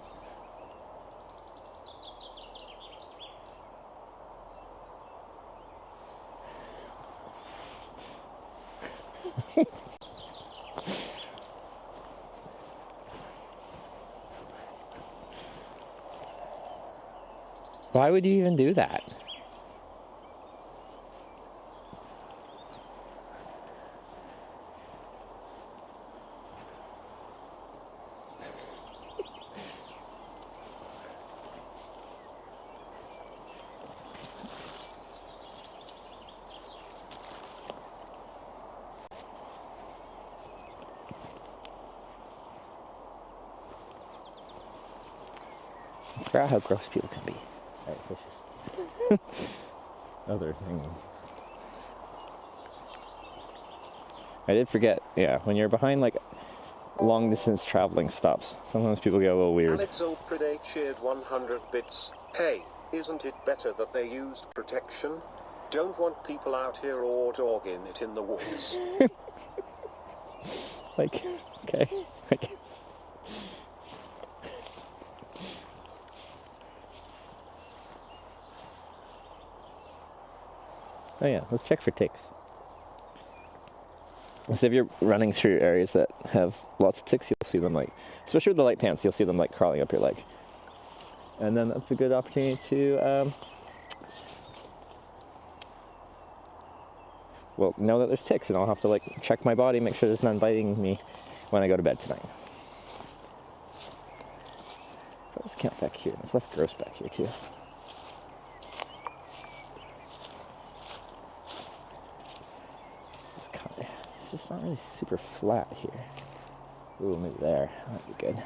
Why would you even do that? I forgot how gross people can be. Alright, let's just other things. I did forget, yeah, when you're behind like long distance traveling stops, sometimes people get a little weird. Alexol Prede cheered 100 bits. Hey, isn't it better that they used protection? Don't want people out here or dogging it in the woods. Like, okay, I guess. Oh yeah, let's check for ticks. So if you're running through areas that have lots of ticks, you'll see them like, especially with the light pants, you'll see them like crawling up your leg. And then that's a good opportunity to, well, know that there's ticks, and I'll have to like check my body, make sure there's none biting me when I go to bed tonight. Let's count back here. It's less gross back here too. It's just not really super flat here. Ooh, maybe there. That'd be good.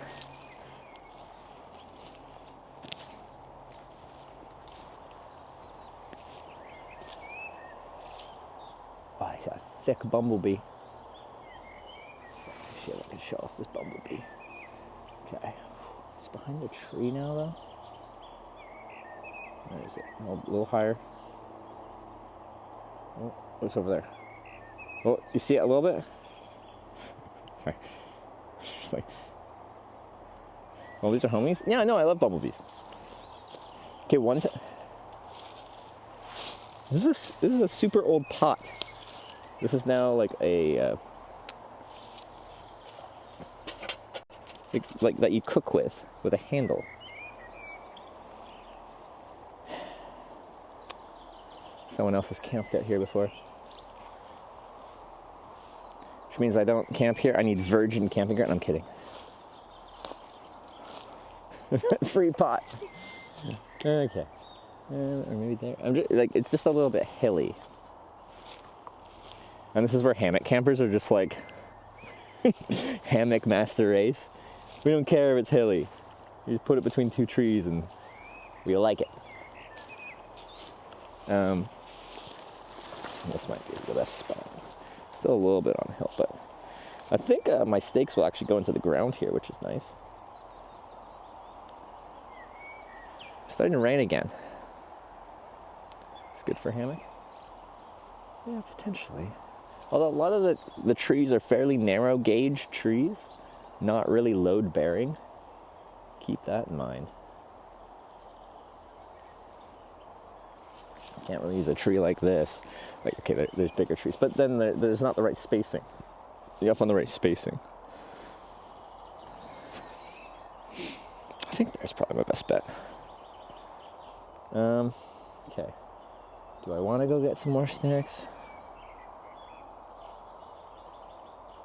Oh, it's a thick bumblebee. Let's see if I can show off this bumblebee. Okay. It's behind the tree now, though. Where is it? A little higher. Oh, what's over there? Oh, you see it a little bit? Sorry. Just like, oh, these are homies? Yeah, no, I love bumblebees. Okay, this is a super old pot. This is now like a like that you cook with a handle. Someone else has camped out here before. Which means I don't camp here. I need virgin camping ground. I'm kidding. Free pot. Okay. Or maybe there. I'm just, like, it's just a little bit hilly. And this is where hammock campers are just like hammock master race. We don't care if it's hilly. You just put it between two trees and we like it. This might be the best spot. Still a little bit on hill, but I think my stakes will actually go into the ground here, which is nice. It's starting to rain again. It's good for hammock. Yeah, potentially. Although a lot of the trees are fairly narrow gauge trees, not really load bearing. Keep that in mind. Can't really use a tree like this. Like, okay, there's bigger trees, but then there's not the right spacing. You have on the right spacing. I think there's probably my best bet. Okay. Do I want to go get some more snacks?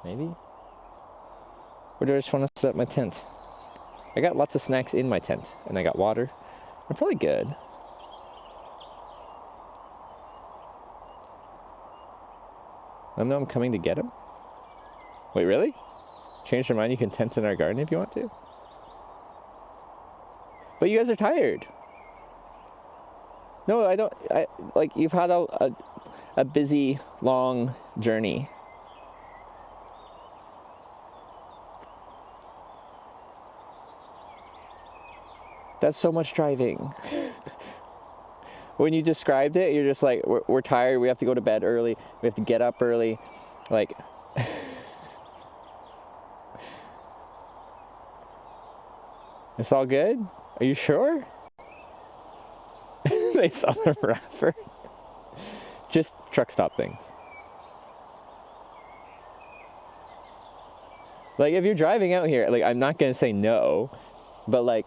Maybe? Or do I just want to set up my tent? I got lots of snacks in my tent, and I got water. I'm probably good. Let them know I'm coming to get them? Wait, really? Change your mind, you can tent in our garden if you want to. But you guys are tired. No, I don't, like, you've had a busy, long journey. That's so much driving. When you described it, you're just like, we're tired, we have to go to bed early, we have to get up early, like... It's all good? Are you sure? They saw the wrapper. Just truck stop things. Like, if you're driving out here, like, I'm not gonna say no, but like,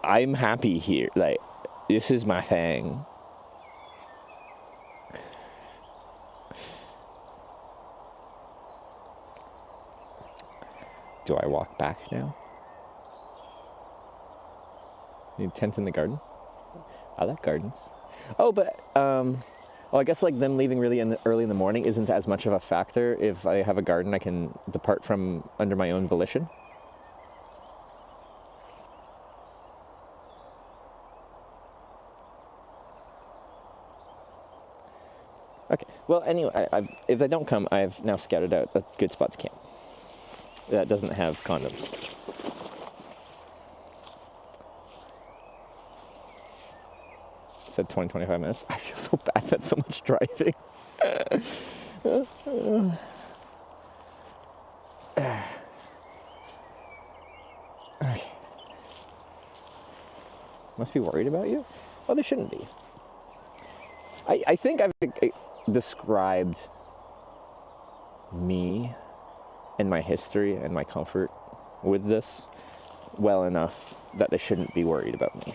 I'm happy here, like, this is my thing. Do I walk back now? Need a tent in the garden? I like gardens. Oh, but, well, I guess like them leaving really early in the morning isn't as much of a factor. If I have a garden, I can depart from under my own volition. Okay, well, anyway, if they don't come, I've now scouted out a good spot to camp that doesn't have condoms. Said 20-25 minutes. I feel so bad, that's so much driving. Okay. Must be worried about you? Well, they shouldn't be. I think I've described me and my history and my comfort with this well enough that they shouldn't be worried about me.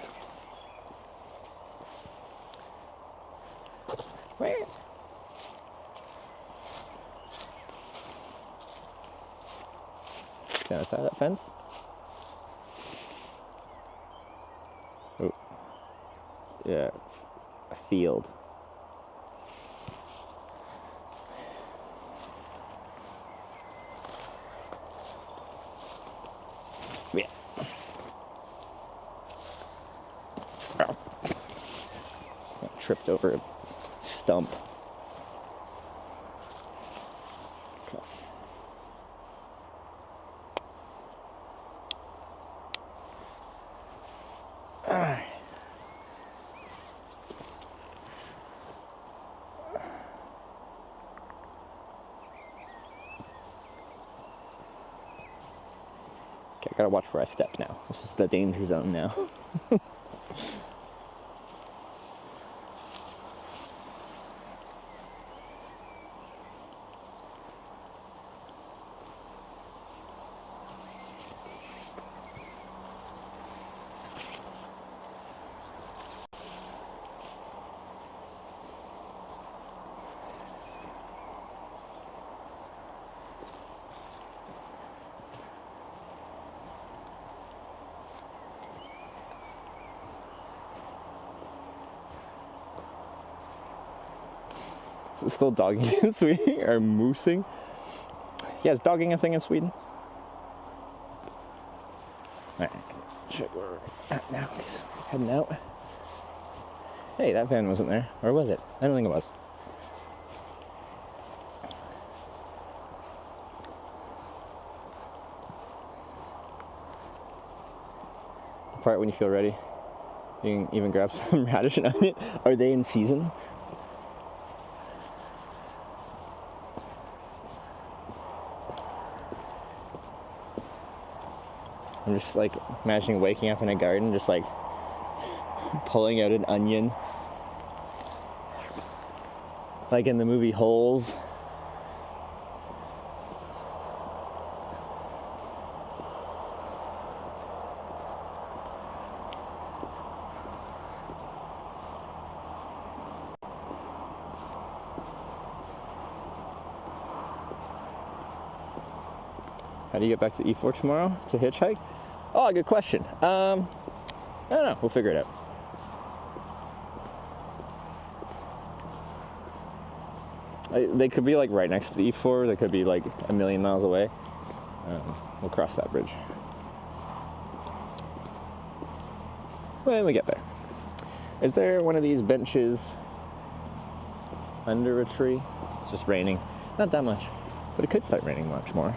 Where? Stand outside that fence? Oh. Yeah, a field. Yeah. Oh. Got tripped over a stump. Okay. Alright. Okay, I gotta watch where I step now. This is the danger zone now. Is it still dogging in Sweden? Or moosing? Yeah, is dogging a thing in Sweden? Alright, check where we're at now. Heading out. Hey, that van wasn't there. Or was it? I don't think it was. The part when you feel ready, you can even grab some radish and onion. Are they in season? I'm just like imagining waking up in a garden, just like pulling out an onion. Like in the movie Holes. How do you get back to E4 tomorrow to hitchhike? Oh, good question. I don't know. We'll figure it out. They could be like right next to the E4. They could be like a million miles away. We'll cross that bridge when we get there. Is there one of these benches under a tree? It's just raining. Not that much, but it could start raining much more.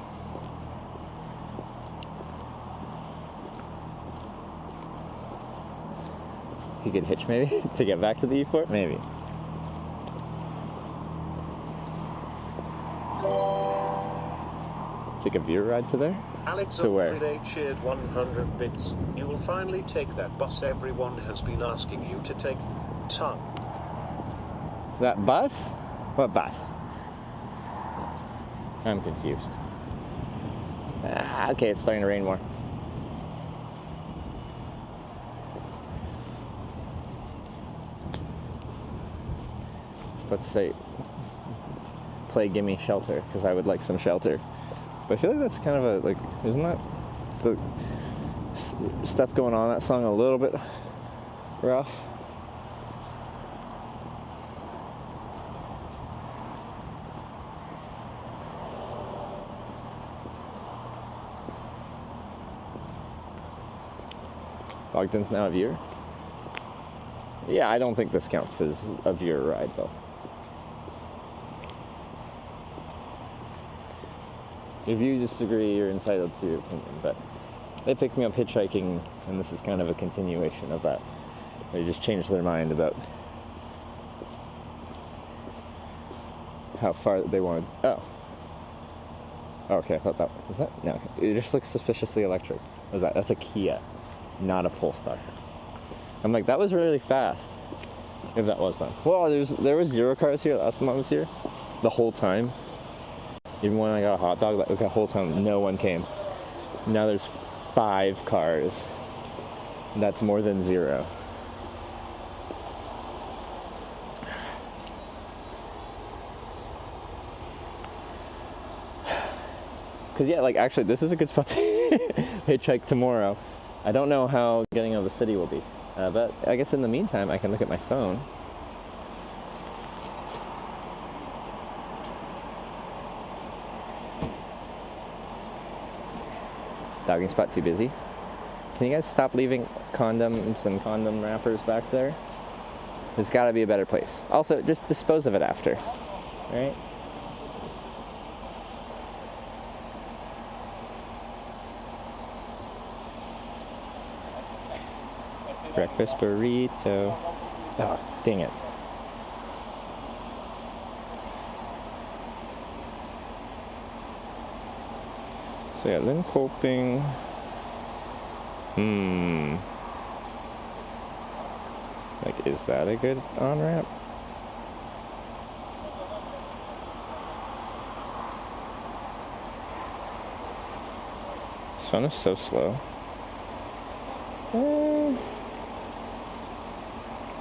You could hitch maybe to get back to the E4? Maybe. Take a Veer ride to there? Alex To where? Everyday cheered 100 bits. You will finally take that bus everyone has been asking you to take. Ton. That bus? What bus? I'm confused. Okay, it's starting to rain more. I was about to say, play Gimme Shelter, because I would like some shelter. But I feel like that's kind of a, like, isn't that the stuff going on in that song a little bit rough? Ogden's now a viewer? Yeah, I don't think this counts as a viewer ride, though. If you disagree, you're entitled to your opinion, but they picked me up hitchhiking, and this is kind of a continuation of that. They just changed their mind about how far they wanted. Oh. Okay, I thought that was that. No, it just looks suspiciously electric. What was that? That's a Kia, not a Polestar. I'm like, that was really fast. If that was them. Well, there was 0 cars here last time I was here. The whole time. Even when I got a hot dog, like the whole time, no one came. Now there's 5 cars. That's more than 0. Because yeah, like actually this is a good spot to hitchhike tomorrow. I don't know how getting out of the city will be. But I guess in the meantime, I can look at my phone. Dogging spot too busy. Can you guys stop leaving condoms and condom wrappers back there? There's got to be a better place. Also, just dispose of it after, right? Breakfast burrito. Oh, dang it. So yeah, Lynn Coping. Like, is that a good on-ramp? This phone is so slow.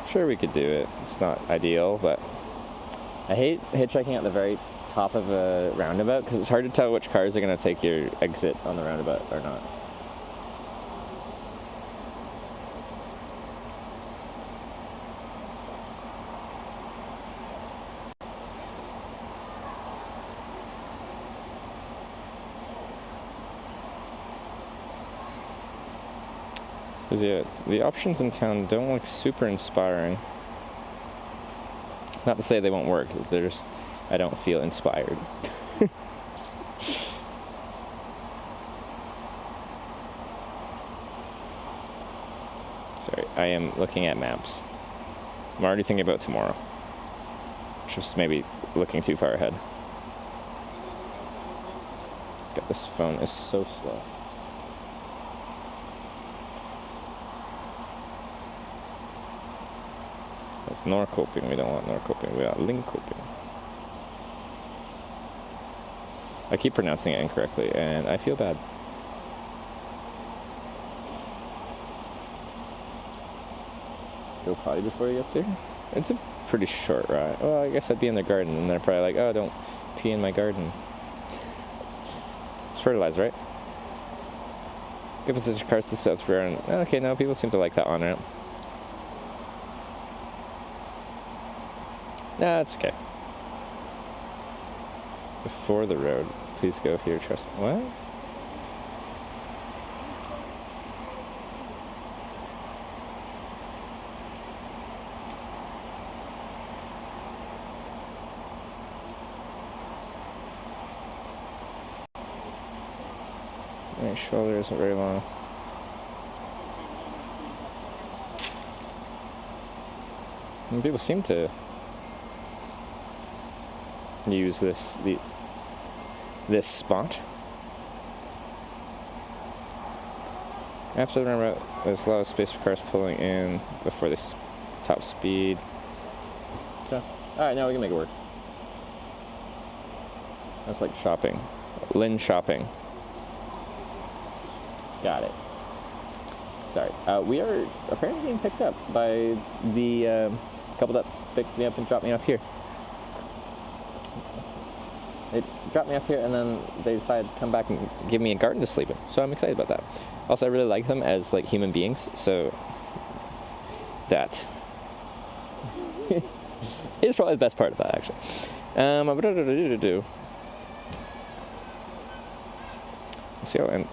Sure, we could do it. It's not ideal, but I hate hitchhiking at the very top of a roundabout because it's hard to tell which cars are going to take your exit on the roundabout or not. Because yeah, the options in town don't look super inspiring. Not to say they won't work, they're just, I don't feel inspired. Sorry, I am looking at maps. I'm already thinking about tomorrow. Just maybe looking too far ahead. God, this phone is so slow. That's Norrköping. We don't want Norrköping. We want Linköping. I keep pronouncing it incorrectly, and I feel bad. Go potty before he gets here? It's a pretty short ride. Well, I guess I'd be in the garden, and they're probably like, oh, don't pee in my garden. It's fertilized, right? Good position cars to South Rear. And okay, no, people seem to like that on ramp. Nah, it's okay. Before the road, please go here. Trust me. What? My shoulder isn't very long. And people seem to use this spot. After the roundabout, there's a lot of space for cars pulling in before this top speed. Okay. Alright, now we can make it work. That's like shopping. Lynn shopping. Got it. Sorry. We are apparently being picked up by the couple that picked me up and dropped me off here. They dropped me off here and then they decided to come back and give me a garden to sleep in. So I'm excited about that. Also, I really like them as like human beings. So that is probably the best part of that, actually. See how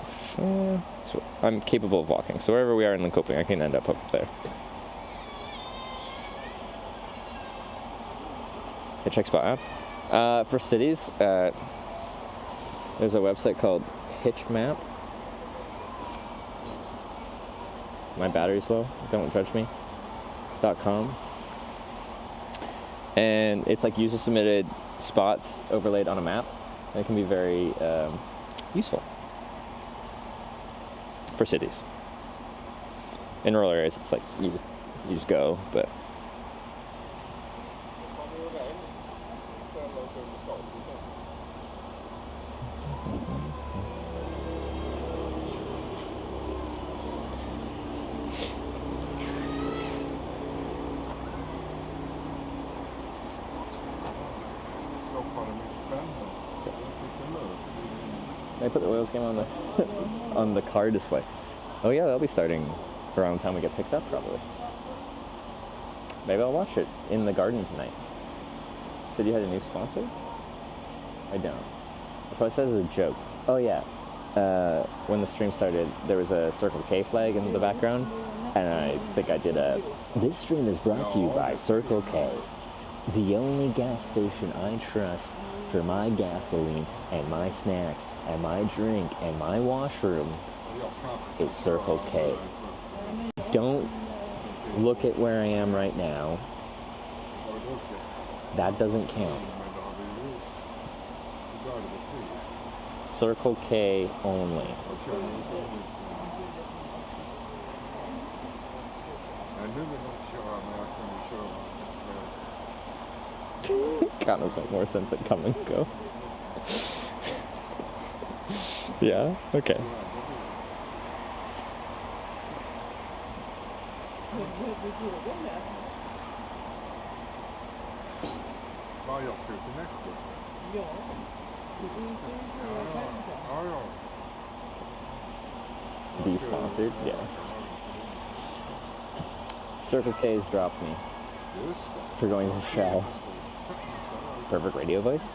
so I'm capable of walking. So wherever we are in Linköping, I can end up there. Hitchhike spot app. For cities, there's a website called Hitchmap. My battery's low, don't judge me. .com. And it's like user submitted spots overlaid on a map. And it can be very useful for cities. In rural areas, it's like you just go, but I put the oils game on the on the car display. Oh yeah, that'll be starting around the time we get picked up, probably. Maybe I'll watch it in the garden tonight. Said you had a new sponsor? I don't. I probably said it as a joke. Oh yeah. When the stream started, there was a Circle K flag in the background, and I think I did a. This stream is brought to you by Circle K, the only gas station I trust for my gasoline and my snacks and my drink and my washroom is Circle K. Don't look at where I am right now. That doesn't count. Circle K only. Condos make more sense at come and go. Yeah, okay. Be sponsored? Yeah. Circle K's dropped me for going to Shell. Perfect radio voice?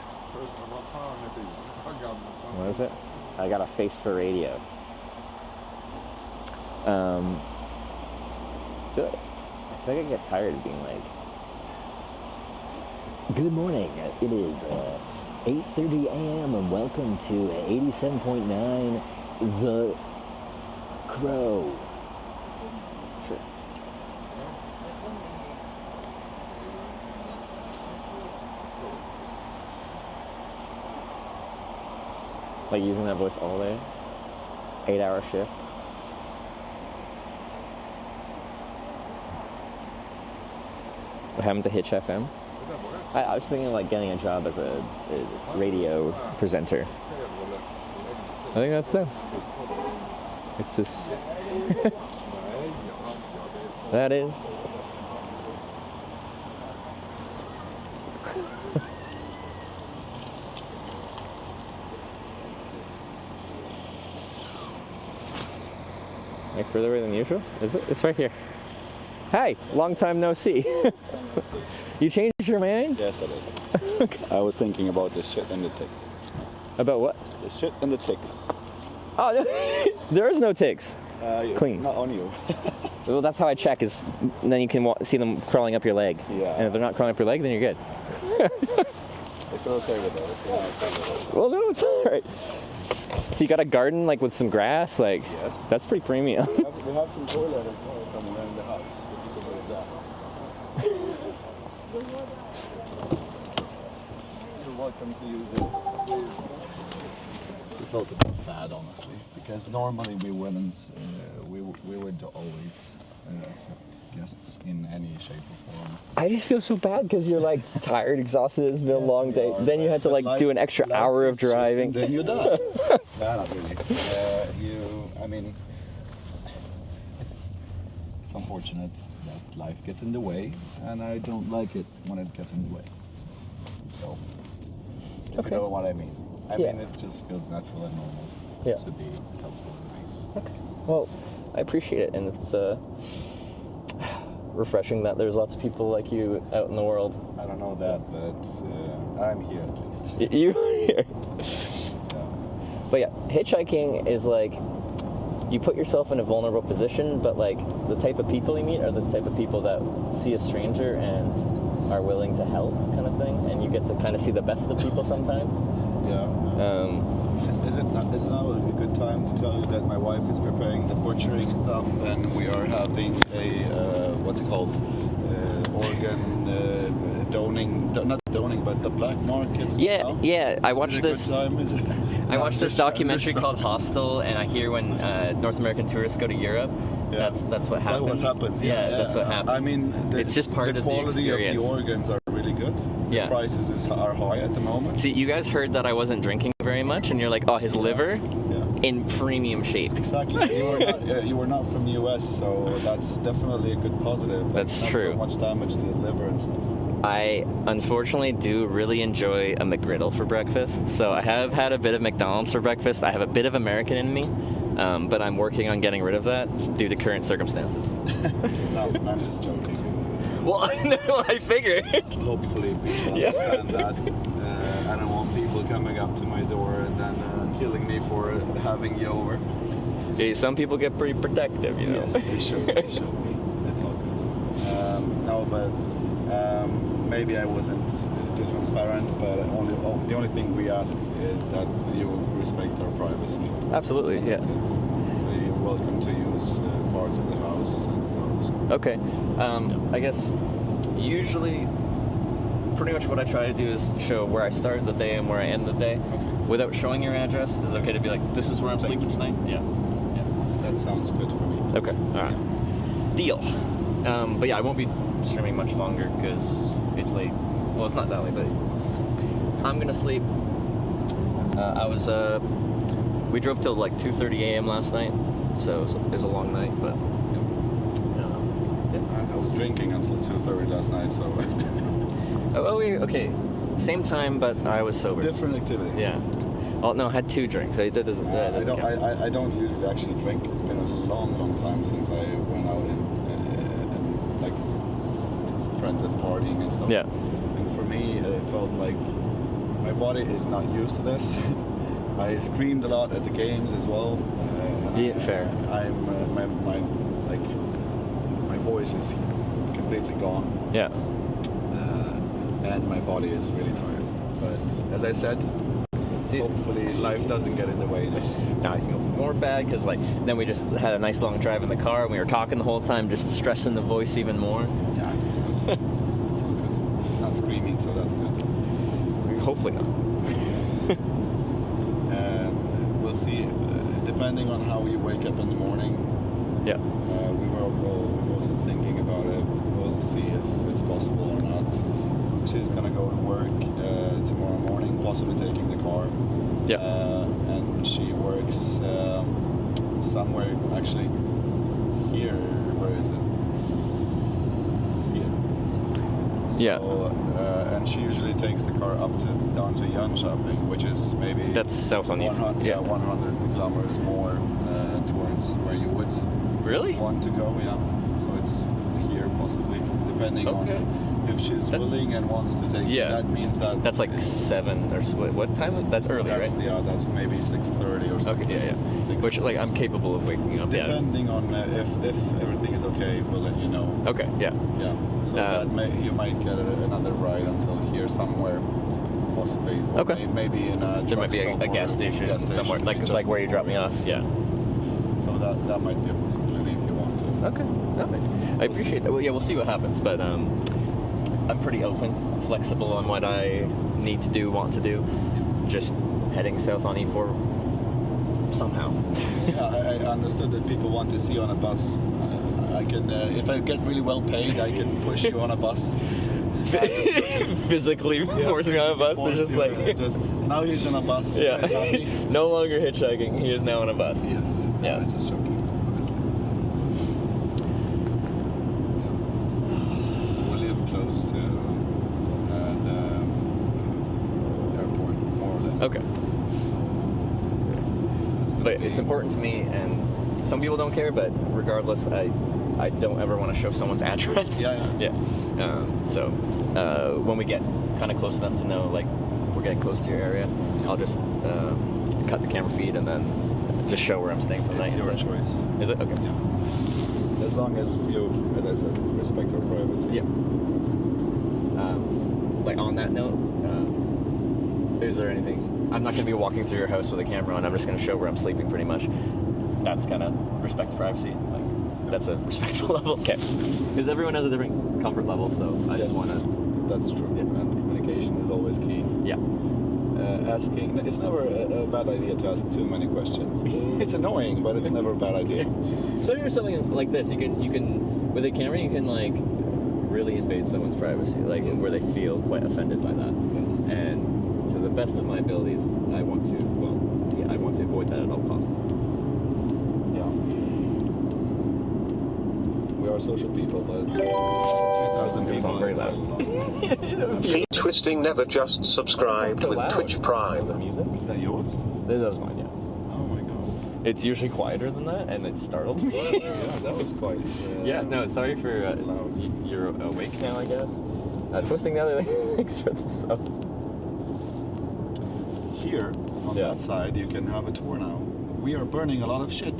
What is it? I got a face for radio. feel like I get tired of being like, good morning, it is 8:30 a.m. and welcome to 87.9 The Crow. Sure. Like using that voice all day, 8-hour shift. What happened to Hitch FM? I was thinking of like getting a job as a radio presenter. I think that's them. It's just that is. Like further away than usual? Is it? It's right here. Hi, long time no see. You changed your mind? Yes, I did. Okay. I was thinking about the shit and the ticks. About what? The shit and the ticks. Oh, no, there is no ticks. Clean. Not on you. Well, that's how I check. Is then you can see them crawling up your leg. Yeah. And if they're not crawling up your leg, then you're good. If you're okay with that. If you're not okay with that. Well, no, it's all right. So you got a garden like with some grass, like yes. That's pretty premium. We have some toilet as well somewhere in the house. If you could use that. You're welcome to use it. We felt a bit bad, honestly, because normally we wouldn't. We would always accept guests in any shape or form. I just feel so bad because you're like tired, exhausted. It's been a long day. Are, then you had to like do an extra hour of driving. Then you die. No, not really. I mean, it's unfortunate that life gets in the way, and I don't like it when it gets in the way. So, if you know what I mean. I mean, it just feels natural and normal to be helpful and nice. Okay. Well, I appreciate it, and it's refreshing that there's lots of people like you out in the world. I don't know that, but I'm here at least. You're here. Yeah. But yeah, hitchhiking is like, you put yourself in a vulnerable position, but like the type of people you meet are the type of people that see a stranger and are willing to help, kind of thing, and you get to kind of see the best of people sometimes. Yeah. Is it now a good time to tell you that my wife is preparing the butchering stuff, and we are having a what's it called, organ not doning, but the black market stuff? Yeah. I watched this. I watched this documentary called Hostel, and I hear when North American tourists go to Europe, that's what happens. That's what happens. Yeah, that's what happens. I mean, it's just part of the quality of the experience. organs are really good. The prices are high at the moment. See, you guys heard that I wasn't drinking very much, and you're like, oh, his liver in premium shape. Exactly. You were not from the US, so that's definitely a good positive. That's not true. So much damage to the liver and stuff. I unfortunately do really enjoy a McGriddle for breakfast, so I have had a bit of McDonald's for breakfast. I have a bit of American in me, but I'm working on getting rid of that due to current circumstances. No, I'm just joking. Well, I figured. Hopefully people understand that. I don't want people coming up to my door and then killing me for having you over. Hey, some people get pretty protective, you know. Yes, they should. It's all good. No, but maybe I wasn't too transparent, but the only thing we ask is that you respect our privacy. Absolutely, yeah. That's it. So you're welcome to use parts of the house and stuff. So. Okay. I guess usually pretty much what I try to do is show where I start the day and where I end the day. Okay. Without showing your address. Is it okay to be like, this is where I'm sleeping tonight? Yeah. That sounds good for me. Okay, alright. Deal. But yeah, I won't be streaming much longer because it's late. Well, it's not that late, but I'm gonna sleep. We drove till like 2:30 a.m. last night, so it was a long night, but I was drinking until 2:30 last night, so... okay. Same time, but I was sober. Different activities. Yeah. Well, no, I had 2 drinks. That doesn't count. I don't usually actually drink. It's been a long time since I went out and like with friends and partying and stuff. Yeah. And for me, it felt like my body is not used to this. I screamed a lot at the games as well. Fair. My voice is completely gone. Yeah. And my body is really tired. But as I said, hopefully life doesn't get in the way. Now I feel more bad because like then we just had a nice long drive in the car and we were talking the whole time, just stressing the voice even more. Yeah, it's all good. It's all good. It's not screaming, so that's good. Hopefully not. We'll see. Depending on how we wake up in the morning. Yeah. We were also thinking about it. We'll see if it's possible or not. She's gonna go to work tomorrow morning, possibly taking the car. Yeah. And she works somewhere actually here. Where is it? Here. So, Yeah. And she usually takes the car down to Jönköping, which is maybe That's south on you. 100 kilometers more towards where you would Really? want to go. Yeah. So it's here possibly, depending on if she's willing and wants to take. Yeah. That means that That's like 7 or what time? That's early, that's, right? Yeah, that's maybe 6:30 or something. Okay, yeah. Which like I'm capable of waking up. Depending on if everything is okay, we'll let you know. Okay, yeah. Yeah. So you might get another ride until here somewhere, possibly. Or Okay. Maybe in a There might be truck a stop gas or station somewhere, just like where you drop me off. Yeah. So that might be a possibility if you want to. Okay. I appreciate that. Well, yeah, we'll see what happens, but I'm pretty open, flexible on what I need to do, want to do. Just heading south on E4 somehow. Yeah, I understood that people want to see you on a bus. I can, if I get really well paid, I can push you on a bus. Physically force me on a bus. They're just like now he's on a bus. Yeah. He's happy. No longer hitchhiking. He is now on a bus. Yes. Yeah. Just joking. Obviously. Yeah. So we live close to the airport, more or less. Okay. So But it's important to me, and some people don't care. But regardless, I don't ever want to show someone's address. Yeah. So when we get kind of close enough to know, like, we're getting close to your area, I'll just cut the camera feed and then just show where I'm staying for the night. It's your choice. Is it? Okay. Yeah. As long as you, as I said, respect our privacy. Yeah. Like on that note, is there anything? I'm not going to be walking through your house with a camera on. I'm just going to show where I'm sleeping, pretty much. That's kind of respect privacy. Like, that's a respectful level. Okay. Because everyone has a different comfort level, so I just want to. That's true. Yeah. And communication is always key. Yeah. Asking, it's never a bad idea to ask too many questions. It's annoying, but it's never a bad idea. Especially with something like this, you can with a camera, you can like really invade someone's privacy, like where they feel quite offended by that. Yes. And to the best of my abilities, I want to avoid that at all costs. Yeah. We are social people, but 2,000 It was people all very loud. Feet twisting never just subscribed So with loud. Twitch Was Prime. it music? Is that yours? That was mine, yeah. Oh my god. It's usually quieter than that, and it startled me. Yeah, that was quite. Yeah, no, sorry for loud. you're awake now, I guess. Twisting the other legs for this up. Here, on that side, you can have a tour now. We are burning a lot of shit.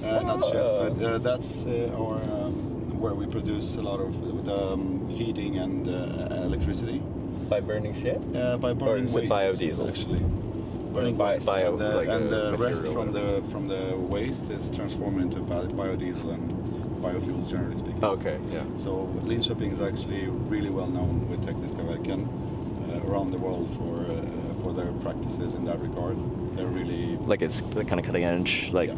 Not shit, but that's our where we produce a lot of the heating and electricity. By burning shit? By burning is it waste, biodiesel? Actually, burning waste, bio, and the, like and a the rest material, from the waste is transformed into biodiesel and biofuels, generally speaking. Okay, yeah. So Linköping is actually really well known with Tekniska Verken around the world for their practices in that regard. They're really Like it's kind of cutting edge, like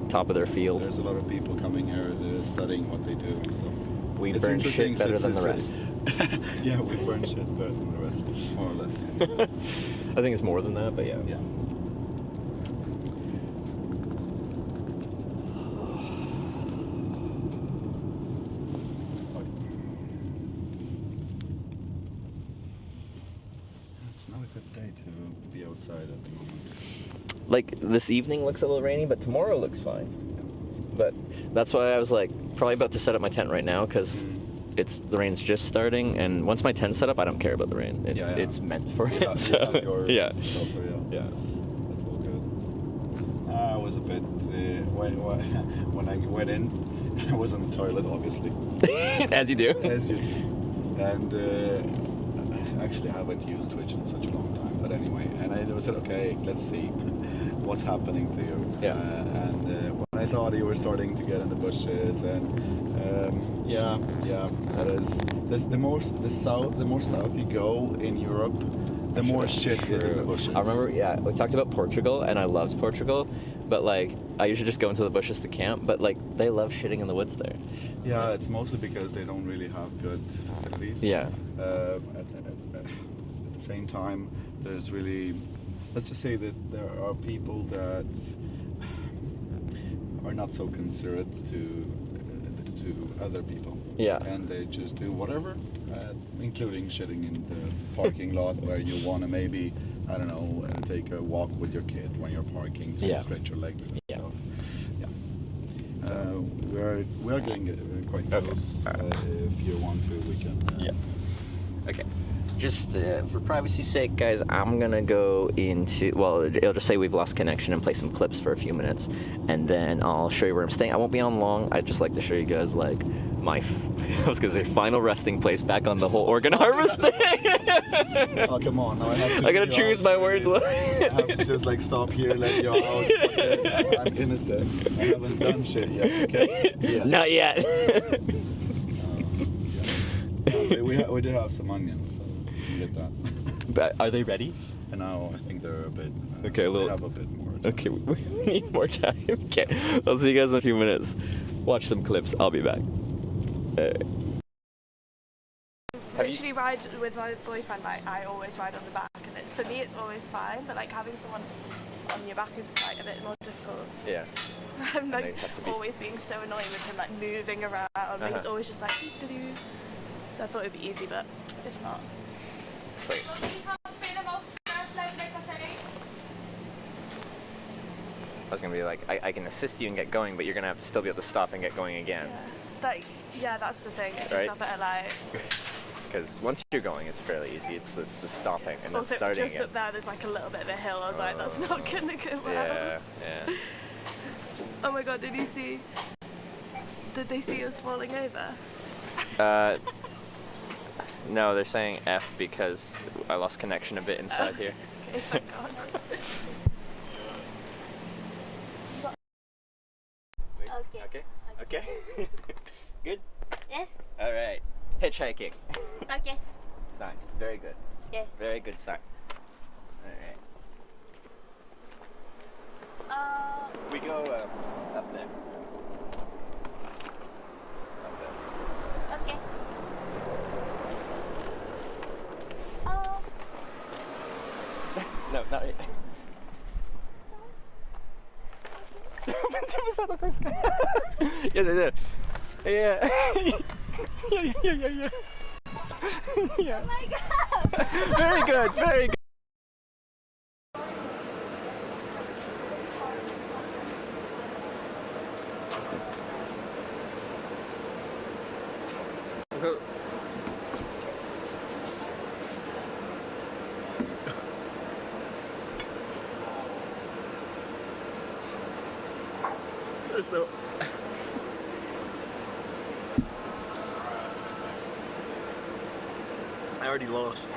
top of their field. There's a lot of people coming here studying what they do and stuff. We It's burn interesting shit better since than the it's- rest. Yeah, we burn shit better than the rest, more or less. I think it's more than that, but yeah. Yeah. It's not a good day to be outside at the moment. Like this evening looks a little rainy, but tomorrow looks fine. But that's why I was like probably about to set up my tent right now, because the rain's just starting, and once my tent's set up, I don't care about the rain. It's meant for it. You have your yeah. shelter, yeah. Yeah. That's all good. I was a bit when I went in. I was on the toilet, obviously. As you do. As you do. And actually, I haven't used Twitch in such a long time. But anyway, and I said, okay, let's see what's happening to you. Yeah. And when I saw that you were starting to get in the bushes, and that is the more south you go in Europe, the more shit is in the bushes. I remember, we talked about Portugal, and I loved Portugal, but like I usually just go into the bushes to camp, but like they love shitting in the woods there. Yeah, it's mostly because they don't really have good facilities. Yeah. At the same time, there's really, let's just say that there are people that are not so considerate to other people. Yeah. And they just do whatever, including shitting in the parking lot where you want to maybe, I don't know, take a walk with your kid when you're parking to stretch your legs and stuff. Yeah. We are getting quite close. If you want to, we can. Okay. Just for privacy's sake, guys, I'm gonna go into, well, it'll just say we've lost connection and play some clips for a few minutes, and then I'll show you where I'm staying. I won't be on long. I'd just like to show you guys like my, I was gonna say final resting place back on the whole organ harvesting. Oh, come on. Now I gotta choose my words. I have to just like stop here, let you out. Okay? I'm innocent. I haven't done shit yet. Okay? Yeah. Not yet. We do have some onions, so we can get that. But are they ready? And now I think they're a bit. Okay, a little. They have a bit more time. Okay, we need more time. Okay, I'll see you guys in a few minutes. Watch some clips. I'll be back. I usually ride with my boyfriend. Like I always ride on the back, and for me it's always fine. But like having someone on your back is like a bit more difficult. Yeah. I'm like always being so annoying with him, like moving around. He's always just like doo-doo. So I thought it'd be easy, but it's not. It's like, I was gonna be like, I can assist you and get going, but you're gonna have to still be able to stop and get going again. Yeah, that's the thing. It's right? just not better like. Because once you're going, it's fairly easy. It's the stopping and also, then starting just again. up there, there's like a little bit of a hill. I was like, that's not gonna go well. Yeah. Oh my god, did they see us falling over? No, they're saying F because I lost connection a bit inside here. Okay, thank god. Okay. Good? Yes. Alright. Hitchhiking. Okay. Sign. Very good. Yes. Very good sign. Alright. We go up there. Okay. No, not yet. Was that the first guy? Yes, I did. Yeah. Yeah. Yeah. Oh my god! Very good, very good. There's no... I already lost.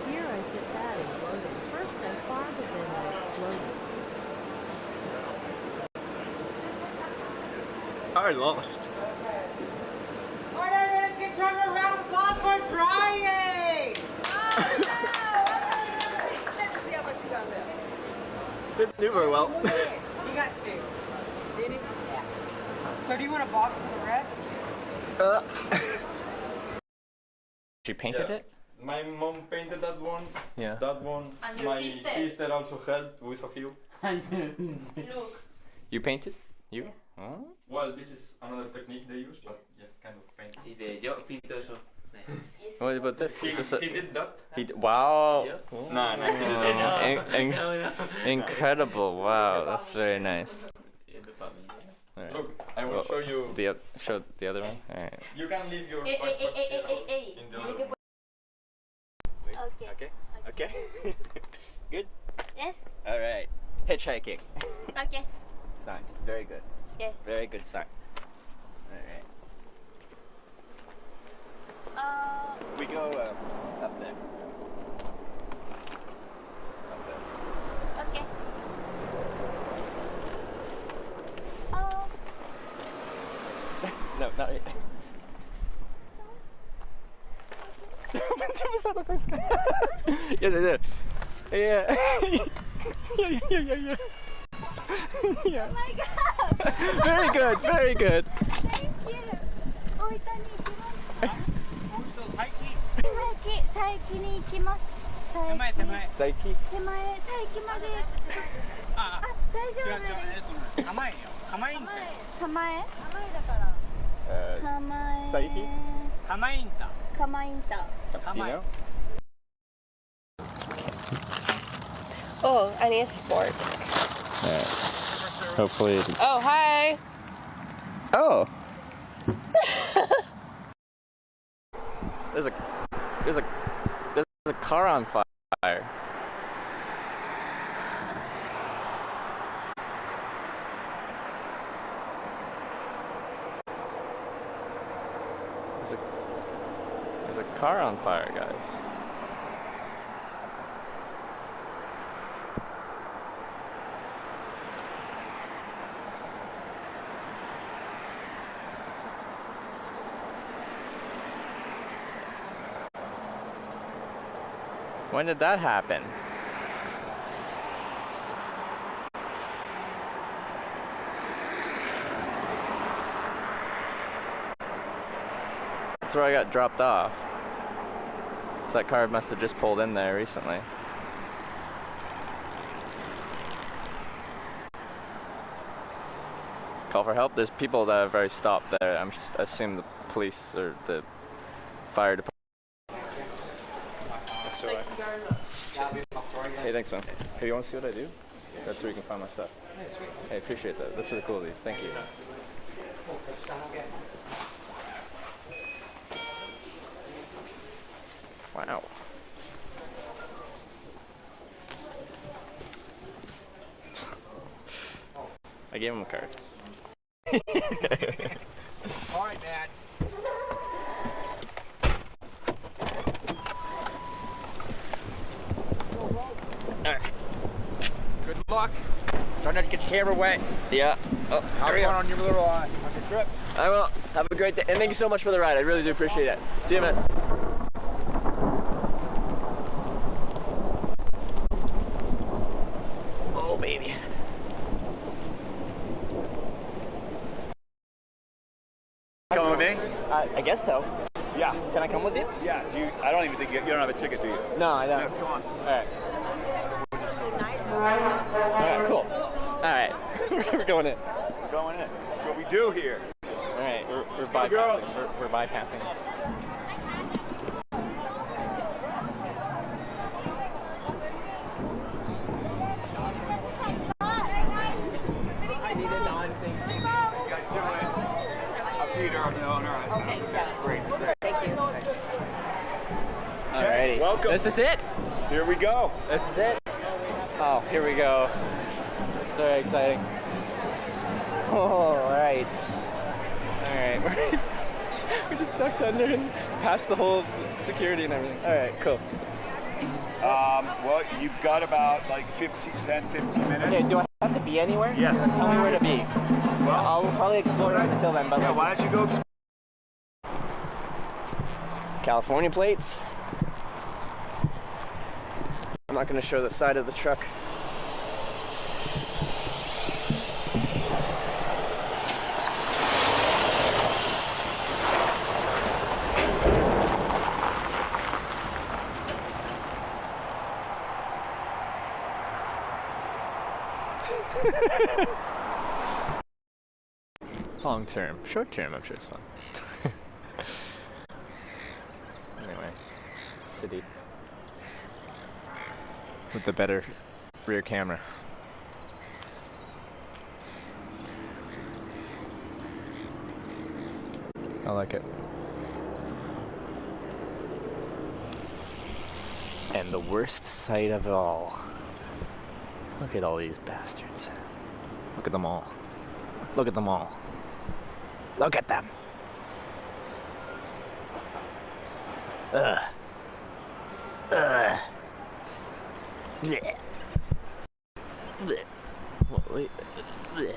Here I sit bad and floating. First I farmed and then I exploded. I already lost. 40 minutes, give Trevor a round of applause for trying! Let's see how much you got left. Didn't do very well. You got 6. Did he? Yeah. So do you want a box for the rest? She painted it? My mom painted that one. Yeah. That one. And your My sister? sister also helped with a few. Look. You painted? You? Oh. Well, this is another technique they use, but yeah, kind of paint. Yo pinto eso. What about this? He, Is this a, he did that. wow. No, he didn't. Incredible. Wow, that's very nice. Alright. Look, I will show you. Show the other one. Alright. You can leave your Hey, backpack here in the other one. Okay. Okay. Okay. Good. Yes. All right. Hitchhiking. Okay. Sign. Very good. Yes. Very good sign. All right. We go up there. Up there. Okay. No, not yet. Was that the first guy? Yes, I did. Yeah. Yeah. Yeah. Oh my god! Very good, very good. Thank you! 大分に行きますか？最近に行きます。最近手前、最近まで。あ、大丈夫です。構えよ。構えんかい。構えだから。構え。最近構えんた。構えんた。Do you know? Oh, I need a sport. Hopefully. Oh, hi. Oh. There's a car on fire. There's a car on fire, guys. When did that happen? That's where I got dropped off. So that car must have just pulled in there recently. Call for help. There's people that have already stopped there. I assume the police or the fire department. Hey, thanks, man. Hey, you want to see what I do? That's where you can find my stuff. Hey, appreciate that. That's really cool of you. Thank you. Wow. I gave him a card. All right, Dad. Alright. Good luck. Try not to get your camera wet. Yeah. Oh, Have fun on your little on your trip. I will. Have a great day. And thank you so much for the ride. I really do appreciate it. See you, man. Oh, baby. Coming with me? I guess so. Yeah. Can I come with you? Yeah. I don't even think you don't have a ticket, do you? No, I don't. No, come on. All right, cool. All right, we're going in. We're going in. That's what we do here. All right, we're Let's go, girls. bypassing. We're bypassing. How you guys doing? I'm Peter. I'm the owner. Okay. Yeah. Great. Thank you. Alrighty. Welcome. This is it. Here we go. This is it. Oh, here we go. It's very exciting. Oh, all right. All right. We're just ducked under and past the whole security and everything. All right, cool. Well, you've got about like 10, 15 minutes. Okay, do I have to be anywhere? Yes. Tell me where to be. Well, I'll probably explore it until then, but yeah, like, why don't you go explore? California plates. I'm not going to show the side of the truck. Long term. Short term, I'm sure it's fun. Anyway, city with the better rear camera. I like it. And the worst sight of all. Look at all these bastards. Look at them all. Look at them all. Look at them. Ugh. Ugh. Blech. Blech. Wait. Blech.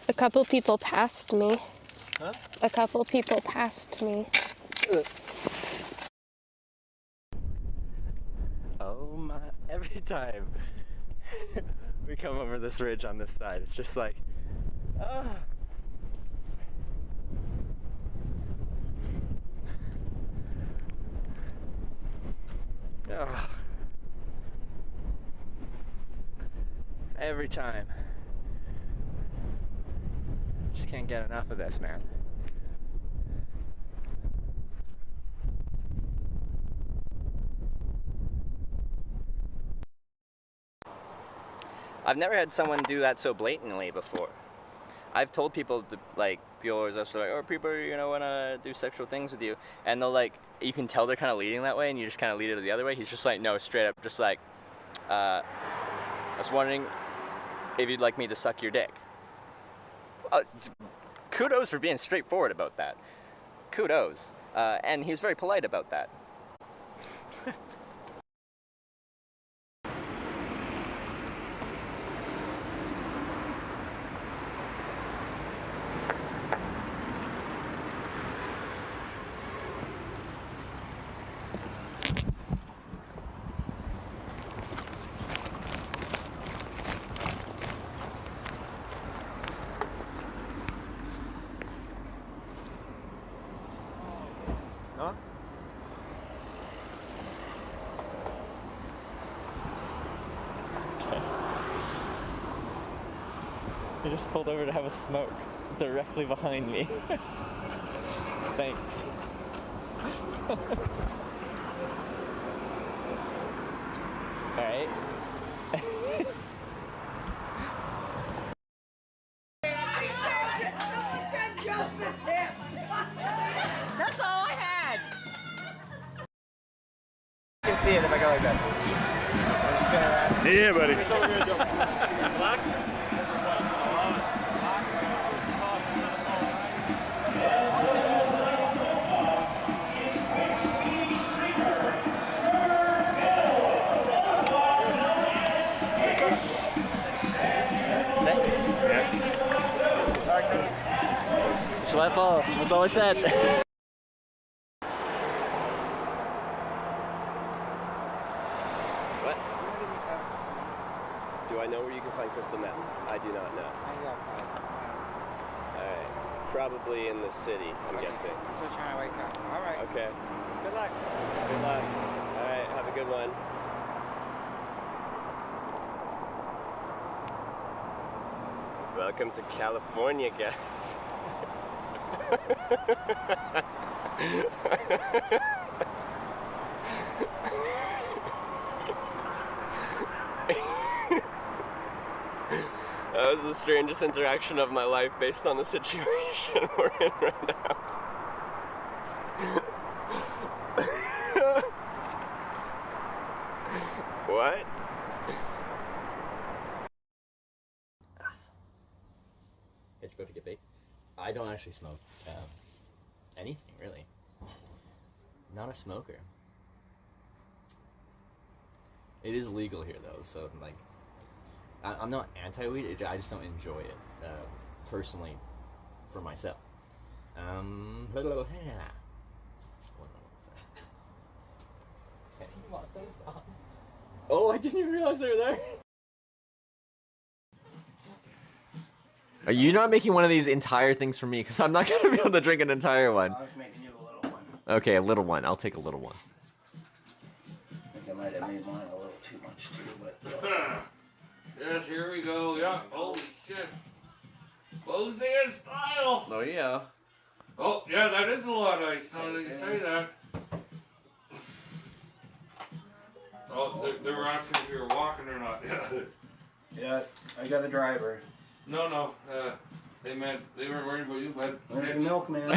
A couple people passed me. Huh? A couple people passed me. Oh my, every time we come over this ridge on this side, it's just like, oh. Oh. Every time. Just can't get enough of this, man. I've never had someone do that so blatantly before. I've told people, like, people always ask, like, oh, people, you know, want to do sexual things with you. And they'll, like, you can tell they're kind of leading that way, and you just kind of lead it the other way. He's just like, no, straight up, just like, I was wondering if you'd like me to suck your dick. Kudos for being straightforward about that. Kudos. And he was very polite about that. Huh? Okay. He just pulled over to have a smoke directly behind me. Thanks. Alright. Someone said just the tip. That's all I had. You can see it if I go like this. I'll spin around. Yeah, buddy. Just let fall. That's all I said. What? Do I know where you can find crystal meth? I do not know. Alright. Probably in the city, I'm guessing. I'm still trying to wake up. Alright. Okay. Good luck. Good luck. Alright, have a good one. Welcome to California, guys. That was the strangest interaction of my life based on the situation we're in right now. What? About to get baked. I don't actually smoke anything really. Not a smoker. It is legal here though, so like I'm not anti-weed. I just don't enjoy it personally for myself. Oh, I didn't even realize they were there. Are you not making one of these entire things for me? Because I'm not going to be able to drink an entire one. I was making you a little one. Okay, a little one. I'll take a little one. I think I might have made mine a little too much too, but... Yes, here we go. Yeah, holy shit. Closing in style. Oh, yeah. Oh, yeah, that is a lot of ice. Now that you say that. Oh, they were asking if you were walking or not. Yeah, I got a driver. No, they weren't worried about you, but Where's the milkman?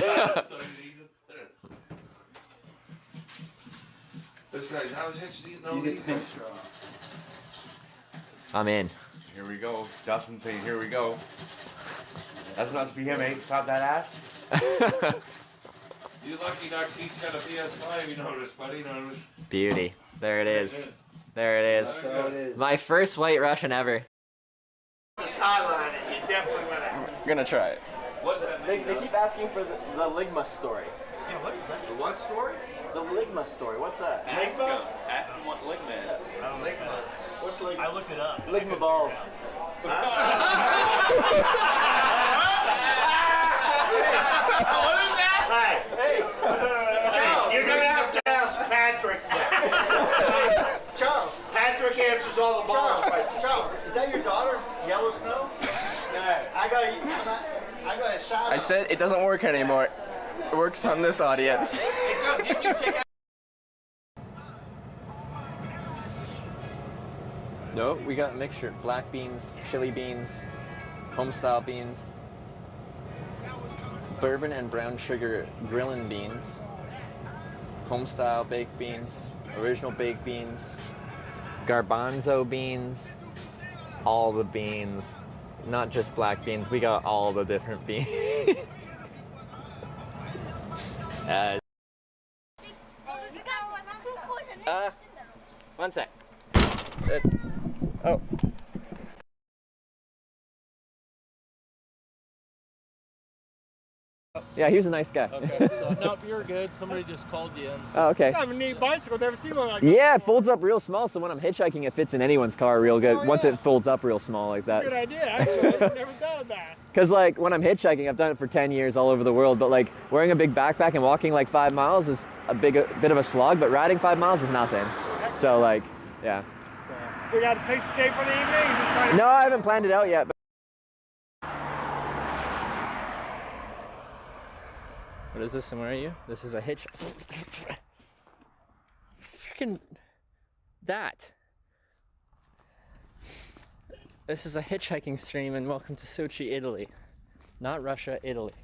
This guy's how's Hitchhiking? No, You get pink straw. I'm in. Here we go. Dustin saying, here we go. That's not to be him, eh? Slap that ass. You lucky ducks each got a PS5, you notice, buddy. Notice. Beauty. There it is. There it is. So it is. My first white Russian ever. The sideline, you definitely want to. Gonna try it. What's that? They keep asking for the Ligma story. Yeah, what is that? The what story? The Ligma story. What's that? Ask him. Ask him what Ligma is. Ligmas. What's Ligma? I looked it up. Ligma balls. What is that? Hey, Charles, you're gonna have to ask Patrick that. Charles, Patrick answers all the balls questions. Charles, is that your daughter, Yellow Snow? No. I got a shot. I said it doesn't work anymore. It works on this audience. Didn't you check out? No, we got a mixture. Black beans, chili beans, homestyle beans, bourbon and brown sugar grillin' beans, homestyle baked beans, original baked beans, garbanzo beans, all the beans, not just black beans. We got all the different beans. 1 sec. Oh. Yeah, he was a nice guy. Okay, so no, you're good. Somebody just called you in. So. Oh, okay. You have a neat bicycle. Never seen one like Yeah, that. it folds up real small, so when I'm hitchhiking, it fits in anyone's car real good. Oh, Once yeah. it folds up real small like that. Good idea, actually. I've never done that. Because like when I'm hitchhiking, I've done it for 10 years all over the world, but like wearing a big backpack and walking like 5 miles is a bit of a slog, but riding 5 miles is nothing. So like, yeah. So we got a place to stay for the evening? Just trying to... No, I haven't planned it out yet. But... What is this and where are you? This is a hitch... Freaking... That. This is a hitchhiking stream and welcome to Sochi, Italy. Not Russia, Italy.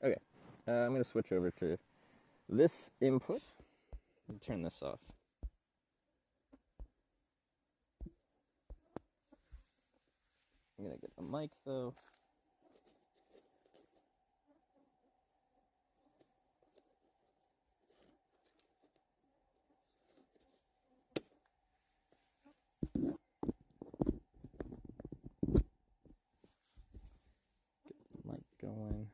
Okay, I'm going to switch over to this input and turn this off. I'm going to get a mic though. Get the mic going.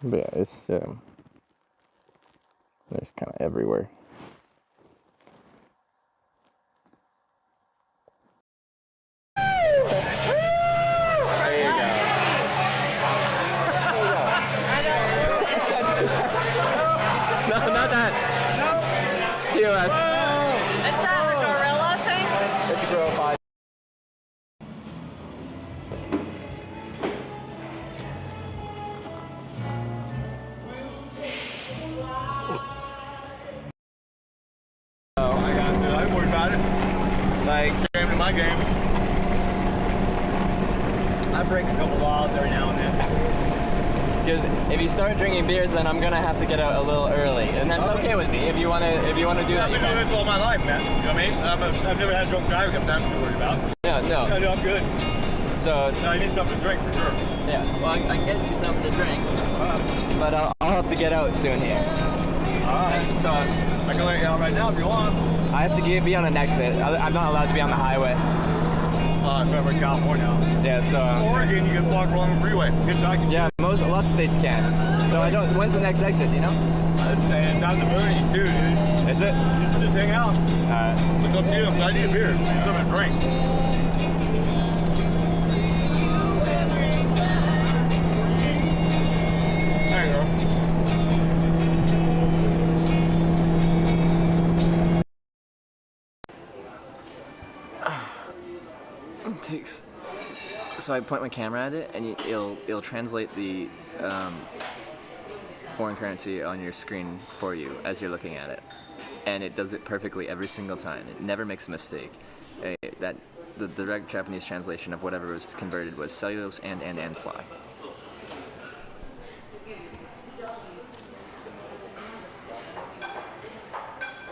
But yeah, it's there's kind of everywhere. There you go. No, not that. No. TOS. Is that a gorilla thing? It's a gorilla 5. I ain't worried about it. Like, game to my game. I break a couple laws every now and then. Because if you start drinking beers, then I'm gonna have to get out a little early, and that's okay with me. If you wanna do that, I've been doing this all my life, man. You know what I mean? I've never had drunk driving. I'm not too worried about. No. No, I'm good. So no, I need something to drink for sure. Yeah. Well, I can get you something to drink, but I'll have to get out soon here. Alright. So I can let you out right now if you want. I have to be on an exit. I'm not allowed to be on the highway. It's over in California. Yeah, so Oregon, you can walk along the freeway. Hitchhiking. Yeah, lots of states can. So I don't. When's the next exit? You know? It's out in the boonies too, dude. Is it? Just hang out. Alright. It's up to you. I need a beer. Something to drink. There you go. It takes. So I point my camera at it, and it'll translate the foreign currency on your screen for you as you're looking at it, and it does it perfectly every single time. It never makes a mistake. The direct Japanese translation of whatever was converted was cellulose and fly.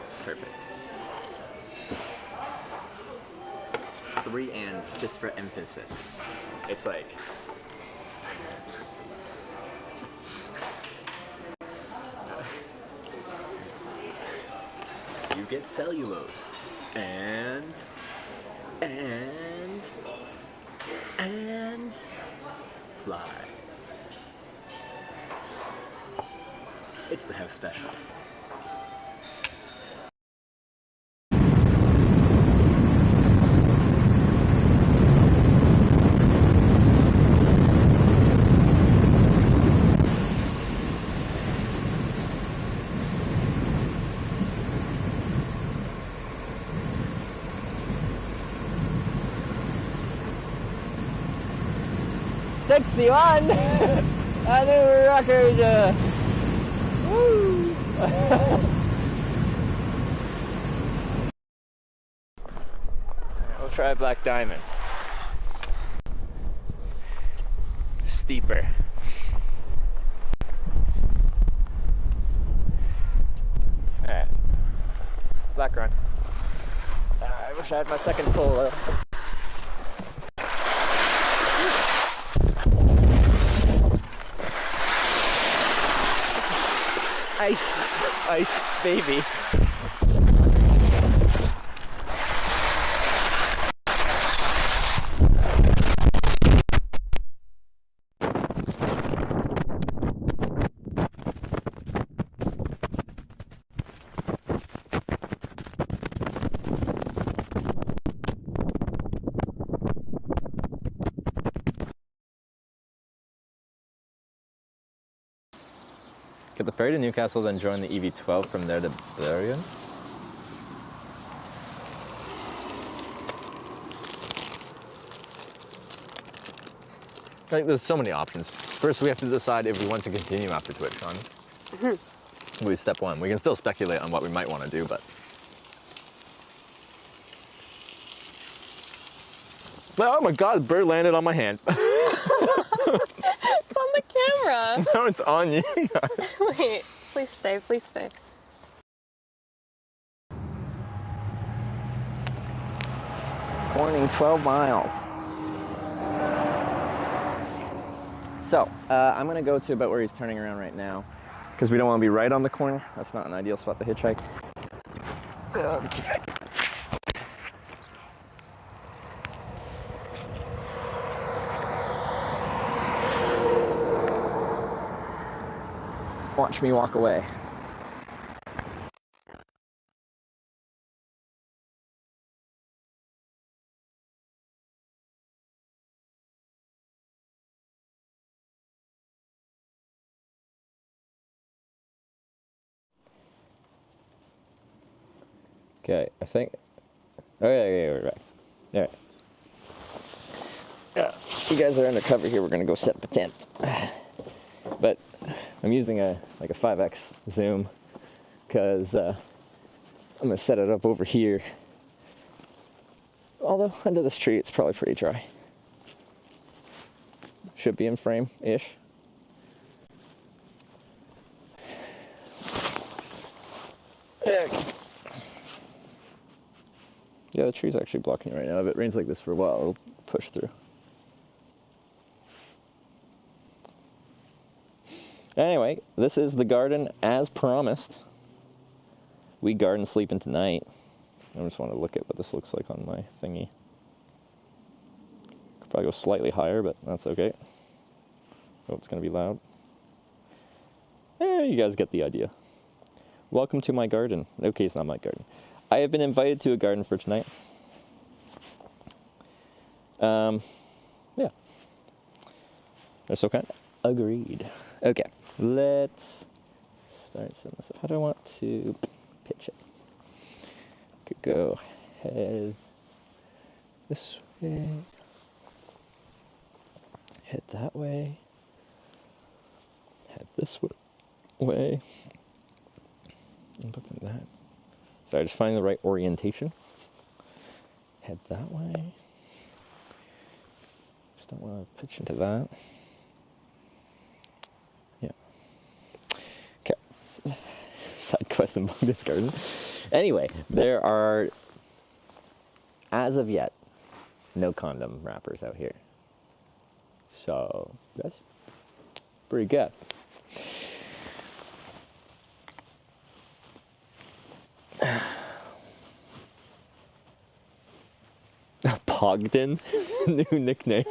It's perfect. 3 ands just for emphasis. It's like you get cellulose and fly. It's the house special. '61! A new record! Woo! We'll try Black Diamond. Steeper. Alright. Black run. I wish I had my second pull though. Ice, baby. Get the ferry to Newcastle, then join the EV12 from there to Bergen. Like, there's so many options. First, we have to decide if we want to continue after TwitchCon. Will be step one. We can still speculate on what we might want to do, but... Oh my god, the bird landed on my hand. It's on the camera. No, it's on you. Wait, please stay, please stay. Corning 12 miles. So, I'm gonna go to about where he's turning around right now, because we don't want to be right on the corner. That's not an ideal spot to hitchhike. Okay. Watch me walk away. Okay, I think. Oh yeah, we're back. All right. Yeah, you guys are undercover here. We're gonna go set the tent, but I'm using a 5x zoom because I'm gonna set it up over here. Although under this tree, it's probably pretty dry. Should be in frame-ish. Yeah, the tree's actually blocking right now. If it rains like this for a while, it'll push through. Anyway, this is the garden as promised. We garden sleeping tonight. I just want to look at what this looks like on my thingy. Could probably go slightly higher, but that's okay. Oh, it's going to be loud. You guys get the idea. Welcome to my garden. Okay, it's not my garden. I have been invited to a garden for tonight. Yeah. So kind of agreed. Okay, let's start setting this up. How do I want to pitch it? Could go head this Okay. Head that way. Head this way. And put them that. Sorry, just finding the right orientation. Head that way. Just don't want to pitch into that. Yeah. Okay. Side quest in this garden. Anyway, there are, as of yet, no condom wrappers out here. So, that's pretty good. Pogden, new nickname.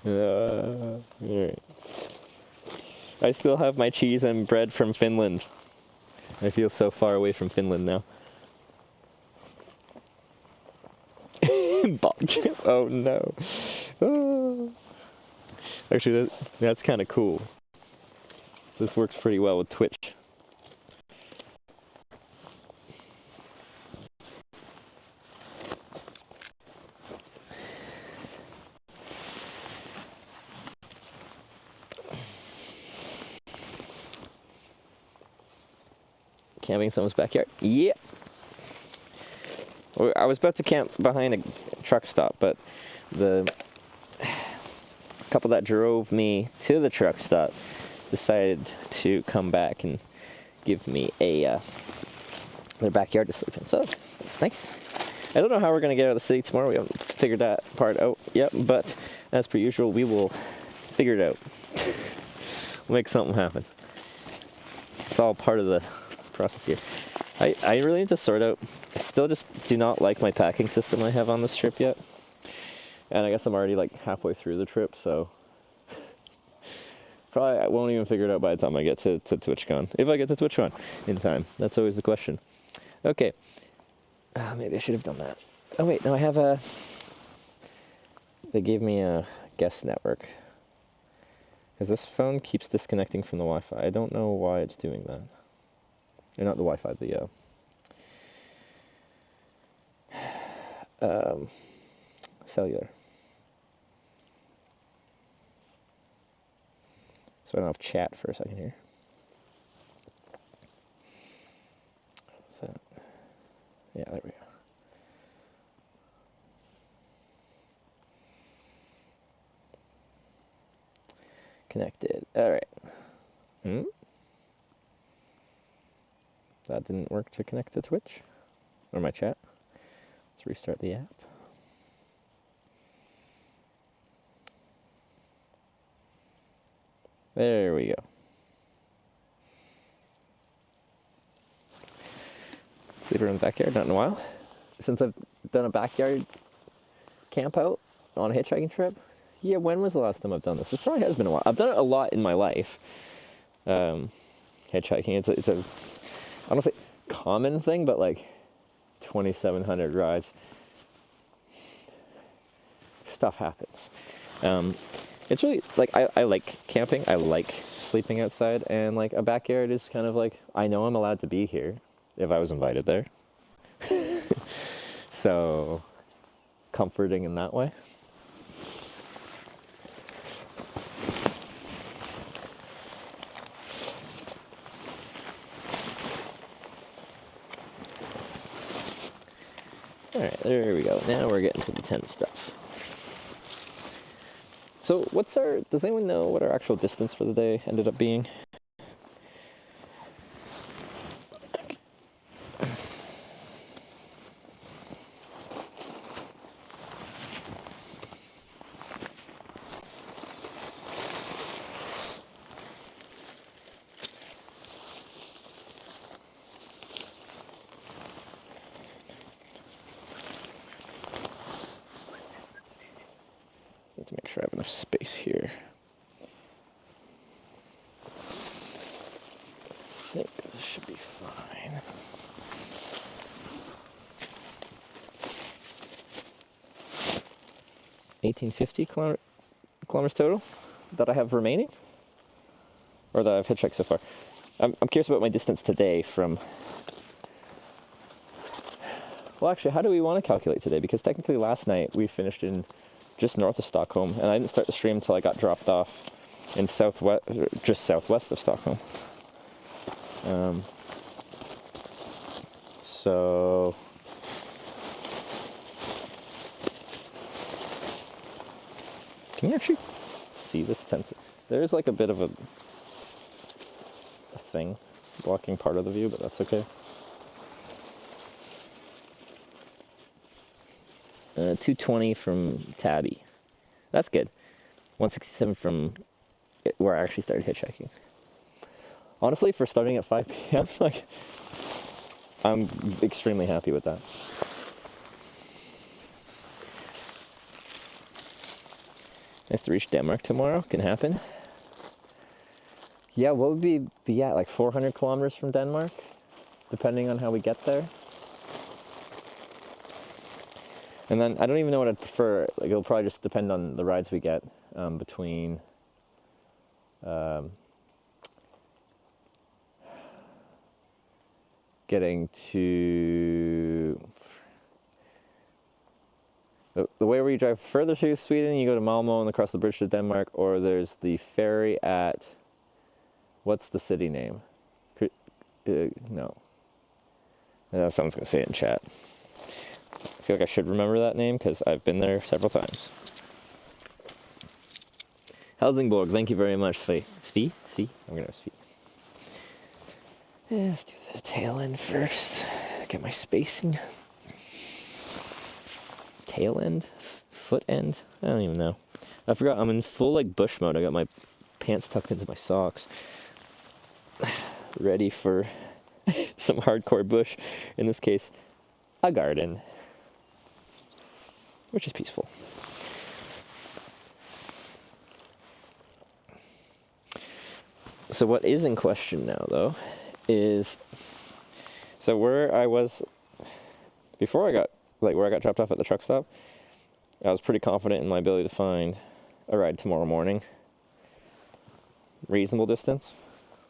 Alright. I still have my cheese and bread from Finland. I feel so far away from Finland now. Oh no. Oh. Actually, that's kind of cool. This works pretty well with Twitch. Camping in someone's backyard? Yeah. I was about to camp behind a truck stop, but the couple that drove me to the truck stop decided to come back and give me their backyard to sleep in. So it's nice. I don't know how we're going to get out of the city tomorrow. We haven't figured that part out yet, but as per usual, we will figure it out. We'll make something happen. It's all part of the process here. I really need to sort out. I still just do not like my packing system I have on this trip yet. And I guess I'm already like halfway through the trip, so probably I won't even figure it out by the time I get to TwitchCon. If I get to TwitchCon in time. That's always the question. Okay. Maybe I should have done that. Oh wait, no, I have a... They gave me a guest network. Because this phone keeps disconnecting from the Wi-Fi. I don't know why it's doing that. Or not the Wi-Fi, the... cellular. So I don't have chat for a second here. What's that? Yeah, there we go. Connected. All right. That didn't work to connect to Twitch or my chat. Let's restart the app. There we go. Sleeper in the backyard, not in a while. Since I've done a backyard camp out on a hitchhiking trip. Yeah, when was the last time I've done this? It probably has been a while. I've done it a lot in my life. Hitchhiking, it's a, I don't say common thing, but like 2,700 rides. Stuff happens. It's really, like, I like camping, I like sleeping outside, and like a backyard is kind of like, I know I'm allowed to be here if I was invited there. So, comforting in that way. Alright, there we go. Now we're getting to the tent stuff. So does anyone know what our actual distance for the day ended up being? Okay. Need to make sure I have enough space here. I think this should be fine. $1,850 kilometers total. that I have remaining, or that I've hitchhiked so far. I'm curious about my distance today from. Well, actually, how do we want to calculate today? Because technically, last night we finished in just north of Stockholm, and I didn't start the stream until I got dropped off in just southwest of Stockholm. So. Can you actually see this tent? There's like a bit of a thing blocking part of the view, but that's okay. 220 from Täby. That's good. 167 from where I actually started hitchhiking. Honestly, for starting at 5 p.m., like, I'm extremely happy with that. Nice to reach Denmark tomorrow. Can happen. Yeah, what would we be at? Like 400 kilometers from Denmark, depending on how we get there. And then I don't even know what I'd prefer. Like, it'll probably just depend on the rides we get between getting to the way where you drive further to Sweden, you go to Malmo and across the bridge to Denmark, or there's the ferry at, what's the city name? No. Someone's going to say it in chat. I feel like I should remember that name because I've been there several times. Helsingborg, thank you very much, Svi. Svi? I'm going to Svi. Yeah, let's do the tail end first. Get my spacing. Tail end? Foot end? I don't even know. I forgot, I'm in full like bush mode. I got my pants tucked into my socks. Ready for some hardcore bush. In this case, a garden. Which is peaceful. So what is in question now, though, is, so where I was before I got, like where I got dropped off at the truck stop, I was pretty confident in my ability to find a ride tomorrow morning. Reasonable distance,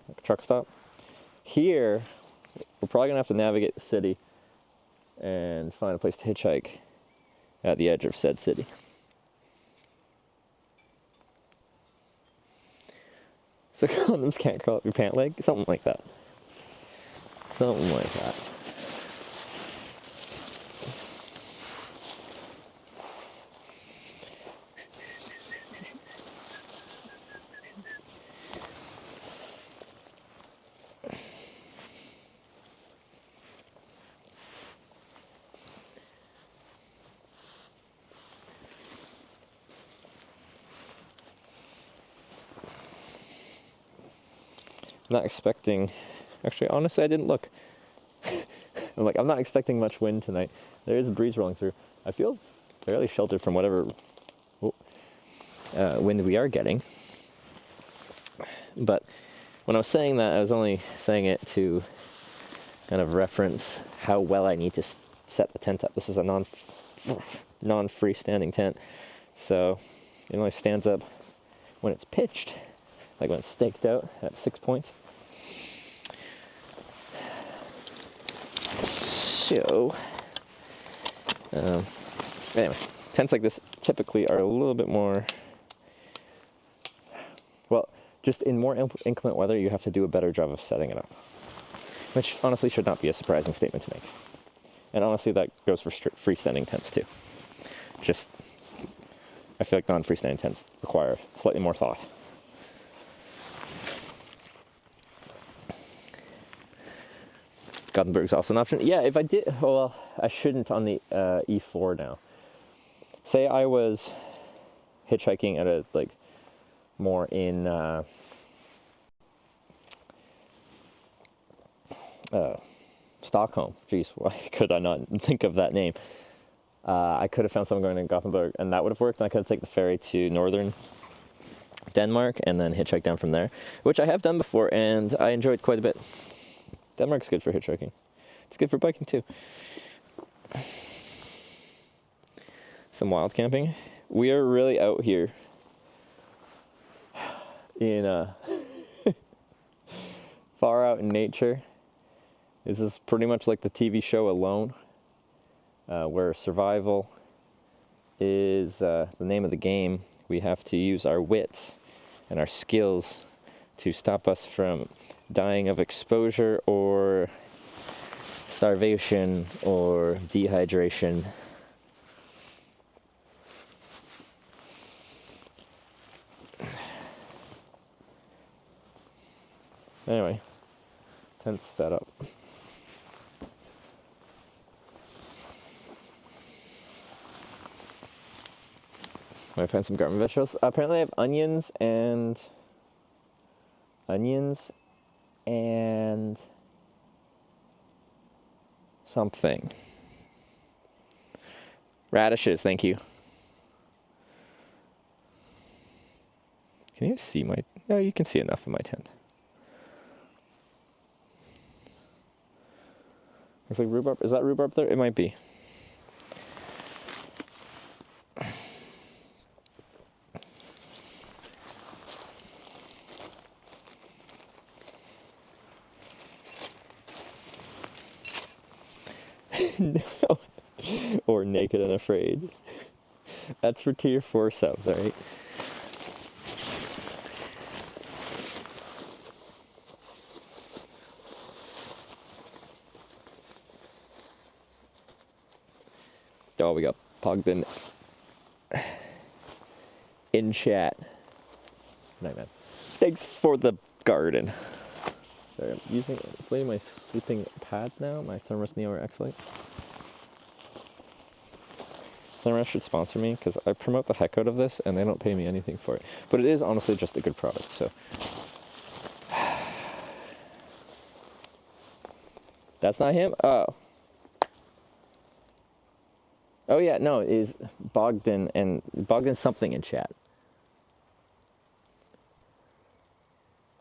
like a truck stop. Here, we're probably gonna have to navigate the city and find a place to hitchhike at the edge of said city. So condoms can't curl up your pant leg? Something like that. Something like that. Not expecting, actually, honestly, I didn't look. I'm not expecting much wind tonight. There is a breeze rolling through. I feel fairly sheltered from whatever wind we are getting. But when I was saying that, I was only saying it to kind of reference how well I need to set the tent up. This is a non-freestanding tent, so it only stands up when it's pitched. Like when it's staked out at 6 points. So, anyway, tents like this typically are a little bit more, well, just in more inclement weather, you have to do a better job of setting it up. Which honestly should not be a surprising statement to make. And honestly, that goes for freestanding tents too. Just, I feel like non-freestanding tents require slightly more thought. Gothenburg's also an option. Yeah, if I did, well, I shouldn't on the E4 now. Say I was hitchhiking at a, like, more in Stockholm. Jeez, why could I not think of that name? I could have found someone going to Gothenburg, and that would have worked. And I could have taken the ferry to northern Denmark and then hitchhike down from there, which I have done before, and I enjoyed quite a bit. Denmark's good for hitchhiking. It's good for biking too. Some wild camping. We are really out here. in far out in nature. This is pretty much like the TV show Alone, where survival is the name of the game. We have to use our wits and our skills to stop us from dying of exposure or starvation or dehydration. Anyway, tent setup. I find some garden vegetables. Apparently I have onions and something. Radishes, thank you. Can you see my... No, you can see enough of my tent. Looks like rhubarb. Is that rhubarb there? It might be. No. Or naked and afraid. That's for tier 4 subs, alright? Oh, we got Pogden in chat. Night, man. Thanks for the garden. Sorry, I'm inflating my sleeping pad now, my Thermos Neo or X-Lite. Thermos should sponsor me because I promote the heck out of this and they don't pay me anything for it. But it is honestly just a good product, so. That's not him? Oh. Oh yeah, no, it is Bogdan and Bogdan something in chat.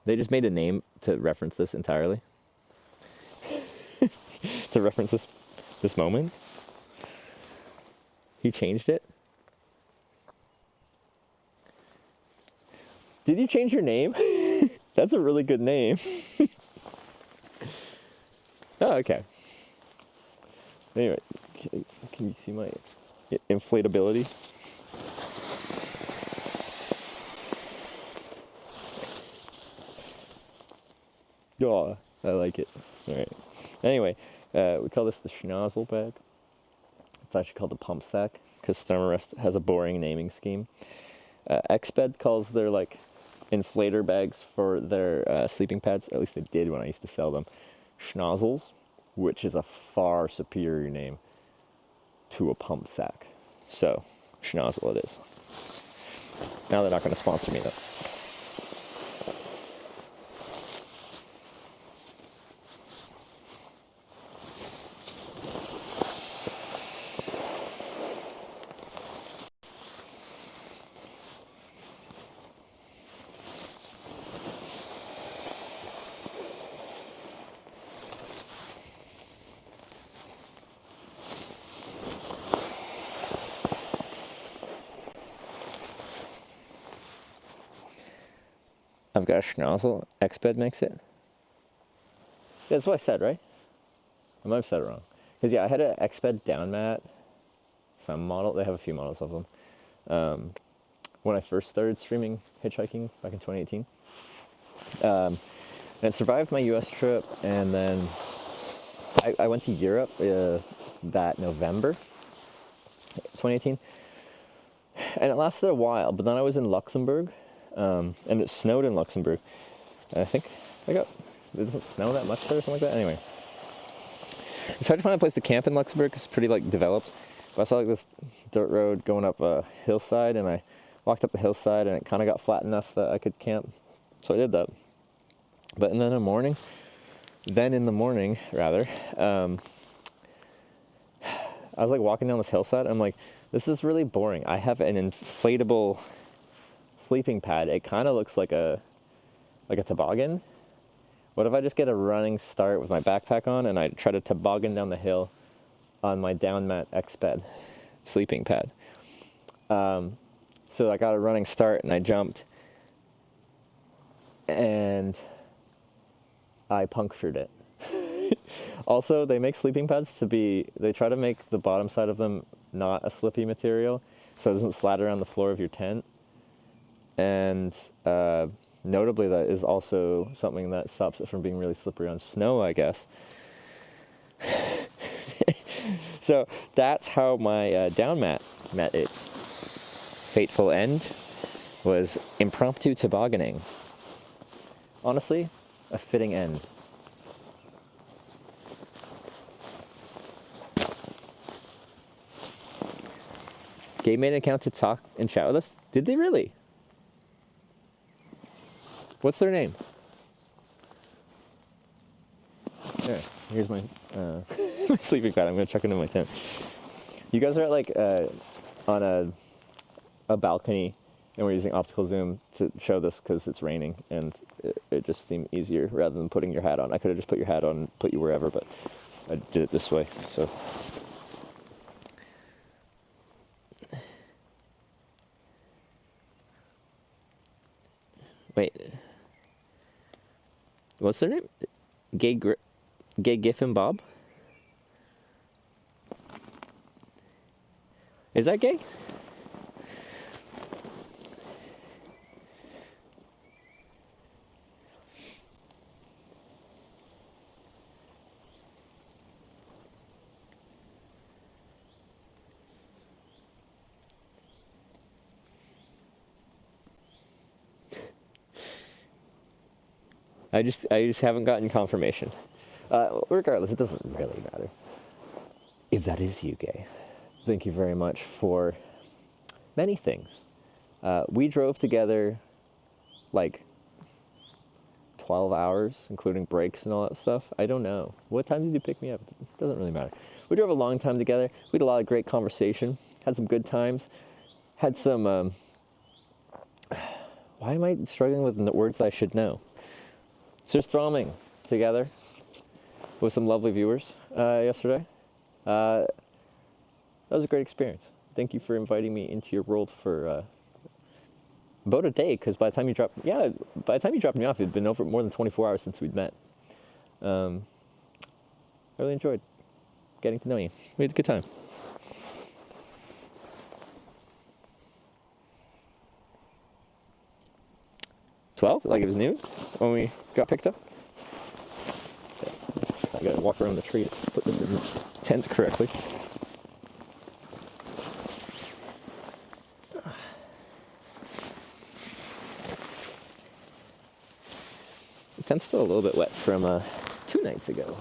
They just made a name to reference this entirely. To reference this moment. He changed it. Did you change your name? That's a really good name. Oh, okay. Anyway, can you see my inflatability? Oh, I like it. All right. Anyway, we call this the schnozzle bag. It's actually called the pump sack because Thermarest has a boring naming scheme. Xbed calls their like inflator bags for their sleeping pads, at least they did when I used to sell them, schnozzles, which is a far superior name to a pump sack. So, schnozzle it is. Now they're not going to sponsor me though. I've got a schnozzle. Xbed makes it. Yeah, that's what I said, right? I might have said it wrong. Because yeah, I had an Xbed down mat. Some model. They have a few models of them. When I first started streaming Hitchhiking back in 2018. And it survived my US trip. And then I went to Europe that November 2018. And it lasted a while. But then I was in Luxembourg. And it snowed in Luxembourg. And I think it doesn't snow that much there or something like that. Anyway, it's hard to find a place to camp in Luxembourg because it's pretty like developed. But I saw like this dirt road going up a hillside, and I walked up the hillside, and it kind of got flat enough that I could camp. So I did that. But then in the morning, I was like walking down this hillside. And I'm like, this is really boring. I have an inflatable sleeping pad. It kind of looks like a toboggan. What if I just get a running start with my backpack on and I try to toboggan down the hill on my down mat Xbed sleeping pad? So I got a running start and I jumped and I punctured it. Also, they make sleeping pads they try to make the bottom side of them not a slippy material, so it doesn't slide around the floor of your tent. And notably, that is also something that stops it from being really slippery on snow, I guess. So that's how my down mat met its fateful end, was impromptu tobogganing. Honestly, a fitting end. Gabe made an account to talk and chat with us. Did they really? What's their name? There, here's my my sleeping pad. I'm gonna check into my tent. You guys are at like on a balcony, and we're using optical zoom to show this because it's raining, and it just seemed easier rather than putting your hat on. I could have just put your hat on and put you wherever, but I did it this way. So. Wait. What's their name? Gay Giffen Bob? Is that gay? I just haven't gotten confirmation. Regardless, it doesn't really matter. If that is you, gay, thank you very much for many things. We drove together like 12 hours, including breaks and all that stuff. I don't know. What time did you pick me up? It doesn't really matter. We drove a long time together. We had a lot of great conversation, had some good times, had some, why am I struggling with the words that I should know? Surströmming together with some lovely viewers yesterday. That was a great experience. Thank you for inviting me into your world for about a day, because by the time you dropped me off, it'd been over more than 24 hours since we'd met. I really enjoyed getting to know you. We had a good time. $12? Like it was noon when we got picked up? I gotta walk around the tree to put this in the tent correctly. The tent's still a little bit wet from 2 nights ago,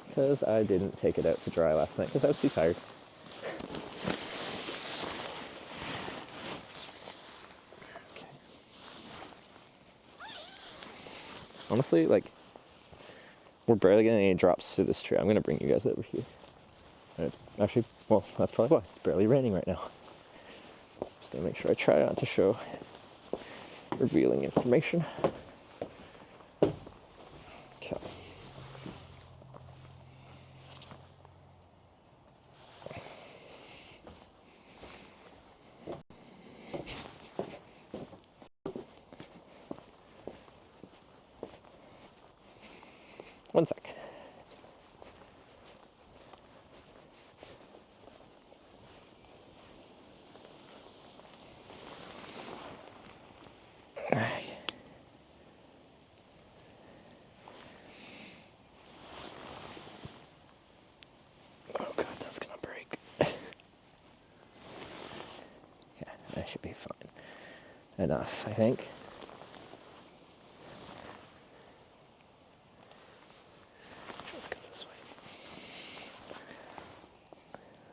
because I didn't take it out to dry last night because I was too tired. Honestly, like, we're barely getting any drops through this tree. I'm gonna bring you guys over here. And it's actually, well, that's probably why. It's barely raining right now. Just gonna make sure I try not to show revealing information. Okay. One sec. Oh god, that's gonna break. Yeah, that should be fine. Enough, I think. Let's go this way.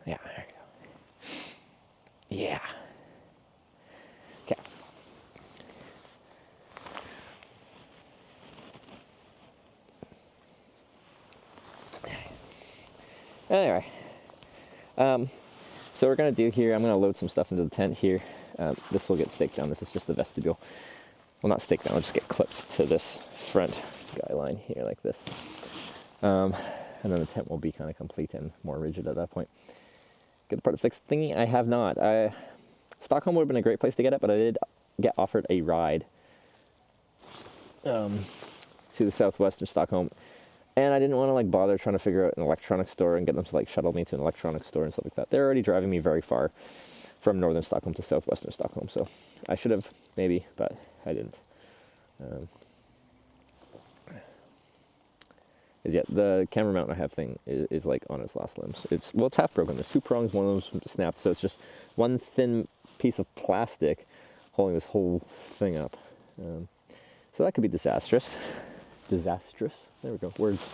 Yeah, there you go. Yeah. Okay. Anyway, so what we're gonna do here, I'm gonna load some stuff into the tent here. This will get staked down. This is just the vestibule. Well, not staked down, it'll just get clipped to this front guy line here like this. And then the tent will be kind of complete and more rigid at that point. Get the part fixed thingy? I have not. Stockholm would have been a great place to get it, but I did get offered a ride to southwestern Stockholm, and I didn't want to like bother trying to figure out an electronics store and get them to like shuttle me to an electronics store and stuff like that. They're already driving me very far from northern Stockholm to southwestern Stockholm, so I should have maybe, but I didn't. Yeah, the camera mount I have thing is like on its last limbs. It's half broken. There's 2 prongs, one of them's snapped, so it's just one thin piece of plastic holding this whole thing up. So that could be disastrous. Disastrous. There we go. Words.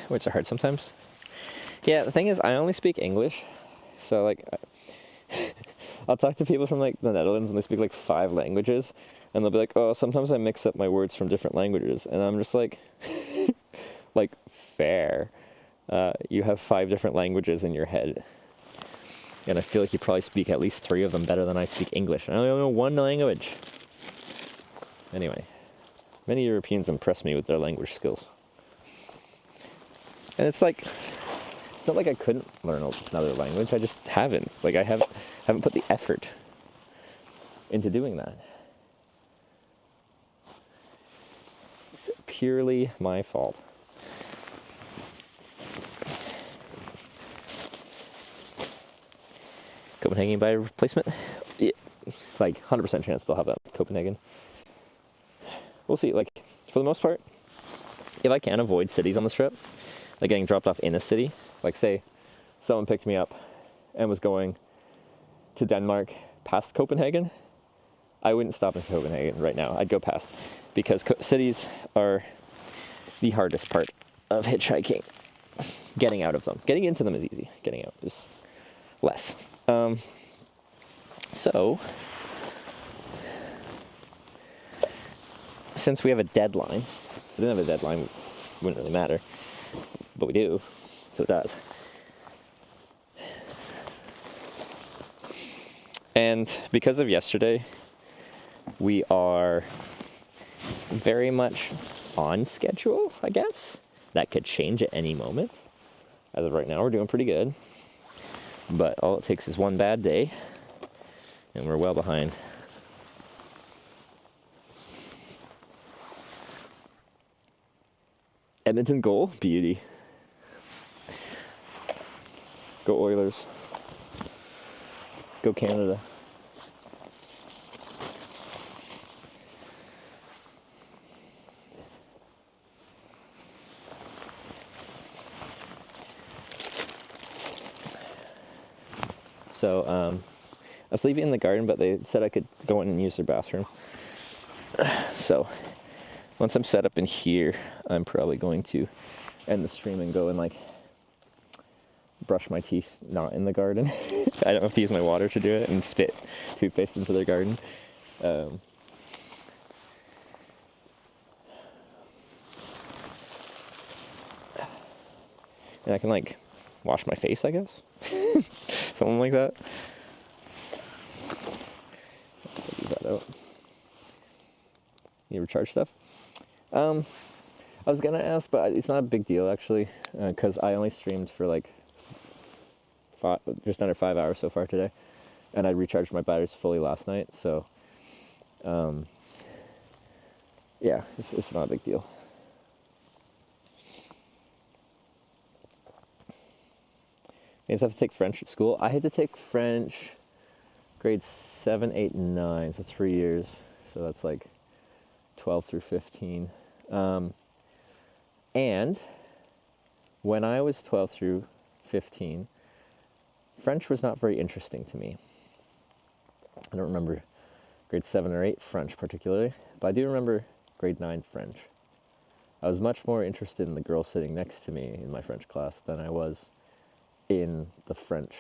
Words are hard sometimes. Yeah, the thing is, I only speak English, so like, I'll talk to people from like the Netherlands and they speak like 5 languages, and they'll be like, oh, sometimes I mix up my words from different languages, and I'm just like, like, fair. You have 5 different languages in your head, and I feel like you probably speak at least 3 of them better than I speak English, and I only know 1 language. Anyway, many Europeans impress me with their language skills. And it's like, it's not like I couldn't learn another language, I just haven't. Like, I haven't put the effort into doing that. It's purely my fault. Copenhagen by replacement? Yeah, like 100% chance they'll have that in Copenhagen. We'll see. Like, for the most part, if I can avoid cities on this trip, like getting dropped off in a city, like say someone picked me up and was going to Denmark past Copenhagen, I wouldn't stop in Copenhagen right now. I'd go past, because cities are the hardest part of hitchhiking. Getting out of them. Getting into them is easy. Getting out is less. So, since we have a deadline, if we didn't have a deadline, it wouldn't really matter. But we do, so it does. And because of yesterday, we are very much on schedule, I guess. That could change at any moment. As of right now, we're doing pretty good. But all it takes is one bad day, and we're well behind. Edmonton goal, beauty. Go Oilers. Go Canada. So, I was leaving in the garden, but they said I could go in and use their bathroom. So, once I'm set up in here, I'm probably going to end the stream and go and like brush my teeth not in the garden. I don't have to use my water to do it and spit toothpaste into their garden. And I can like wash my face, I guess. Something like that. Let's leave that out. You recharge stuff? I was gonna ask, but it's not a big deal actually, because I only streamed for like just under 5 hours so far today, and I recharged my batteries fully last night, so yeah, it's not a big deal. You guys have to take French at school. I had to take French grades 7, 8, and 9, so 3 years, so that's like 12 through 15. And when I was 12 through 15, French was not very interesting to me. I don't remember grade 7 or 8 French particularly, but I do remember grade 9 French. I was much more interested in the girl sitting next to me in my French class than I was in the French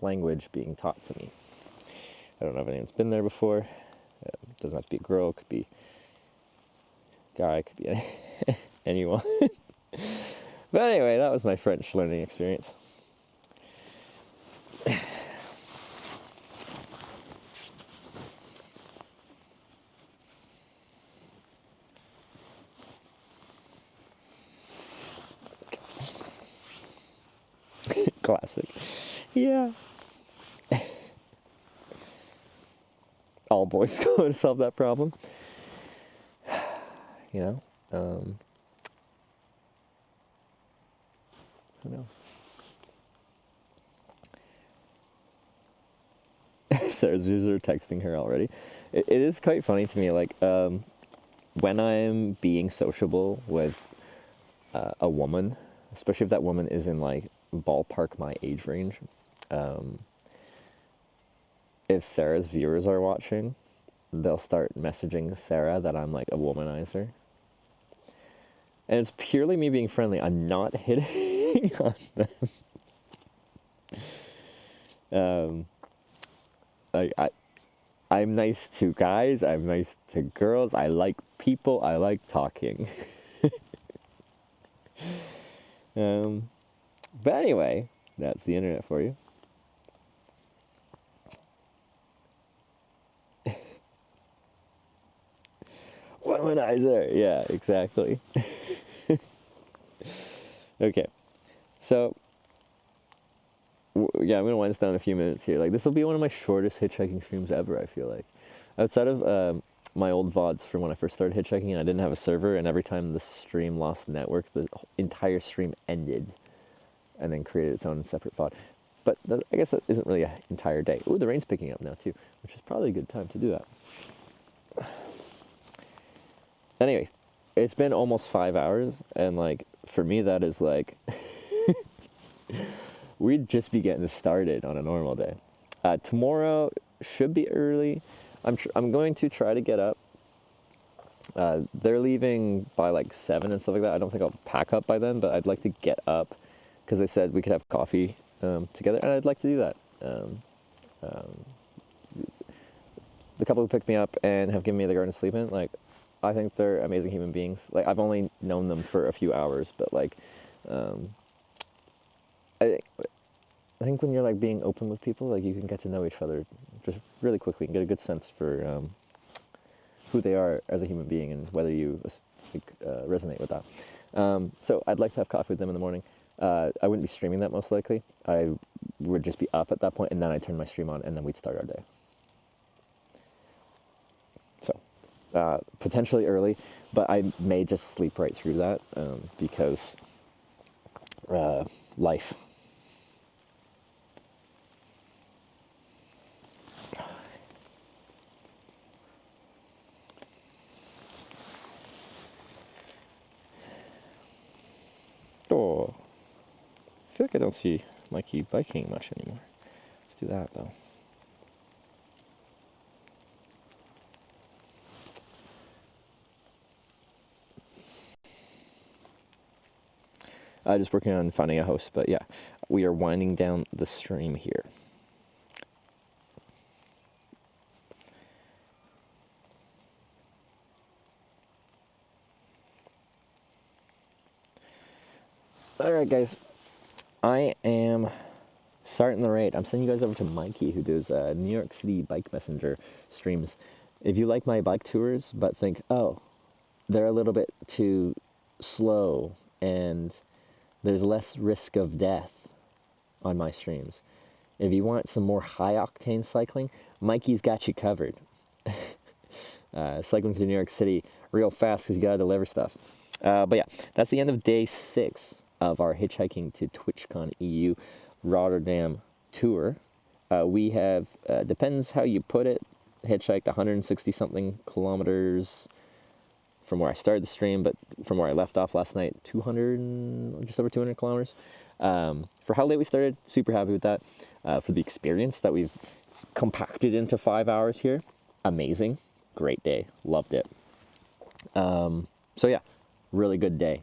language being taught to me. I don't know if anyone's been there before. It doesn't have to be a girl, it could be a guy, it could be anyone. But anyway, that was my French learning experience. Classic. Yeah. All boys go to solve that problem. You know? Who knows? Sarah's user texting her already. It is quite funny to me, like, when I'm being sociable with a woman, especially if that woman is in, like, ballpark my age range, if Sarah's viewers are watching, they'll start messaging Sarah that I'm, like, a womanizer. And it's purely me being friendly. I'm not hitting on them. I'm nice to guys, I'm nice to girls, I like people, I like talking. But anyway, that's the internet for you. Womanizer, yeah, exactly. Okay, so yeah, I'm gonna wind this down in a few minutes here. Like, this will be one of my shortest hitchhiking streams ever, I feel like. Outside of my old VODs from when I first started hitchhiking and I didn't have a server, and every time the stream lost network, the entire stream ended and then created its own separate VOD. But I guess that isn't really an entire day. Ooh, the rain's picking up now too, which is probably a good time to do that. Anyway, it's been almost 5 hours, and like, for me that is like, we'd just be getting started on a normal day. Tomorrow should be early. I'm going to try to get up. They're leaving by like 7 and stuff like that. I don't think I'll pack up by then, but I'd like to get up because they said we could have coffee together, and I'd like to do that. The couple who picked me up and have given me the garden to sleep in, like, I think they're amazing human beings. Like, I've only known them for a few hours, but like, I think when you're like being open with people, like, you can get to know each other just really quickly and get a good sense for who they are as a human being and whether you resonate with that. So I'd like to have coffee with them in the morning. I wouldn't be streaming that most likely. I would just be up at that point, and then I'd turn my stream on, and then we'd start our day. So potentially early, but I may just sleep right through that because life. Oh, I feel like I don't see Mikey biking much anymore. Let's do that though. Just working on finding a host, but yeah, we are winding down the stream here. Alright guys, I am starting the raid. I'm sending you guys over to Mikey, who does New York City Bike Messenger streams. If you like my bike tours, but think, oh, they're a little bit too slow and there's less risk of death on my streams. If you want some more high-octane cycling, Mikey's got you covered. Cycling through New York City real fast because you gotta deliver stuff. But yeah, that's the end of day 6 of our Hitchhiking to TwitchCon EU Rotterdam tour. We have, depends how you put it, hitchhiked 160-something kilometers from where I started the stream, but from where I left off last night, just over 200 kilometers. For how late we started, super happy with that. For the experience that we've compacted into 5 hours here, amazing, great day, loved it. So yeah, really good day.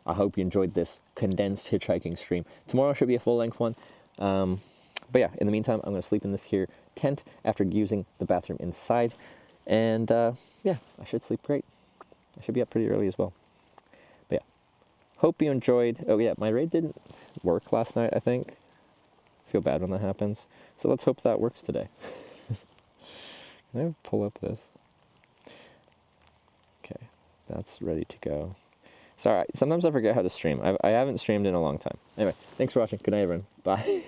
I hope you enjoyed this condensed hitchhiking stream. Tomorrow should be a full-length one. But yeah, in the meantime, I'm going to sleep in this here tent after using the bathroom inside. And yeah, I should sleep great. I should be up pretty early as well. But yeah, hope you enjoyed. Oh yeah, my raid didn't work last night, I think. I feel bad when that happens. So let's hope that works today. Can I pull up this? Okay, that's ready to go. Sorry, sometimes I forget how to stream. I haven't streamed in a long time. Anyway, thanks for watching. Good night, everyone. Bye.